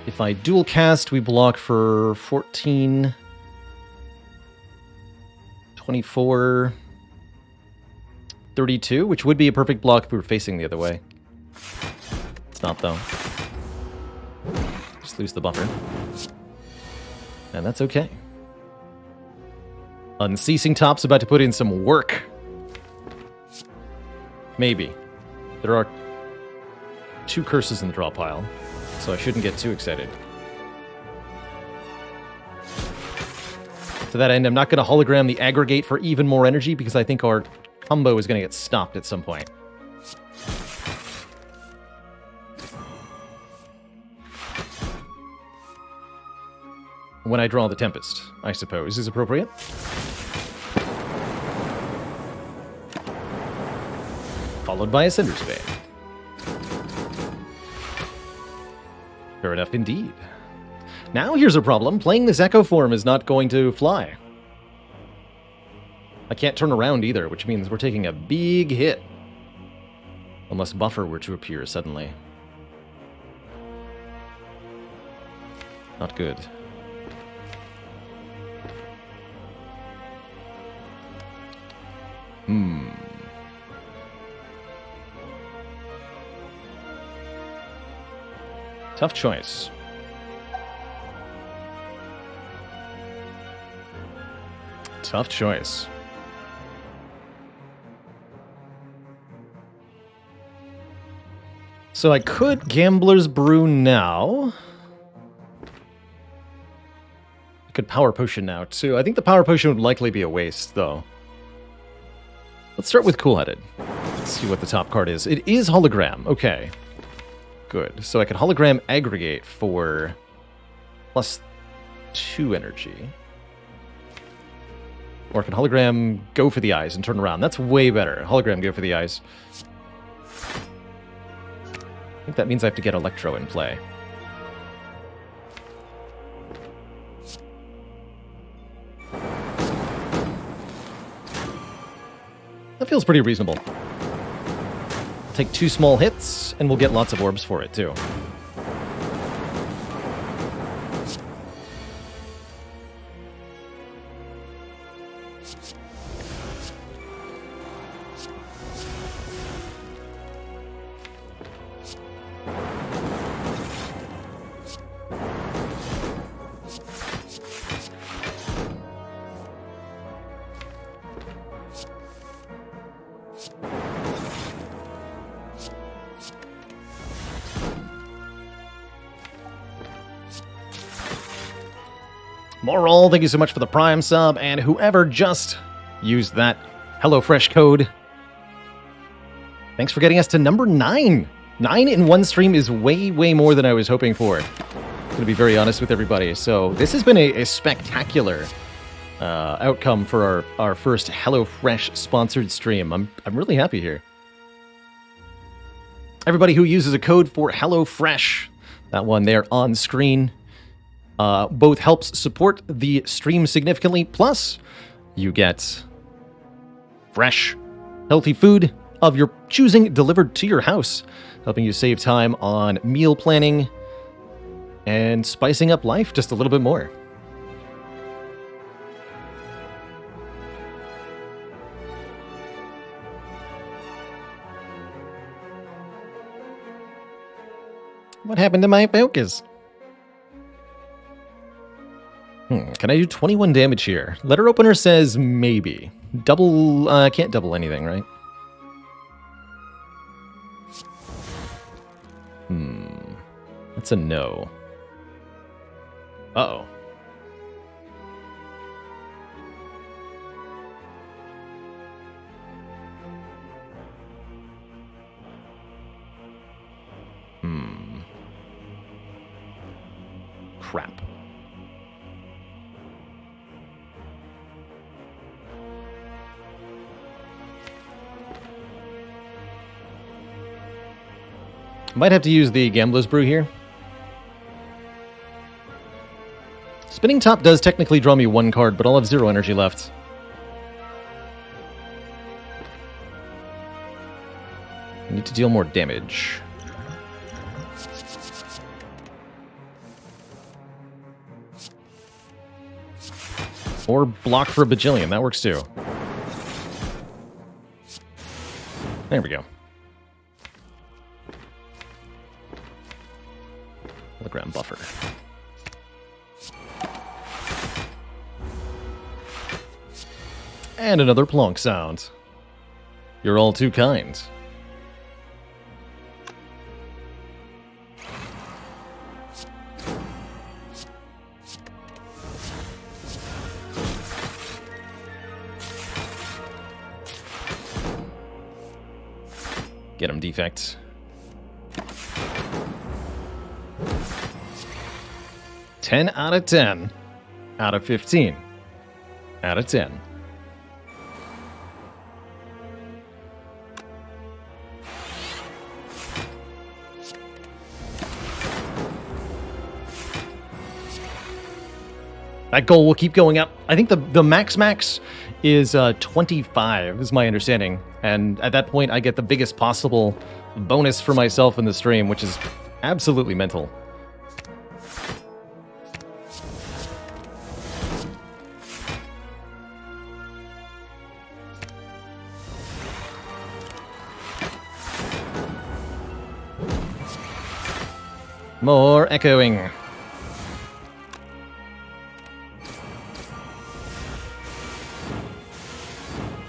If I dual cast, we block for 14, 24, 32, which would be a perfect block if we were facing the other way. It's not, though. Just lose the buffer. And that's okay. Unceasing Top's about to put in some work. Maybe. There are 2 curses in the draw pile, so I shouldn't get too excited. To that end, I'm not going to hologram the aggregate for even more energy because I think our combo is going to get stopped at some point. When I draw the Tempest, I suppose, is appropriate. Followed by a Cinder's Bane. Fair enough indeed. Now here's a problem. Playing this Echo form is not going to fly. I can't turn around either, which means we're taking a big hit. Unless Buffer were to appear suddenly. Not good. Tough choice. Tough choice. So I could Gambler's Brew now. I could Power Potion now, too. I think the Power Potion would likely be a waste, though. Let's start with Cool-Headed. Let's see what the top card is. It is Hologram. Okay. Good. So I can Hologram Aggregate for +2 energy. Or I can Hologram Go for the Eyes and turn around. That's way better. Hologram Go for the Eyes. I think that means I have to get Electro in play. That feels pretty reasonable. Take 2 small hits, and we'll get lots of orbs for it, too. Moral, thank you so much for the Prime sub, and whoever just used that HelloFresh code. Thanks for getting us to number 9. 9 in one stream is way, way more than I was hoping for. I'm going to be very honest with everybody. So this has been a spectacular outcome for our first HelloFresh sponsored stream. I'm really happy here. Everybody who uses a code for HelloFresh, that one there on screen, both helps support the stream significantly, plus you get fresh, healthy food of your choosing delivered to your house, helping you save time on meal planning and spicing up life just a little bit more. What happened to my focus? Can I do 21 damage here? Letter opener says maybe. Double, can't double anything, right? That's a no. Uh-oh. Crap. Might have to use the Gambler's Brew here. Spinning Top does technically draw me one card, but I'll have 0 energy left. I need to deal more damage. Or block for a bajillion, that works too. There we go. Hologram buffer. And another plonk sound. You're all too kind. Get him, defect. 10 out of 10. Out of 15. Out of 10. That goal will keep going up. I think the max is 25, is my understanding. And at that point, I get the biggest possible bonus for myself in the stream, which is absolutely mental. More echoing.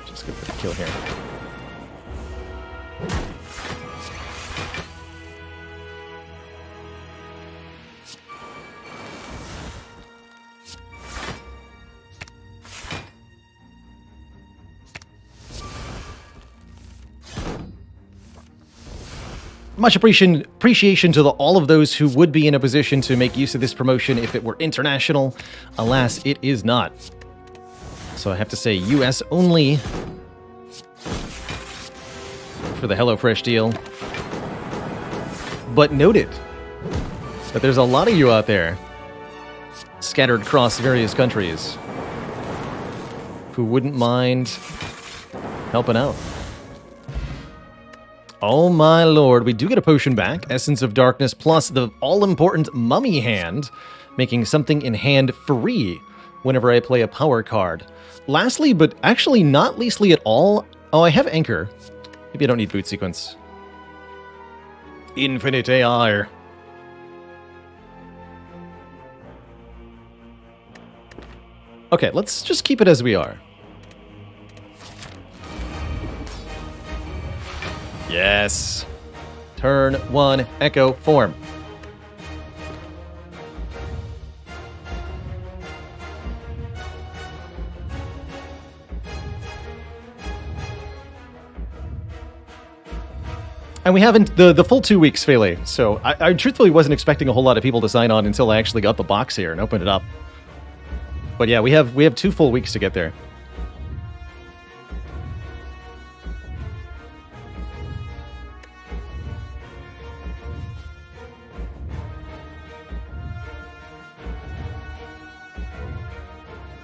Just go for the kill here. Much appreciation to all of those who would be in a position to make use of this promotion if it were international. Alas, it is not. So I have to say US only for the HelloFresh deal. But noted that there's a lot of you out there scattered across various countries who wouldn't mind helping out. Oh my lord, we do get a potion back. Essence of Darkness plus the all-important Mummy Hand, making something in hand free whenever I play a power card. Lastly, but actually not leastly at all, oh, I have Anchor. Maybe I don't need Boot Sequence. Infinite AR. Okay, let's just keep it as we are. Yes. Turn 1, Echo form. And we haven't the full 2 weeks, Fele. So I truthfully wasn't expecting a whole lot of people to sign on until I actually got the box here and opened it up. But yeah, we have 2 full weeks to get there.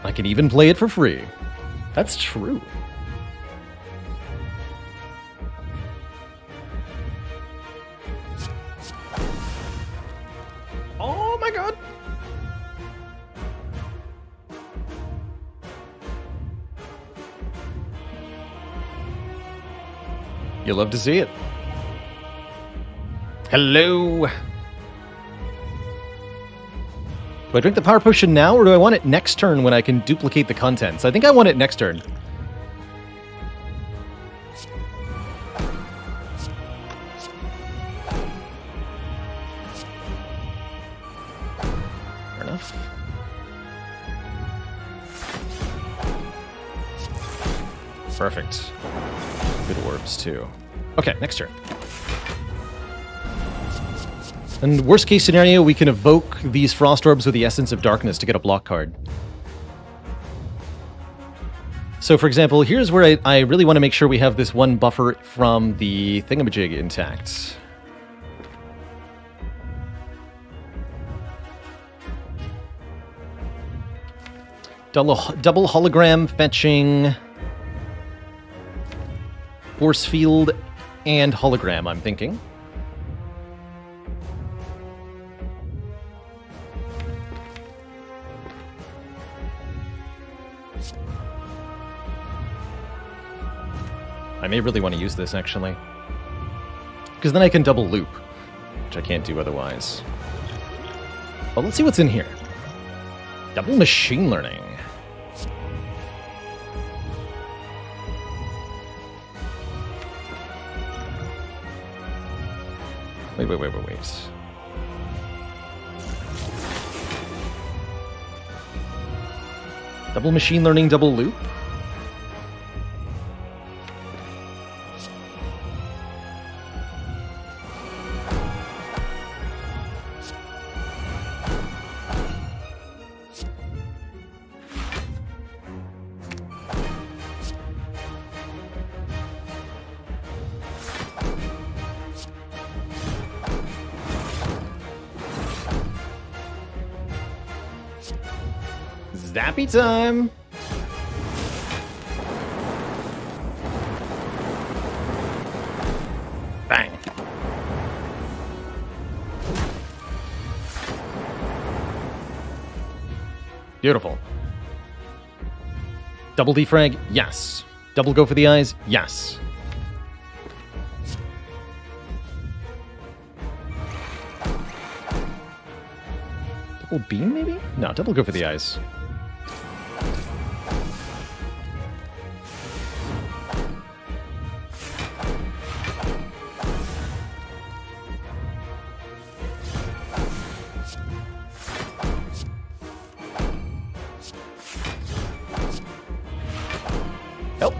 I can even play it for free. That's true. Oh my god! You'll love to see it. Hello! Do I drink the power potion now, or do I want it next turn when I can duplicate the contents? I think I want it next turn. Fair enough. Perfect. Good orbs, too. Okay, next turn. And worst case scenario, we can evoke these frost orbs with the Essence of Darkness to get a block card. So for example, here's where I really want to make sure we have this one buffer from the thingamajig intact. Double hologram fetching, force field, and hologram, I'm thinking. I may really want to use this, actually. Because then I can double loop, which I can't do otherwise. Well, let's see what's in here. Double machine learning. Wait. Double machine learning, double loop? Zappy time! Bang! Beautiful. Double defrag? Yes. Double go for the eyes? Yes. Double beam, maybe? No, double go for the eyes. Nope.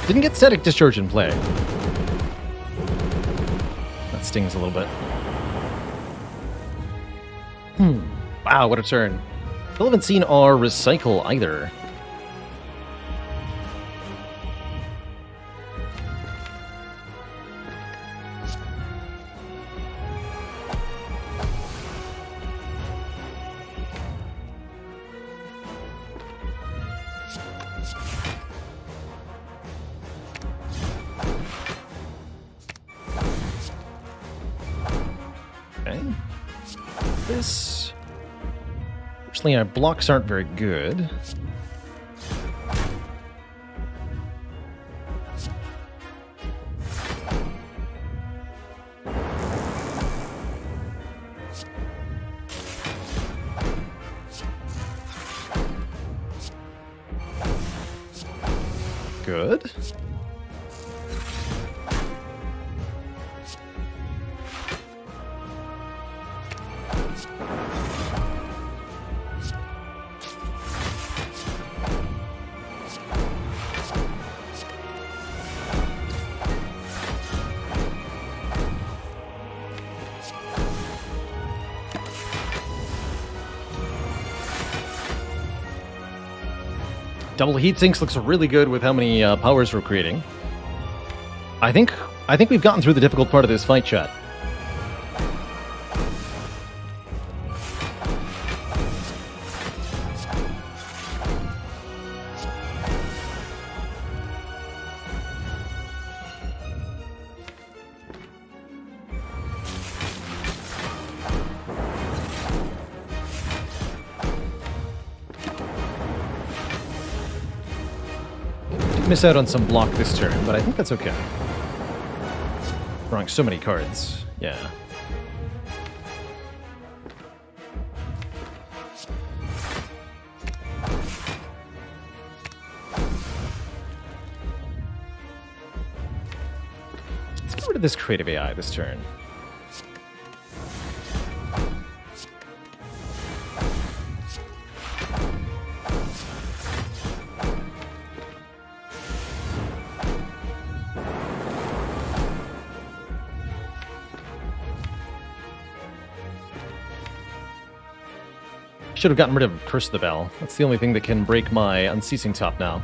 Didn't get static discharge in play. That stings a little bit. Wow, what a turn. Still haven't seen our recycle either. Okay. This... Fortunately, our blocks aren't very good. Good. Double heat sinks looks really good with how many powers we're creating. I think we've gotten through the difficult part of this fight, chat. Miss out on some block this turn, but I think that's okay. Drawing so many cards. Yeah. Let's get rid of this creative AI this turn. Should have gotten rid of Curse the Bell. That's the only thing that can break my Unceasing Top now.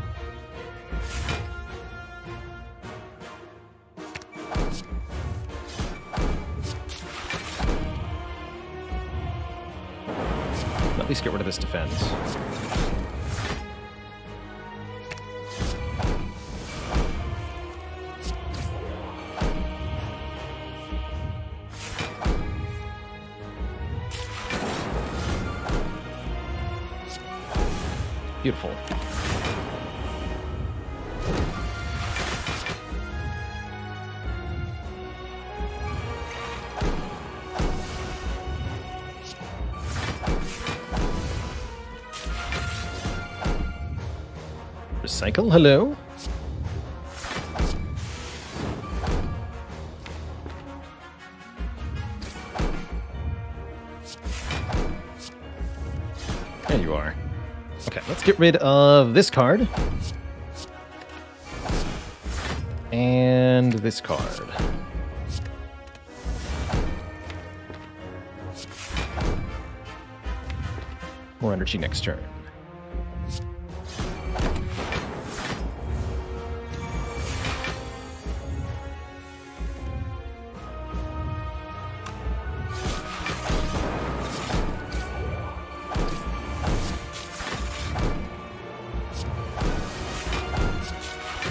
At least get rid of this defense. Beautiful. Recycle, hello? There you are. Okay, let's get rid of this card. And this card. More energy next turn.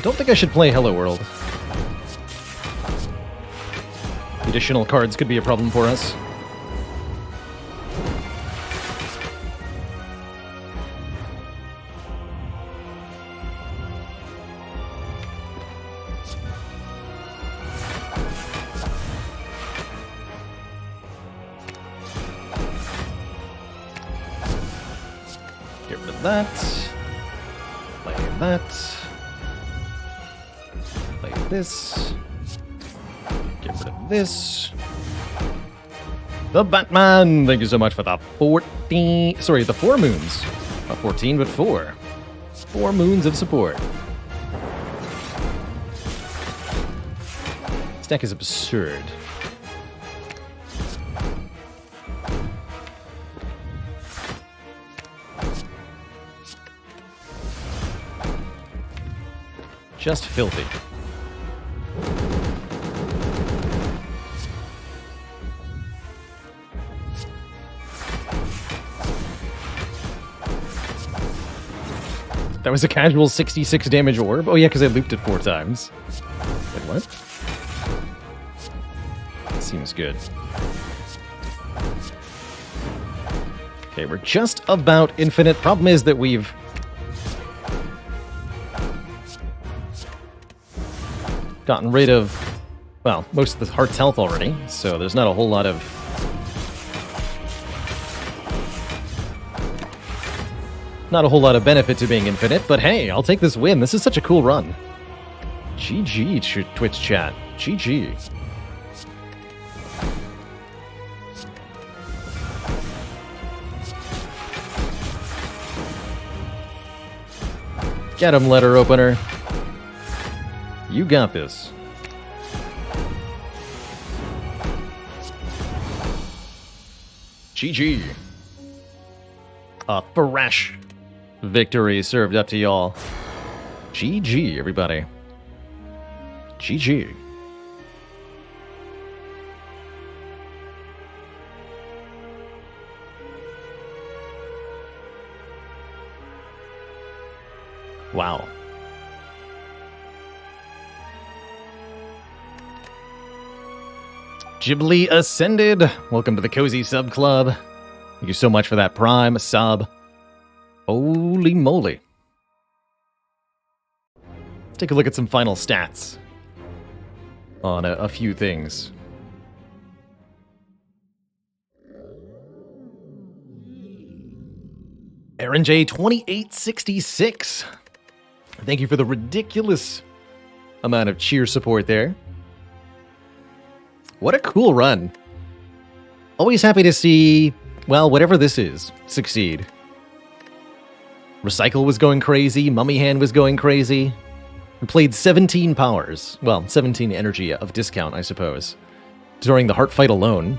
Don't think I should play Hello World. Additional cards could be a problem for us. Get rid of that. Play that. This. Get rid of this. The Batman! Thank you so much for the 14... Sorry, the 4 moons. Not 14, but 4. 4 moons of support. This deck is absurd. Just filthy. That was a casual 66 damage orb? Oh yeah, because I looped it 4 times. Wait, what? Seems good. Okay, we're just about infinite. Problem is that we've... gotten rid of, well, most of the heart's health already, so there's not a whole lot of... not a whole lot of benefit to being infinite, but hey, I'll take this win. This is such a cool run. GG, Twitch chat. GG. Get him, letter opener. You got this. GG. Thresh. victory served up to y'all. GG, everybody. GG. Wow. Ghibli Ascended. Welcome to the Cozy Sub Club. Thank you so much for that Prime sub. Holy moly. Let's take a look at some final stats on a few things. Aaron J 2866. Thank you for the ridiculous amount of cheer support there. What a cool run. Always happy to see, well, whatever this is, succeed. Recycle was going crazy, Mummy Hand was going crazy. We played 17 powers, well, 17 energy of discount, I suppose, during the heart fight alone.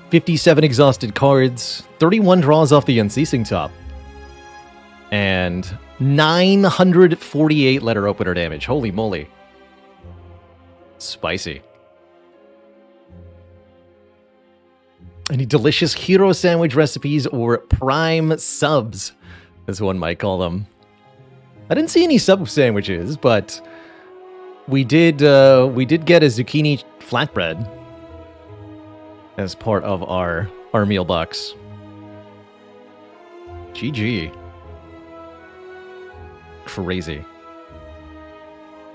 57 exhausted cards, 31 draws off the Unceasing top, and 948 letter opener damage. Holy moly. Spicy. Any delicious hero sandwich recipes or prime subs, as one might call them? I didn't see any sub sandwiches, but we did get a zucchini flatbread as part of our meal box. GG. Crazy.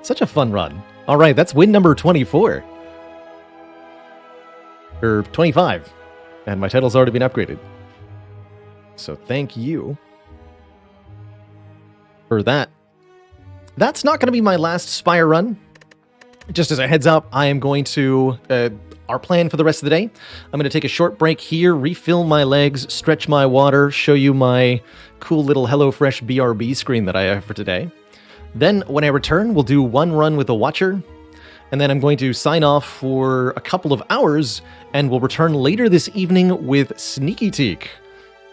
Such a fun run. All right, that's win number 24. Or 25. And my title's already been upgraded. So thank you for that. That's not going to be my last Spire run. Just as a heads up, I am going to... our plan for the rest of the day, I'm going to take a short break here, refill my legs, stretch my water, show you my cool little HelloFresh BRB screen that I have for today. Then, when I return, we'll do one run with a watcher, and then I'm going to sign off for a couple of hours, and we'll return later this evening with Sneaky Teak,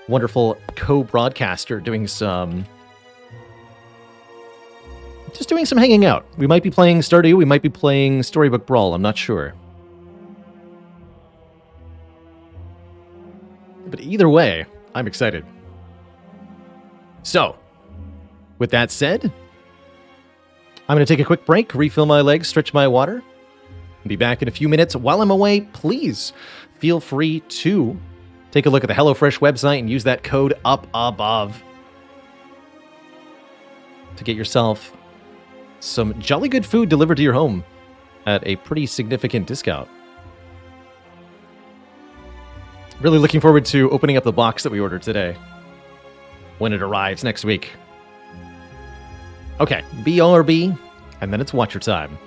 wonderful co-broadcaster, doing some hanging out. We might be playing Stardew, we might be playing Storybook Brawl, I'm not sure. But either way, I'm excited. So, with that said, I'm going to take a quick break, refill my legs, stretch my water, and be back in a few minutes. While I'm away, please feel free to take a look at the HelloFresh website and use that code up above to get yourself some jolly good food delivered to your home at a pretty significant discount. Really looking forward to opening up the box that we ordered today when it arrives next week. Okay, BRB, and then it's Watcher time.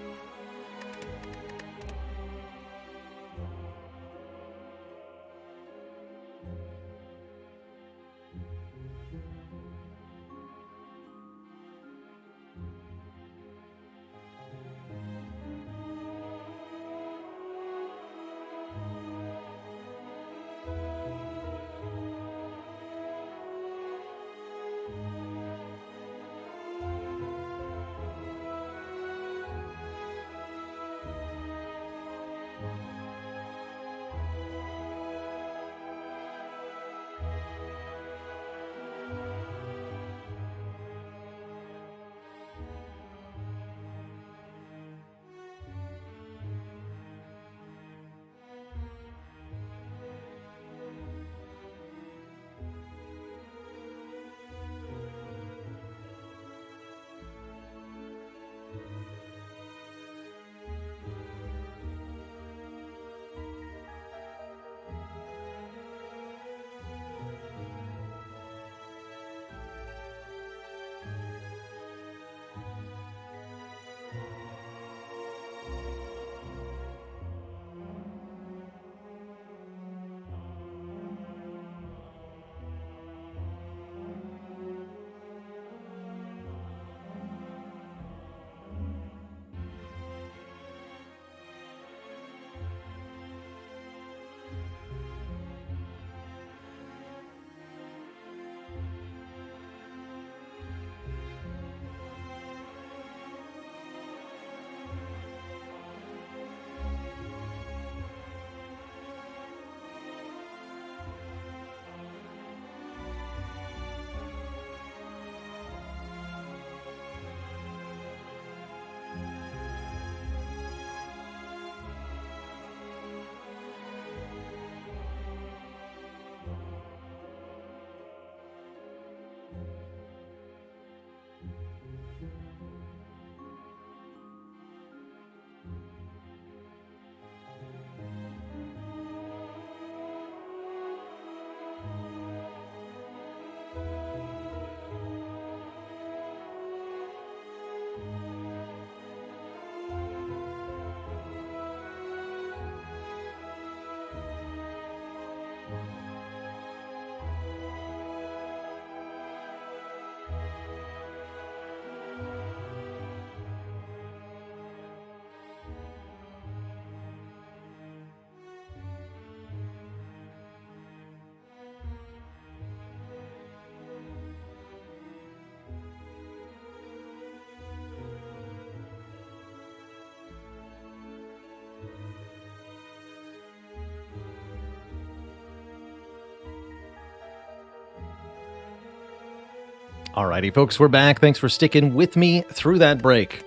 Alrighty, folks, we're back. Thanks for sticking with me through that break.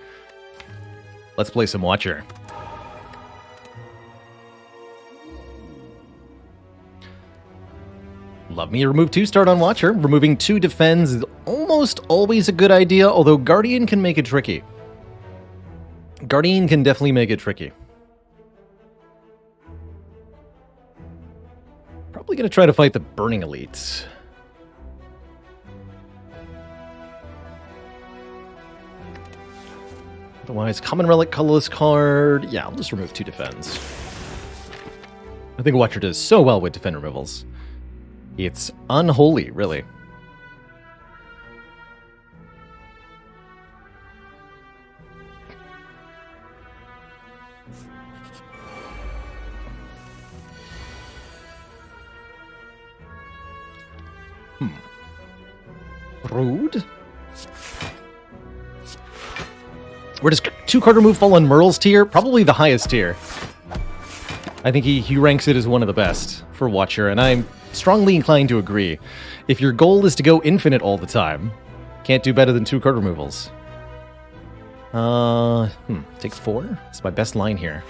Let's play some Watcher. Love me remove 2 start on Watcher. Removing 2 defends is almost always a good idea, although Guardian can make it tricky. Guardian can definitely make it tricky. Probably going to try to fight the Burning Elites. Otherwise, Common Relic, colorless card. Yeah, I'll just remove 2 defends. I think Watcher does so well with defend removals. It's unholy, really. Rude. Where does 2-card remove fall on Merle's tier? Probably the highest tier. I think he ranks it as one of the best for Watcher, and I'm strongly inclined to agree. If your goal is to go infinite all the time, can't do better than 2-card removals. Take 4? It's my best line here.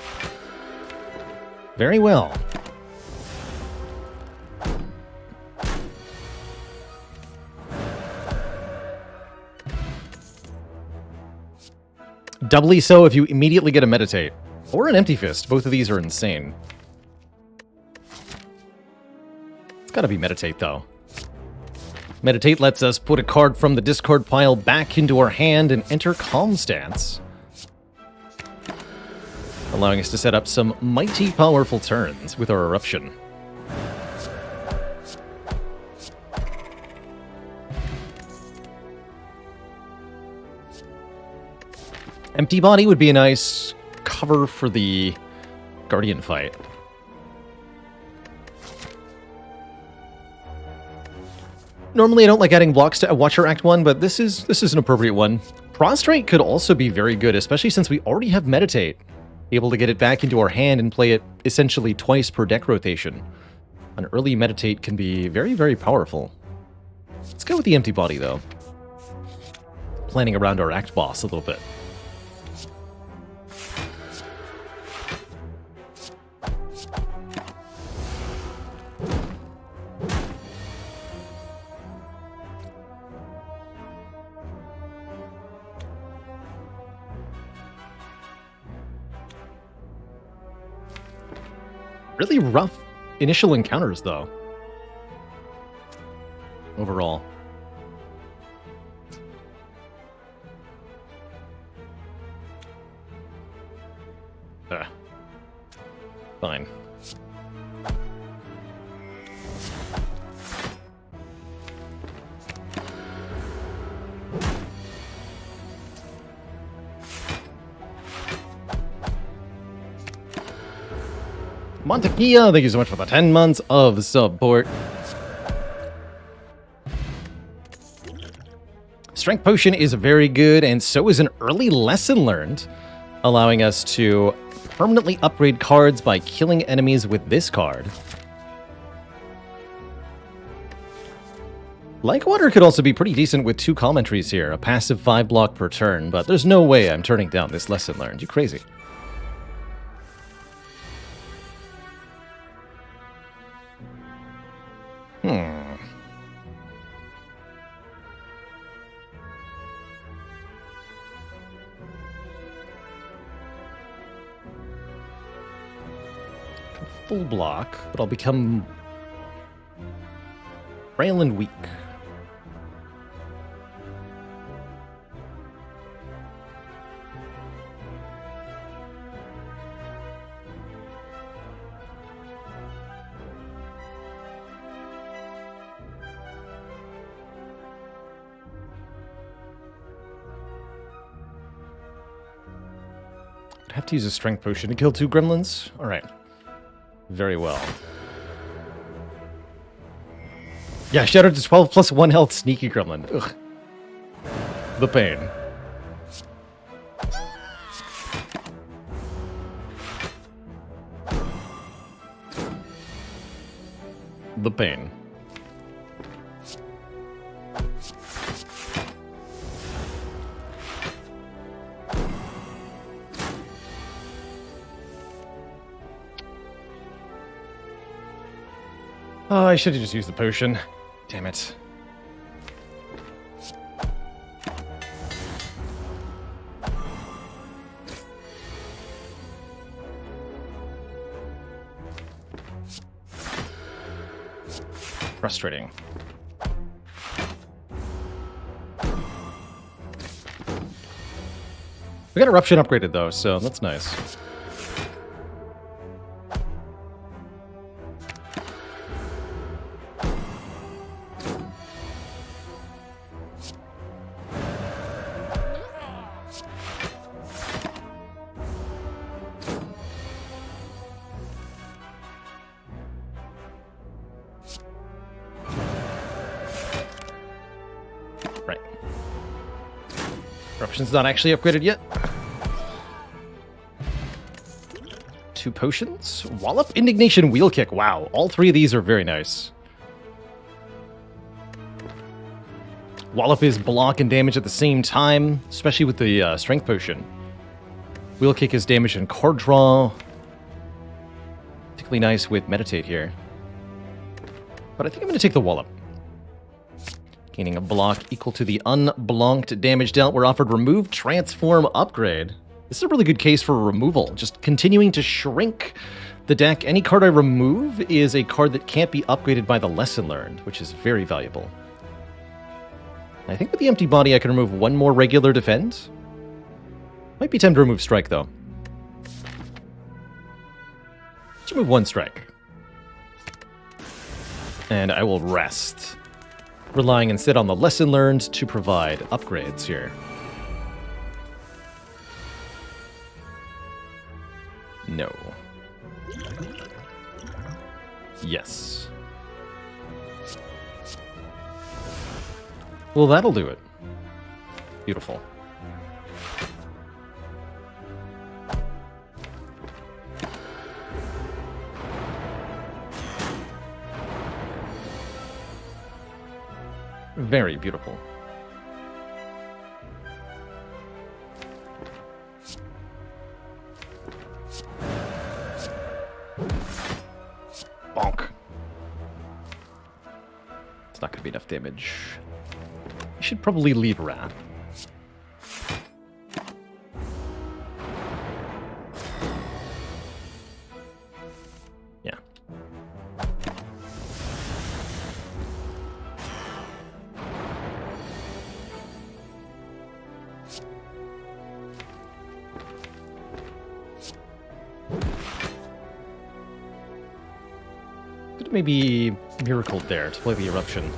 Very well. Doubly so if you immediately get a Meditate. Or an Empty Fist. Both of these are insane. It's gotta be Meditate, though. Meditate lets us put a card from the discard pile back into our hand and enter Calm Stance, allowing us to set up some mighty powerful turns with our Eruption. Empty Body would be a nice cover for the Guardian fight. Normally I don't like adding blocks to a Watcher Act 1, but this is an appropriate one. Prostrate could also be very good, especially since we already have Meditate. Able to get it back into our hand and play it essentially twice per deck rotation. An early Meditate can be very, very powerful. Let's go with the Empty Body, though. Planning around our Act Boss a little bit. Really rough initial encounters, though. Overall. Fine. Montekia, thank you so much for the 10 months of support. Strength Potion is very good, and so is an early Lesson Learned, allowing us to permanently upgrade cards by killing enemies with this card. Like Water could also be pretty decent with 2 commentaries here, a passive 5 block per turn, but there's no way I'm turning down this Lesson Learned. You crazy. Full block, but I'll become frail and weak. I'd have to use a strength potion to kill 2 gremlins. All right. Very well. Yeah, shattered to 12 plus 1 health, sneaky gremlin. Ugh. The pain. The pain. Oh, I should have just used the potion. Damn it. Frustrating. We got Eruption upgraded though, so that's nice. Right. Eruption's not actually upgraded yet. 2 potions. Wallop, Indignation, Wheel Kick. Wow, all 3 of these are very nice. Wallop is block and damage at the same time, especially with the Strength Potion. Wheel Kick is damage and card draw. Particularly nice with Meditate here. But I think I'm going to take the Wallop. Gaining a block equal to the unblocked damage dealt. We're offered Remove, Transform, Upgrade. This is a really good case for removal. Just continuing to shrink the deck. Any card I remove is a card that can't be upgraded by the Lesson Learned, which is very valuable. I think with the Empty Body I can remove 1 more regular Defend. Might be time to remove Strike, though. Let's remove 1 Strike. And I will rest, relying instead on the Lesson Learned to provide upgrades here. No. Yes. Well, that'll do it. Beautiful. Very beautiful. Bonk. It's not going to be enough damage. I should probably leave Wrath. Yeah. Could maybe Miracle there to play the Eruption.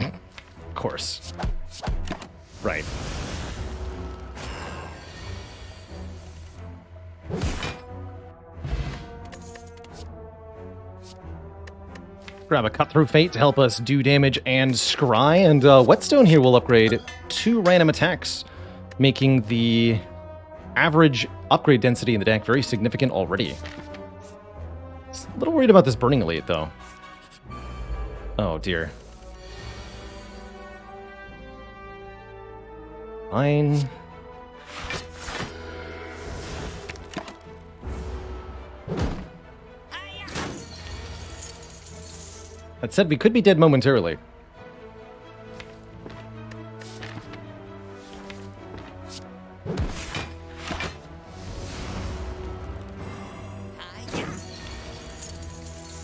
Of course. Right. Grab a Cut Through Fate to help us do damage and scry, and Whetstone here will upgrade 2 random attacks, making the average upgrade density in the deck very significant already. A little worried about this Burning Elite, though. Oh, dear. Fine. That said, we could be dead momentarily.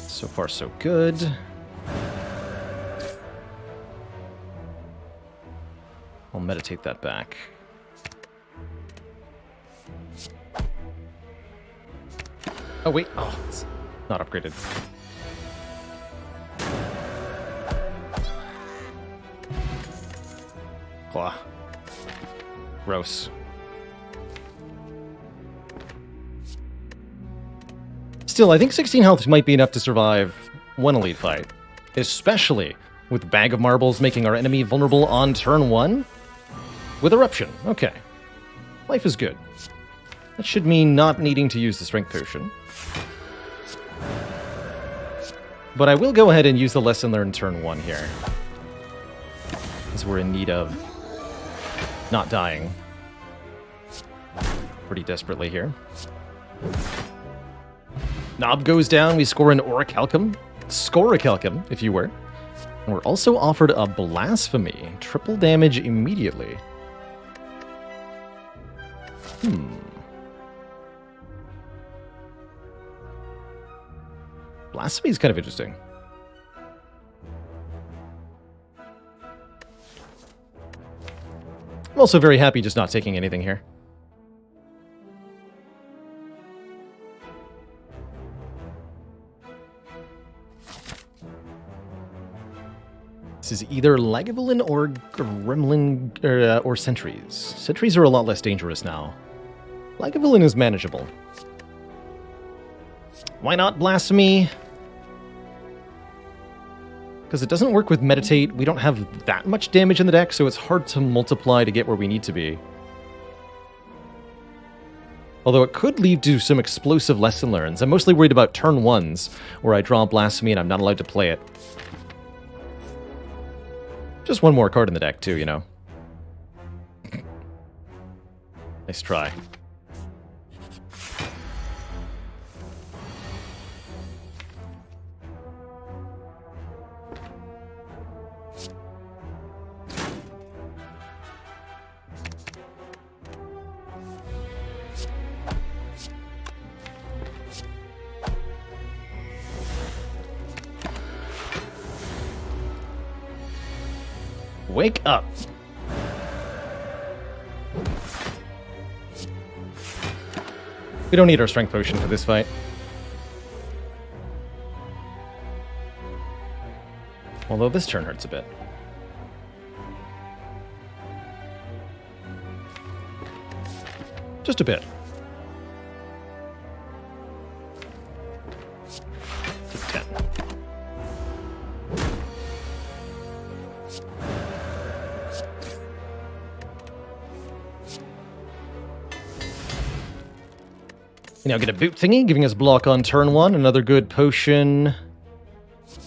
So far, so good. I'll meditate that back. Oh, wait. Oh, it's not upgraded. Claw. Gross. Still, I think 16 health might be enough to survive one elite fight. Especially with Bag of Marbles making our enemy vulnerable on turn 1. With Eruption. Okay. Life is good. That should mean not needing to use the Strength Potion. But I will go ahead and use the lesson learned turn 1 here. Because we're in need of not dying pretty desperately here. Knob goes down, we score an Orichalcum. Scorichalcum, if you were. And we're also offered a Blasphemy. Triple damage immediately. Blasphemy is kind of interesting. I'm also very happy just not taking anything here. This is either Lagavulin or Gremlin or Sentries. Sentries are a lot less dangerous now. Lagavulin is manageable. Why not Blasphemy? Because it doesn't work with Meditate. We don't have that much damage in the deck, so it's hard to multiply to get where we need to be. Although it could lead to some explosive lesson learns. I'm mostly worried about turn 1s, where I draw Blasphemy and I'm not allowed to play it. Just one more card in the deck, too, you know. Nice try. Wake up. We don't need our strength potion for this fight. Although this turn hurts a bit. Just a bit. Just 10. We now get a boot thingy, giving us block on turn 1, another good potion,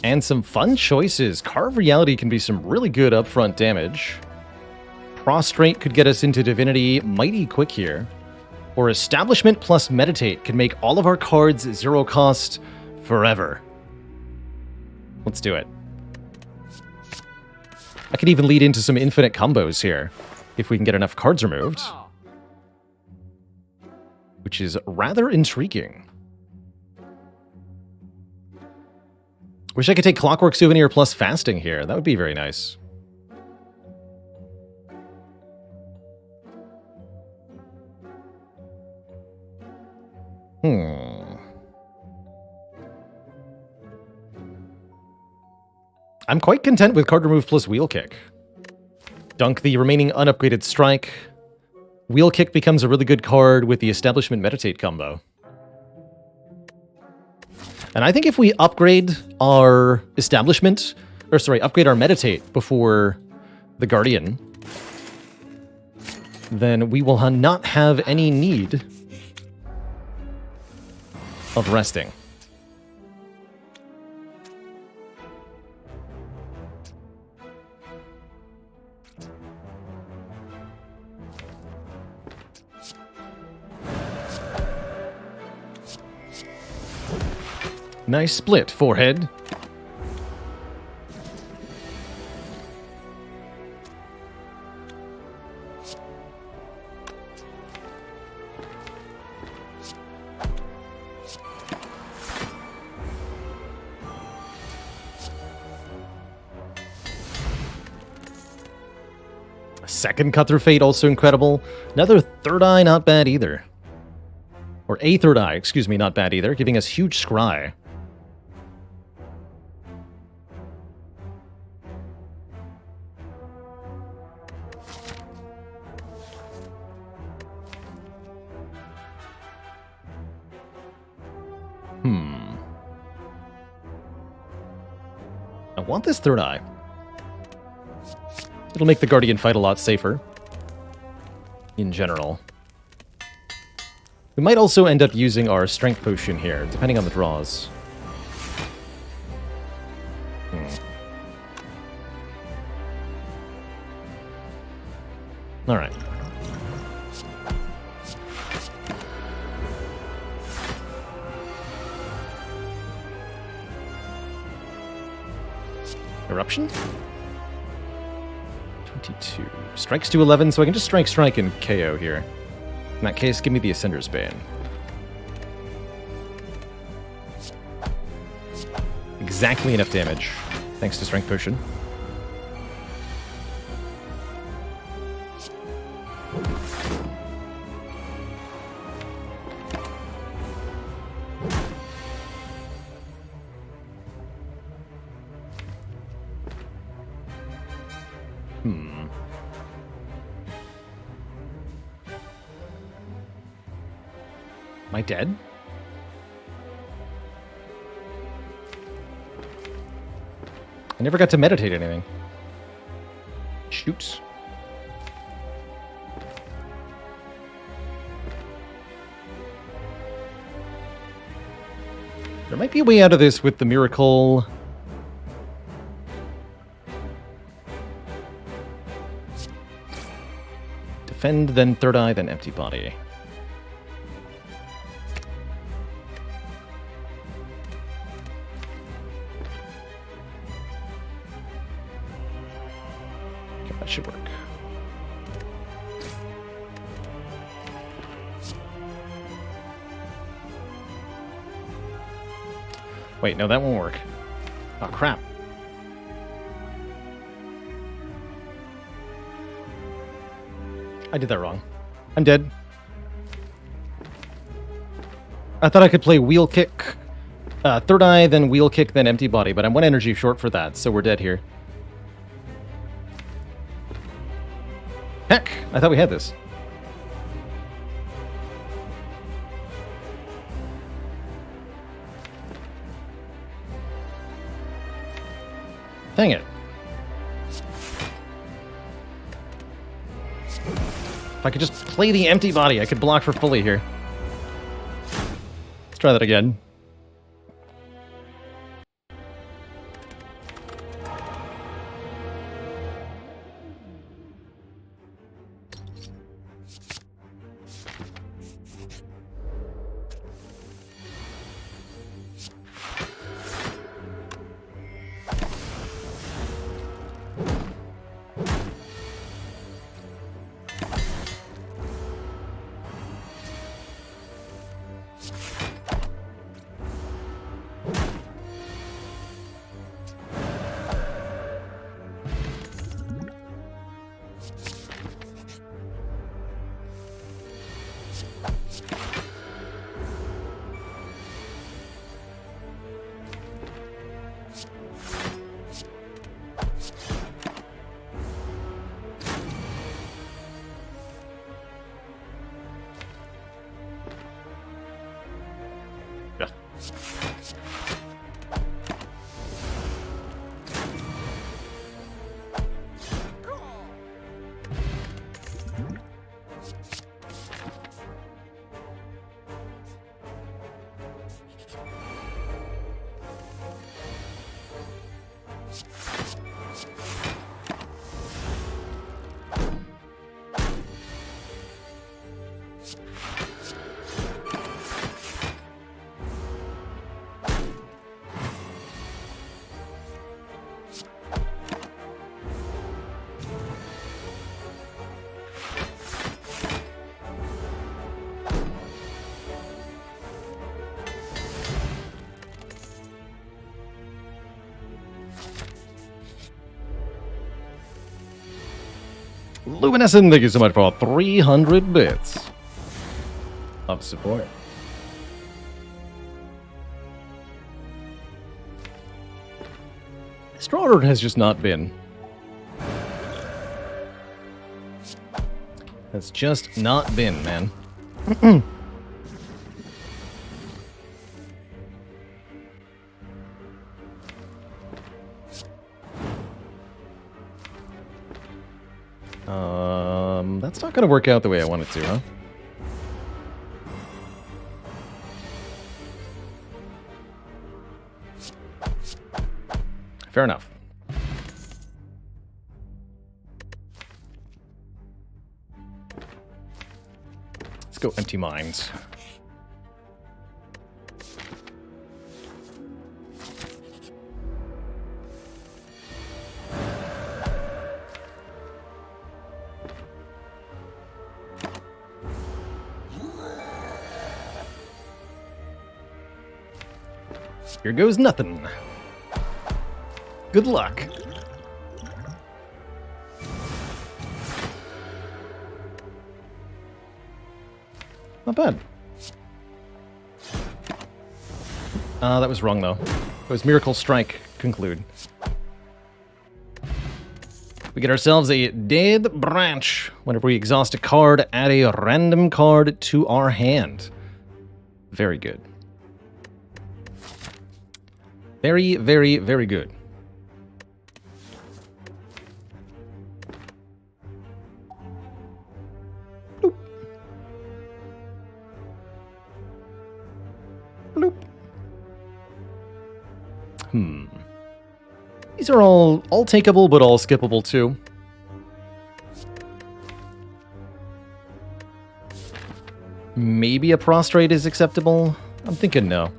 and some fun choices. Carve Reality can be some really good upfront damage. Prostrate could get us into Divinity mighty quick here. Or Establishment plus Meditate can make all of our cards 0 cost forever. Let's do it. I could even lead into some infinite combos here, if we can get enough cards removed. Which is rather intriguing. Wish I could take Clockwork Souvenir plus Fasting here. That would be very nice. I'm quite content with card remove plus Wheel Kick. Dunk the remaining unupgraded Strike. Wheel Kick becomes a really good card with the Establishment Meditate combo. And I think if we upgrade our Establishment, or sorry, upgrade our Meditate before the Guardian, then we will not have any need of resting. Nice split, forehead. Second Cut Through Fate, also incredible. Another Third Eye, not bad either. Or a Third Eye, excuse me, not bad either, giving us huge Scry. I want this Third Eye. It'll make the Guardian fight a lot safer. In general. We might also end up using our Strength Potion here, depending on the draws. All right. Eruption? 22. Strikes to 11, so I can just strike and KO here. In that case, give me the Ascender's Bane. Exactly enough damage, thanks to Strength Potion. Am I dead? I never got to meditate anything. Shoot. There might be a way out of this with the miracle. Defend, then Third Eye, then Empty Body. Okay, that should work. Wait, no, that won't work. Oh, crap. I did that wrong. I'm dead. I thought I could play Wheel Kick, Third Eye, then Wheel Kick, then Empty Body, but I'm 1 energy short for that, so we're dead here. Heck! I thought we had this. Dang it. If I could just play the Empty Body, I could block for fully here. Let's try that again. Yeah. Luminescent, thank you so much for 300 bits of support. Straw has just not been. That's just not been, man. That's not gonna work out the way I want it to, huh? Fair enough. Let's go empty mines. Here goes nothing. Good luck. Not bad. That was wrong, though. It was Miracle Strike conclude. We get ourselves a Dead Branch. Whenever we exhaust a card, add a random card to our hand. Very good. Very, very, very good. Bloop. Bloop. These are all takeable, but all skippable too. Maybe a prostrate is acceptable? I'm thinking no.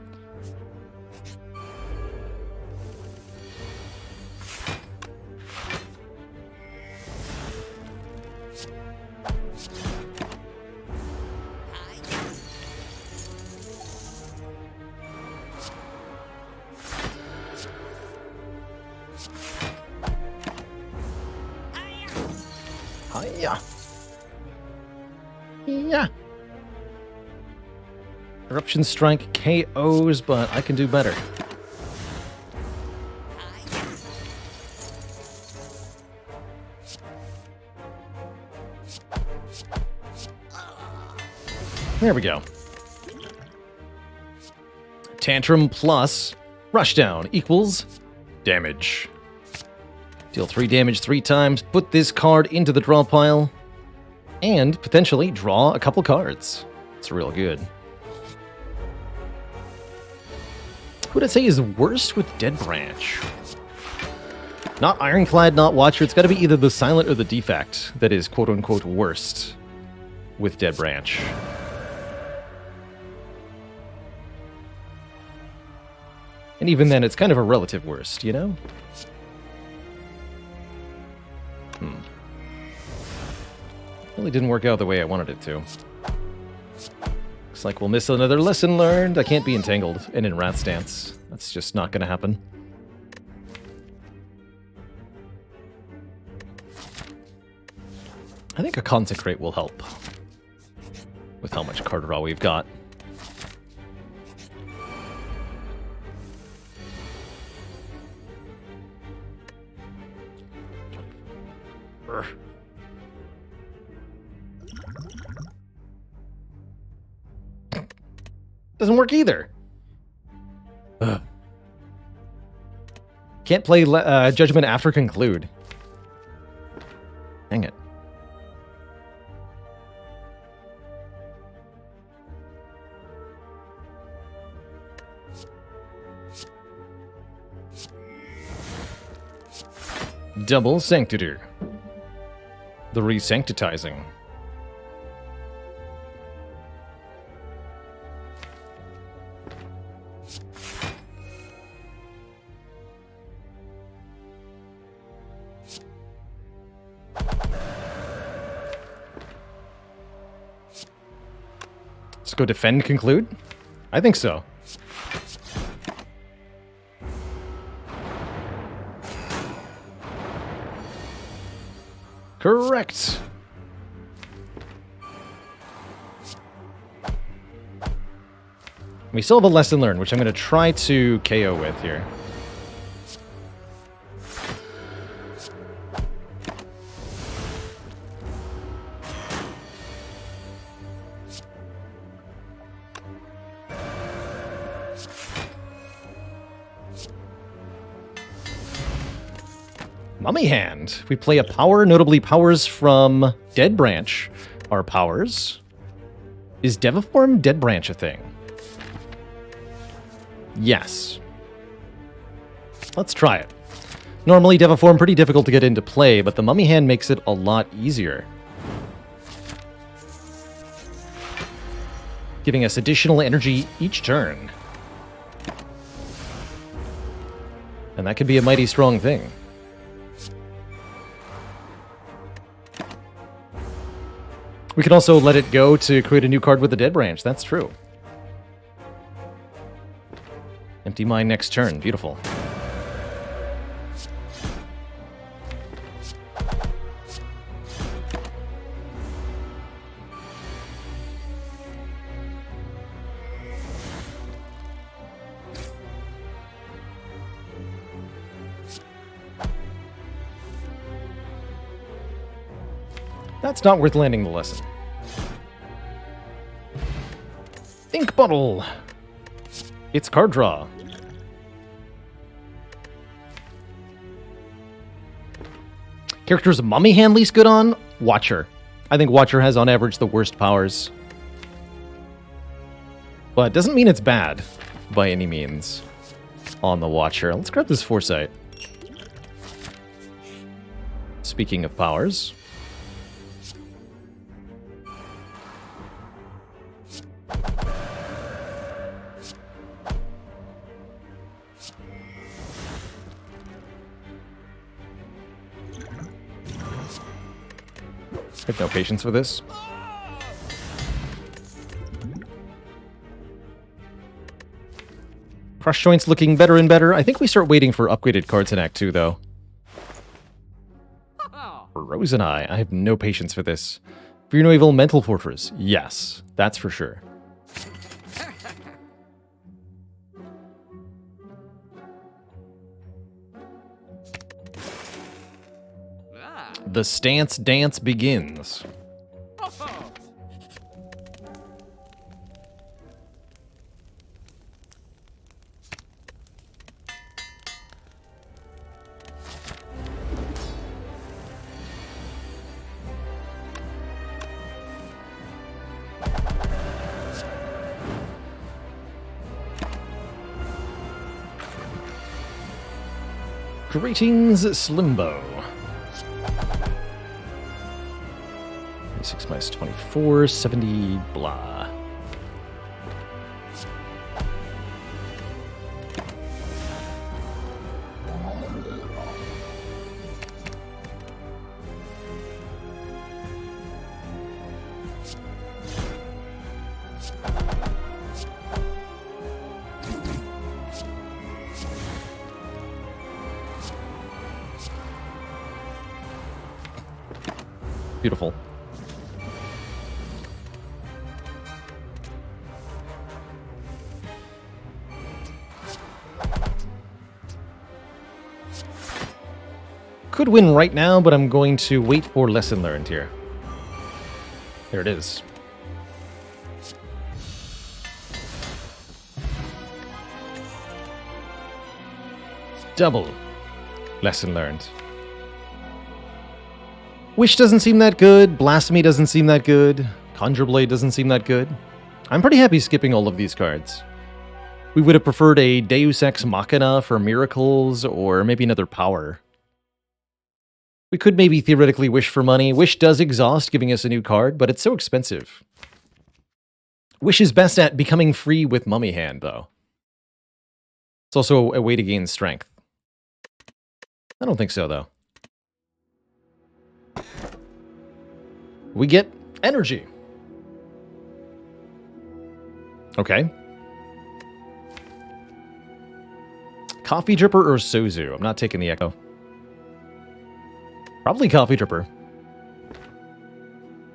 Hiya. Yeah. Eruption Strike KOs, but I can do better. There we go. Tantrum plus Rushdown equals damage. Deal 3 damage 3 times, put this card into the draw pile, and potentially draw a couple cards. It's real good. Who would I say is worst with Dead Branch? Not Ironclad, not Watcher. It's got to be either the Silent or the Defect that is quote-unquote worst with Dead Branch. And even then, it's kind of a relative worst, you know? Really didn't work out the way I wanted it to. Looks like we'll miss another lesson learned. I can't be entangled and in Rat Stance. That's just not going to happen. I think a Consecrate will help with how much card draw we've got. Doesn't work either. Ugh. Can't play Judgment after conclude. Dang it. Double Sanctiter. The Resanctitizing. Let's go defend conclude? I think so. Correct. We still have a lesson learned, which I'm going to try to KO with here. Mummy Hand. We play a power, notably powers from Dead Branch. Our powers. Is Deviform Dead Branch a thing? Yes. Let's try it. Normally, Deviform pretty difficult to get into play, but the Mummy Hand makes it a lot easier. giving us additional energy each turn. And that could be a mighty strong thing. We can also let it go to create a new card with the Dead Branch. That's true. Empty mine next turn. Beautiful. That's not worth landing the lesson. Ink bottle. It's card draw. Characters Mummy Hand least good on? Watcher. I think Watcher has on average the worst powers. But doesn't mean it's bad by any means on the Watcher. Let's grab this Foresight. Speaking of powers. I have no patience for this. Crush Joint's looking better and better. I think we start waiting for upgraded cards in Act 2, though. Rose and I have no patience for this. Fear No Evil Mental Fortress. Yes, that's for sure. The stance dance begins. Greetings, Slimbo. 6 minus 24, 70, blah. Beautiful. Could win right now, but I'm going to wait for Lesson Learned here. There it is. Double Lesson Learned. Wish doesn't seem that good. Blasphemy doesn't seem that good. Conjure Blade doesn't seem that good. I'm pretty happy skipping all of these cards. We would have preferred a Deus Ex Machina for miracles, or maybe another power. We could maybe theoretically wish for money. Wish does exhaust, giving us a new card, but it's so expensive. Wish is best at becoming free with Mummy Hand, though. It's also a way to gain strength. I don't think so, though. We get energy. Okay. Coffee Dripper or Sozu? I'm not taking the Echo. Probably Coffee Dripper.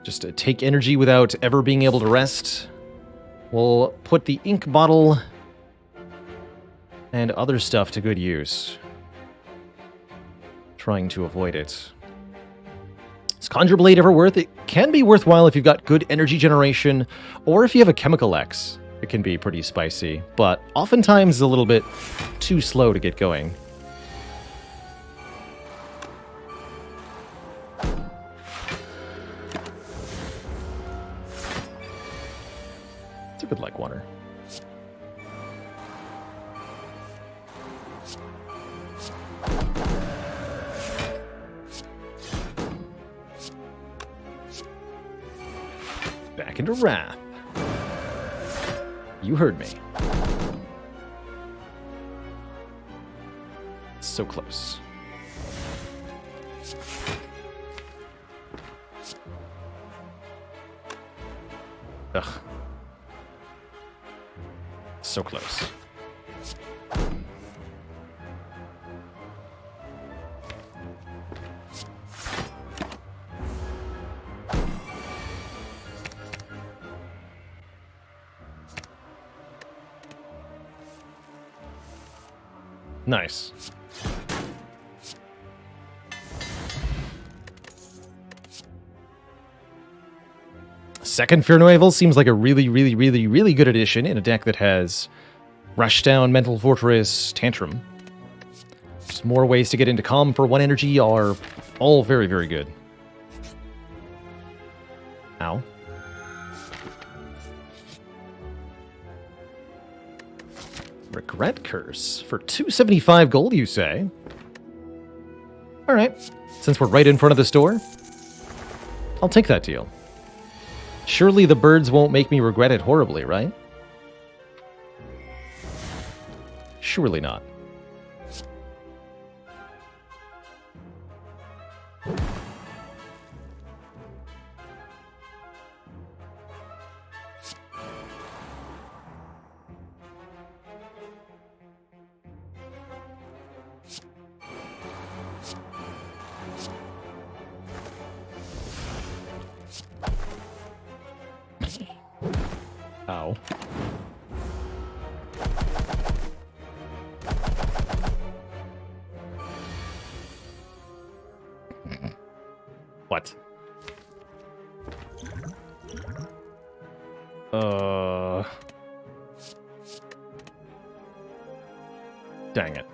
Just to take energy without ever being able to rest. We'll put the ink bottle and other stuff to good use. Trying to avoid it. Is Conjure Blade ever worth it? Can be worthwhile if you've got good energy generation, or if you have a Chemical X. It can be pretty spicy, but oftentimes a little bit too slow to get going. It's a good leg oneer. Back into Wrath. You heard me. So close. Ugh. So close. Nice. Second Fear Evil seems like a really good addition in a deck that has Rushdown, Mental Fortress, Tantrum. Just more ways to get into Calm for 1 energy are all very good. Ow. Regret Curse for 275 gold, you say? Alright, since we're right in front of the store, I'll take that deal. Surely the birds won't make me regret it horribly, right? Surely not. Ow. What? Dang it.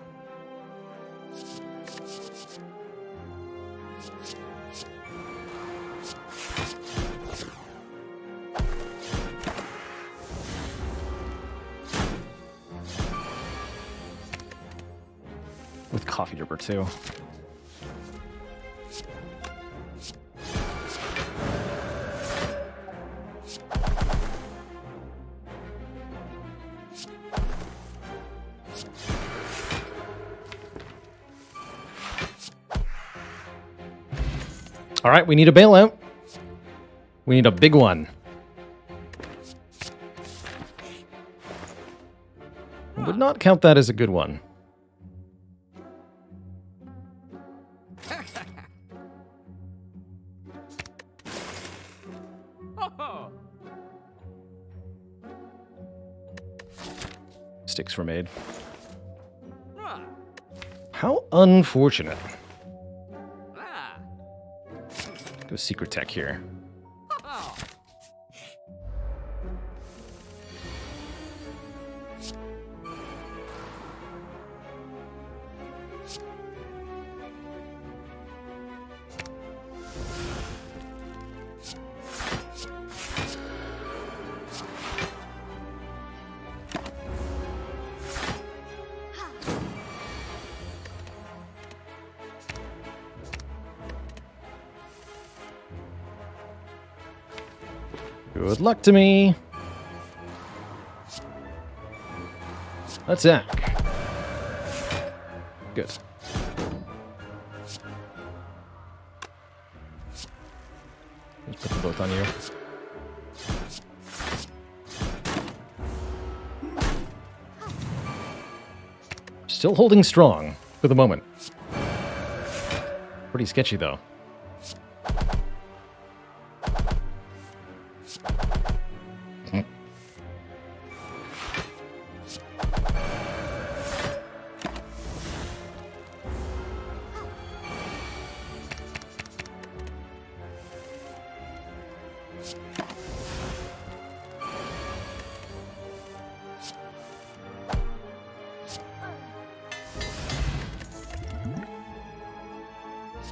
With Coffee Dripper, too. All right, we need a bailout. We need a big one. I would not count that as a good one. Sticks were made. How unfortunate. Go secret tech here. Good luck to me. Attack. Good. Let's put them both on you. Still holding strong for the moment. Pretty sketchy, though.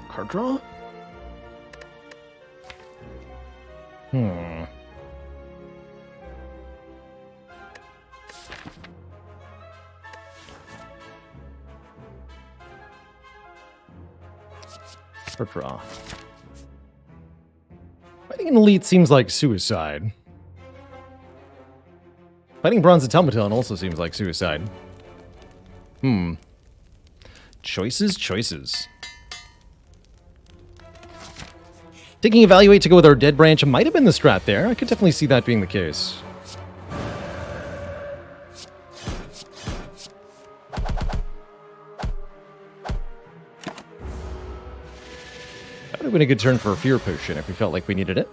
Card draw? Card draw. Fighting an elite seems like suicide. Fighting Bronze Automaton also seems like suicide. Choices. Taking Evaluate to go with our Dead Branch might have been the strat there. I could definitely see that being the case. That would have been a good turn for a Fear Potion if we felt like we needed it.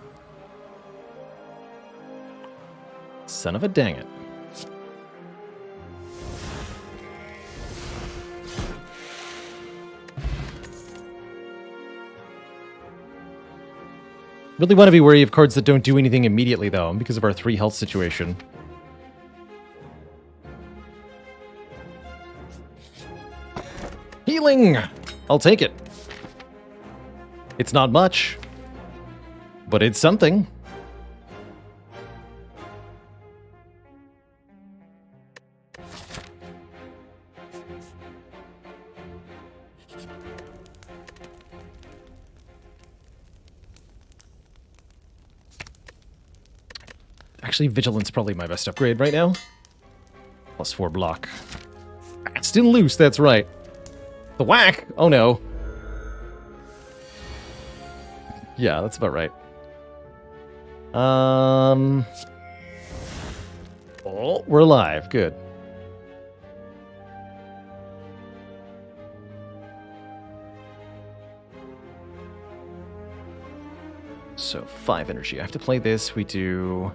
Son of a dang it. Really want to be wary of cards that don't do anything immediately, though, because of our 3 health situation. Healing! I'll take it. It's not much, but it's something. Actually, Vigilance probably my best upgrade right now. +4 block. It's still loose, that's right. The whack! Oh no. Yeah, that's about right. Oh, we're alive. Good. So 5 energy. I have to play this. We do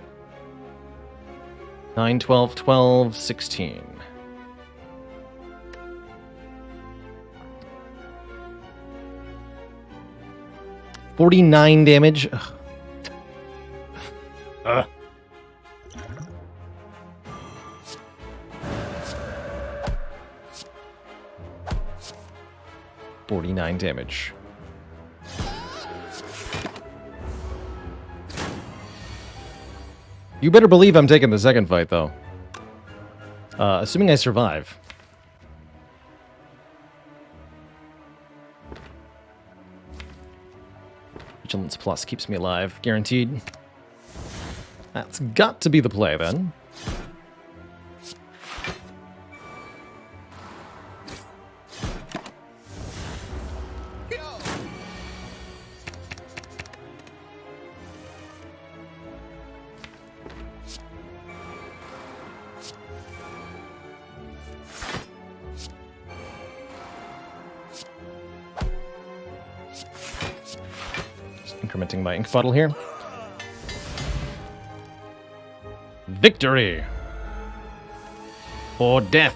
9, 12, 12, 16. $49 damage. Ugh. 49 damage. You better believe I'm taking the second fight, though. Assuming I survive. Vigilance Plus keeps me alive, guaranteed. That's got to be the play, then. Incrementing my ink bottle here. Victory! Or death!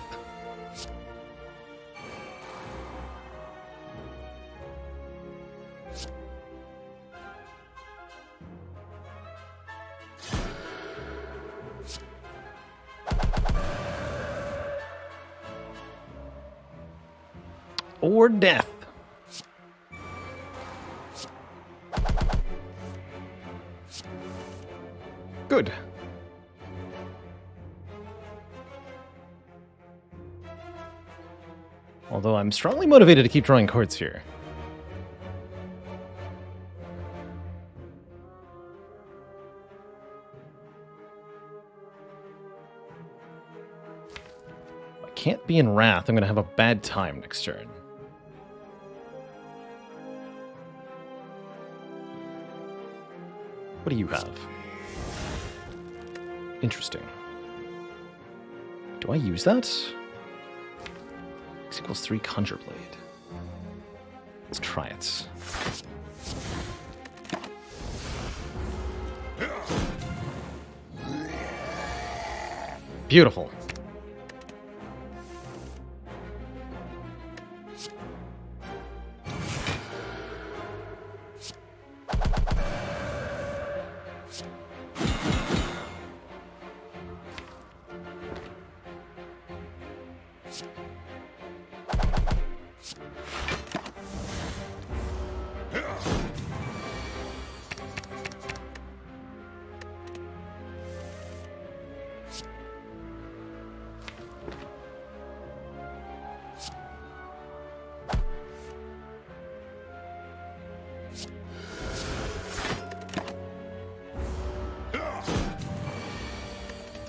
Or death. Good. Although I'm strongly motivated to keep drawing cards here. If I can't be in Wrath, I'm going to have a bad time next turn. What do you have? Interesting. Do I use that? X equals 3 Conjure Blade. Let's try it. Beautiful.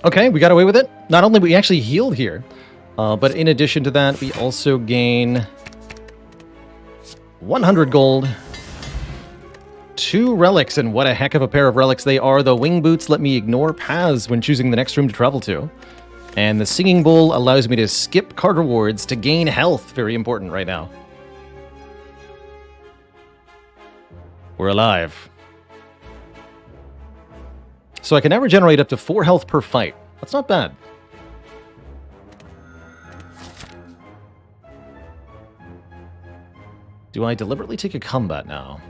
Okay, we got away with it. Not only we actually healed here, but in addition to that, we also gain 100 gold, 2 relics, and what a heck of a pair of relics they are. The wing boots let me ignore paths when choosing the next room to travel to. And the singing bowl allows me to skip card rewards to gain health. Very important right now. We're alive. So I can now regenerate up to 4 health per fight. That's not bad. Do I deliberately take a combat now?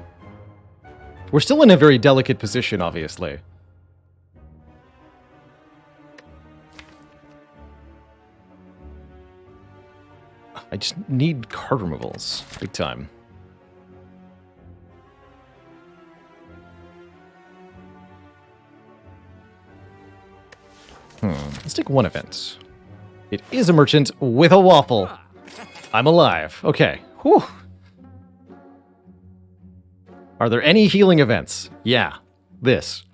We're still in a very delicate position, obviously. I just need card removals. Big time. Let's take one event. It is a merchant with a waffle. I'm alive. Okay. Whew. Are there any healing events? Yeah. This.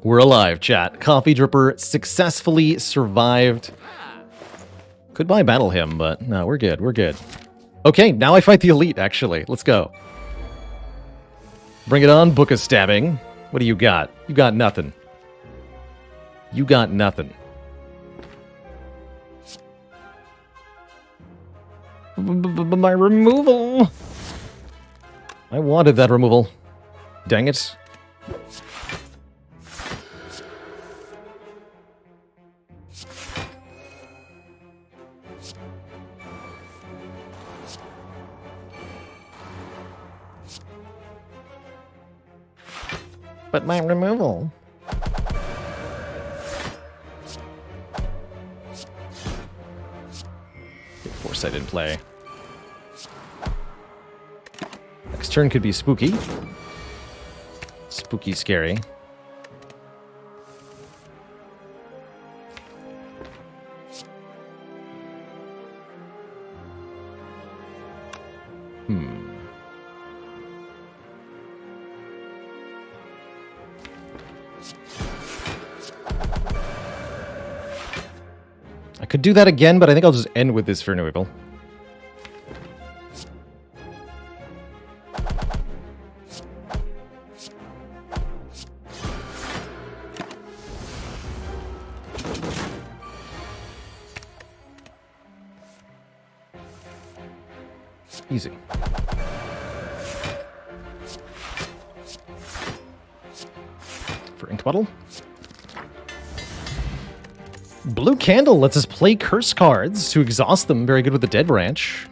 We're alive, chat. Coffee Dripper successfully survived. Could buy Battle Hymn, but no, we're good. We're good. Okay, now I fight the elite, actually. Let's go. Bring it on, Book of Stabbing. What do you got? You got nothing. You got nothing. My removal. I wanted that removal. Dang it. But my removal. Foresight in play. Next turn could be spooky. Spooky scary. I could do that again, but I think I'll just end with this for no evil. Easy. For ink bottle. Blue Candle lets us play curse cards to exhaust them. Very good with the Dead Branch.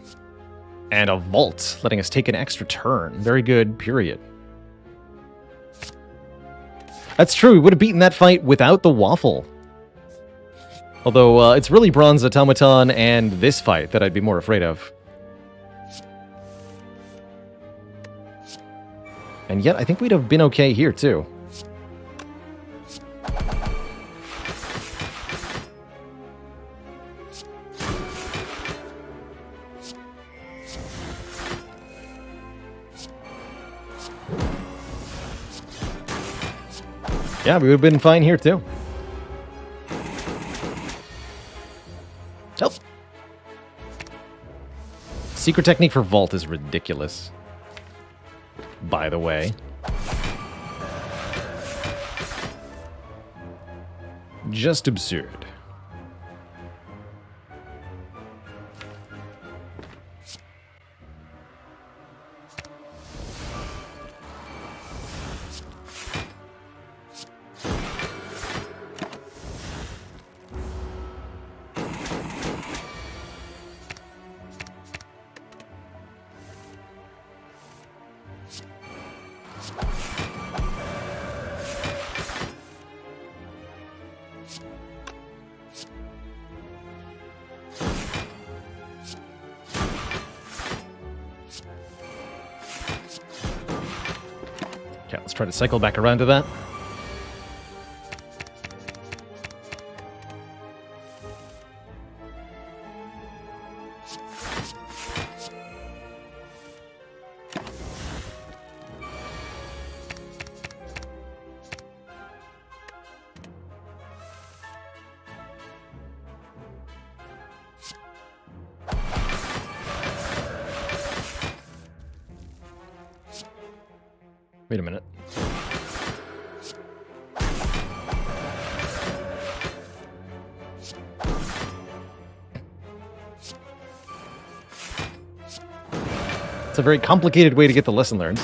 And a Vault, letting us take an extra turn. Very good, period. That's true, we would have beaten that fight without the Waffle. Although, it's really Bronze Automaton and this fight that I'd be more afraid of. And yet, I think we'd have been okay here, too. Yeah, we would have been fine here, too. Oh. Secret technique for Vault is ridiculous. By the way. Just absurd. Okay, let's try to cycle back around to that. Wait a minute. It's a very complicated way to get the lesson learned.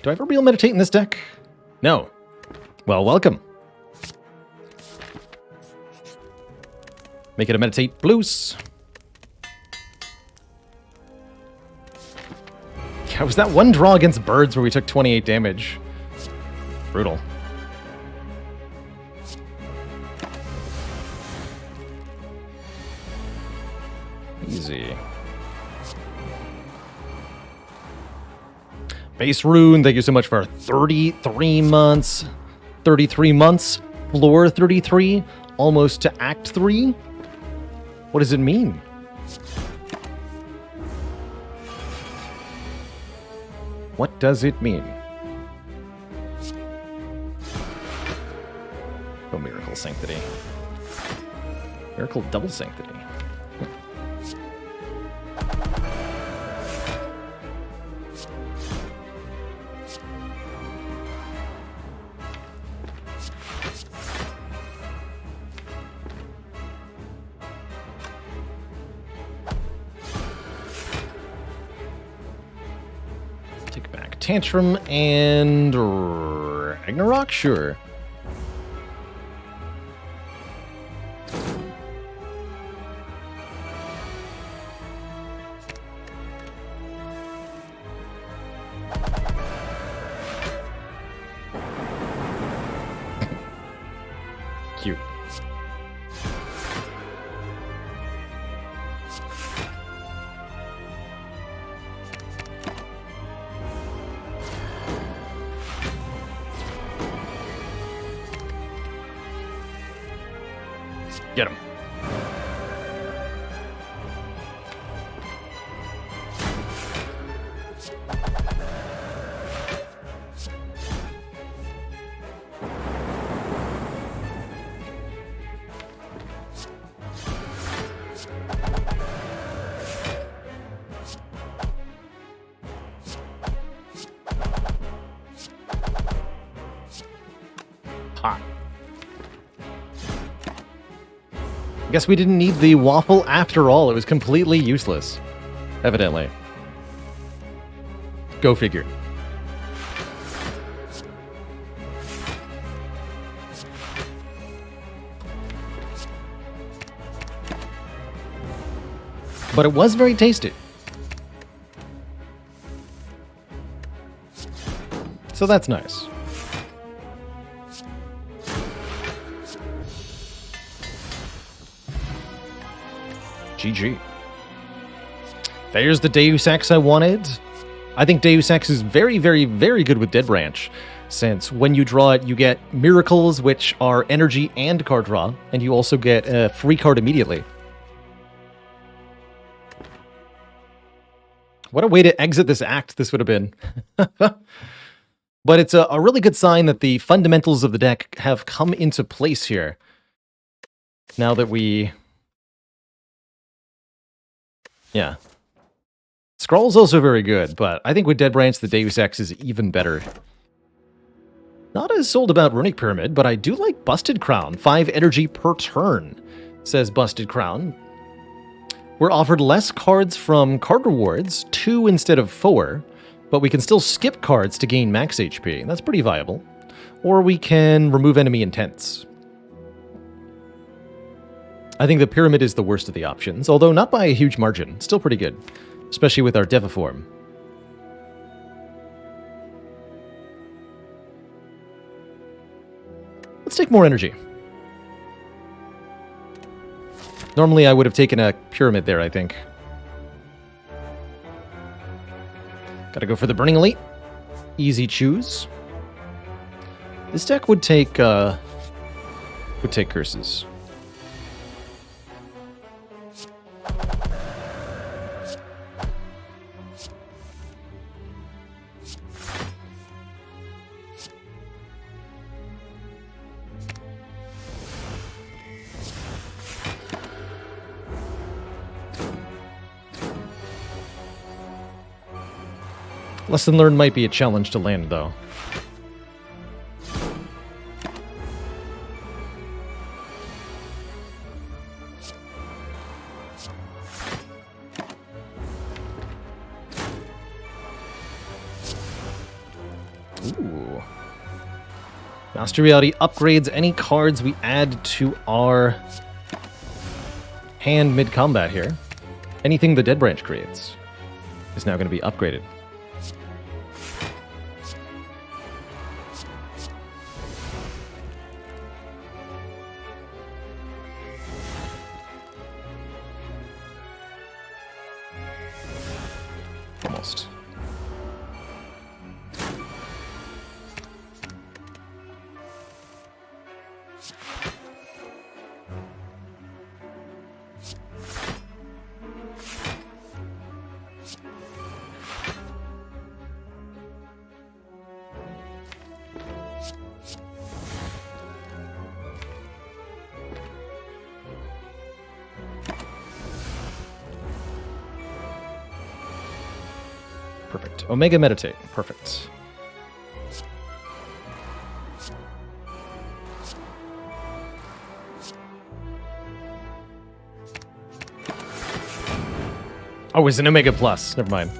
Do I ever real meditate in this deck? No. Well, welcome. Make it a meditate blues. Yeah, was that one draw against birds where we took 28 damage? Brutal. Easy. Base Rune, thank you so much for 33 months. 33 months, floor 33, almost to Act 3. What does it mean? What does it mean? Oh, Miracle Sanctity. Miracle Double Sanctity. Tantrum and Ragnarok? Sure. Cute. Get him. Hot. I guess we didn't need the waffle after all. It was completely useless. Evidently. Go figure. But it was very tasty. So that's nice. GG. There's the Deus Ex I wanted. I think Deus Ex is very, very, very good with Dead Branch, since when you draw it, you get Miracles, which are energy and card draw, and you also get a free card immediately. What a way to exit this act this would have been. But it's a really good sign that the fundamentals of the deck have come into place here. Now that we... Yeah. Scrawl's also very good, but I think with Dead Branch, the Deus Ex is even better. Not as sold about Runic Pyramid, but I do like Busted Crown. 5 energy per turn, says Busted Crown. We're offered less cards from card rewards, 2 instead of 4, but we can still skip cards to gain max HP. That's pretty viable. Or we can remove enemy intents. I think the Pyramid is the worst of the options, although not by a huge margin. Still pretty good, especially with our Deviform. Let's take more energy. Normally I would have taken a Pyramid there, I think. Gotta go for the Burning Elite. Easy choose. This deck would take curses. Lesson learned might be a challenge to land, though. Ooh. Master Reality upgrades any cards we add to our hand mid-combat here. Anything the Dead Branch creates is now going to be upgraded. Almost. Perfect. Omega Meditate. Perfect. Oh, it's an Omega Plus. Never mind.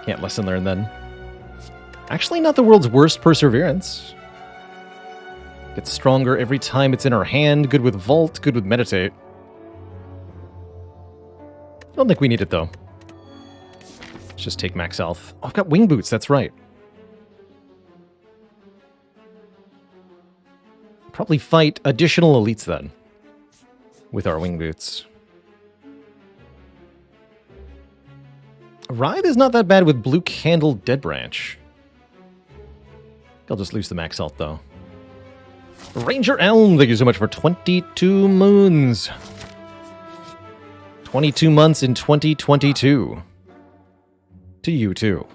Can't lesson learn then. Actually, not the world's worst Perseverance. Gets stronger every time it's in our hand. Good with Vault. Good with Meditate. Don't think we need it, though. Let's just take max health. Oh, I've got Wing Boots. That's right. Probably fight additional elites, then. With our Wing Boots. Writhe is not that bad with Blue Candle Dead Branch. I'll just lose the max health, though. Ranger Elm, thank you so much for 22 moons. 22 months in 2022. To you, too.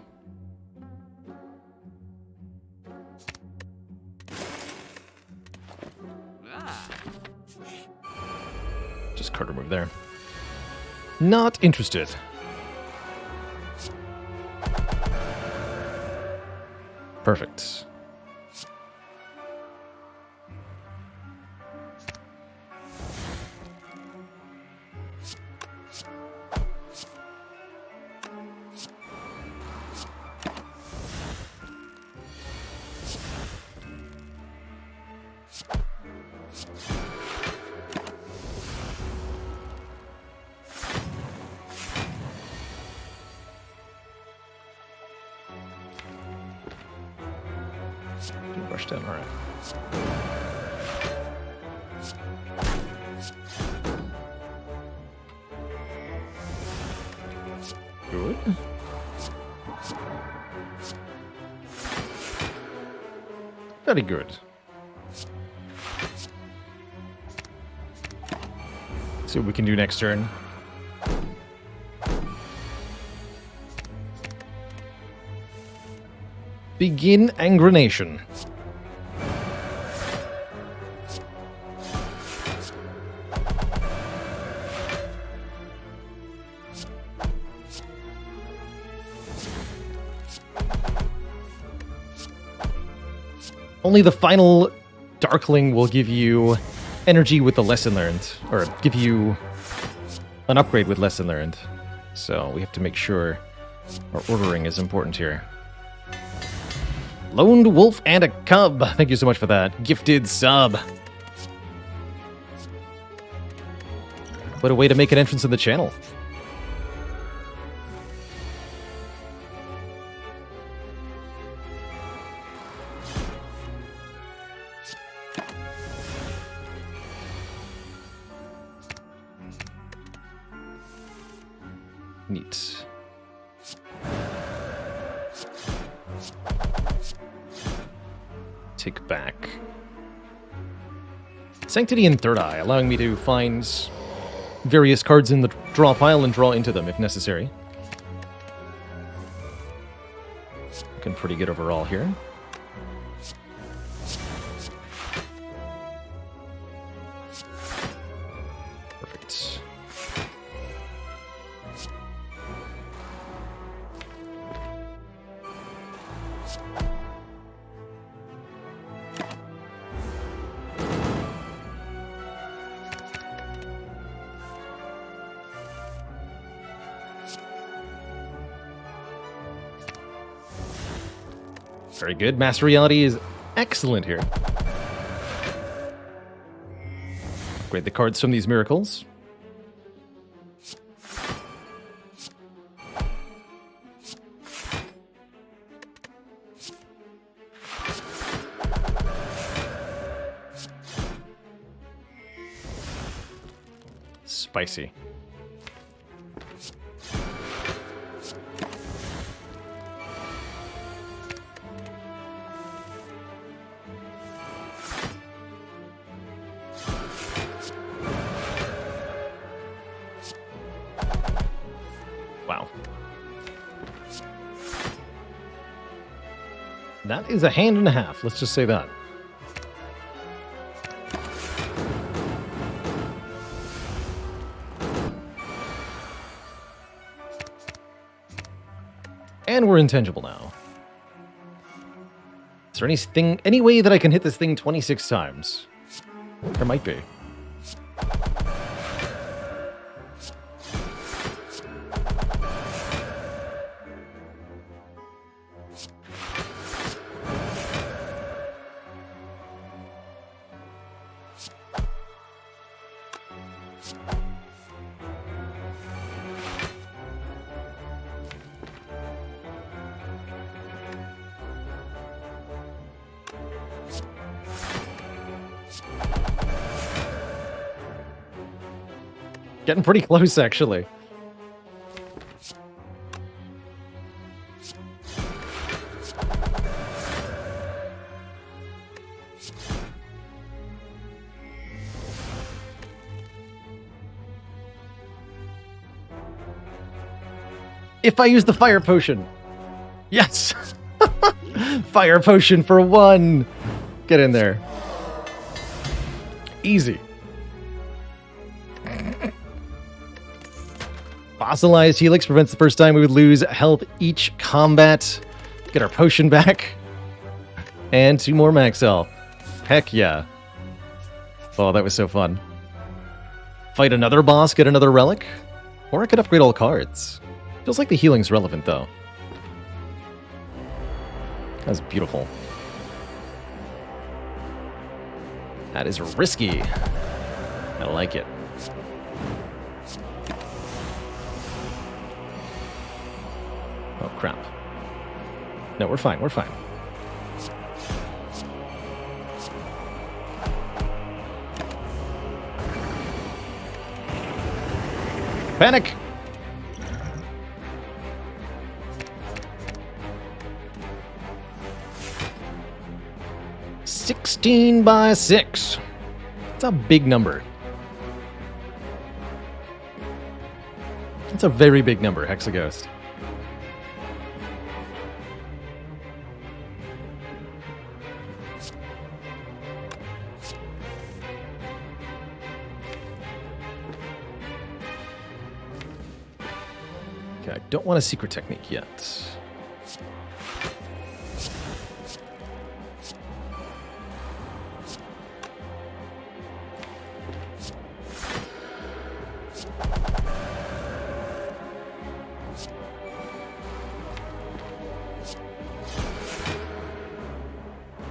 Just card remove there. Not interested. Perfect. Rush down, all right. Good. Very good. See what we can do next turn. Begin Angrenation. Only the final Darkling will give you energy with the Lesson Learned, or give you an upgrade with Lesson Learned. So we have to make sure our ordering is important here. Lone Wolf and a Cub. Thank you so much for that. Gifted sub. What a way to make an entrance in the channel. Neat. Take back Sanctity and Third Eye, allowing me to find various cards in the draw pile and draw into them if necessary. Looking pretty good overall here. Perfect. Very good. Master Reality is excellent here. Upgrade the cards from these miracles. Spicy. Wow. That is a hand and a half, let's just say that. And we're intangible now. Is there any way that I can hit this thing 26 times? There might be. Getting pretty close, actually. If I use the fire potion. Yes! Fire potion for 1. Get in there. Easy. Fossilized Helix prevents the first time we would lose health each combat. Get our potion back. And 2 more max health. Heck yeah. Oh, that was so fun. Fight another boss, get another relic. Or I could upgrade all cards. Feels like the healing's relevant, though. That's beautiful. That is risky. I like it. Oh, crap. No, we're fine, we're fine. Panic! $16 by 6. It's a big number. It's a very big number, Hexaghost. Okay, I don't want a secret technique yet.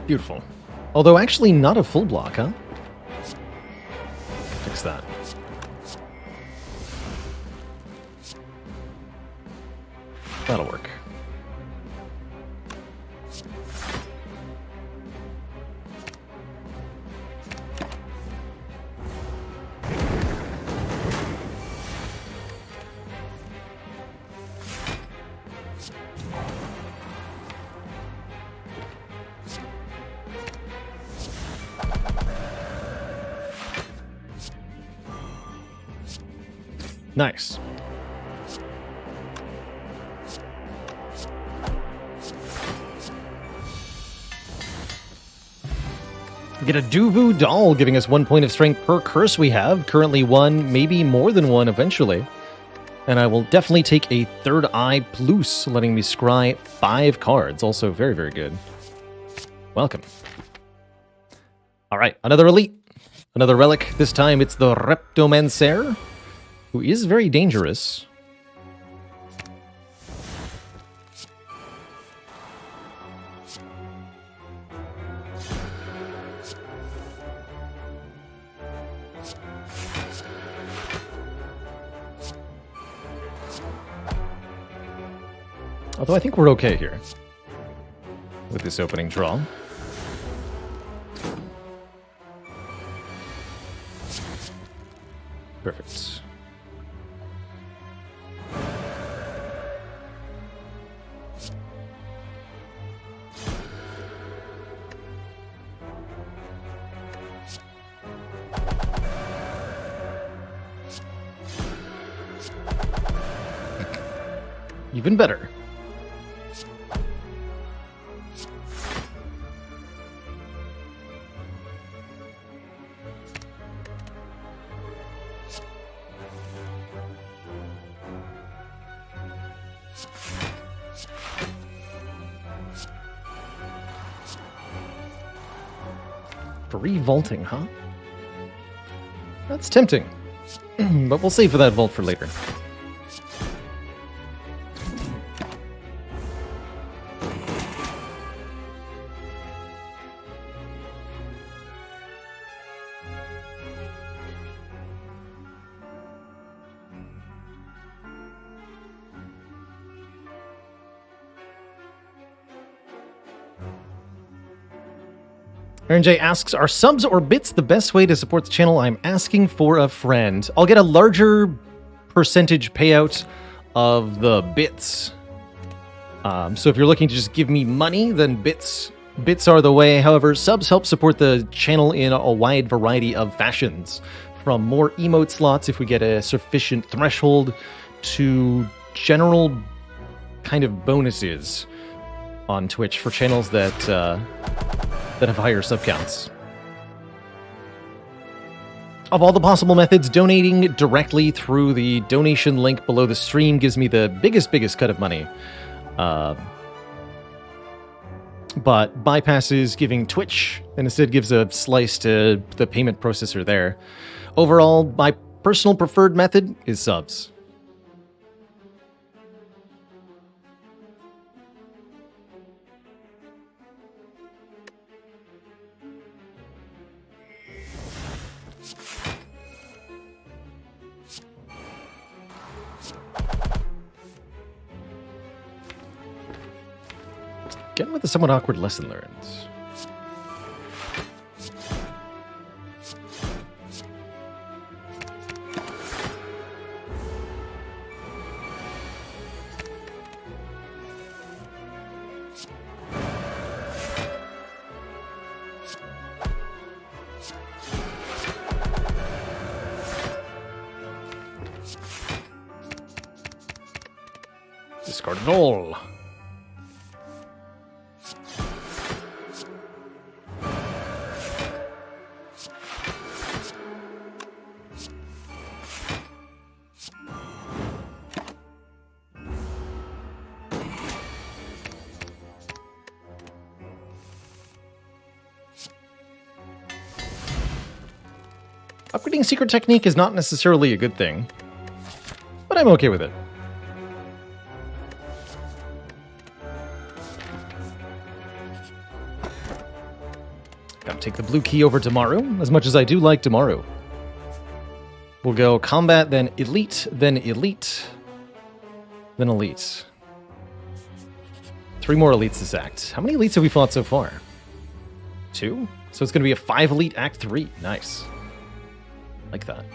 Beautiful. Although actually not a full block, huh? Fix that. That'll work. Nice. We get a Duvu doll giving us 1 point of strength per curse we have. Currently 1, maybe more than 1 eventually. And I will definitely take a third eye plus, letting me scry 5 cards. Also very, very good. Welcome. All right, another elite. Another relic. This time it's the Reptomancer, who is very dangerous. Although I think we're okay here with this opening draw. Perfect. Even better. Free vaulting, huh? That's tempting. But we'll save for that vault for later. Aaron J asks, are subs or bits the best way to support the channel? I'm asking for a friend. I'll get a larger percentage payout of the bits. So if you're looking to just give me money, then bits are the way. However, subs help support the channel in a wide variety of fashions. From more emote slots if we get a sufficient threshold, to general kind of bonuses on Twitch for channels that have higher sub counts. Of all the possible methods, donating directly through the donation link below the stream gives me the biggest cut of money. But bypasses giving Twitch and instead gives a slice to the payment processor there. Overall, my personal preferred method is subs. Again with a somewhat awkward lesson learned. Discard it all. Upgrading secret technique is not necessarily a good thing, but I'm okay with it. Gotta take the blue key over Damaru, as much as I do like Damaru. We'll go combat, then elite, then elite, then elite. 3 more elites this act. How many elites have we fought so far? 2? So it's gonna be a 5 elite act 3. Nice. Like that.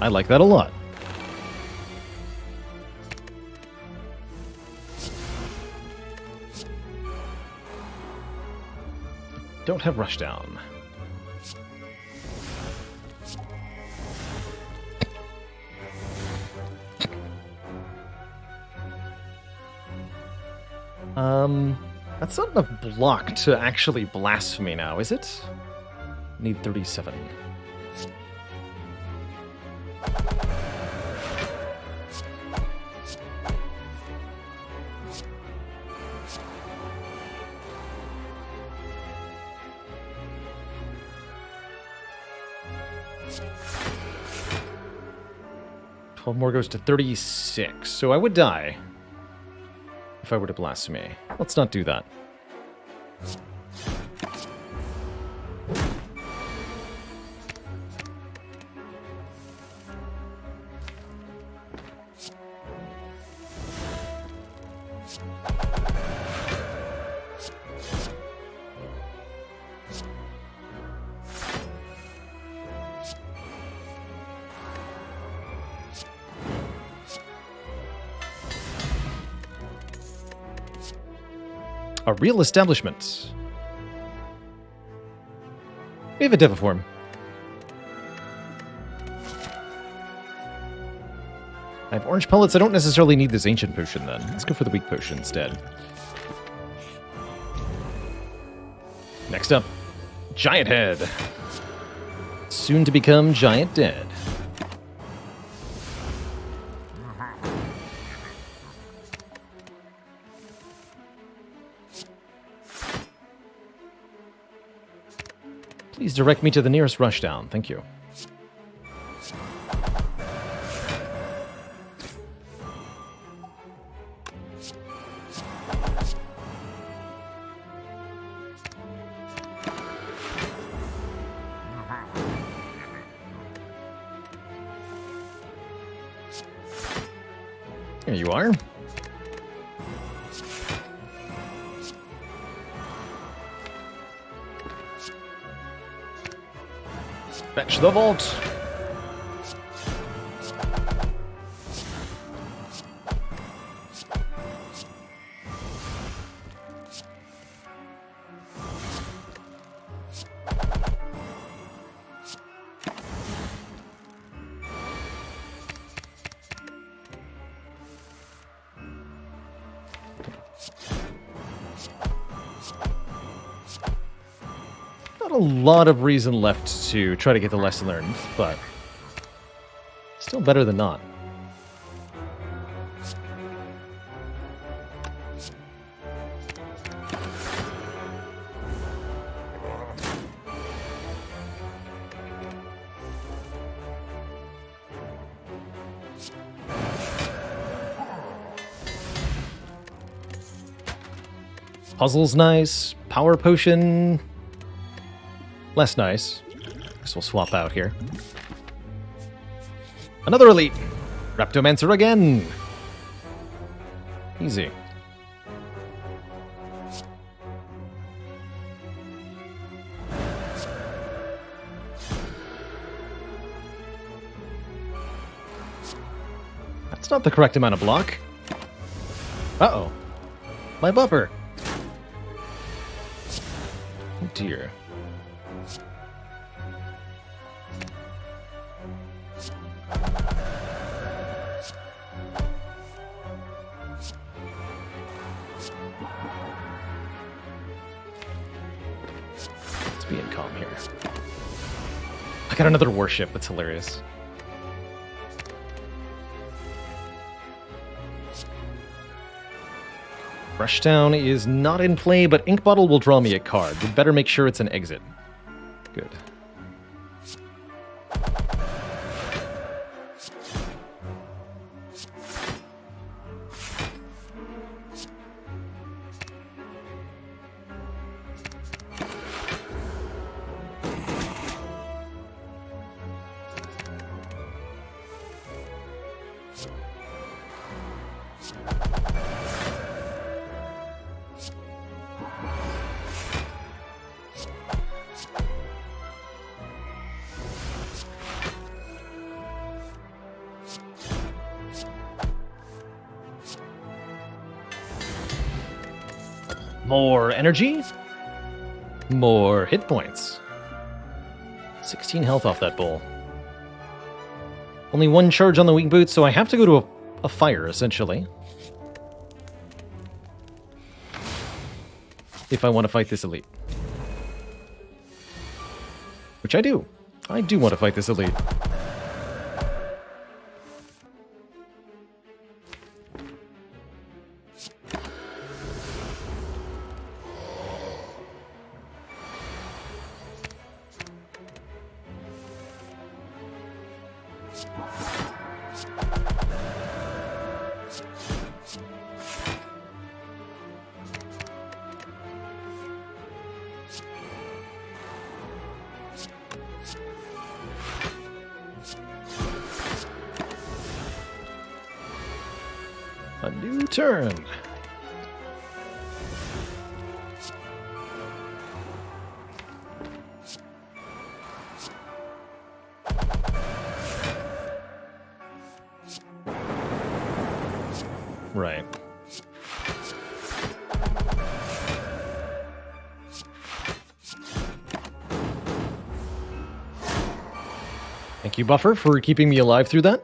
I like that a lot. Don't have rushdown. That's not enough block to actually blasphemy now, is it? Need 37. More goes to 36, so I would die if I were to blasphemy. Let's not do that. A real establishment. We have a Deviform. I have orange pellets. I don't necessarily need this ancient potion then. Let's go for the weak potion instead. Next up, Giant Head. Soon to become Giant Dead. Please direct me to the nearest rushdown. Thank you. There you are. Fetch the vault. Not a lot of reason left to try to get the lesson learned, but still better than not. Puzzle's nice. Power potion, less nice. Guess we'll swap out here. Another elite. Raptomancer again. Easy. That's not the correct amount of block. Uh-oh. My buffer. Oh dear. Let's be in calm here. I got another warship. That's hilarious. Rushdown is not in play, but Ink Bottle will draw me a card. We'd better make sure it's an exit. Good. More energy. More hit points. 16 health off that bowl. Only one charge on the weak boot, so I have to go to a fire, essentially. If I want to fight this elite. Which I do. I do want to fight this elite. A new turn. Thank you, Buffer, for keeping me alive through that.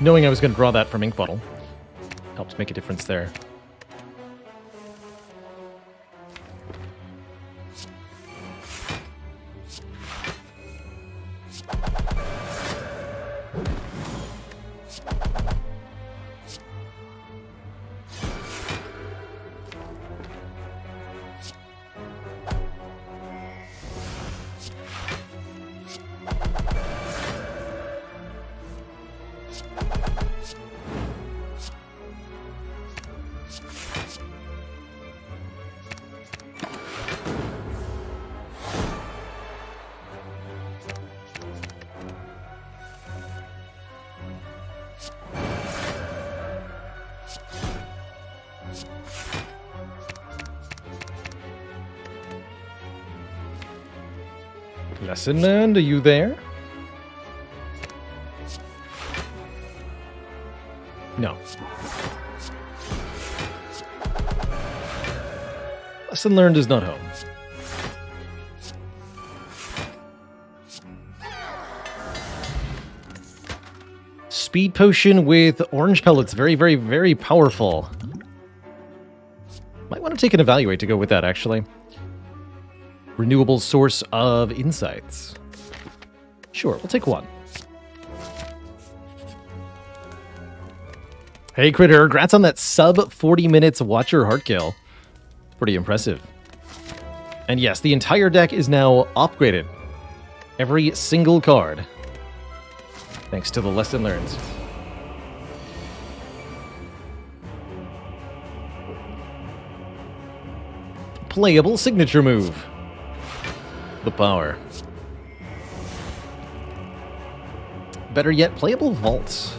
Knowing I was going to draw that from Ink Bottle helped make a difference there. Lesson learned, are you there? No. Lesson learned is not home. Speed potion with orange pellets. Very, very, very powerful. Might want to take an evaluate to go with that, actually. Renewable source of insights. Sure, we'll take one. Hey, Critter, congrats on that sub 40 minutes watch your heart kill. Pretty impressive. And yes, the entire deck is now upgraded. Every single card. Thanks to the lesson learned. Playable signature move. The power. Better yet, playable vaults.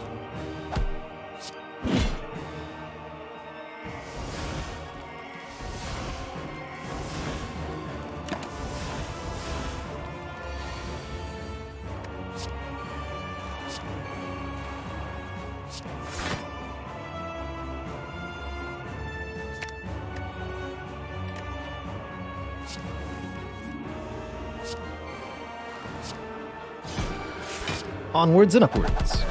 Onwards and upwards.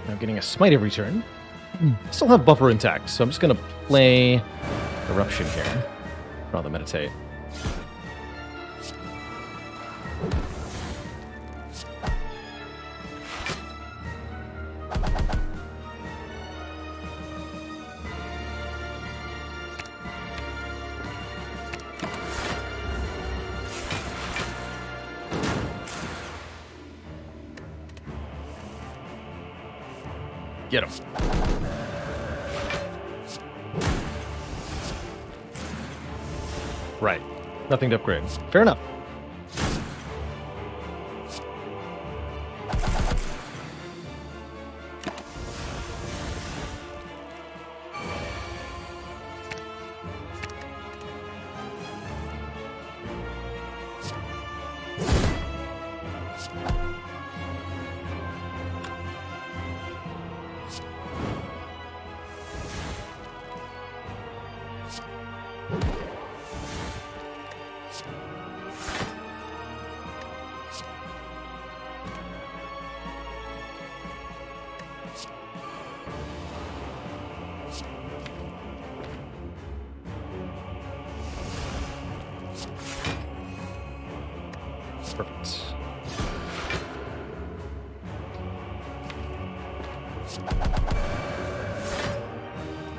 Now getting a smite every turn. Still have buffer intact, so I'm just going to play Eruption here. Rather meditate. Get him. Right. Nothing to upgrade. Fair enough. Perfect.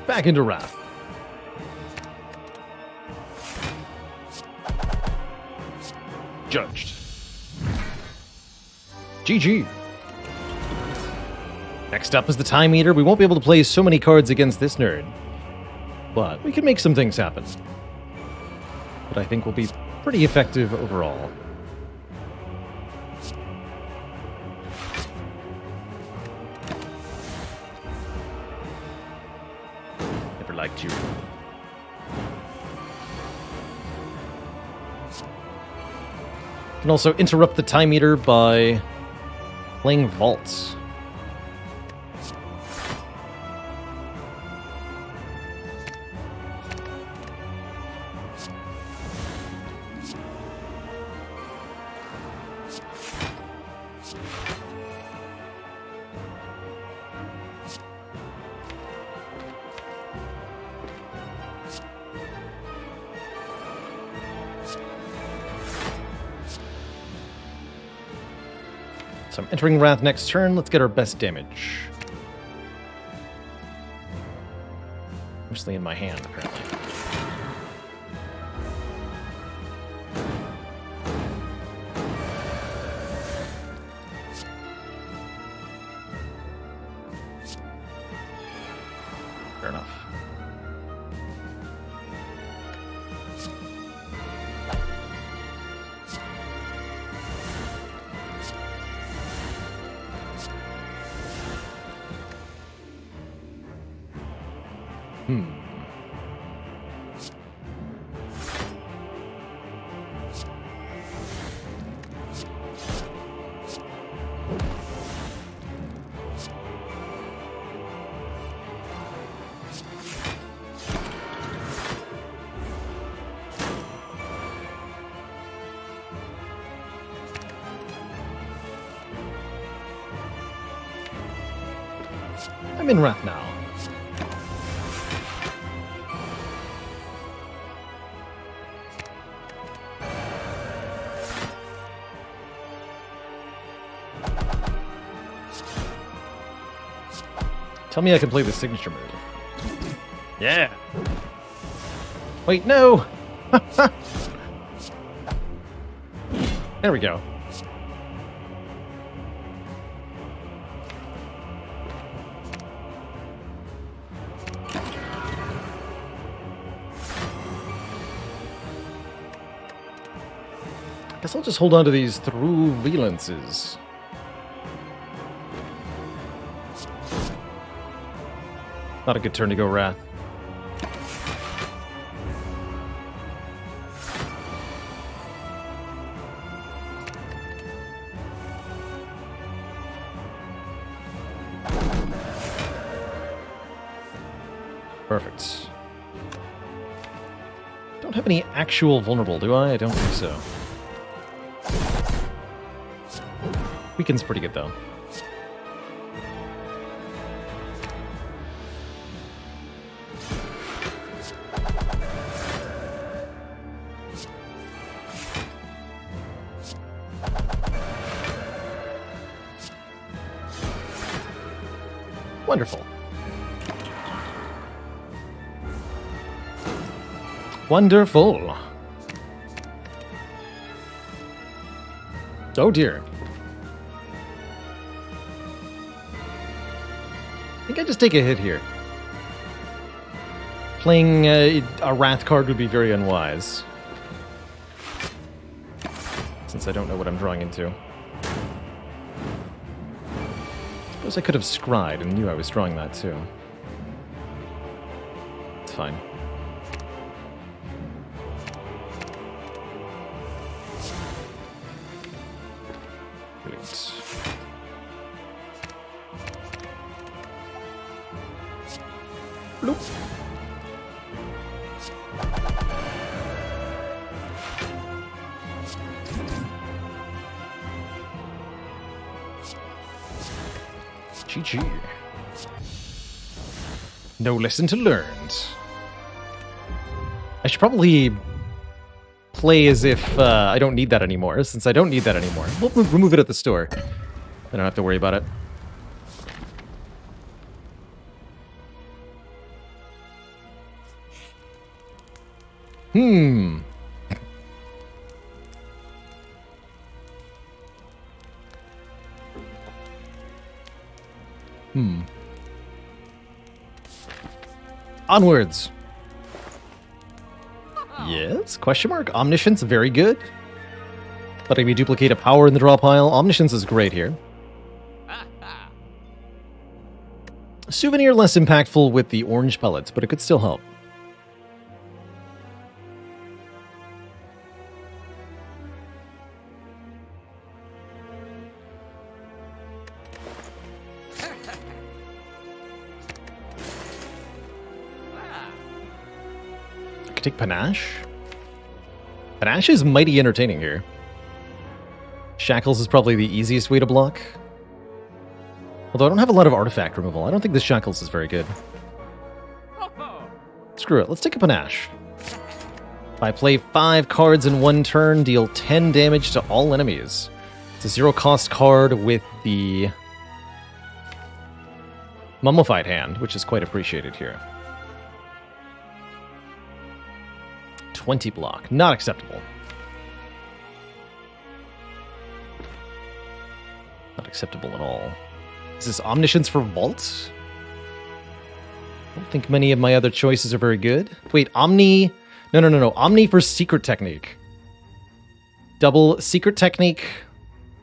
Back into Wrath. Judged. GG. Next up is the Time Eater. We won't be able to play so many cards against this nerd, but we can make some things happen. But I think will be pretty effective overall. Never liked you. Can also interrupt the Time Eater by playing Vaults. So I'm entering Wrath next turn. Let's get our best damage. Mostly in my hand, apparently. Fair enough. I'm in Wrath now. Tell me I can play the signature move. Yeah. Wait, no! There we go. Guess I'll just hold on to these through valences. Not a good turn to go Wrath. Perfect. Don't have any actual vulnerable, do I? I don't think so. Weaken's pretty good, though. Wonderful. Wonderful. Oh dear. I think I just take a hit here. Playing a Wrath card would be very unwise, since I don't know what I'm drawing into. Suppose I could have scryed and knew I was drawing that too. It's fine. Brilliant. Bloop. GG. No lesson to learned. I should probably play as if I don't need that anymore, since I don't need that anymore. We'll remove it at the store. I don't have to worry about it. Onwards. Yes? Question mark? Omniscience, very good. Letting me duplicate a power in the draw pile. Omniscience is great here. Souvenir less impactful with the orange pellets, but it could still help. I could take Panache. Panache is mighty entertaining here. Shackles is probably the easiest way to block. Although I don't have a lot of artifact removal. I don't think this Shackles is very good. Screw it. Let's take a Panache. If I play 5 cards in one turn, deal 10 damage to all enemies. It's a 0-cost card with the Mummified Hand, which is quite appreciated here. 20 block. Not acceptable. Not acceptable at all. Is this Omniscience for Vault? I don't think many of my other choices are very good. Wait, Omni... No. Omni for Secret Technique. Double Secret Technique.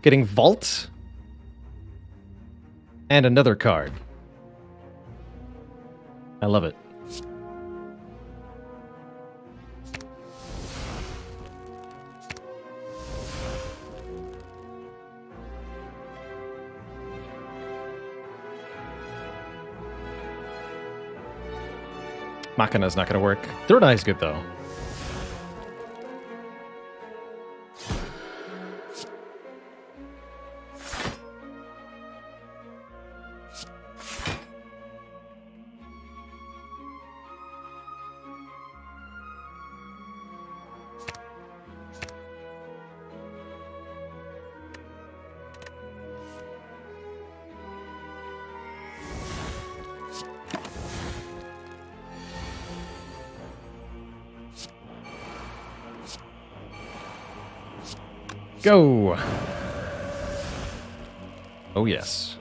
Getting Vault. And another card. I love it. Machina's not going to work. Third Eye's good, though. Go! Oh, yes.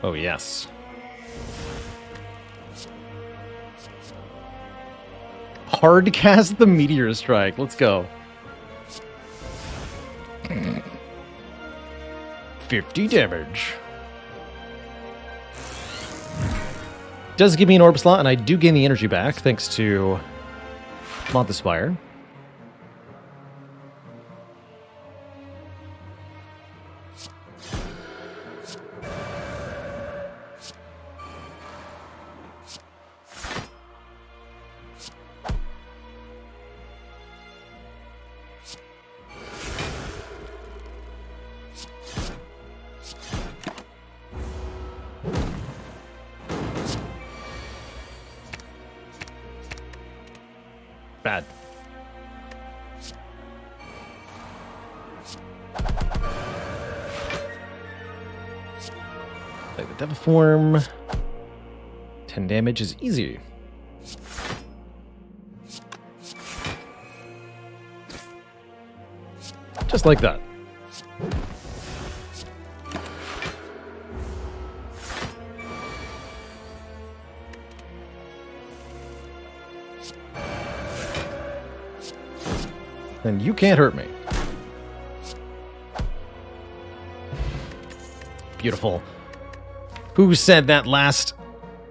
Oh, yes. Hard cast the Meteor Strike. Let's go. 50 damage. Does give me an orb slot, and I do gain the energy back, thanks to Mod the Spire. Bad. Like the Devil Form. 10 damage is easy. Just like that. Then you can't hurt me. Beautiful. Who said that last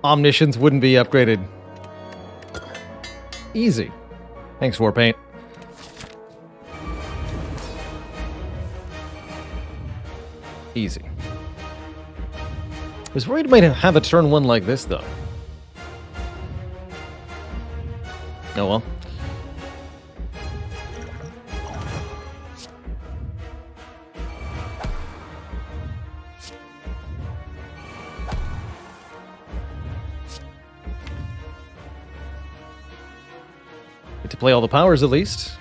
Omniscience wouldn't be upgraded? Easy. Thanks, Warpaint. Easy. I was worried I might have a turn 1 like this, though. Oh well. Get to play all the powers at least.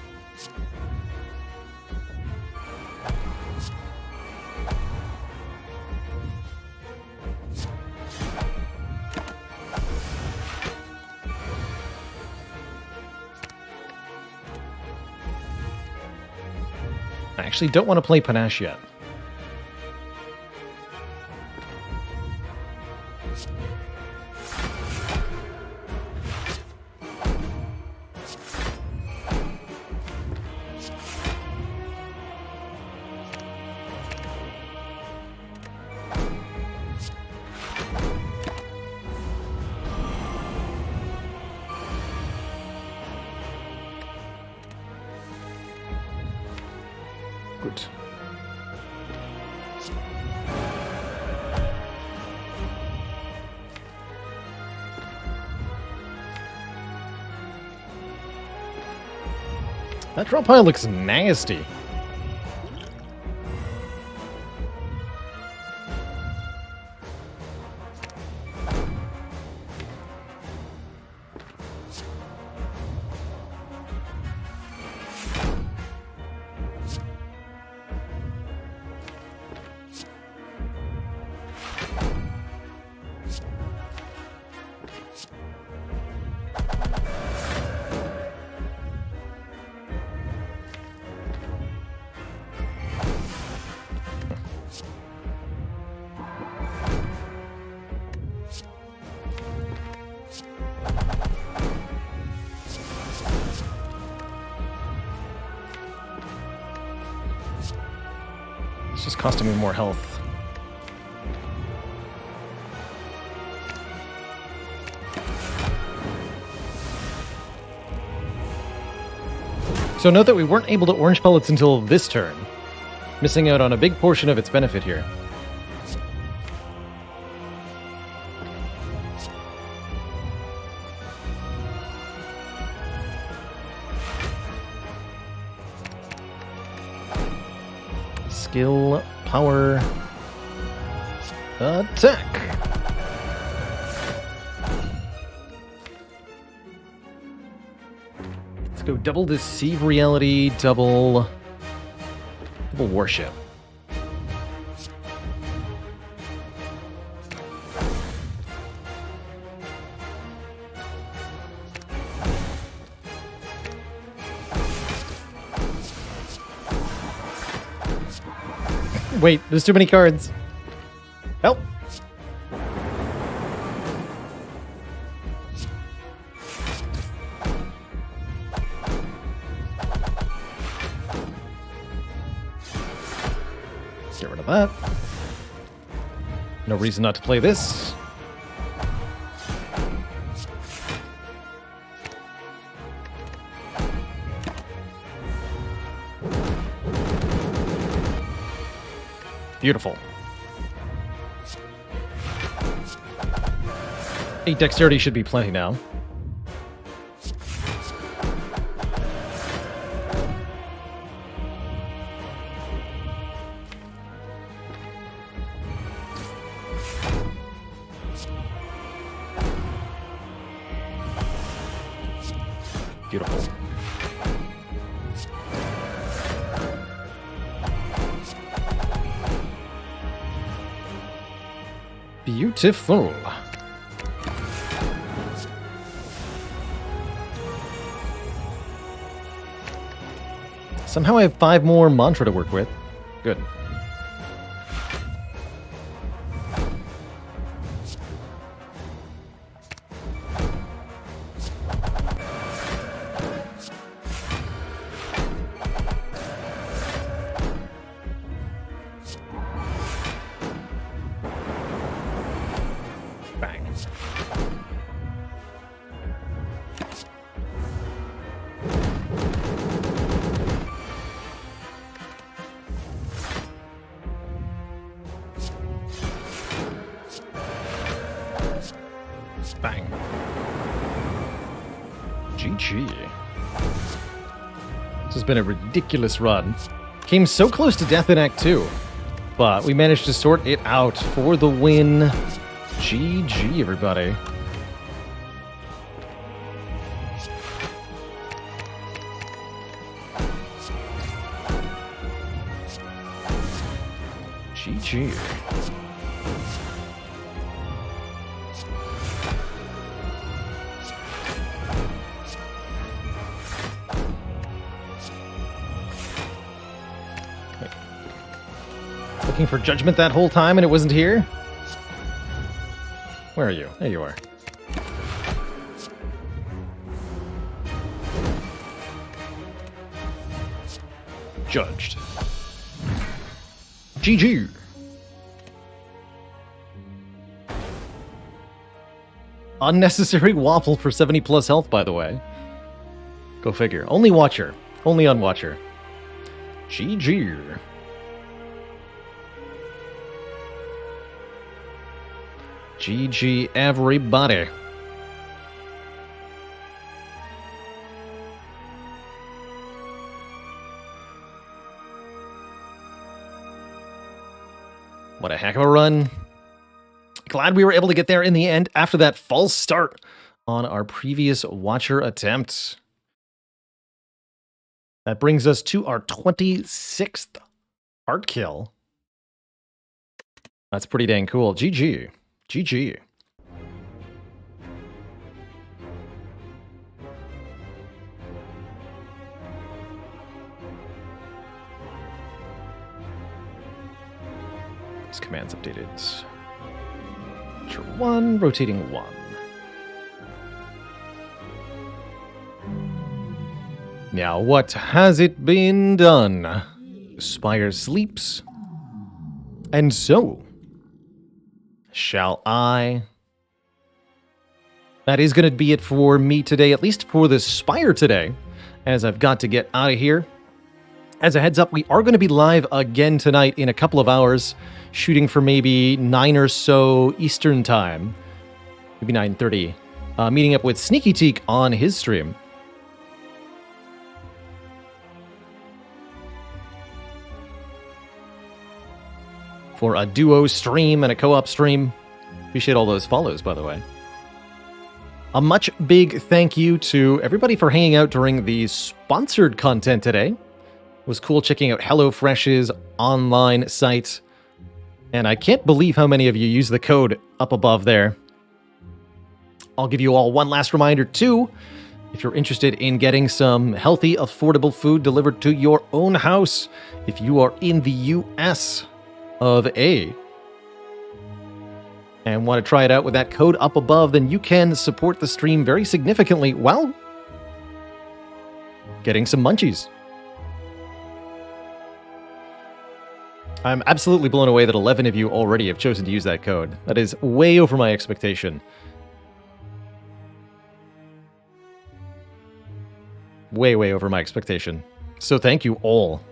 I actually don't want to play Panache yet. Good. That drop pile looks nasty. It's just costing me more health. So note that we weren't able to orange pellets until this turn, missing out on a big portion of its benefit here. Skill, power, attack. Let's go double deceive reality, double worship. Wait, there's too many cards. Help! Get rid of that. No reason not to play this. Beautiful. 8 dexterity should be plenty now. Beautiful. Beautiful. Somehow I have 5 more mantra to work with. Good. Bang. Bang. GG. This has been a ridiculous run. Came so close to death in Act 2, but we managed to sort it out for the win. GG, everybody. GG. Looking for judgment that whole time and it wasn't here? Where are you? There you are. Judged. GG. Unnecessary waffle for 70 plus health, by the way. Go figure. Only Watcher. Only on Watcher. GG. GG, everybody. What a heck of a run. Glad we were able to get there in the end after that false start on our previous Watcher attempt. That brings us to our 26th heart kill. That's pretty dang cool. GG. GG. This command's updated. Sure, 1, rotating 1. Now, what has it been done? Spire sleeps. And so, shall I? That is going to be it for me today, at least for the Spire today, as I've got to get out of here. As a heads up, we are going to be live again tonight in a couple of hours, shooting for maybe 9 or so Eastern time, maybe 9:30, meeting up with Sneaky Teak on his stream. For a duo stream and a co-op stream. Appreciate all those follows, by the way. A much big thank you to everybody for hanging out during the sponsored content today. It was cool checking out HelloFresh's online site. And I can't believe how many of you use the code up above there. I'll give you all one last reminder, too. If you're interested in getting some healthy, affordable food delivered to your own house, if you are in the US of A and want to try it out with that code up above, then you can support the stream very significantly while getting some munchies. I'm absolutely blown away that 11 of you already have chosen to use that code. That is way over my expectation. Way, way over my expectation. So thank you all.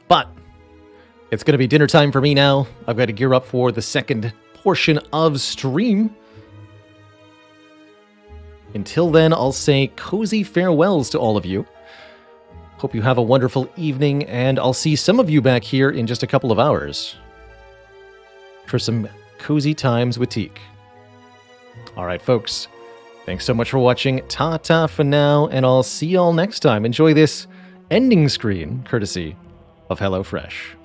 But it's going to be dinner time for me now. I've got to gear up for the second portion of stream. Until then, I'll say cozy farewells to all of you. Hope you have a wonderful evening, and I'll see some of you back here in just a couple of hours for some cozy times with Teak. All right, folks. Thanks so much for watching. Ta-ta for now, and I'll see y'all next time. Enjoy this ending screen, courtesy of HelloFresh.